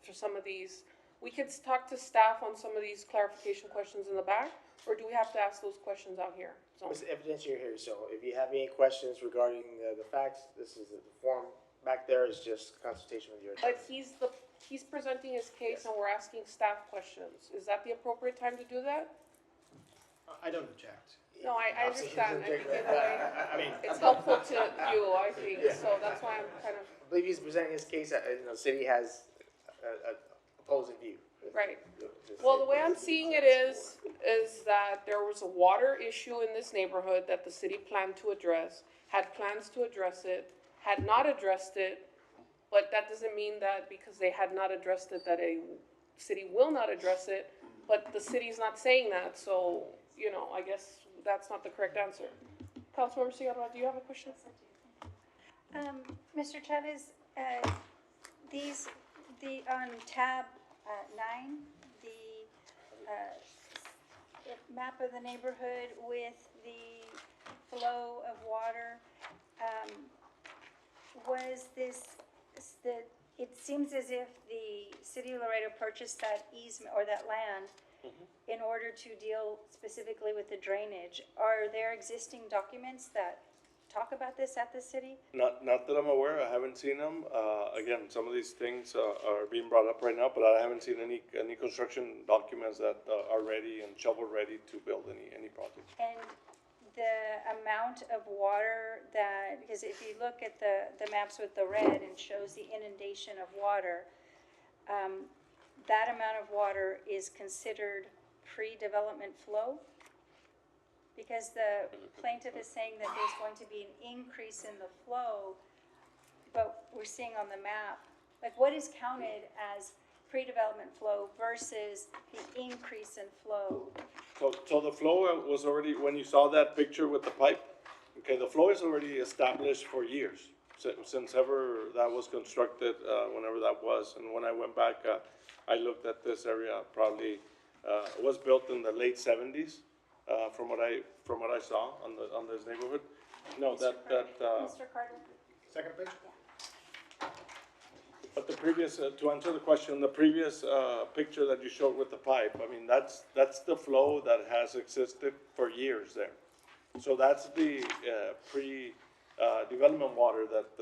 for some of these we could talk to staff on some of these clarification questions in the back, or do we have to ask those questions out here? So, It's evidence you're here, so if you have any questions regarding the facts, this is the form back there is just consultation with your attorney. but he's presenting his case and we're asking staff questions. Is that the appropriate time to do that? I don't object. No, I understand. I think either I way, mean, it's helpful to you, I think, so that's why I'm kind of, I believe he's presenting his case, the city has a opposing view. right. Well, the way I'm seeing it is that there was a water issue in this neighborhood that the city planned to address, had plans to address it, had not addressed it, but that doesn't mean that because they had not addressed it, that a city will not address it, but the city's not saying that, so, I guess that's not the correct answer. Councilmember Segarra, do you have a question? Mr. Chavez, on tab 9, the map of the neighborhood with the flow of water, it seems as if the city of Laredo purchased that easement or that land in order to deal specifically with the drainage. Are there existing documents that talk about this at the city? Not that I'm aware, I haven't seen them. Again, some of these things are being brought up right now, but I haven't seen any construction documents that are ready and shovel-ready to build any project. And the amount of water because if you look at the maps with the red and shows the inundation of water, that amount of water is considered pre-development flow? Because the plaintiff is saying that there's going to be an increase in the flow, but we're seeing on the map, what is counted as pre-development flow versus the increase in flow? So the flow was already, when you saw that picture with the pipe, okay, the flow is already established for years, since ever that was constructed, whenever that was. And when I went back, I looked at this area, probably, it was built in the late 70s, from what I saw on this neighborhood. No, Mr. Carter? Second page? But the previous, to answer the question, the previous picture that you showed with the pipe, I mean, that's the flow that has existed for years there. So that's the pre-development water that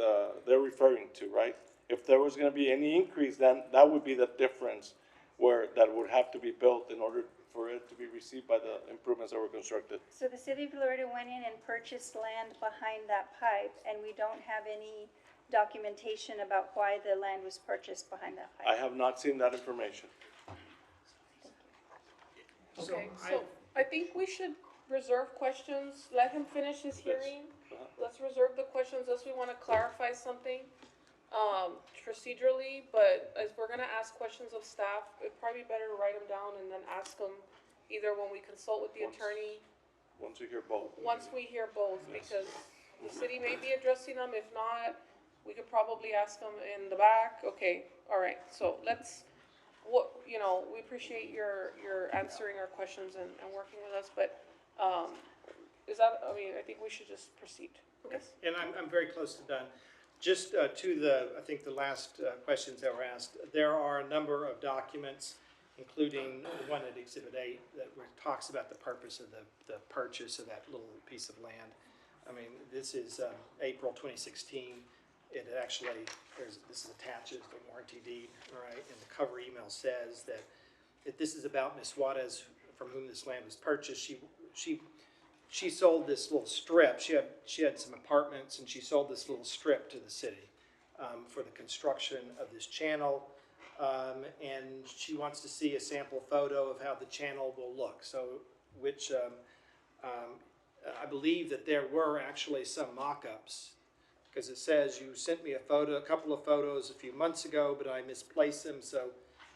they're referring to, right? If there was gonna be any increase, then that would be the difference that would have to be built in order for it to be received by the improvements that were constructed. So the city of Laredo went in and purchased land behind that pipe, and we don't have any documentation about why the land was purchased behind that pipe. I have not seen that information. Okay, so I think we should reserve questions, let him finish his hearing. Let's reserve the questions unless we wanna clarify something, procedurally, but as we're gonna ask questions of staff, it'd probably be better to write them down and then ask them either when we consult with the attorney, Once you hear both. once we hear both, because the city may be addressing them, if not, we could probably ask them in the back. Okay, all right, so we appreciate your answering our questions and working with us, but, I think we should just proceed. Yes? And I'm very close to done. Just to I think the last questions that were asked, there are a number of documents, including the one at Exhibit 8, that talks about the purpose of the purchase of that little piece of land. I mean, this is April 2016. It actually, this is attaches the warranty deed, all right? And the cover email says that this is about Ms. Juarez, from whom this land was purchased. She sold this little strip. She had some apartments, and she sold this little strip to the city for the construction of this channel. And she wants to see a sample photo of how the channel will look. So, I believe that there were actually some mock-ups, because it says you sent me a couple of photos a few months ago, but I misplaced them. So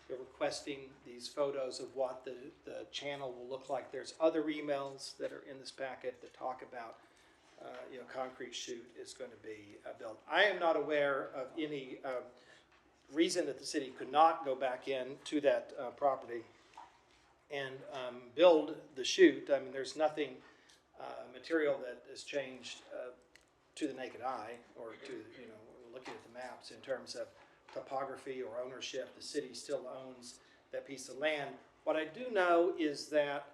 they're requesting these photos of what the channel will look like. There's other emails that are in this packet that talk about, concrete chute is going to be built. I am not aware of any reason that the city could not go back in to that property and build the chute. I mean, there's nothing material that has changed to the naked eye or to, looking at the maps in terms of topography or ownership. The city still owns that piece of land. What I do know is that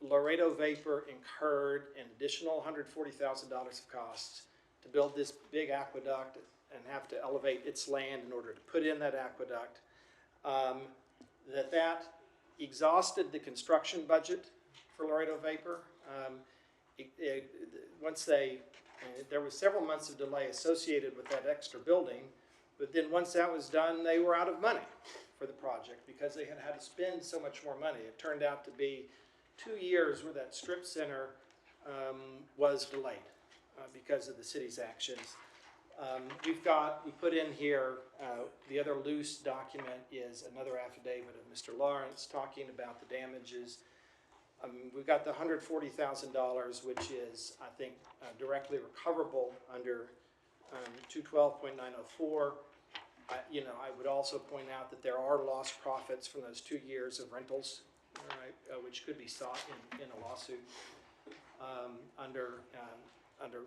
Laredo Vapor incurred an additional $140,000 of costs to build this big aqueduct and have to elevate its land in order to put in that aqueduct. That exhausted the construction budget for Laredo Vapor. There was several months of delay associated with that extra building, but then once that was done, they were out of money for the project because they had had to spend so much more money. It turned out to be 2 years where that strip center was delayed because of the city's actions. We put in here, the other loose document is another affidavit of Mr. Lawrence talking about the damages. We've got the $140,000, which is, I think, directly recoverable under 212.904. I would also point out that there are lost profits from those 2 years of rentals, which could be sought in a lawsuit under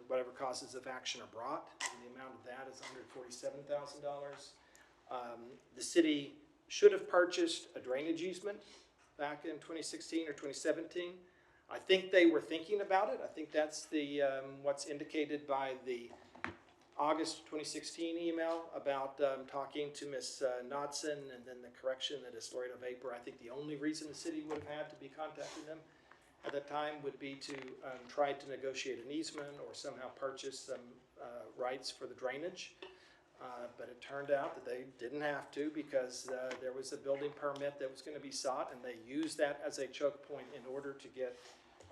whatever causes of action are brought. And the amount of that is $147,000. The city should have purchased a drainage easement back in 2016 or 2017. I think they were thinking about it. I think that's the what's indicated by the August 2016 email about talking to Ms. Knudsen, and then the correction that it's Laredo Vapor. I think the only reason the city would have had to be contacting them at that time would be to try to negotiate an easement or somehow purchase some rights for the drainage. But it turned out that they didn't have to because there was a building permit that was going to be sought, and they used that as a choke point in order to get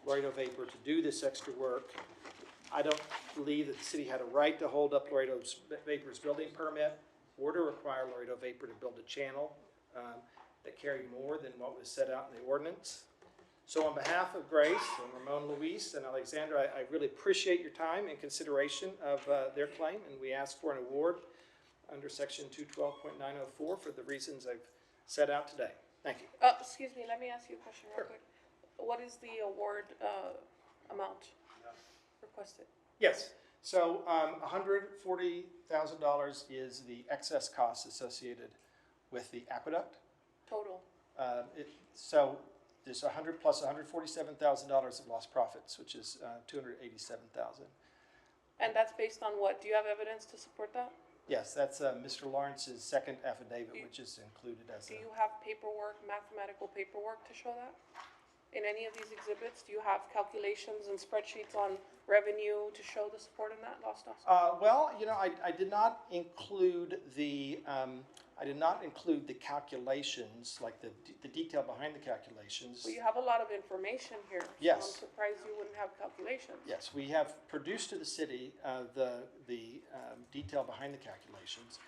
Laredo Vapor to do this extra work. I don't believe that the city had a right to hold up Laredo Vapor's building permit or to require Laredo Vapor to build a channel that carried more than what was set out in the ordinance. So on behalf of Grace and Ramon Luis and Alexandra, I really appreciate your time and consideration of their claim, and we ask for an award under section 212.904 for the reasons I've set out today. Thank you. Excuse me, let me ask you a question real quick. What is the award amount requested? Yes, so $140,000 is the excess costs associated with the aqueduct. Total? So there's 100 plus $147,000 of lost profits, which is $287,000. And that's based on what? Do you have evidence to support that? Yes, that's Mr. Lawrence's second affidavit, which is included as Do you have paperwork, mathematical paperwork to show that? In any of these exhibits, do you have calculations and spreadsheets on revenue to show the support in that lost loss? Well, I did not include the calculations, like the detail behind the calculations. Well, you have a lot of information here. Yes. So I'm surprised you wouldn't have calculations. Yes, we have produced to the city the detail behind the calculations.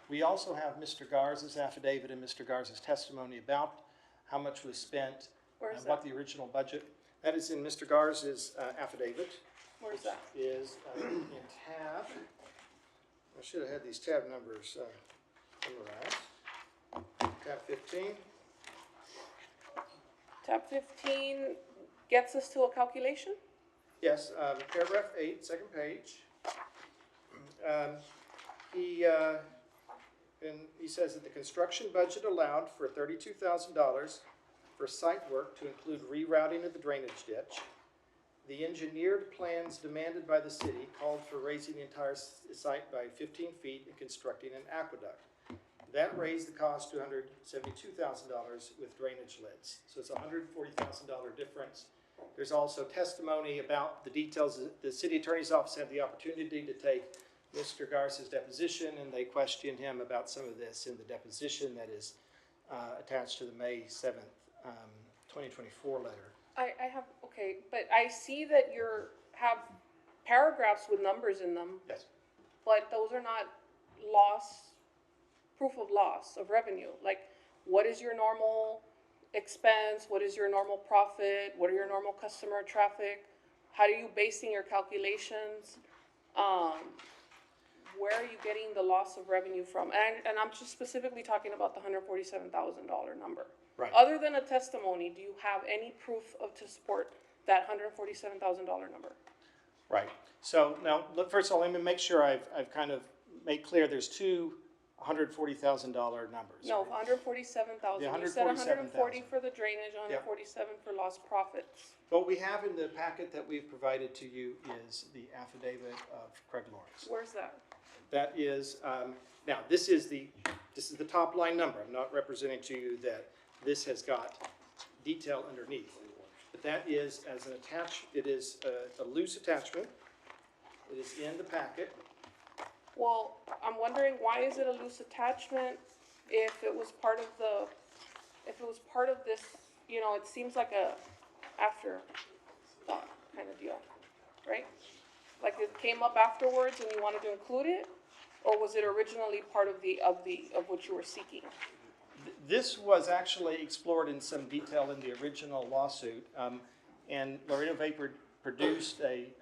We also have Mr. Garza's affidavit and Mr. Garza's testimony about how much was spent Where's and what the original budget. That is in Mr. Garza's affidavit. Where's that? Is in tab. I should have had these tab numbers memorized. Tab 15. Tab 15 gets us to a calculation? Yes, paragraph 8, second page. He says that the construction budget allowed for $32,000 for site work to include rerouting of the drainage ditch. The engineered plans demanded by the city called for raising the entire site by 15 feet and constructing an aqueduct. That raised the cost to $172,000 with drainage lids. So it's a $140,000 difference. There's also testimony about the details. The city attorney's office had the opportunity to take Mr. Garza's deposition, and they questioned him about some of this in the deposition that is attached to the May 7th, 2024 letter. Okay, but I see that have paragraphs with numbers in them. Yes. But those are not proof of loss of revenue. Like, what is your normal expense? What is your normal profit? What are your normal customer traffic? How are you basing your calculations? Where are you getting the loss of revenue from? And I'm just specifically talking about the $147,000 number. Right. Other than a testimony, do you have any proof to support that $147,000 number? Right. So now, first of all, let me make sure I've kind of made clear there's two $140,000 numbers. No, 147,000. The You said 140 $147,000. for the drainage, 147 for lost profits. What we have in the packet that we've provided to you is the affidavit of Craig Lawrence. Where's that? That is, now, this is the top line number. I'm not representing to you that this has got detail underneath. But that is, as an it is a loose attachment. It is in the packet. Well, I'm wondering, why is it a loose attachment if it was part of this, you know, it seems like a afterthought kind of deal, right? Like it came up afterwards and you wanted to include it? Or was it originally part of what you were seeking? This was actually explored in some detail in the original lawsuit, and Laredo Vapor produced a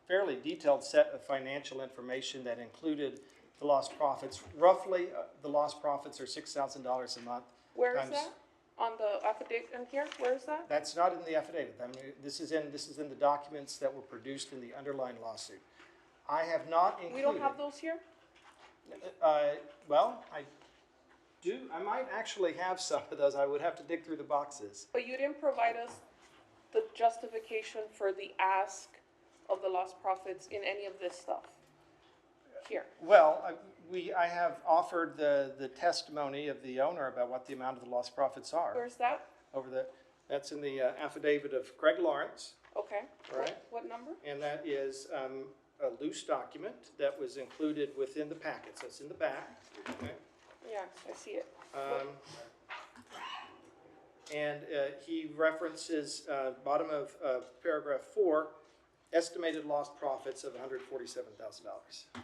fairly detailed set of financial information that included the lost profits. Roughly, the lost profits are $6,000 a month. Where is that? On the affidavit in here? Where is that? That's not in the affidavit. I mean, this is in the documents that were produced in the underlying lawsuit. I have not included. We don't have those here? Well, I might actually have some of those. I would have to dig through the boxes. But you didn't provide us the justification for the ask of the lost profits in any of this stuff here. Well, I have offered the testimony of the owner about what the amount of the lost profits are. Where's that? That's in the affidavit of Craig Lawrence. Okay. Right. What number? And that is a loose document that was included within the packet, so it's in the back. Okay. Yeah, I see it. And he references, bottom of paragraph 4, estimated lost profits of $147,000.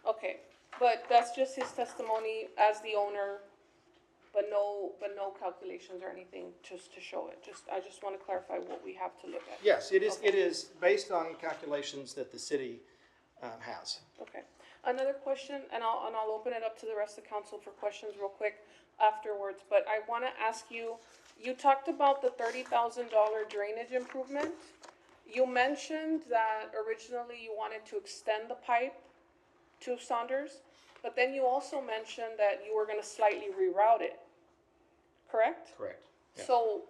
Okay, but that's just his testimony as the owner, but no calculations or anything just to show it. I just want to clarify what we have to look at. Yes, it is. Okay. It is based on calculations that the city has. Okay. Another question, and I'll open it up to the rest of the council for questions real quick afterwards. But I want to ask you. You talked about the $30,000 drainage improvement. You mentioned that originally you wanted to extend the pipe to Saunders, but then you also mentioned that you were going to slightly reroute it. Correct? Correct. Yeah. So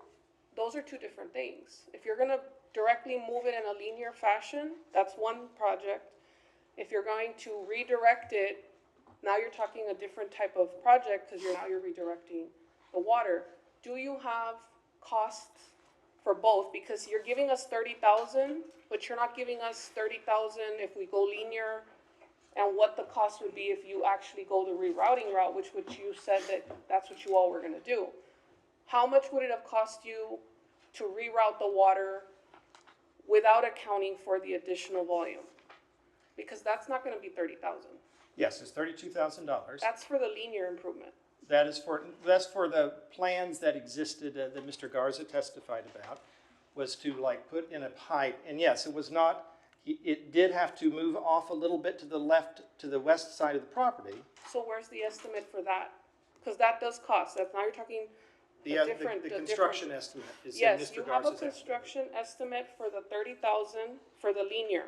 those are two different things. If you're going to directly move it in a linear fashion, that's one project. If you're going to redirect it, now you're talking a different type of project because you're redirecting the water. Do you have costs for both? Because you're giving us $30,000, but you're not giving us $30,000 if we go linear, and what the cost would be if you actually go the rerouting route, which you said that's what you all were going to do. How much would it have cost you to reroute the water without accounting for the additional volume? Because that's not going to be $30,000. Yes, it's $32,000. That's for the linear improvement. That's for the plans that existed that Mr. Garza testified about, was to like put in a pipe. And yes, it was not. It did have to move off a little bit to the west side of the property. So where's the estimate for that? Because that does cost. Now you're talking the construction estimate is in Mr. Yes, you have a Garza's construction estimate for the $30,000 for the linear.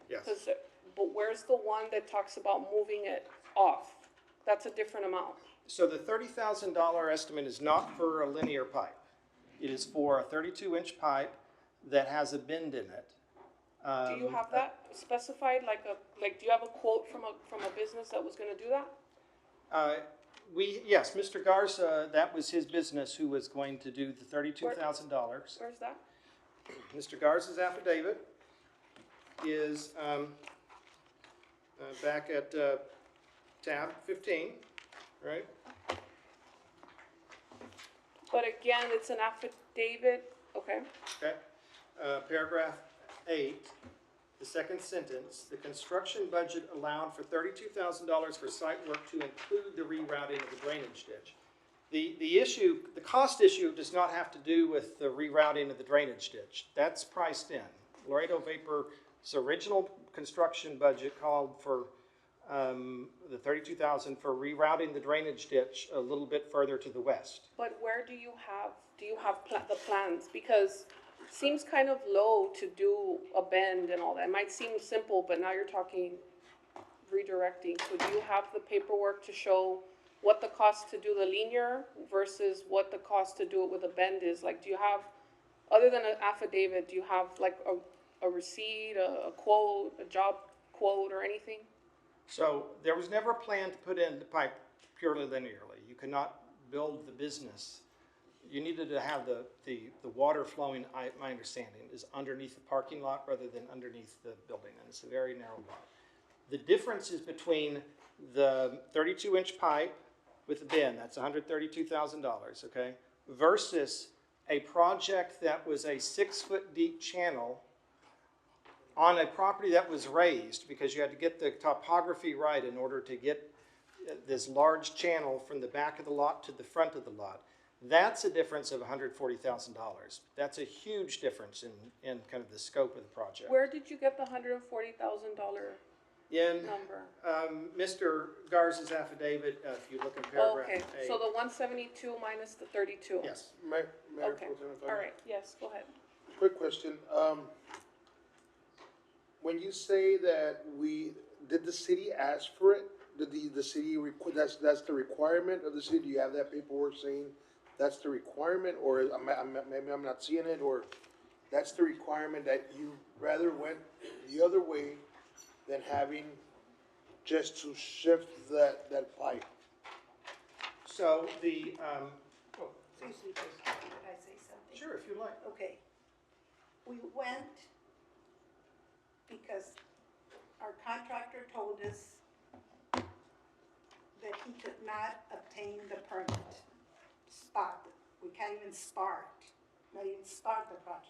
Yes. But where's the one that talks about moving it off? That's a different amount. So the $30,000 estimate is not for a linear pipe. It is for a 32-inch pipe that has a bend in it. Do you have that specified? Do you have a quote from a business that was going to do that? Yes, Mr. Garza, that was his business who was going to do the $32,000. Where's that? Mr. Garza's affidavit is back at tab 15, right? But again, it's an affidavit. Okay. Okay. Paragraph 8, the second sentence, the construction budget allowed for $32,000 for site work to include the rerouting of the drainage ditch. The cost issue does not have to do with the rerouting of the drainage ditch. That's priced in. Laredo Vapor's original construction budget called for the $32,000 for rerouting the drainage ditch a little bit further to the west. But where do you have the plans? Because it seems kind of low to do a bend and all that. It might seem simple, but now you're talking redirecting. So do you have the paperwork to show what the cost to do the linear versus what the cost to do it with a bend is? Like, do you have, other than an affidavit, do you have like a receipt, a quote, a job quote or anything? So there was never a plan to put in the pipe purely linearly. You could not build the business. You needed to have the water flowing, my understanding, is underneath the parking lot rather than underneath the building, and it's a very narrow lot. The difference is between the 32-inch pipe with the bend, that's $132,000, okay, versus a project that was a 6-foot deep channel on a property that was raised, because you had to get the topography right in order to get this large channel from the back of the lot to the front of the lot. That's a difference of $140,000. That's a huge difference in kind of the scope of the project. Where did you get the $140,000 In number? Mr. Garza's affidavit, if you look in paragraph Okay, 8. so the 172 minus the 32? Yes. Mayor Okay, Pro Tem, if I all may. right, yes, go ahead. Quick question. When you say that did the city ask for it? Did the city, that's the requirement of the city? Do you have that paperwork saying that's the requirement? Or maybe I'm not seeing it, or that's the requirement that you rather went the other way than having just to shift that pipe? So the, Excuse me, just, could I say something? sure, if you like. Okay. We went because our contractor told us that he could not obtain the permit. We can't even start, not even start the project.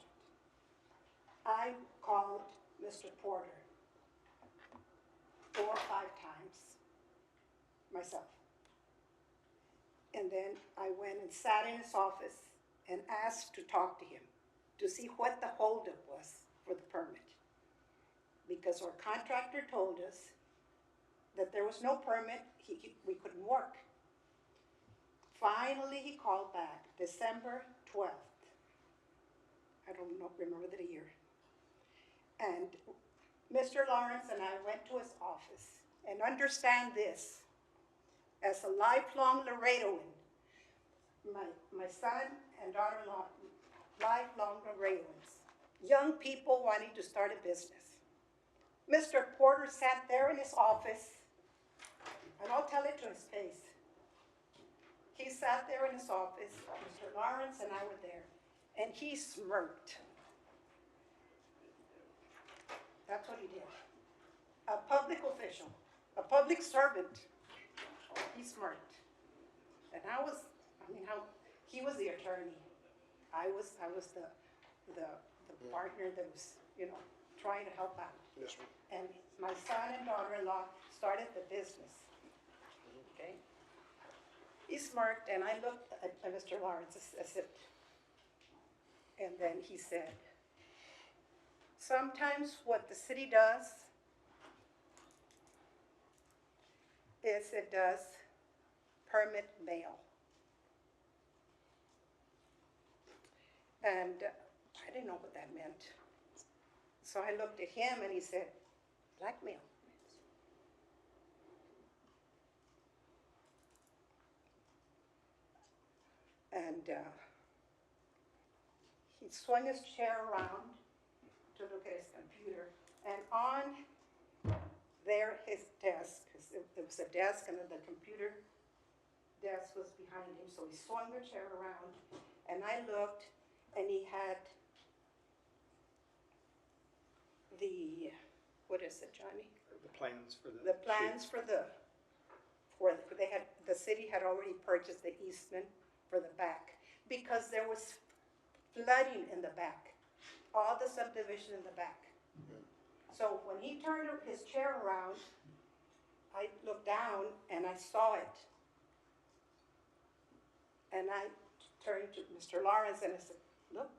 I called Mr. Porter 4 or 5 times myself. And then I went and sat in his office and asked to talk to him to see what the holdup was for the permit. Because our contractor told us that there was no permit, we couldn't work. Finally, he called back, December 12th. I don't remember the year. And Mr. Lawrence and I went to his office, and understand this, as a lifelong Laredoan, my son and daughter-in-law, lifelong Laredoans, young people wanting to start a business. Mr. Porter sat there in his office, and I'll tell it to his face. He sat there in his office, Mr. Lawrence and I were there, and he smirked. That's what he did. A public official, a public servant, he smirked. And he was the attorney. I was the partner that was, trying to help out. Yes, ma'am. And my son and daughter-in-law started the business. Okay? He smirked, and I looked at Mr. Lawrence. I said, and then he said, sometimes what the city does is it does permit mail. And I didn't know what that meant. So I looked at him and he said, blackmail. And he swung his chair around to look at his computer. And on there, his desk, because it was a desk and then the computer desk was behind him. So he swung the chair around and I looked, and he had the, what is it, Johnny? The plans for The plans for the city had already purchased the easement for the back, because there was flooding in the back, all the subdivision in the back. So when he turned his chair around, I looked down and I saw it. And I turned to Mr. Lawrence and I said, look.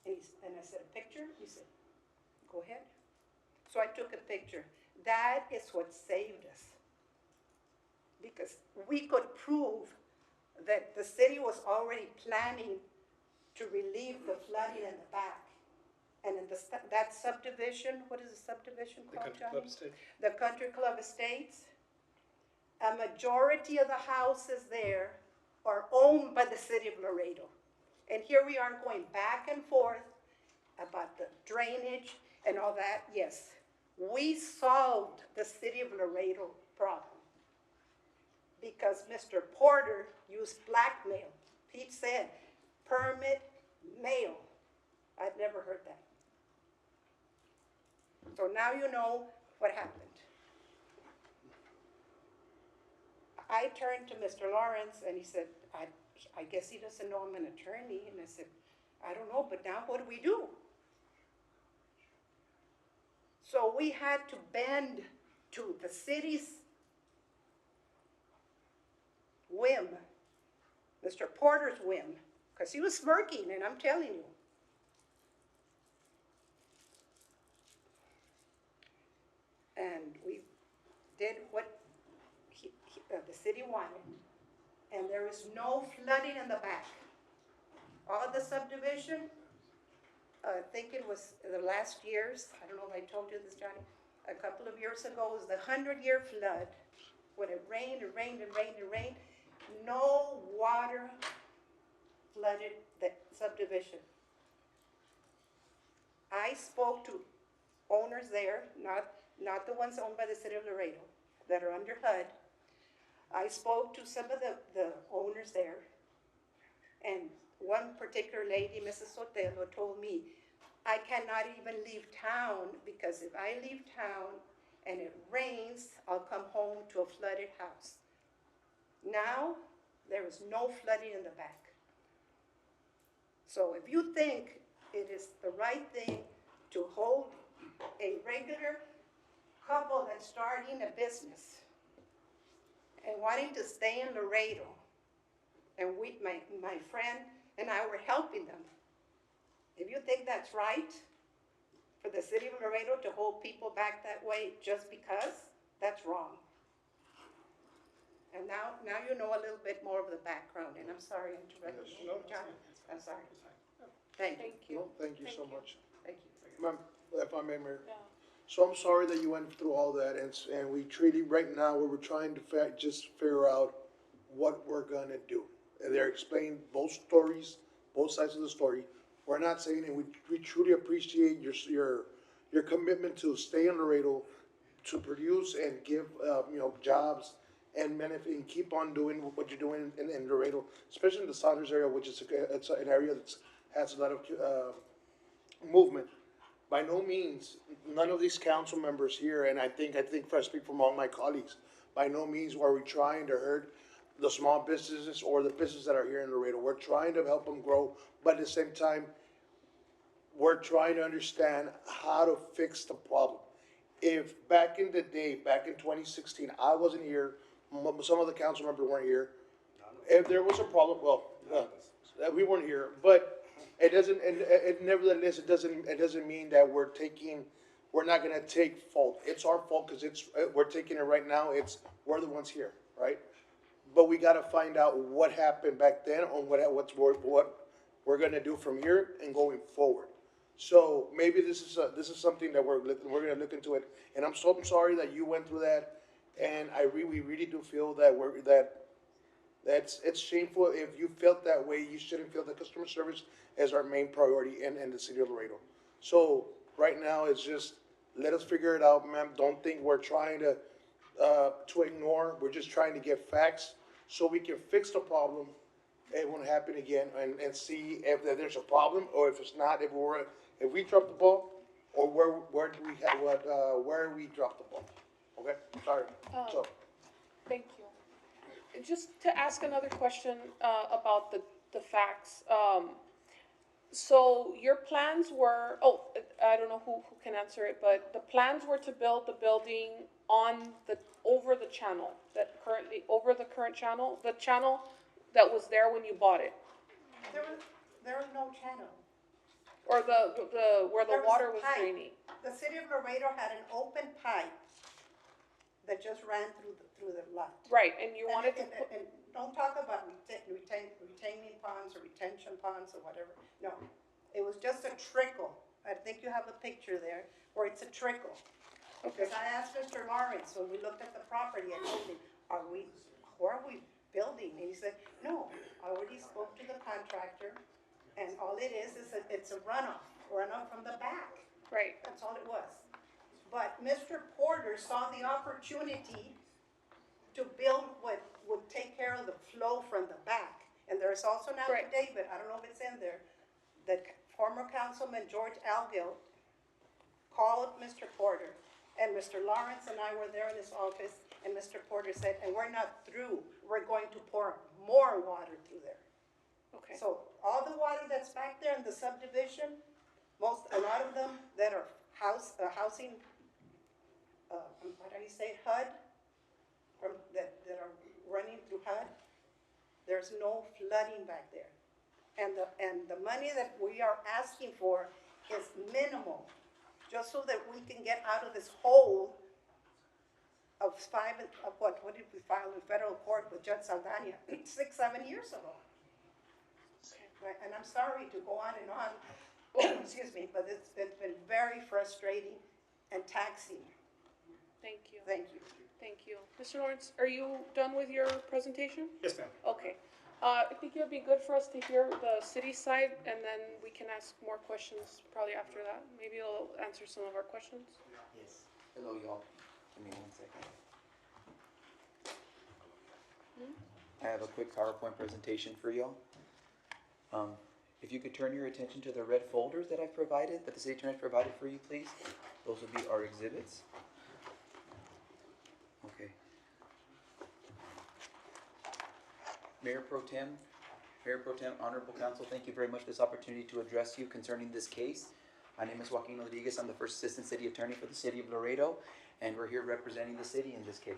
And I said, a picture? He said, go ahead. So I took a picture. That is what saved us. Because we could prove that the city was already planning to relieve the flooding in the back. And in that subdivision, what is the subdivision The called, Country Johnny? Club Estate. The Country Club Estates. A majority of the houses there are owned by the city of Laredo. And here we are going back and forth about the drainage and all that. Yes, we solved the city of Laredo problem because Mr. Porter used blackmail. Pete said, permit mail. I'd never heard that. So now you know what happened. I turned to Mr. Lawrence and he said, I guess he doesn't know I'm an attorney. And I said, I don't know, but now what do we do? So we had to bend to the city's whim, Mr. Porter's whim, because he was smirking, and I'm telling you. And we did what the city wanted, and there is no flooding in the back. All the subdivision, I think it was the last years, I don't know if I told you this, Johnny, a couple of years ago was the 100-year flood. When it rained and rained and rained and rained, no water flooded the subdivision. I spoke to owners there, not the ones owned by the city of Laredo, that are under HUD. I spoke to some of the owners there, and one particular lady, Mrs. Sotelo, told me, I cannot even leave town because if I leave town and it rains, I'll come home to a flooded house. Now, there is no flooding in the back. So if you think it is the right thing to hold a regular couple that's starting a business and wanting to stay in Laredo, and my friend and I were helping them. If you think that's right for the city of Laredo to hold people back that way just because, that's wrong. And now you know a little bit more of the background, and I'm sorry I interrupted you, John. I'm sorry. Thank you. No, thank you so much. Thank you. Ma'am, if I may, Mayor. So I'm sorry that you went through all that, and we treated, right now, we're trying to just figure out what we're gonna do. And they're explaining both stories, both sides of the story. We're not saying, and we truly appreciate your commitment to stay in Laredo, to produce and give, jobs and benefit, and keep on doing what you're doing in Laredo, especially in the Saunders area, which is it's an area that has a lot of movement. By no means, none of these council members here, and I think if I speak from all my colleagues, by no means are we trying to hurt the small businesses or the businesses that are here in Laredo. We're trying to help them grow, but at the same time, we're trying to understand how to fix the problem. If back in the day, back in 2016, I wasn't here, some of the council members weren't here. If there was a problem, we weren't here, but it doesn't, and nevertheless, it doesn't mean that we're not gonna take fault. It's our fault, cause we're taking it right now, we're the ones here, right? But we gotta find out what happened back then, on what we're gonna do from here and going forward. So maybe this is something that we're gonna look into it. And I'm sorry that you went through that, and we really do feel that it's shameful. If you felt that way, you shouldn't feel that customer service is our main priority in the city of Laredo. So right now, it's just, let us figure it out, ma'am. Don't think we're trying to ignore. We're just trying to get facts so we can fix the problem. It won't happen again, and see if there's a problem, or if it's not, if we drop the ball, or where we drop the ball. Okay, sorry. So. Thank you. Just to ask another question about the facts. So your plans were, I don't know who can answer it, but the plans were to build the building over the channel, over the current channel, the channel that was there when you bought it? There was no channel. Or where the water was pipe. draining? The city of Laredo had an open pipe that just ran through the lot. Right, and you wanted to put. And don't talk about retaining ponds or retention ponds or whatever. No, it was just a trickle I think you have a picture there, where it's a trickle. Because I asked Mr. Lawrence, when we looked at the property, I told him, where are we building? And he said, no, I already spoke to the contractor, and all it is it's a runoff from the back. Right. That's all it was. But Mr. Porter saw the opportunity to build what would take care of the flow from the back. And there's also an Right. affidavit, I don't know if it's in there, that former Councilman George Algill called Mr. Porter, and Mr. Lawrence and I were there in his office, and Mr. Porter said, and we're not through, we're going to pour more water through there. Okay. So all the water that's back there in the subdivision, a lot of them that are housing, what do you say, HUD, that are running through HUD, there's no flooding back there. And the money that we are asking for is minimal, just so that we can get out of this hole of what did we file in federal court with Judge Saldana 6-7 years ago? Right, and I'm sorry to go on and on, excuse me, but it's been very frustrating and taxing. Thank you. Thank you. Thank you. Mr. Lawrence, are you done with your presentation? Yes, ma'am. Okay. I think it would be good for us to hear the city side, and then we can ask more questions probably after that. Maybe it'll answer some of our questions. Yes. Hello, y'all. Give me 1 second. I have a quick PowerPoint presentation for y'all. If you could turn your attention to the red folders that I've provided, that the city attorney has provided for you, please. Those will be our exhibits. Okay. Mayor Pro Tem, Honorable Council, thank you very much for this opportunity to address you concerning this case. My name is Joaquin Rodriguez. I'm the First Assistant City Attorney for the City of Laredo, and we're here representing the city in this case.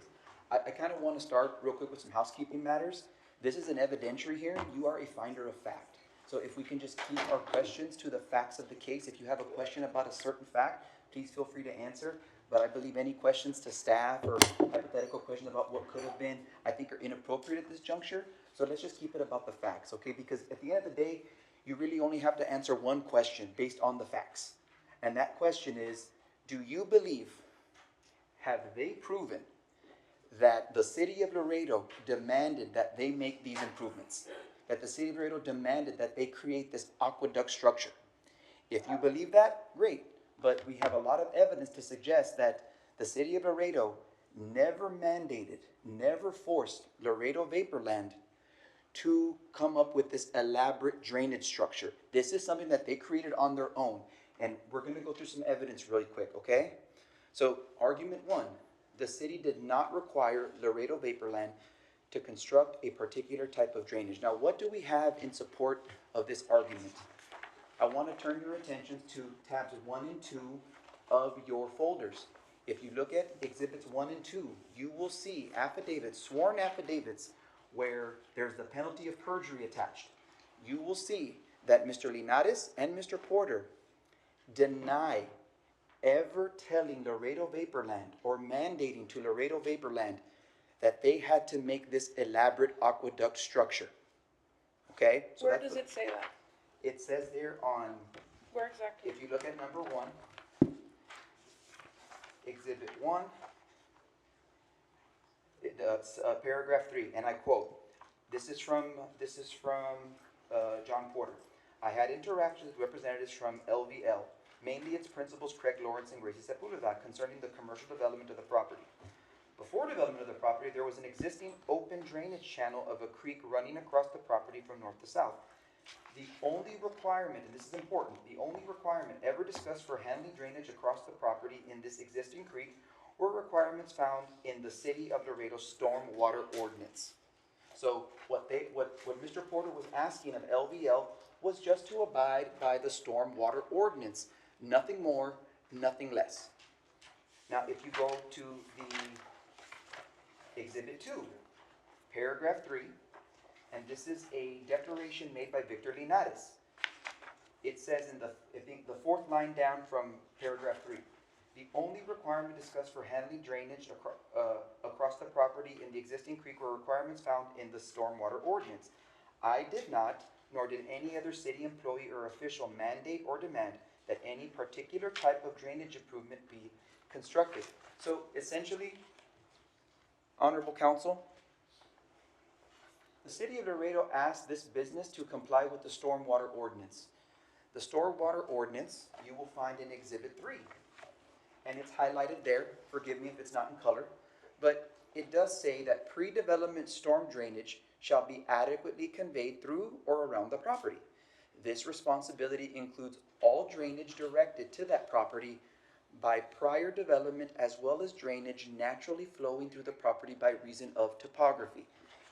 I kind of want to start real quick with some housekeeping matters. This is an evidentiary hearing. You are a finder of fact. So if we can just keep our questions to the facts of the case. If you have a question about a certain fact, please feel free to answer. But I believe any questions to staff or hypothetical questions about what could have been, I think are inappropriate at this juncture. So let's just keep it about the facts, okay? Because at the end of the day, you really only have to answer one question based on the facts. And that question is, do you believe, have they proven that the city of Laredo demanded that they make these improvements? That the city of Laredo demanded that they create this aqueduct structure? If you believe that, great. But we have a lot of evidence to suggest that the city of Laredo never mandated, never forced Laredo Vaporland to come up with this elaborate drainage structure. This is something that they created on their own. And we're gonna go through some evidence really quick, okay? So argument one, the city did not require Laredo Vaporland to construct a particular type of drainage. Now, what do we have in support of this argument? I want to turn your attention to tabs 1 and 2 of your folders. If you look at exhibits 1 and 2, you will see affidavits, sworn affidavits, where there's the penalty of perjury attached. You will see that Mr. Linares and Mr. Porter deny ever telling Laredo Vaporland or mandating to Laredo Vaporland that they had to make this elaborate aqueduct structure. Okay? So Where does it say that? It says there on, Where exactly? if you look at number 1, exhibit 1, paragraph 3, and I quote, this is from John Porter. I had interactions with representatives from LVL, mainly its principals Craig Lawrence and Gracie Sepulveda, concerning the commercial development of the property. Before development of the property, there was an existing open drainage channel of a creek running across the property from north to south. The only requirement, and this is important, the only requirement ever discussed for handling drainage across the property in this existing creek were requirements found in the City of Laredo Stormwater Ordinance. So what Mr. Porter was asking of LVL was just to abide by the Stormwater Ordinance. Nothing more, nothing less. Now, if you go to the Exhibit 2, paragraph 3, and this is a declaration made by Victor Linares. It says in I think the 4th line down from paragraph 3, the only requirement discussed for handling drainage across the property in the existing creek were requirements found in the Stormwater Ordinance. I did not, nor did any other city employee or official mandate or demand that any particular type of drainage improvement be constructed. So essentially, Honorable Council, the City of Laredo asked this business to comply with the stormwater ordinance. The stormwater ordinance, you will find in Exhibit 3. And it's highlighted there, forgive me if it's not in color, but it does say that pre-development storm drainage shall be adequately conveyed through or around the property. This responsibility includes all drainage directed to that property by prior development as well as drainage naturally flowing through the property by reason of topography.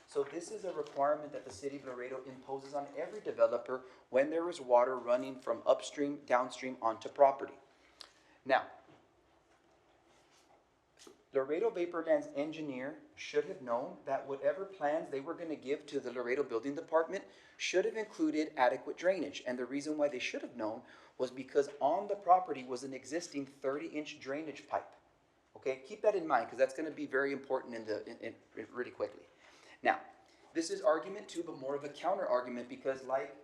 So this is a requirement that the City of Laredo imposes on every developer when there is water running from upstream, downstream onto property. Now, Laredo Vaporland's engineer should have known that whatever plans they were going to give to the Laredo Building Department should have included adequate drainage. And the reason why they should have known was because on the property was an existing 30-inch drainage pipe. Okay, keep that in mind because that's going to be very important in really quickly. Now, this is argument 2, but more of a counter argument because like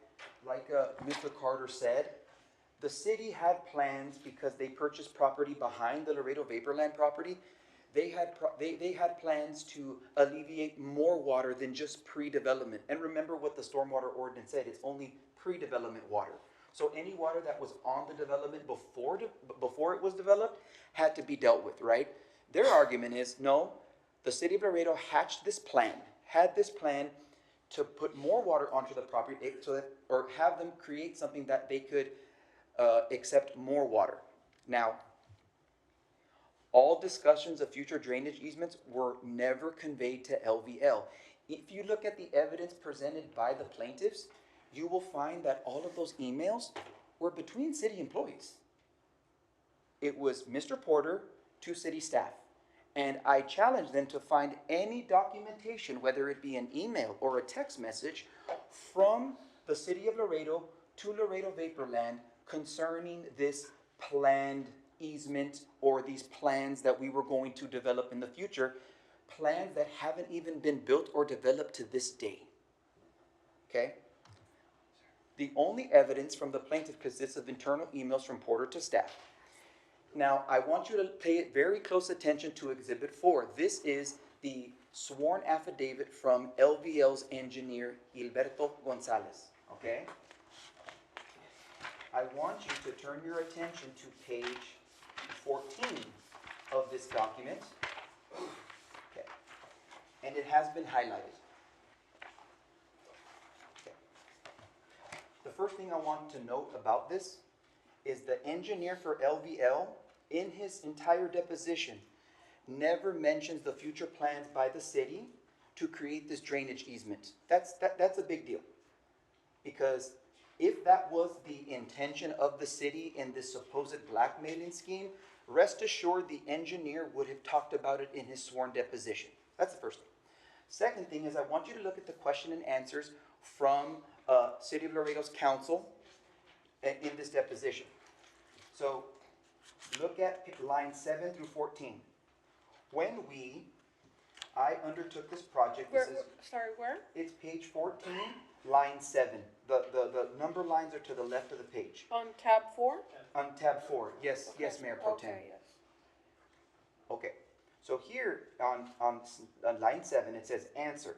Mr. Carter said, the city had plans because they purchased property behind the Laredo Vaporland property. They had plans to alleviate more water than just pre-development. And remember what the stormwater ordinance said, it's only pre-development water. So any water that was on the development before it was developed had to be dealt with, right? Their argument is, no, the City of Laredo had this plan to put more water onto the property or have them create something that they could accept more water. Now, all discussions of future drainage easements were never conveyed to LVL. If you look at the evidence presented by the plaintiffs, you will find that all of those emails were between city employees. It was Mr. Porter to city staff. And I challenge them to find any documentation, whether it be an email or a text message, from the City of Laredo to Laredo Vaporland concerning this planned easement or these plans that we were going to develop in the future, plans that haven't even been built or developed to this day. Okay? The only evidence from the plaintiff consists of internal emails from Porter to staff. Now, I want you to pay very close attention to Exhibit 4. This is the sworn affidavit from LVL's engineer, Gilberto Gonzalez, okay? I want you to turn your attention to page 14 of this document, okay? And it has been highlighted. Okay. The first thing I want to note about this is the engineer for LVL, in his entire deposition, never mentions the future plans by the city to create this drainage easement. That's a big deal. Because if that was the intention of the city in this supposed blackmailing scheme, rest assured the engineer would have talked about it in his sworn deposition. That's the first thing. Second thing is I want you to look at the question and answers from City of Laredo's counsel in this deposition. So look at line 7 through 14. When I undertook this project, Where? It's page 14, line 7. The number lines are to the left of the page. On tab 4? On tab 4, yes, Okay. yes, Mayor Pro Tem. Okay, yes. Okay, so here on line 7, it says answer.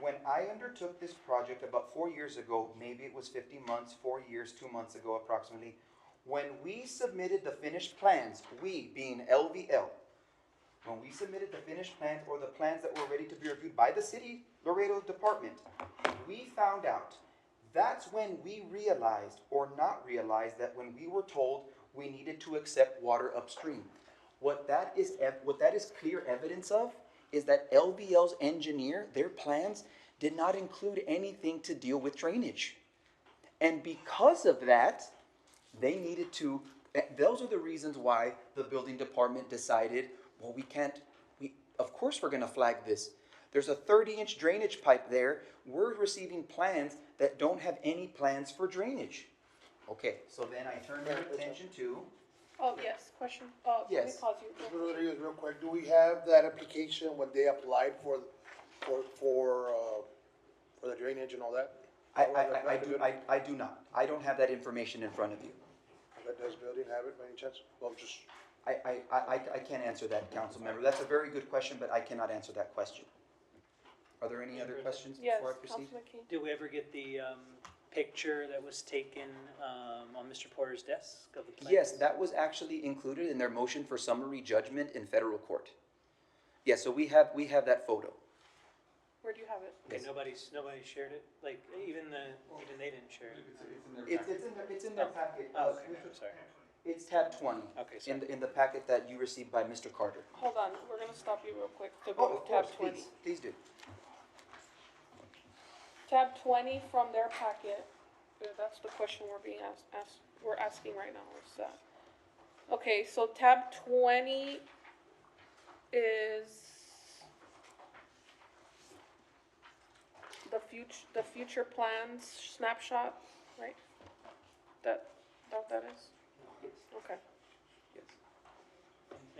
When I undertook this project about 4 years ago, maybe it was 50 months, 4 years, 2 months ago approximately, when we submitted the finished plans, we being LVL, when we submitted the finished plans or the plans that were ready to be reviewed by the City Laredo Department, we found out that's when we realized or not realized that when we were told we needed to accept water upstream. What that is clear evidence of is that LVL's engineer, their plans, did not include anything to deal with drainage. And because of that, they needed to, those are the reasons why the building department decided, well, of course we're gonna flag this. There's a 30-inch drainage pipe there. We're receiving plans that don't have any plans for drainage. Okay, so then I turn your attention to, Oh, yes, question. Yes. Let me pause you. Rodriguez, real quick, do we have that application when they applied for the drainage and all that? I do not. I don't have that information in front of you. Does building have it by any chance? Well, just, I can't answer that, council member. That's a very good question, but I cannot answer that question. Are there any other questions Yes, before I proceed? Councilman King. Did we ever get the picture that was taken on Mr. Porter's desk of the plans? Yes, that was actually included in their motion for summary judgment in federal court. Yes, so we have that photo. Where do you have it? Okay, nobody shared it? Like, even they didn't share it? It's in their packet. Oh, okay, I'm sorry. It's tab 20. Okay, sorry. In the packet that you received by Mr. Carter. Hold on, we're gonna stop you real quick to Oh, go of to tab course, 20. please do. Tab 20 from their packet, that's the question we're asking right now, is that. Okay, so tab 20 is the future plans snapshot, right? That what that is? Okay.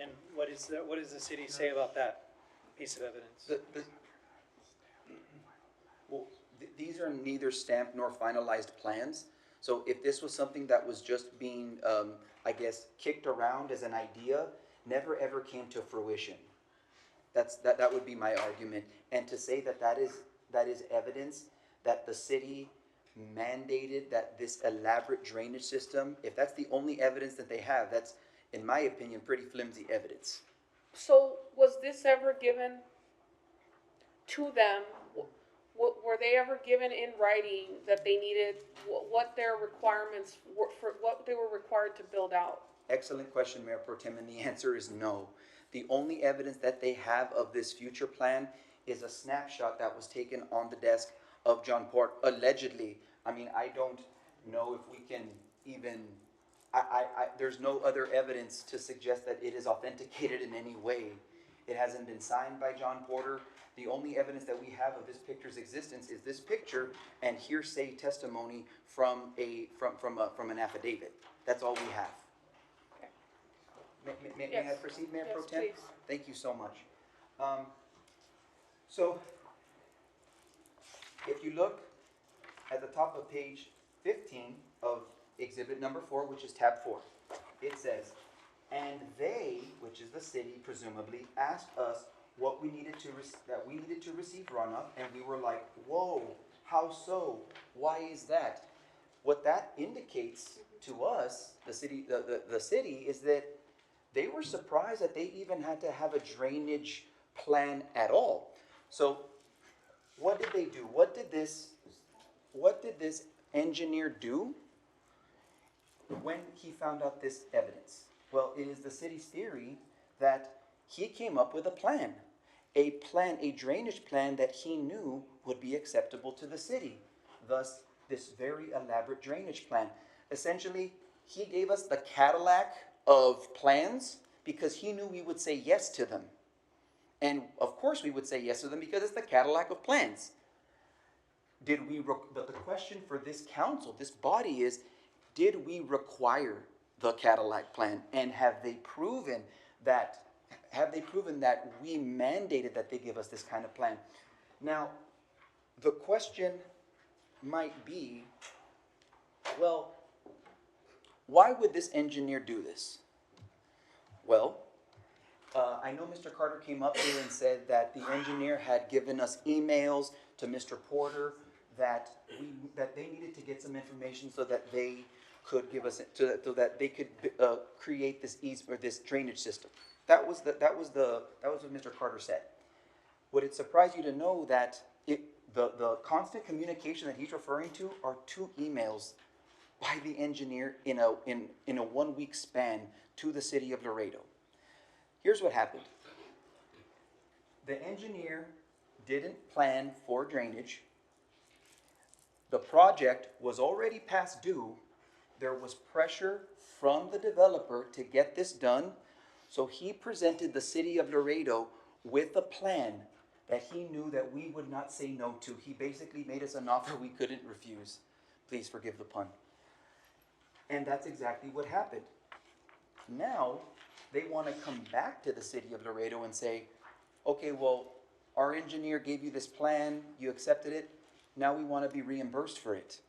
And what does the city say about that piece of evidence? These are neither stamped nor finalized plans. So if this was something that was just being, I guess, kicked around as an idea, never ever came to fruition. That would be my argument. And to say that is evidence that the city mandated that this elaborate drainage system, if that's the only evidence that they have, that's, in my opinion, pretty flimsy evidence. So was this ever given to them? Were they ever given in writing that they needed, what their requirements were, for what they were required to build out? Excellent question, Mayor Pro Tem, and the answer is no. The only evidence that they have of this future plan is a snapshot that was taken on the desk of John Port, allegedly. I mean, I don't know if we can even, there's no other evidence to suggest that it is authenticated in any way. It hasn't been signed by John Porter. The only evidence that we have of this picture's existence is this picture and hearsay testimony from an affidavit. That's all we have. May I proceed, Mayor Pro Tem? Please. Thank you so much. So, if you look at the top of page 15 of exhibit number 4, which is tab 4, it says, and they, which is the city, presumably, asked us what we needed that we needed to receive runoff, and we were like, whoa, how so? Why is that? What that indicates to us, the city, is that they were surprised that they even had to have a drainage plan at all. So, what did they do? What did this engineer do when he found out this evidence? Well, it is the city's theory that he came up with a drainage plan that he knew would be acceptable to the city. Thus, this very elaborate drainage plan. Essentially, he gave us the Cadillac of plans because he knew we would say yes to them. And of course we would say yes to them because it's the Cadillac of plans. But the question for this council, this body is, did we require the Cadillac plan? And have they proven that we mandated that they give us this kind of plan? Now, the question might be, well, why would this engineer do this? Well, I know Mr. Carter came up here and said that the engineer had given us emails to Mr. Porter that they needed to get some information so that they could give us so that they could create this drainage system. That was what Mr. Carter said. Would it surprise you to know that the constant communication that he's referring to are 2 emails by the engineer in a 1 week span to the city of Laredo? Here's what happened. The engineer didn't plan for drainage. The project was already past due. There was pressure from the developer to get this done. So he presented the city of Laredo with a plan that he knew that we would not say no to. He basically made us an offer we couldn't refuse. Please forgive the pun. And that's exactly what happened. Now, they want to come back to the city of Laredo and say, okay, well, our engineer gave you this plan, you accepted it, Now we want to be reimbursed for it.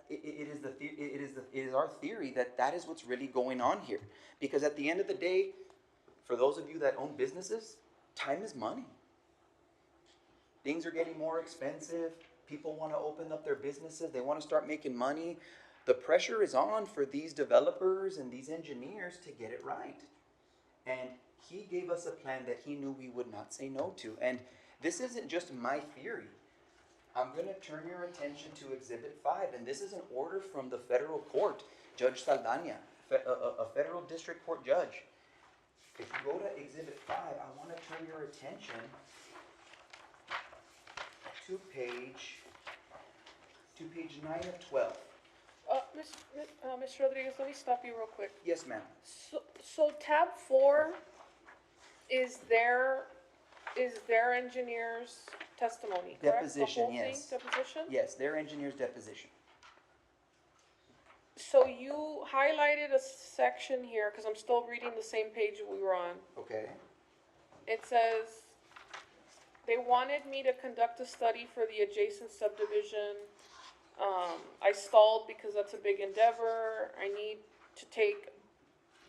It is our theory that that is what's really going on here. Because at the end of the day, for those of you that own businesses, time is money. Things are getting more expensive. People want to open up their businesses. They want to start making money. The pressure is on for these developers and these engineers to get it right. And he gave us a plan that he knew we would not say no to. And this isn't just my theory. I'm going to turn your attention to Exhibit 5, and this is an order from the federal court, Judge Saldana, a federal district court judge. If you go to Exhibit 5, I want to turn your attention to page 9 of 12. Mr. Rodriguez, let me stop you real quick. Yes, ma'am. So tab 4 is their engineer's testimony, correct? Deposition, The whole thing, yes. deposition? Yes, their engineer's deposition. So you highlighted a section here, because I'm still reading the same page we were on. Okay. It says, they wanted me to conduct a study for the adjacent subdivision. I stalled because that's a big endeavor. I need to take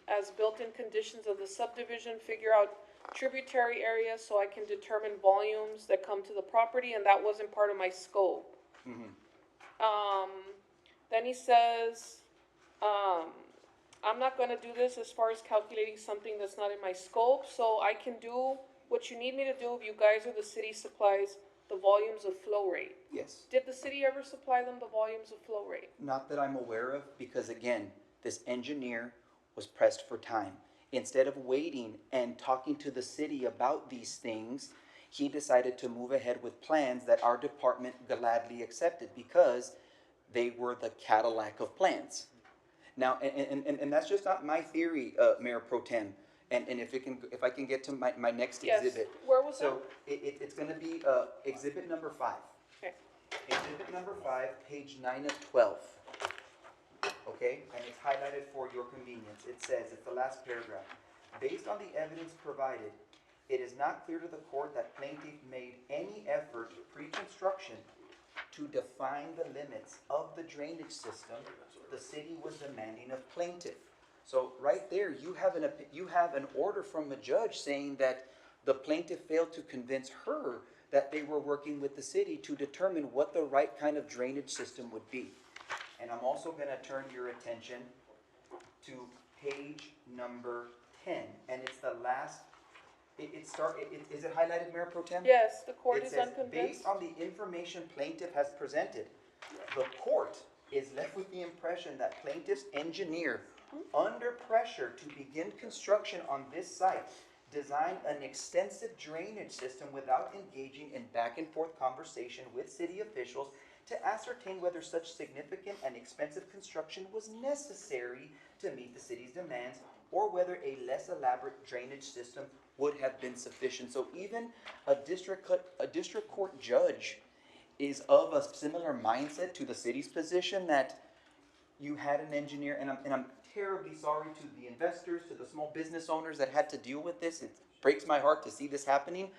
as built-in conditions of the subdivision, figure out tributary areas so I can determine volumes that come to the property, and that wasn't part of my scope. Then he says, I'm not gonna do this as far as calculating something that's not in my scope, so I can do what you need me to do if you guys or the city supplies the volumes of flow rate. Yes. Did the city ever supply them the volumes of flow rate? Not that I'm aware of, because again, this engineer was pressed for time. Instead of waiting and talking to the city about these things, he decided to move ahead with plans that our department gladly accepted because they were the Cadillac of plans. Now, and that's just not my theory, Mayor Pro Tem. And if I can get to my next exhibit. Where was so it's going to be exhibit number 5. Okay. Exhibit number 5, page 9 of 12. Okay, and it's highlighted for your convenience. It says, it's the last paragraph. Based on the evidence provided, it is not clear to the court that plaintiff made any effort pre-construction to define the limits of the drainage system the city was demanding of plaintiff. So right there, you have an order from a judge saying that the plaintiff failed to convince her that they were working with the city to determine what the right kind of drainage system would be. And I'm also going to turn your attention to page number 10, and it's the last. Is it highlighted, Mayor Pro Tem? Yes, the court is It says, unconvinced. based on the information plaintiff has presented, the court is left with the impression that plaintiff's engineer, under pressure to begin construction on this site, designed an extensive drainage system without engaging in back and forth conversation with city officials to ascertain whether such significant and expensive construction was necessary to meet the city's demands, or whether a less elaborate drainage system would have been sufficient. So even a district court judge is of a similar mindset to the city's position, that you had an engineer, and I'm terribly sorry to the investors, to the small business owners that had to deal with this. It breaks my heart to see this happening.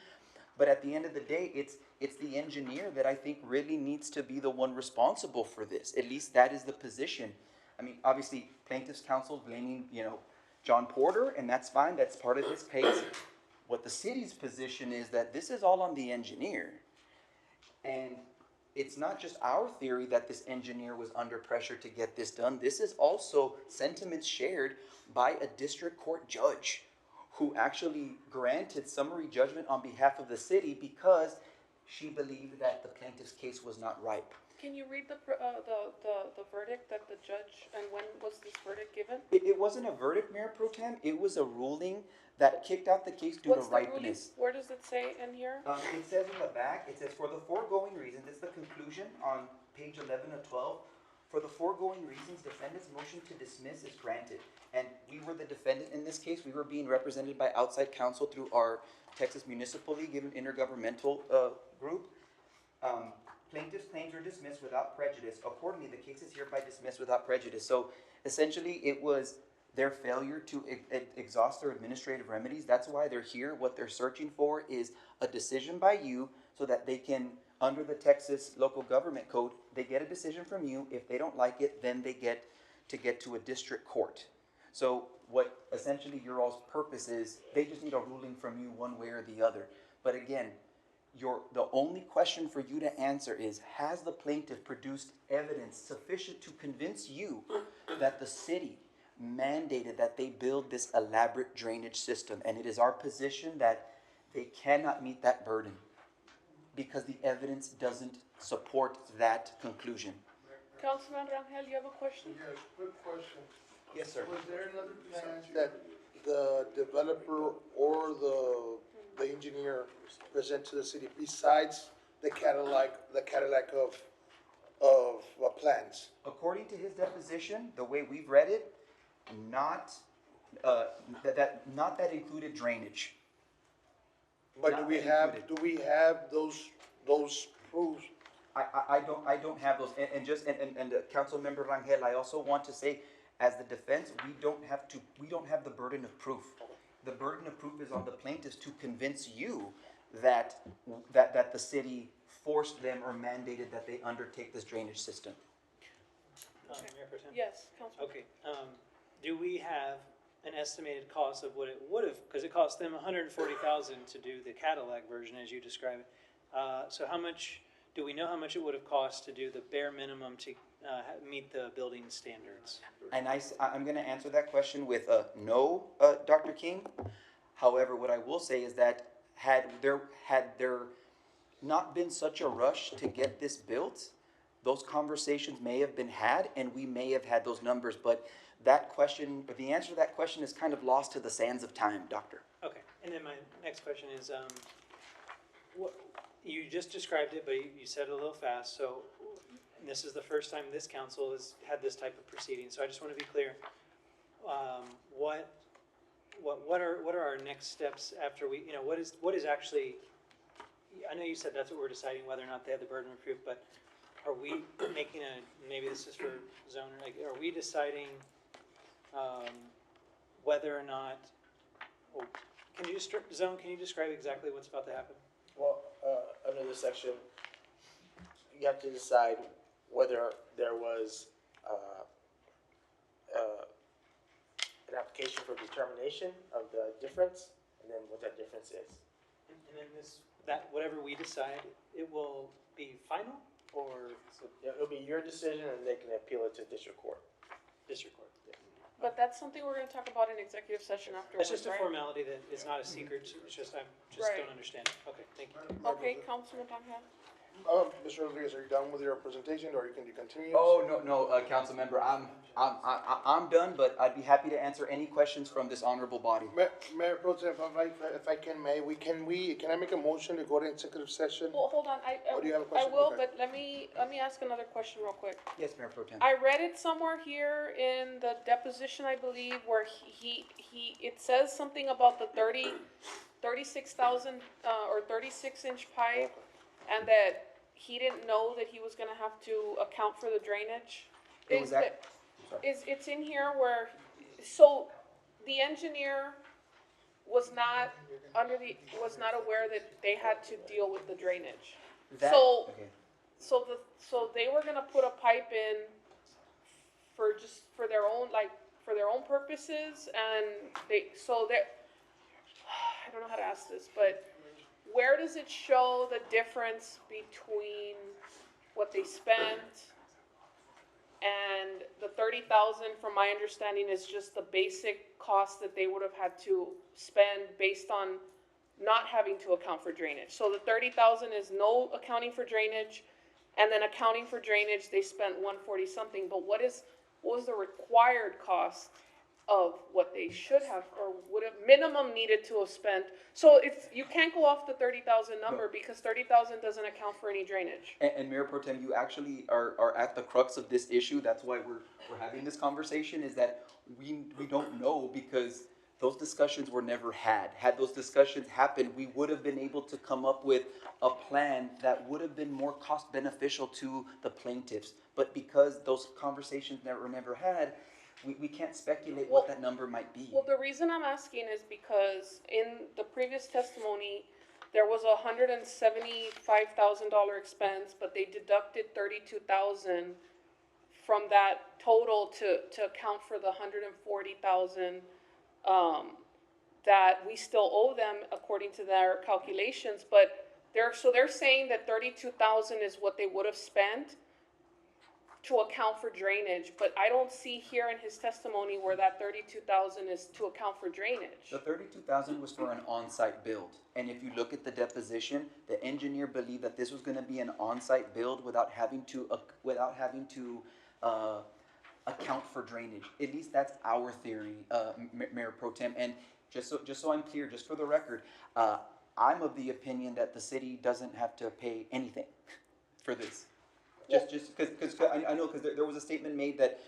But at the end of the day, it's the engineer that I think really needs to be the one responsible for this. At least that is the position. I mean, obviously, plaintiff's counsel blaming, John Porter, and that's fine. That's part of his case. What the city's position is that this is all on the engineer. And it's not just our theory that this engineer was under pressure to get this done. This is also sentiments shared by a district court judge who actually granted summary judgment on behalf of the city because she believed that the plaintiff's case was not ripe. Can you read the verdict that the judge, and when was this verdict given? It wasn't a verdict, Mayor Pro Tem. It was a ruling that kicked out the case due to ripeness. Where does it say in here? It says in the back, it says, for the foregoing reasons, it's the conclusion on page 11 of 12. For the foregoing reasons, defendant's motion to dismiss is granted. And we were the defendant in this case. We were being represented by outside counsel through our Texas Municipal League, an intergovernmental group. Plaintiff's claims are dismissed without prejudice. Accordingly, the case is hereby dismissed without prejudice. So essentially, it was their failure to exhaust their administrative remedies. That's why they're here. What they're searching for is a decision by you so that they can, under the Texas Local Government Code, they get a decision from you. If they don't like it, then they get to a district court. So what essentially your all's purpose is, they just need a ruling from you one way or the other. But again, the only question for you to answer is, has the plaintiff produced evidence sufficient to convince you that the city mandated that they build this elaborate drainage system? And it is our position that they cannot meet that burden because the evidence doesn't support that conclusion. Councilman Rangel, you have a question? Yes, quick question. Yes, sir. Was there another plan that the developer or the engineer present to the city besides the Cadillac of plans? According to his deposition, the way we've read it, not that included drainage. But Not do we that have included. those proofs? I don't have those, and Councilmember Rangel, I also want to say, as the defense, we don't have the burden of proof. The burden of proof is on the plaintiffs to convince you that the city forced them or mandated that they undertake this drainage system. Mayor Pro Tem? Yes, Councilman. Okay, do we have an estimated cost of what it would have, because it cost them $140,000 to do the Cadillac version as you describe it. So do we know how much it would have cost to do the bare minimum to meet the building standards? And I'm going to answer that question with a no, Dr. King. However, what I will say is that had there not been such a rush to get this built, those conversations may have been had, and we may have had those numbers. But the answer to that question is kind of lost to the sands of time, Doctor. Okay, and then my next question is, you just described it, but you said it a little fast, so this is the first time this council has had this type of proceeding, so I just want to be clear. What are our next steps after we, what is actually, I know you said that's what we're deciding, whether or not they have the burden of proof, but are we making maybe this is for Zone, are we deciding whether or not, Zone, can you describe exactly what's about to happen? Well, under this section, you have to decide whether there was an application for determination of the difference, and then what that difference is. And then whatever we decide, it will be final, or? Yeah, it'll be your decision, and they can appeal it to district court. District court. But that's something we're gonna talk about in executive session afterwards, That's just a right? formality that is not a secret, it's just, I Right. don't understand it. Okay, thank you. Okay, Councilman Rangel? Mr. Rodriguez, are you done with your presentation, or can you continue? Oh, no, council member, I'm done, but I'd be happy to answer any questions from this honorable body. Mayor Pro Tem, if I can, can I make a motion to go to executive session? Well, hold on, Or do you have a I question? will, Okay. but let me ask another question real quick. Yes, Mayor Pro Tem. I read it somewhere here in the deposition, I believe, where it says something about the 36,000, or 36-inch pipe, and that he didn't know that he was gonna have to account for the drainage. It was that- It's in here where, so the engineer was not aware that they had to deal with the drainage. So they were gonna put a pipe in for their own purposes, and I don't know how to ask this, but where does it show the difference between what they spent and the 30,000? From my understanding, is just the basic cost that they would have had to spend based on not having to account for drainage. So the 30,000 is no accounting for drainage, and then accounting for drainage, they spent 140 something. But what was the required cost of what they should have, or would have minimum needed to have spent? So you can't go off the 30,000 number, because 30,000 doesn't account for any drainage. And Mayor Pro Tem, you actually are at the crux of this issue. That's why we're having this conversation, is that we don't know, because those discussions were never had. Had those discussions happened, we would have been able to come up with a plan that would have been more cost beneficial to the plaintiffs. But because those conversations were never had, We can't speculate what that number might be. Well, the reason I'm asking is because in the previous testimony, there was $175,000 expense, but they deducted 32,000 from that total to account for the 140,000, that we still owe them according to their calculations, but they're saying that 32,000 is what they would have spent to account for drainage, but I don't see here in his testimony where that 32,000 is to account for drainage. The 32,000 was for an on-site build, and if you look at the deposition, the engineer believed that this was going to be an on-site build without having to account for drainage. At least that's our theory, Mayor Pro Tem. And just so I'm clear, just for the record, I'm of the opinion that the city doesn't have to pay anything for this. Just because I know, because there was a statement made that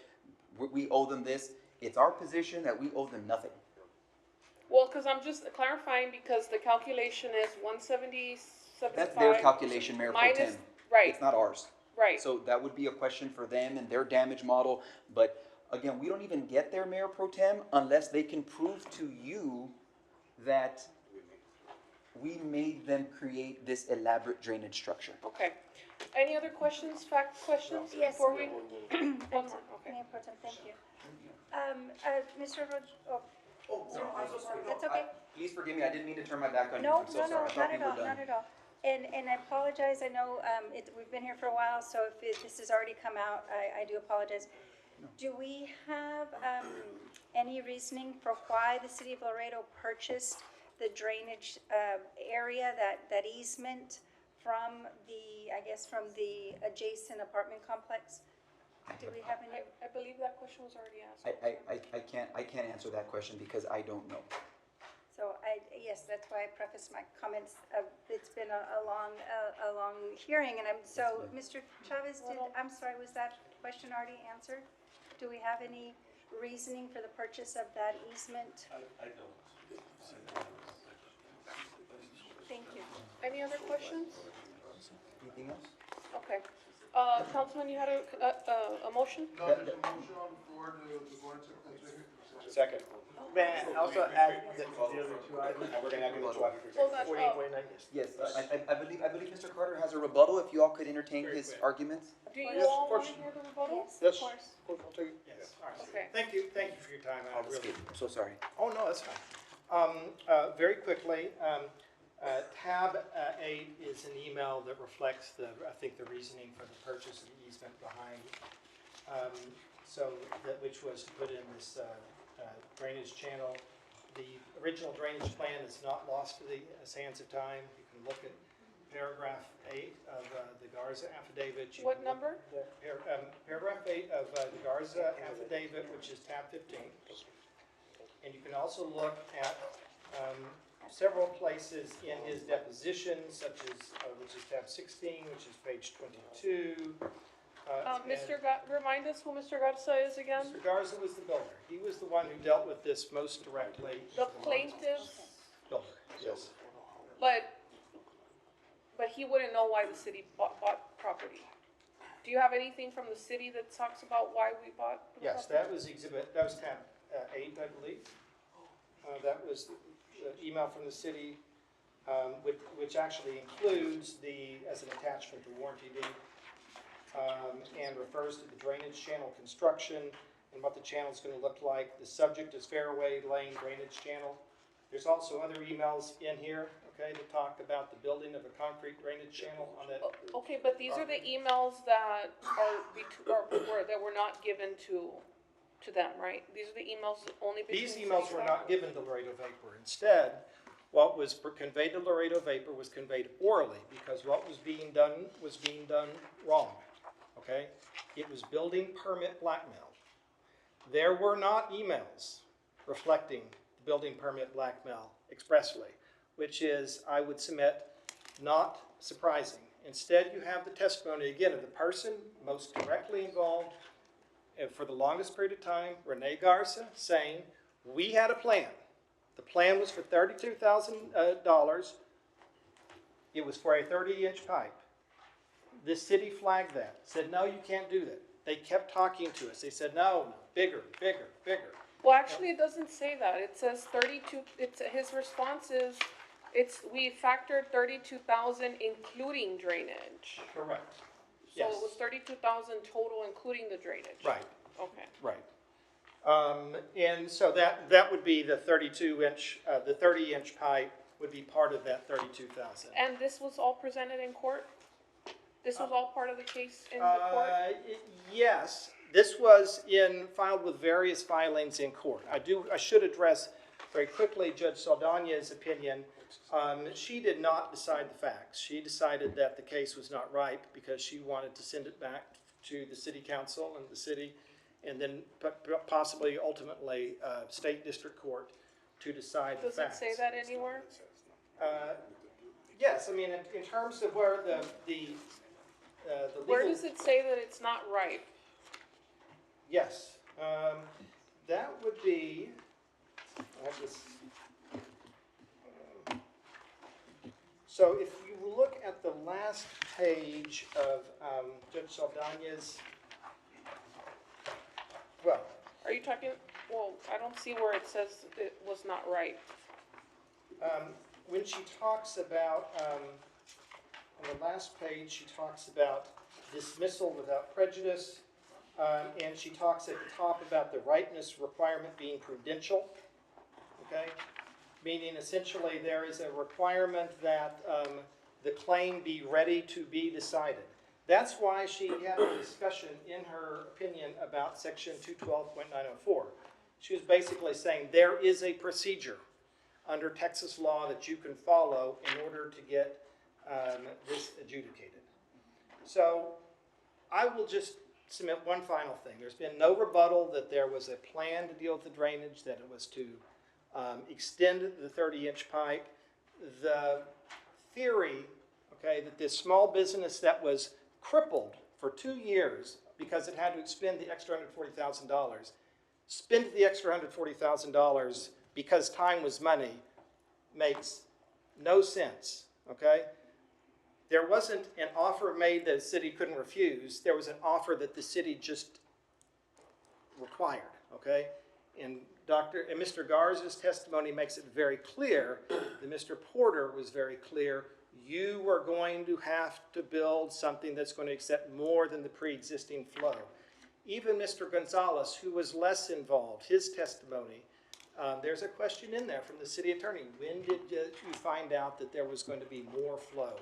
we owe them this. It's our position that we owe them nothing. Well, because I'm just clarifying, because the calculation is 170.75. That's their calculation, Mayor Pro Tem. Right. It's not ours. Right. So that would be a question for them and their damage model. But again, we don't even get there, Mayor Pro Tem, unless they can prove to you that we made them create this elaborate drainage structure. Okay. Any other questions, fact questions? Yes. Before we? Mayor Pro Tem, thank you. Mr. Rod, I'm so sorry. That's okay. Please forgive me. I didn't mean to turn my back on you. No, I'm so sorry. I not thought we at were all, done. not at all. And I apologize, I know, we've been here for a while, so if this has already come out, I do apologize. Do we have, any reasoning for why the city of Laredo purchased the drainage, area, that easement from from the adjacent apartment complex? Do we have any? I believe that question was already asked. I can't answer that question because I don't know. So yes, that's why I prefaced my comments. It's been a long hearing, and Mr. Chavez, I'm sorry, was that question already answered? Do we have any reasoning for the purchase of that easement? I don't. Thank you. Any other questions? Anything else? Okay. Councilman, you had a motion? No, there's a motion on the floor to go into. Second. May I also add the other two items? And we're gonna do the 12 and 15. Hold on. 48, 49. Yes, I believe Mr. Carter has a rebuttal, if you all could entertain his arguments. Do you Yes, all of want course. to hear the rebuttal? Yes, of course, I'll take it. Yes, all right. Okay. Thank you for your time. I really. I'm so sorry. Oh, no, that's fine. Very quickly, tab 8 is an email that reflects the reasoning for the purchase of the easement behind, which was to put in this drainage channel. The original drainage plan is not lost to the sands of time. You can look at paragraph 8 of the Garza affidavit. You What can look- number? Paragraph 8 of the Garza affidavit, which is tab 15. And you can also look at several places in his deposition, such as, which is tab 16, which is page 22. Remind us who Mr. Garza is again? Mr. Garza was the builder. He was the one who dealt with this most directly. The plaintiff, Builder, yes. but he wouldn't know why the city bought property. Do you have anything from the city that talks about why we bought the Yes, property? that was tab 8, I believe. That was the email from the city, which actually includes as an attachment, the warranty deed, and refers to the drainage channel construction and what the channel is going to look like. The subject is Fairway Lane Drainage Channel. There's also other emails in here, okay, that talk about the building of a concrete drainage channel on that. Okay, but these are the emails that that were not given to them, right? These are the emails only between. These emails were not given to Laredo Vapor. Instead, what was conveyed to Laredo Vapor was conveyed orally, because what was being done wrong, okay? It was building permit blackmail. There were not emails reflecting the building permit blackmail expressly, which is, I would submit, not surprising. Instead, you have the testimony, again, of the person most directly involved for the longest period of time, Rene Garza, saying, we had a plan. The plan was for $32,000. It was for a 30-inch pipe. The city flagged that, said, no, you can't do that. They kept talking to us. They said, no, bigger, bigger, bigger. Well, actually, it doesn't say that. It says 32, his response is, we factored 32,000 including drainage. Correct. So Yes. it was 32,000 total including the drainage? Right. Okay. Right. And so that would be the 32-inch, the 30-inch pipe would be part of that 32,000. And this was all presented in court? This was all part of the case in the court? Yes, this was filed with various filings in court. I should address very quickly Judge Saldana's opinion. She did not decide the facts. She decided that the case was not ripe because she wanted to send it back to the city council and the city, and then possibly ultimately state district court to decide the facts. Does it say that anywhere? Yes, I mean, in terms of where the legal. Where does it say that it's not ripe? Yes, that would be, so if you look at the last page of Judge Saldana's, well. Are you talking, well, I don't see where it says it was not ripe. When she talks about, on the last page, she talks about dismissal without prejudice, and she talks at the top about the ripeness requirement being prudential, okay? Meaning essentially there is a requirement that the claim be ready to be decided. That's why she had a discussion in her opinion about section 212.904. She was basically saying there is a procedure under Texas law that you can follow in order to get this adjudicated. So I will just submit one final thing. There's been no rebuttal that there was a plan to deal with the drainage, that it was to extend the 30-inch pipe. The theory, okay, that this small business that was crippled for 2 years because it had to expend the extra $140,000, spend the extra $140,000 because time was money, makes no sense, okay? There wasn't an offer made that the city couldn't refuse. There was an offer that the city just required, okay? And Mr. Garza's testimony makes it very clear that Mr. Porter was very clear. You are going to have to build something that's going to accept more than the pre-existing flow. Even Mr. Gonzalez, who was less involved, his testimony, there's a question in there from the city attorney. When did you find out that there was going to be more flow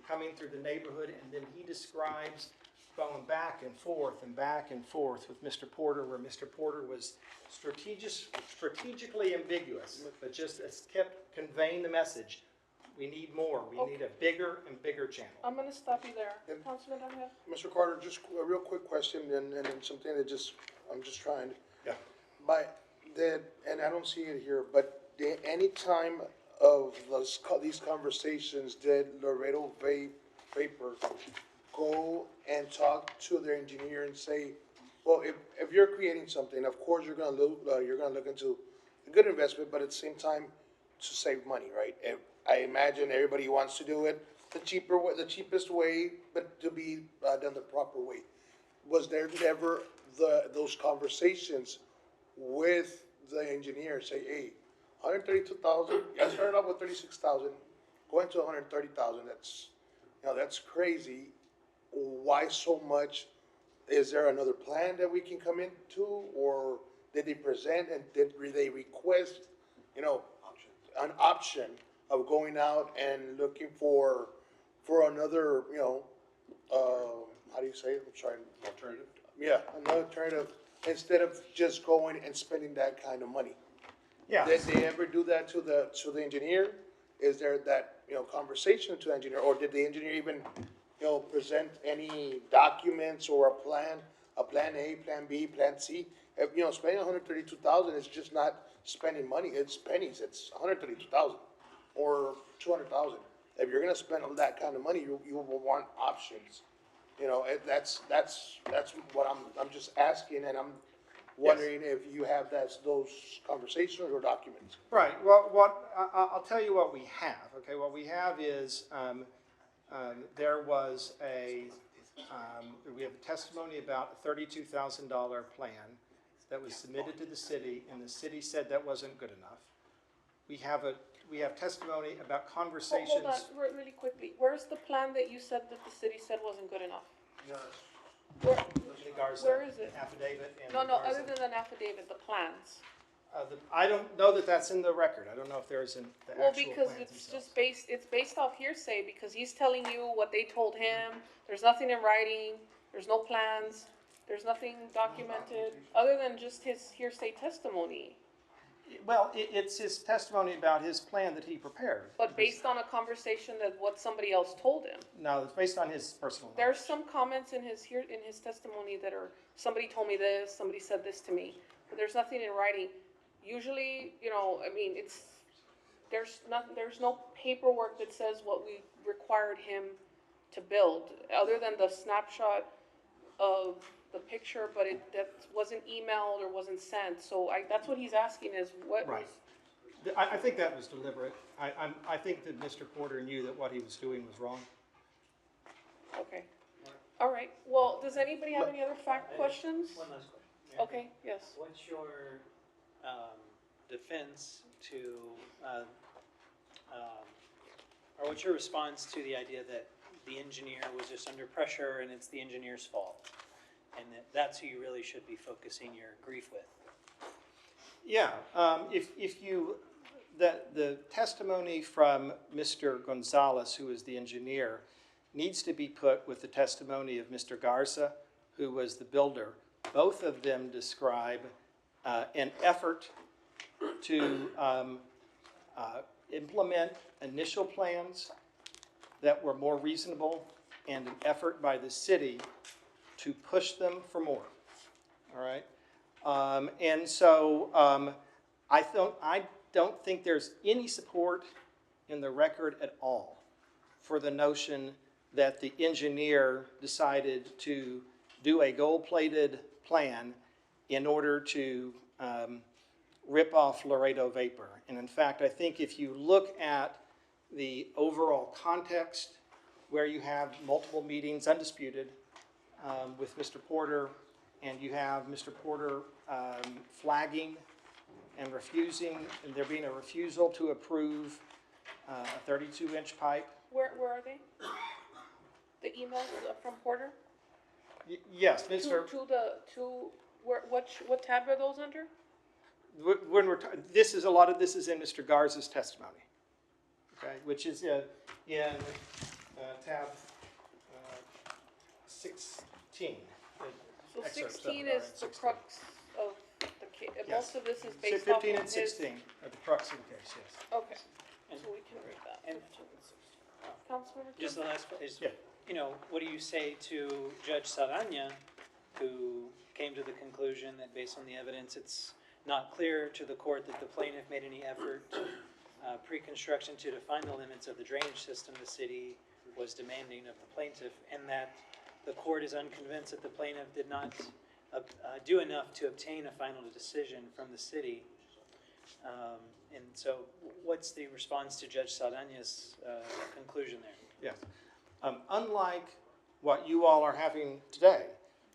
coming through the neighborhood? And then he describes going back and forth with Mr. Porter, where Mr. Porter was strategically ambiguous, but just kept conveying the message. We need more. We need a bigger and bigger channel. I'm going to stop you there. Councilman Tejeda? Mr. Carter, just a real quick question and something that I'm just trying. Yeah. And I don't see it here, but any time of these conversations, did Laredo Vapor go and talk to their engineer and say, well, if you're creating something, of course you're gonna look into a good investment, but at the same time to save money, right? And I imagine everybody wants to do it the cheapest way, but to be done the proper way. Was there ever those conversations with the engineer, say, hey, 132,000, I started off with 36,000, going to 130,000, that's crazy. Why so much? Is there another plan that we can come into, or did they present and did they request, an option of going out and looking for another, how do you say it? I'm sorry. Alternative? Yeah, another alternative, instead of just going and spending that kind of money. Yeah. Did they ever do that to the engineer? Is there that, conversation to the engineer, or did the engineer even, present any documents or a plan A, Plan B, Plan C? If, spending 132,000 is just not spending money, it's pennies, it's 132,000 or 200,000. If you're gonna spend that kind of money, you will want options. That's what I'm just asking, and I'm wondering if you have those conversations or documents. Right. Well, I'll tell you what we have. Okay. What we have is there was we have a testimony about a $32,000 plan. that was submitted to the city, and the city said that wasn't good enough. We have testimony about conversations. Hold on, really quickly. Where's the plan that you said that the city said wasn't good enough? Where, The Garza where is it? affidavit and No, the no, Garza- other than an affidavit, the plans. I don't know that that's in the record. I don't know if there is in the Well, actual because plans it's themselves. just it's based off hearsay, because he's telling you what they told him. There's nothing in writing, there's no plans, there's nothing documented, other than just his hearsay testimony. Well, it's his testimony about his plan that he prepared. But based on a conversation that what somebody else told him. No, it's based on his personal knowledge. There's some comments in his testimony that are, somebody told me this, somebody said this to me, but there's nothing in writing. Usually, you know, I mean, there's no paperwork that says what we required him to build, other than the snapshot of the picture, but that wasn't emailed or wasn't sent, so that's what he's asking is what. Right. I think that was deliberate. I think that Mr. Porter knew that what he was doing was wrong. Okay, all right, well, does anybody have any other questions? One last question. Mayor. Okay, yes. What's your defense to, or what's your response to the idea that the engineer was just under pressure and it's the engineer's fault? And that's who you really should be focusing your grief with? Yeah, if you, the testimony from Mr. Gonzalez, who is the engineer, needs to be put with the testimony of Mr. Garza, who was the builder. Both of them describe an effort to implement initial plans that were more reasonable and an effort by the city to push them for more, all right? And so I don't think there's any support in the record at all for the notion that the engineer decided to do a gold-plated plan in order to rip off Laredo Vapor. And in fact, I think if you look at the overall context where you have multiple meetings, undisputed, with Mr. Porter, and you have Mr. Porter flagging and refusing, and there being a refusal to approve a 32-inch pipe. Where are they? The emails from Porter? Yes, Mr. What tab are those under? When we're, a lot of this is in Mr. Garza's testimony, okay, which is in tab 16. So Excerpts of 16 it are is in the 16. crux of the case. Yes. Most of this is So based off of 15 and his. 16 are the crux of the case, yes. Okay, so we can read that. And Councilmember Kim? just the last question is, Yeah. you know, what do you say to Judge Saranya, who came to the conclusion that based on the evidence, it's not clear to the court that the plaintiff made any effort pre-construction to define the limits of the drainage system the city was demanding of the plaintiff, and that the court is unconvinced that the plaintiff did not do enough to obtain a final decision from the city. And so what's the response to Judge Sardanya's conclusion there? Yes. Unlike what you all are having today,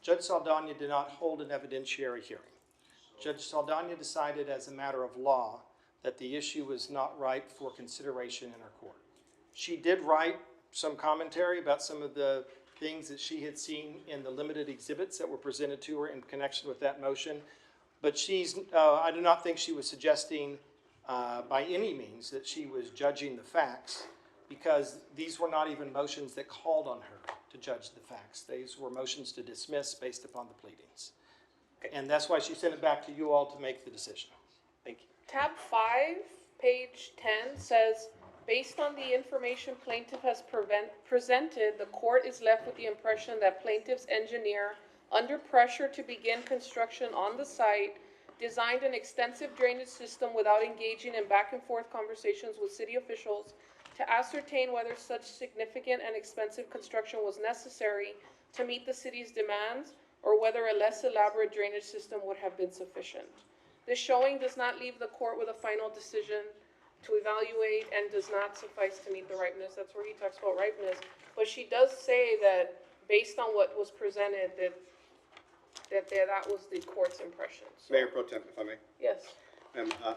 Judge Saldana did not hold an evidentiary hearing. Judge Saldana decided as a matter of law that the issue was not ripe for consideration in her court. She did write some commentary about some of the things that she had seen in the limited exhibits that were presented to her in connection with that motion, but I do not think she was suggesting by any means that she was judging the facts, because these were not even motions that called on her to judge the facts. These were motions to dismiss based upon the pleadings. Okay. And that's why she sent it back to you all to make the decision. Thank you. Tab 5, page 10 says, based on the information plaintiff has presented, the court is left with the impression that plaintiff's engineer, under pressure to begin construction on the site, designed an extensive drainage system without engaging in back and forth conversations with city officials to ascertain whether such significant and expensive construction was necessary to meet the city's demands, or whether a less elaborate drainage system would have been sufficient. This showing does not leave the court with a final decision to evaluate and does not suffice to meet the ripeness. That's where he talks about ripeness. But she does say that based on what was presented, that that was the court's impression. So- Mayor Pro Tem, if I may. Yes.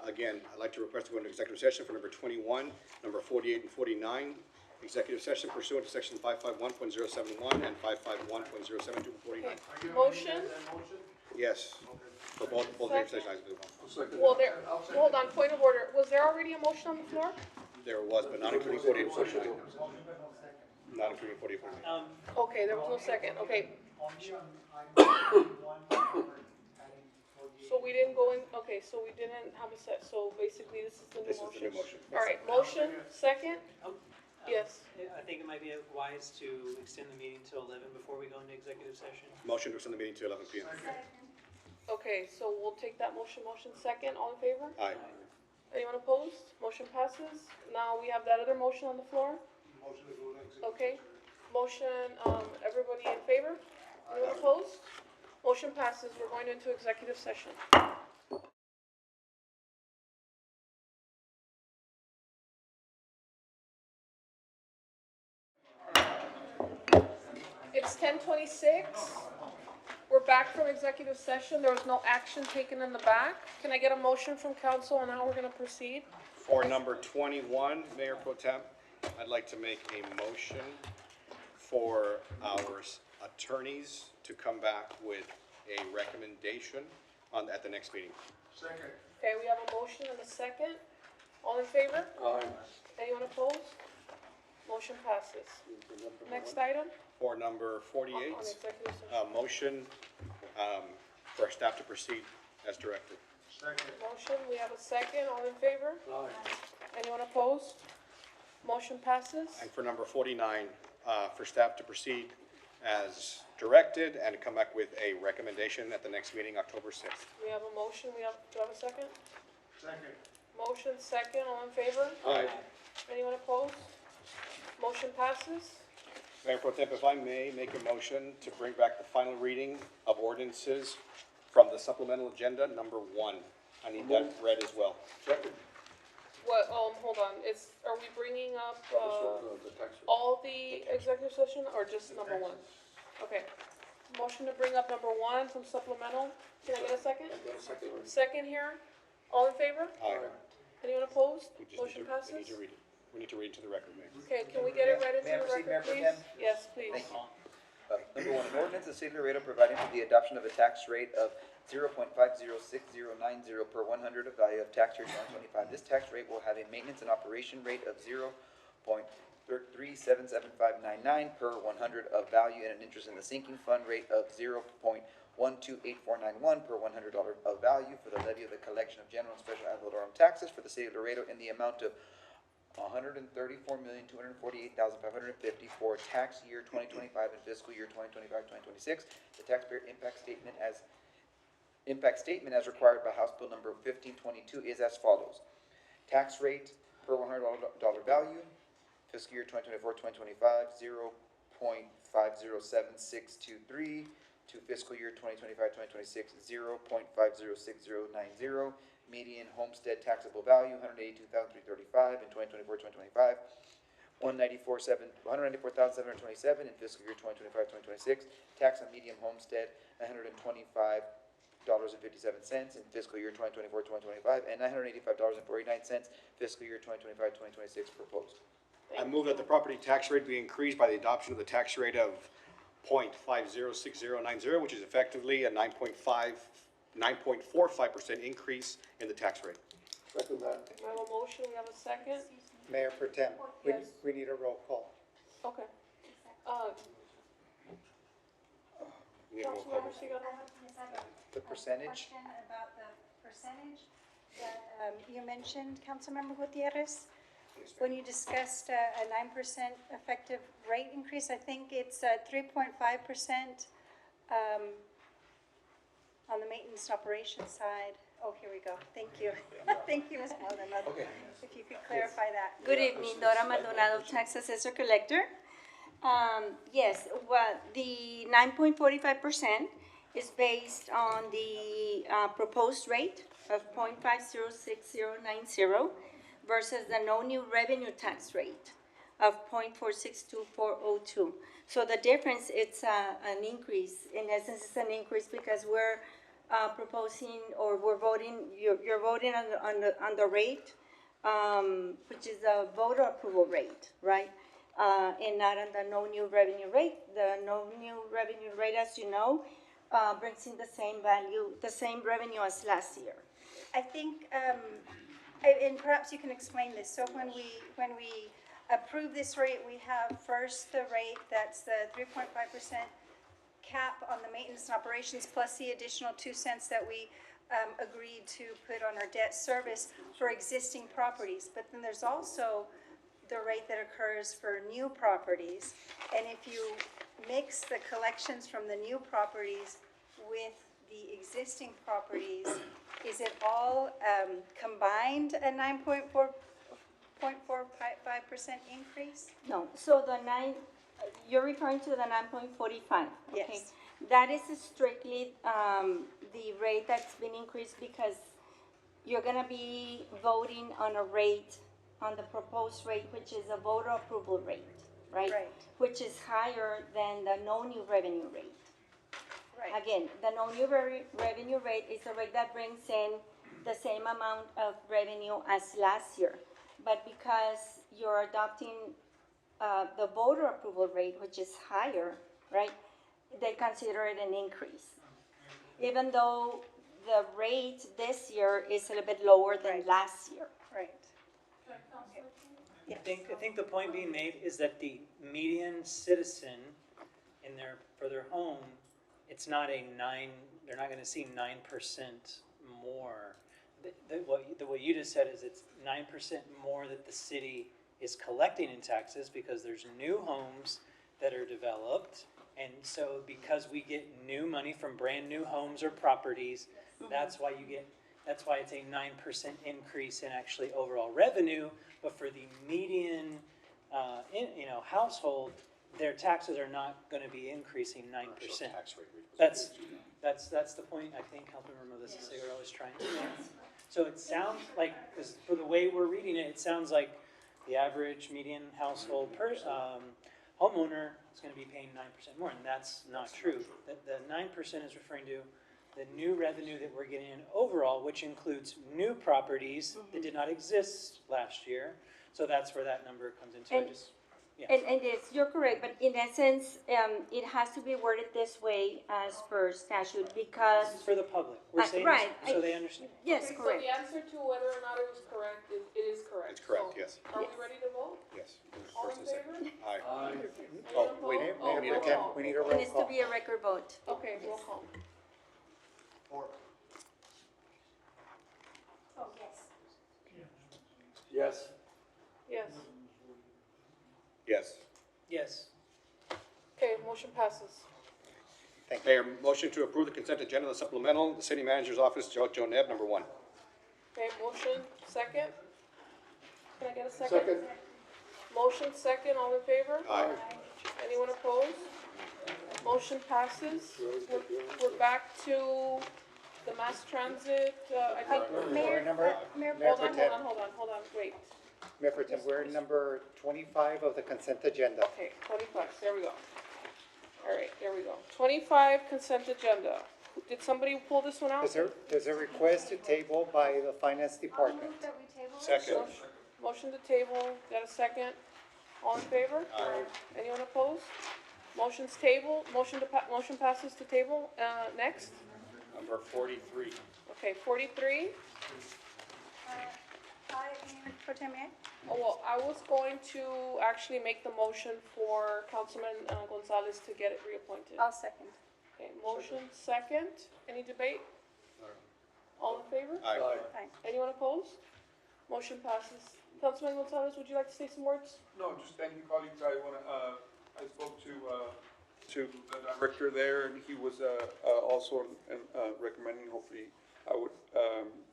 Again, I'd like to request to go into executive session for number 21, number 48 and 49. Executive session pursuant to section 551.071 and 551.072 for 49. Motion? Yes, for both executive sessions. Well, there, hold on, point of order. Was there already a motion on the floor? There was, but not including 48 and 49. Not including 48 and 49. Okay, there was no second, okay. So we didn't go in, okay, so we didn't have a set, so basically this is the new This motion? is the new motion. All right, motion, second? Yes. I think it might be wise to extend the meeting till 11 before we go into executive session. Motion to extend the meeting to 11 p.m. Okay, so we'll take that motion second, all in favor? Aye. Anyone opposed? Motion passes. Now we have that other motion on the floor. Okay, motion, everybody in favor? Anyone opposed? Motion passes. We're going into executive session. It's 10:26. We're back from executive session. There was no action taken in the back. Can I get a motion from council on how we're gonna proceed? For number 21, Mayor Pro Tem, I'd like to make a motion for our attorneys to come back with a recommendation at the next meeting. Second. Okay, we have a motion and a second. All in favor? Aye. Anyone opposed? Motion passes. Next item? For number 48, On executive session. motion for staff to proceed as directed. Second. Motion, we have a second. All in favor? Anyone opposed? Motion passes. And for number 49, for staff to proceed as directed and come back with a recommendation at the next meeting, October 6th. We have a motion. Do you have a second? Second. Motion, second. All in favor? Aye. Anyone opposed? Motion passes. Mayor Pro Tem, if I may make a motion to bring back the final reading of ordinances from the supplemental agenda, number 1. I need that read as well. What, hold on. Are we bringing up, all the executive session or just number 1? Okay. Motion to bring up number 1 from supplemental. Can I get a second? Second here. All in favor? Aye. Anyone opposed? We just Motion need passes. to read it. We need to read it to the record, Mayor. Okay, can we get it read into May I the proceed, record, Mayor Pro please? Tem? Yes, please. Thank you. Number one, an ordinance of the city of Laredo providing for the adoption of a tax rate of 0.506090 per 100 of value of tax year 2025. This tax rate will have a maintenance and operation rate of 0.377599 per 100 of value and an interest in the sinking fund rate of 0.128491 per $100 of value for the levy of the collection of general and special ad valorem taxes for the city of Laredo in the amount of $134,248,550 for tax year 2025 and fiscal year 2025-2026. The taxpayer impact statement as required by House Bill number 1522 is as follows. Tax rate per $100 value, fiscal year 2024-2025, 0.507623 to fiscal year 2025-2026, 0.506090. Median homestead taxable value, $182,335 in 2024-2025, $194,727 in fiscal year 2025-2026. Tax on medium homestead, $125.57 in fiscal year 2024-2025, and $985.49 fiscal year 2025-2026 proposed. I move that the property tax rate be increased by the adoption of the tax rate of 0.506090, which is effectively a 9.45% increase in the tax rate. Second that. We have a motion, we have a second. Mayor Pro Tem, Yes. we need a roll call. Okay. We need a roll call. Councilmember Seagal. The percentage? Question about the percentage that you mentioned, Councilmember Gutierrez. When you discussed a 9% effective rate increase, I think it's 3.5% on the maintenance operations side. Oh, here we go. Thank you. Thank you, Ms. Maldonado. Okay. If you could clarify that. Good evening, Dora Maldonado, Tax Assessor Collector. Yes, well, the 9.45% is based on the proposed rate of 0.506090 versus the no new revenue tax rate of 0.462402. So the difference, it's an increase. In essence, it's an increase because we're proposing, or we're voting, you're voting on the rate, which is the voter approval rate, right? And not on the no new revenue rate. The no new revenue rate, as you know, brings in the same value, the same revenue as last year. I think, and perhaps you can explain this. So when we approve this rate, we have first the rate, that's the 3.5% cap on the maintenance and operations, plus the additional 2 cents that we agreed to put on our debt service for existing properties. But then there's also the rate that occurs for new properties. And if you mix the collections from the new properties with the existing properties, is it all combined a 9.45% increase? No, so you're referring to the 9.45, okay? Yes. That is strictly the rate that's been increased because you're gonna be voting on a rate, on the proposed rate, which is a voter approval rate, right? Right. Which is higher than the no new revenue rate. Right. Again, the no new revenue rate is a rate that brings in the same amount of revenue as last year. But because you're adopting the voter approval rate, which is higher, right, they consider it an increase. Even though the rate this year is a little bit lower than last year. Right. I think the point being made is that the median citizen for their home, it's not they're not gonna see 9% more. What you just said is it's 9% more that the city is collecting in taxes because there's new homes that are developed. And so because we get new money from brand new homes or properties, that's why it's a 9% increase in actually overall revenue. But for the median, household, their taxes are not gonna be increasing 9%. That's the point I think Councilmember Melissa Segarra was trying to make. So it sounds like, because for the way we're reading it, it sounds like the average median household homeowner is gonna be paying 9% more, and that's not true. The 9% is referring to the new revenue that we're getting in overall, which includes new properties that did not exist last year. So that's where that number comes into. And yes, you're correct, but in essence, it has to be worded this way as per statute because. This is for the public. We're saying right, this so they understand. Yes, Okay, correct. So the answer to whether or not it was correct, it is correct. It's correct, So, yes. Are we ready to vote? Yes. All in First and second. favor? Aye. Anyone Oh, we opposed? need a roll cap. call. We need a It roll needs to call. be a record vote. Okay, roll call. Oh, yes. Yes. Yes. Yes. Yes. Okay, motion passes. Thank you. Mayor, motion to approve the consent agenda, the supplemental, the city manager's office, Joe Neb, number 1. Okay, motion, second. Can I get a second? Second. Motion second, all in favor? Aye. Anyone opposed? Motion passes. We're back to the mass transit, I think. Mayor, Mayor Hold Pro on, Tem. hold on, wait. Mayor Pro Tem, we're number 25 of the consent agenda. Okay, 25, there we go. All right, there we go. 25 consent agenda. Did somebody pull this one out? There's a request to table by the finance department. Second. Motion to table, got a second? All in favor? Aye. Anyone opposed? Motion's table, motion passes to table, next? Number 43. Okay, 43. Mayor Pro Tem, Mayor? Oh, well, I was going to actually make the motion for Councilman Gonzalez to get it reappointed. I'll second. Okay, motion second. Any debate? All in favor? Aye. Aye. Anyone opposed? Motion passes. Councilman Gonzalez, would you like to say some words? No, just thank you, colleagues. I spoke to the director there, and he was also recommending, hopefully, I would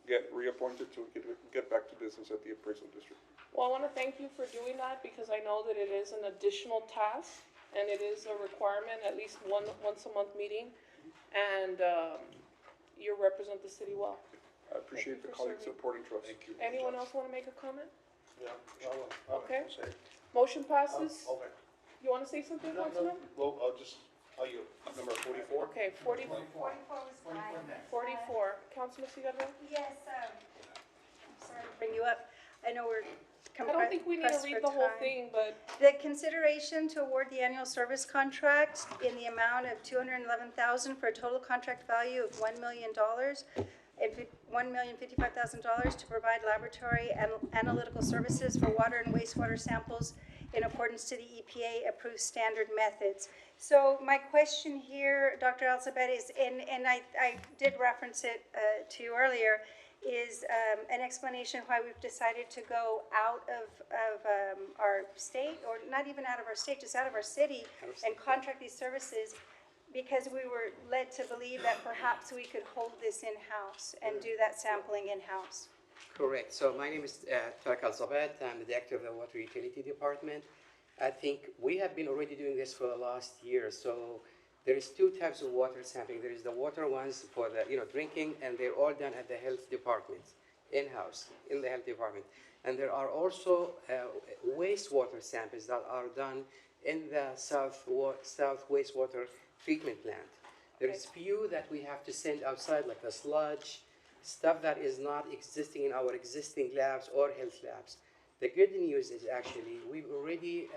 get reappointed so we could get back to business at the appraisal district. Well, I want to thank you for doing that because I know that it is an additional task and it is a requirement, at least once a month meeting. And you represent the city well. I appreciate the colleagues' support and trust. Thank you. Anyone else want to make a comment? Yeah, Okay. Motion passes. Okay. You wanna say something, Councilman? Well, I'll just tell you, number 44. Okay, 44. 44 was fine. 44. Councilman Cigarro? Yes, I'm sorry to bring you up. I know we're I don't think we need to pressed read for the whole time. thing, but The consideration to award the annual service contract in the amount of $211,000 for a total contract value of $1 million and $1,055,000 to provide laboratory and analytical services for water and wastewater samples in accordance to the EPA approved standard methods. So my question here, Dr. Alzabet, is, and I did reference it to you earlier, is an explanation why we've decided to go out of our state, or not even out of our state, just out of our city, and contract these services, because we were led to believe that perhaps we could hold this in-house and do that sampling in-house. Correct. So my name is Tarek Al-Zabet. I'm the director of the Water Utility Department. I think we have been already doing this for the last year. So there is two types of water sampling. There is the water ones for the drinking, and they're all done at the health department, in-house, in the health department. And there are also wastewater samples that are done in the south wastewater treatment plant. There's few that we have to send outside, like the sludge, stuff that is not existing in our existing labs or health labs. The good news is actually we already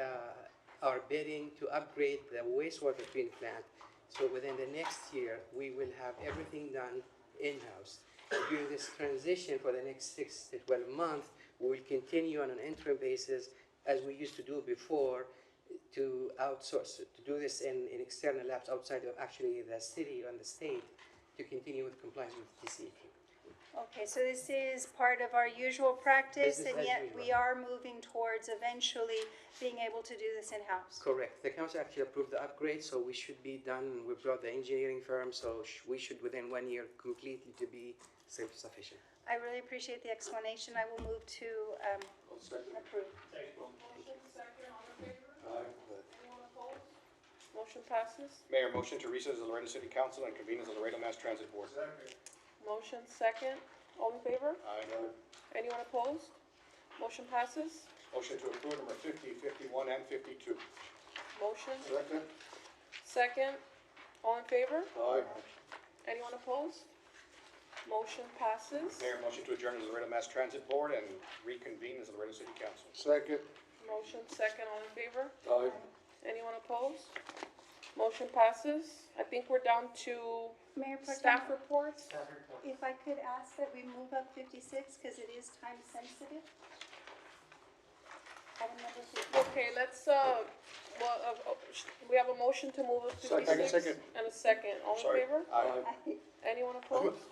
are bidding to upgrade the wastewater treatment plant. So within the next year, we will have everything done in-house. During this transition for the next 6 to 12 months, we will continue on an interim basis, as we used to do before, to outsource, to do this in external labs outside of actually the city and the state, to continue with compliance with TCEQ. Okay, so this is part of our usual practice, Business and as yet usual. we are moving towards eventually being able to do this in-house. Correct. The council actually approved the upgrade, so we should be done. We brought the engineering firm, so we should within 1 year completely to be self-sufficient. I really appreciate the explanation. I will move to approve. motion second, all in favor? Anyone opposed? Motion passes. Mayor, motion to recess the Laredo City Council and convene as the Laredo Mass Transit Board. Motion second, all in favor? Aye. Anyone opposed? Motion passes. Motion to approve number 50, 51, and 52. Motion Second. second, all in favor? Aye. Anyone opposed? Motion passes. Mayor, motion to adjourn as the Laredo Mass Transit Board and reconvene as the Laredo City Council. Second. Motion second, all in favor? Aye. Anyone opposed? Motion passes. I think we're down to Mayor Pro Tem, staff reports. if I could ask that we move up 56, because it is time sensitive. Item number 56. Okay, let's, we have a motion to move up Second. 56 and a second. All in Sorry. favor? Aye. Anyone opposed?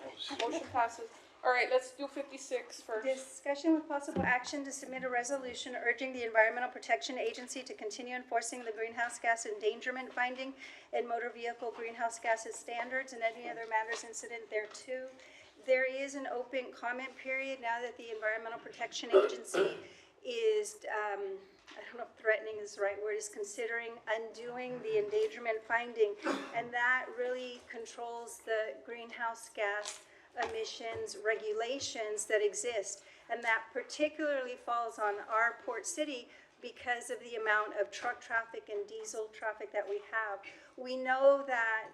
Motion passes. All right, let's do 56 first. Discussion with possible action to submit a resolution urging the Environmental Protection Agency to continue enforcing the greenhouse gas endangerment finding and motor vehicle greenhouse gases standards and any other matters incident thereto. There is an open comment period now that the Environmental Protection Agency is, I don't know if threatening is the right word, is considering undoing the endangerment finding. And that really controls the greenhouse gas emissions regulations that exist. And that particularly falls on our port city because of the amount of truck traffic and diesel traffic that we have. We know that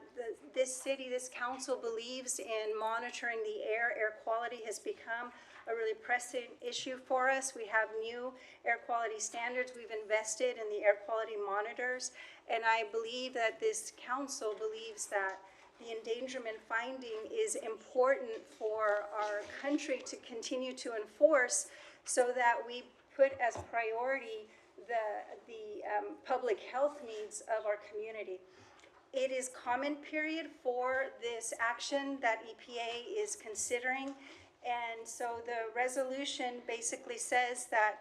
this city, this council believes in monitoring the air. Air quality has become a really pressing issue for us. We have new air quality standards. We've invested in the air quality monitors. And I believe that this council believes that the endangerment finding is important for our country to continue to enforce, so that we put as priority the public health needs of our community. It is comment period for this action that EPA is considering. And so the resolution basically says that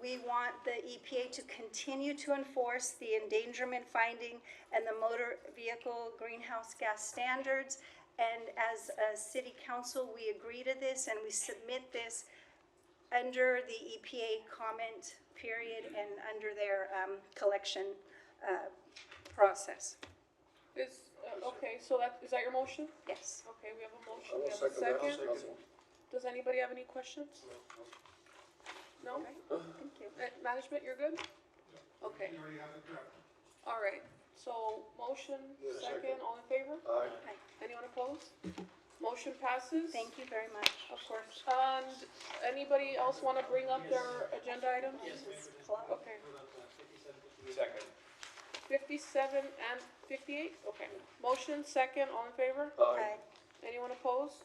we want the EPA to continue to enforce the endangerment finding and the motor vehicle greenhouse gas standards. And as a city council, we agree to this and we submit this under the EPA comment period and under their collection process. Okay, so is that your motion? Yes. Okay, we have a motion, we have a second. Does anybody have any questions? No? Thank you. Management, you're good? Okay. All right, so motion, second, all in favor? Aye. Anyone opposed? Motion passes. Thank you very much. Of course. And anybody else want to bring up their agenda items? Okay. Second. 57 and 58? Okay. Motion, second, all in favor? Aye. Anyone opposed?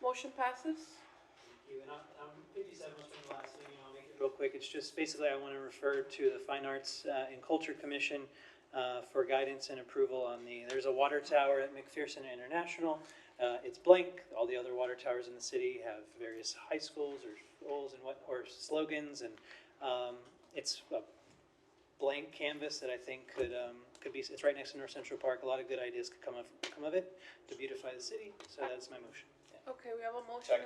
Motion passes. Thank you. And 57 was from the last meeting. I'll make it real quick. It's just basically I want to refer to the Fine Arts and Culture Commission for guidance and approval on there's a water tower at McPherson International. It's blank. All the other water towers in the city have various high schools or schools and or slogans, and it's a blank canvas that I think could be. It's right next to North Central Park. A lot of good ideas could come of it to beautify the city. So that's my motion. Yeah. Okay, we have a motion.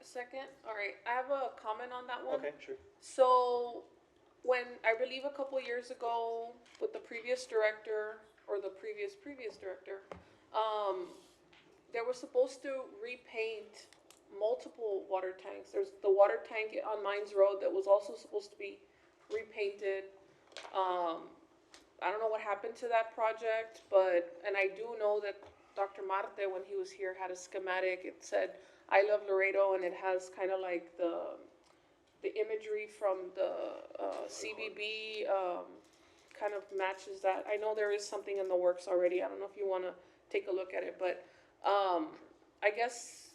Second. All right, I have a comment on that one. Okay, sure. So, when, I believe a couple years ago, with the previous director, or the previous director, they were supposed to repaint multiple water tanks. There's the water tank on Mines Road that was also supposed to be repainted. I don't know what happened to that project, and I do know that Dr. Marte, when he was here, had a schematic. It said, "I love Laredo," and it has kind of like the imagery from the CBB kind of matches that. I know there is something in the works already. I don't know if you want to take a look at it, but I guess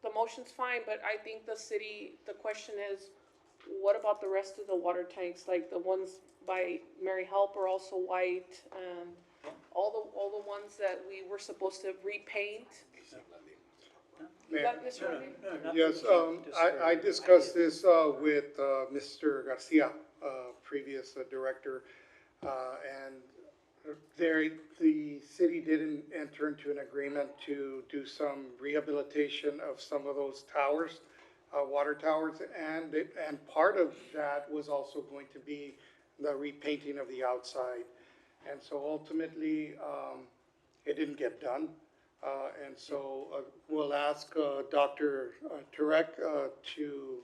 the motion's fine, but I think the question is, what about the rest of the water tanks, like the ones by Mary Help are also white, and all the ones that we were supposed to repaint? Mayor. That, Mr. Rodriguez? Yes, I discussed this with Mr. Garcia, previous director, and the city didn't enter into an agreement to do some rehabilitation of some of those towers, water towers, and part of that was also going to be the repainting of the outside. And so ultimately, it didn't get done. And so we'll ask Dr. Turek to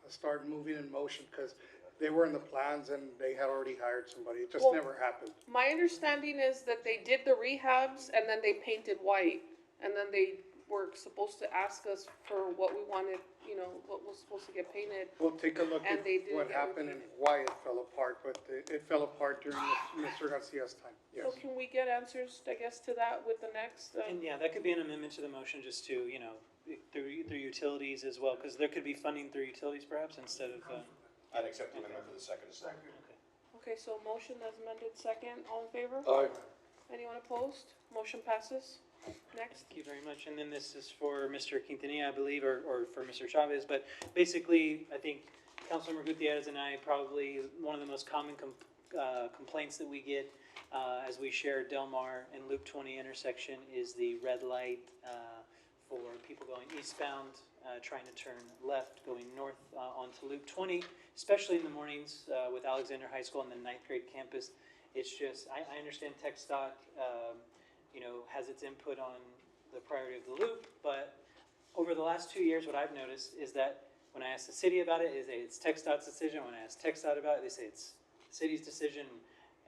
start moving in motion, because they were in the plans and they had already hired somebody. It just never happened. My understanding is that they did the rehabs and then they painted white, and then they were supposed to ask us for what we wanted, what was supposed to get painted. We'll take a look And at they did what get happened and why it fell apart, but it fell apart during Mr. Garcia's time, yes. So can we get answers, I guess, to that with the next? And yeah, that could be an amendment to the motion, just to, through utilities as well, because there could be funding through utilities perhaps instead of. I'd accept the amendment for the second. Okay, so motion as amended, second, all in favor? Aye. Anyone opposed? Motion passes. Next. Thank you very much. And then this is for Mr. Quintanilla, I believe, or for Mr. Chavez. But basically, I think Councilmember Gutierrez and I, probably one of the most common complaints that we get as we share Del Mar and Loop 20 intersection is the red light for people going eastbound, trying to turn left, going north onto Loop 20, especially in the mornings with Alexander High School and the 9th grade campus. It's just, I understand TxDOT, has its input on the priority of the loop, but over the last 2 years, what I've noticed is that when I ask the city about it, they say it's TxDOT's decision. When I ask TxDOT about it, they say it's the city's decision.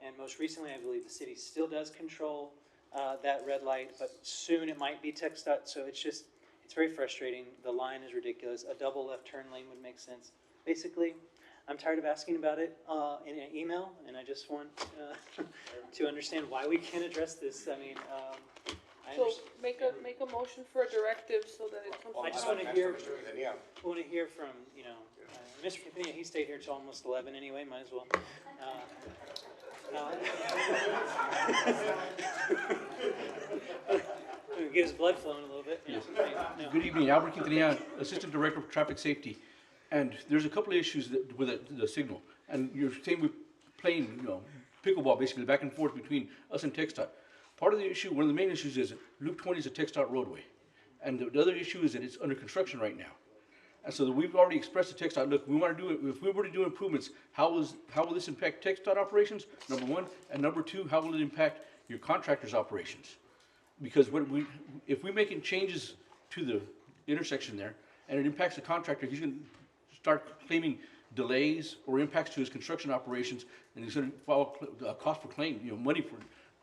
And most recently, I believe the city still does control that red light, but soon it might be TxDOT. So it's very frustrating. The line is ridiculous. A double left turn lane would make sense. Basically, I'm tired of asking about it in an email, and I just want to understand why we can't address this. I mean, So make a motion for a directive so that it comes. I just want to hear from, Mr. Quintanilla, he stayed here till almost 11 anyway, might as well. Get his blood flowing a little bit. Yes. Good evening, Albert Quintanilla, Assistant Director of Traffic Safety. And there's a couple of issues with the signal. And you're saying we're playing, pickleball basically back and forth between us and TxDOT. Part of the issue, one of the main issues is that Loop 20 is a TxDOT roadway. And the other issue is that it's under construction right now. And so we've already expressed to TxDOT, look, we want to do it, if we were to do improvements, how will this impact TxDOT operations, number one? And number two, how will it impact your contractor's operations? Because if we're making changes to the intersection there, and it impacts the contractor, he's going to start claiming delays or impacts to his construction operations, and he's gonna file a cost for claim, money for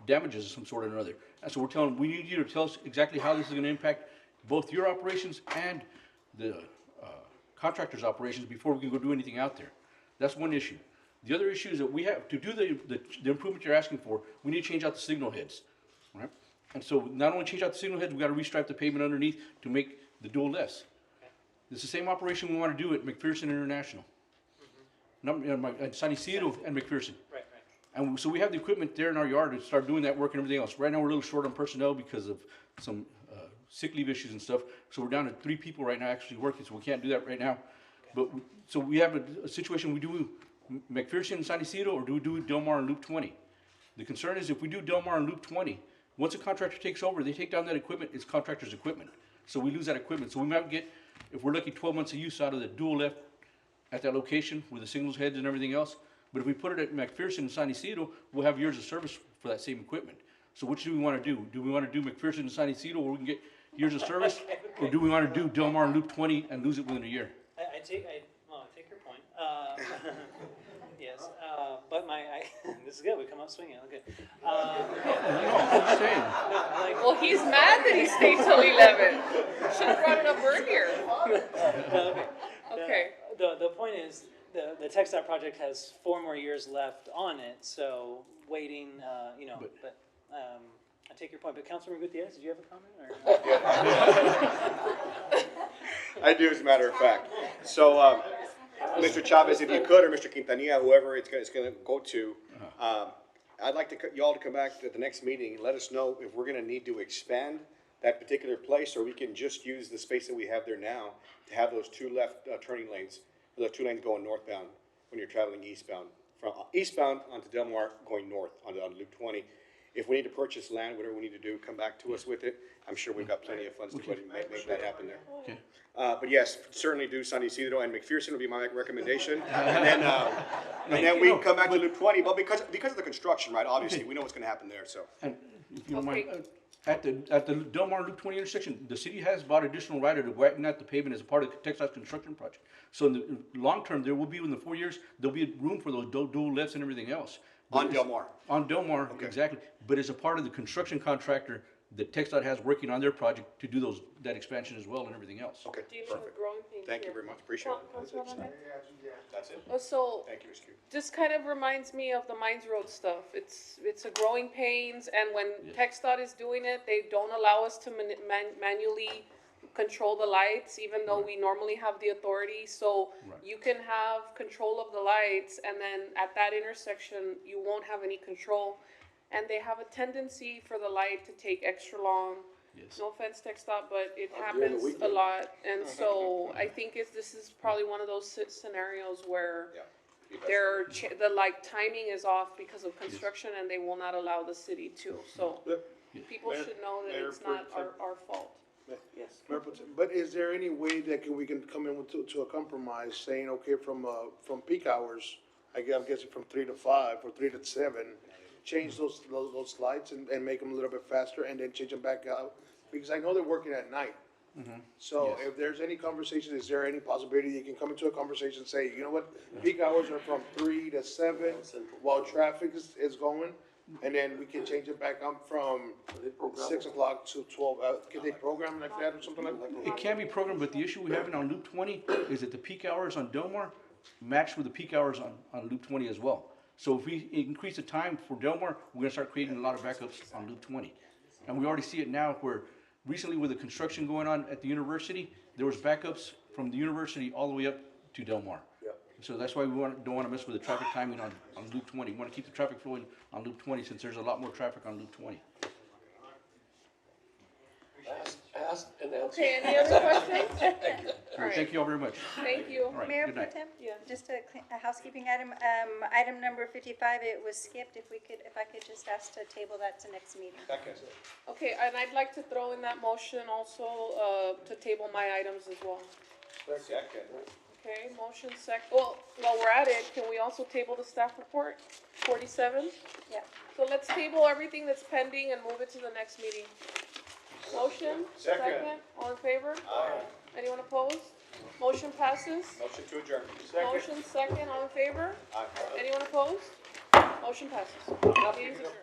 damages of some sort or another. And so we're telling him, we need you to tell us exactly how this is gonna impact both your operations and the contractor's operations before we can go do anything out there. That's one issue. The other issue is that we have, to do the improvement you're asking for, we need to change out the signal heads, all right? And so not only change out the signal heads, we gotta restripe the pavement underneath to make the dual less. It's the same operation we wanna do at McPherson International. At San Isidro and McPherson. Right. And so we have the equipment there in our yard to start doing that work and everything else. Right now, we're a little short on personnel because of some sick leave issues and stuff. So we're down to 3 people right now actually working, so we can't do that right now. But, so we have a situation, we do McPherson and San Isidro, or do we do Del Mar and Loop 20? The concern is if we do Del Mar and Loop 20, once a contractor takes over, they take down that equipment, it's contractor's equipment. So we lose that equipment. So we might get, if we're lucky, 12 months of use out of the dual left at that location with the signals heads and everything else. But if we put it at McPherson and San Isidro, we'll have years of service for that same equipment. So which do we want to do? Do we want to do McPherson and San Isidro where we can get years of service? Or do we want to do Del Mar and Loop 20 and lose it within a year? I take your point. Yes, but this is good, we come out swinging, okay. I'm saying. Well, he's mad that he stayed till 11. Should've brought it up earlier. Okay. The point is, the TxDOT project has 4 more years left on it, so waiting, but I take your point. But Councilman Gutierrez, did you have a comment? Or? I do, as a matter of fact. So, Mr. Chavez, if you could, or Mr. Quintanilla, whoever it's gonna go to, I'd like y'all to come back to the next meeting and let us know if we're gonna need to expand that particular place, or we can just use the space that we have there now to have those 2 left turning lanes, or the 2 lanes going northbound when you're traveling eastbound. From eastbound onto Del Mar, going north on Loop 20. If we need to purchase land, whatever we need to do, come back to us with it. I'm sure we've got plenty of funds to make that happen there. Okay. But yes, certainly do San Isidro and McPherson would be my recommendation. And then we can come back to Loop 20, but because of the construction, right, obviously, we know what's gonna happen there, so. And if you don't mind, at the Del Mar Loop 20 intersection, the city has bought additional right to widen out the pavement as a part of the TxDOT construction project. So in the long term, there will be, in the 4 years, there'll be room for those dual lifts and everything else. On Del Mar. On Del Mar, exactly. But as a part of the construction contractor that TxDOT has working on their project to do that expansion as well and everything else. Okay, Dealing with perfect. growing pains Thank you here. very much, appreciate it. That's it. So, Thank you, Ms. Q. this kind of reminds me of the Mines Road stuff. It's a growing pains, and when TxDOT is doing it, they don't allow us to manually control the lights, even though we normally have the authority. So you can have control of the lights, and then at that intersection, you won't have any control. And they have a tendency for the light to take extra long. Yes. No offense, TxDOT, but it During the happens a weekend. lot. And so I think this is probably one of those scenarios where the timing is off because of construction, and they will not allow the city to. So people Mayor- should know that Mayor, it's not for- our fault. Yes. But is there any way that we can come in to a compromise, saying, okay, from peak hours, I'm guessing from 3 to 5 or 3 to 7, change those lights and make them a little bit faster, and then change them back out? Because I know they're working at night. So if there's any conversation, is there any possibility you can come into a conversation and say, you know what, peak hours are from 3 to 7 while traffic is going? And then we can change it back up from 6 o'clock to 12. Can they program like that or something like that? It can be programmed, but the issue we have on Loop 20 is that the peak hours on Del Mar match with the peak hours on Loop 20 as well. So if we increase the time for Del Mar, we're gonna start creating a lot of backups on Loop 20. And we already see it now where recently with the construction going on at the university, there was backups from the university all the way up to Del Mar. So that's why we don't want to mess with the traffic timing on Loop 20. We want to keep the traffic flowing on Loop 20 since there's a lot more traffic on Loop 20. Ask and answer. Okay, any other questions? All right, thank you all very much. Thank you. All right, Mayor good Pro night. Tem? Just a housekeeping item, item number 55, it was skipped, if I could just ask to table that to next meeting. Okay, and I'd like to throw in that motion also, to table my items as well. Second. Okay, motion well, while we're at it, can we also table the staff report, 47? Yeah. So let's table everything that's pending and move it to the next meeting. Motion? Second. All in favor? Aye. Anyone opposed? Motion passes. Motion to adjourn. Motion second, all in favor? Aye. Anyone opposed? Motion passes. Meeting's adjourned.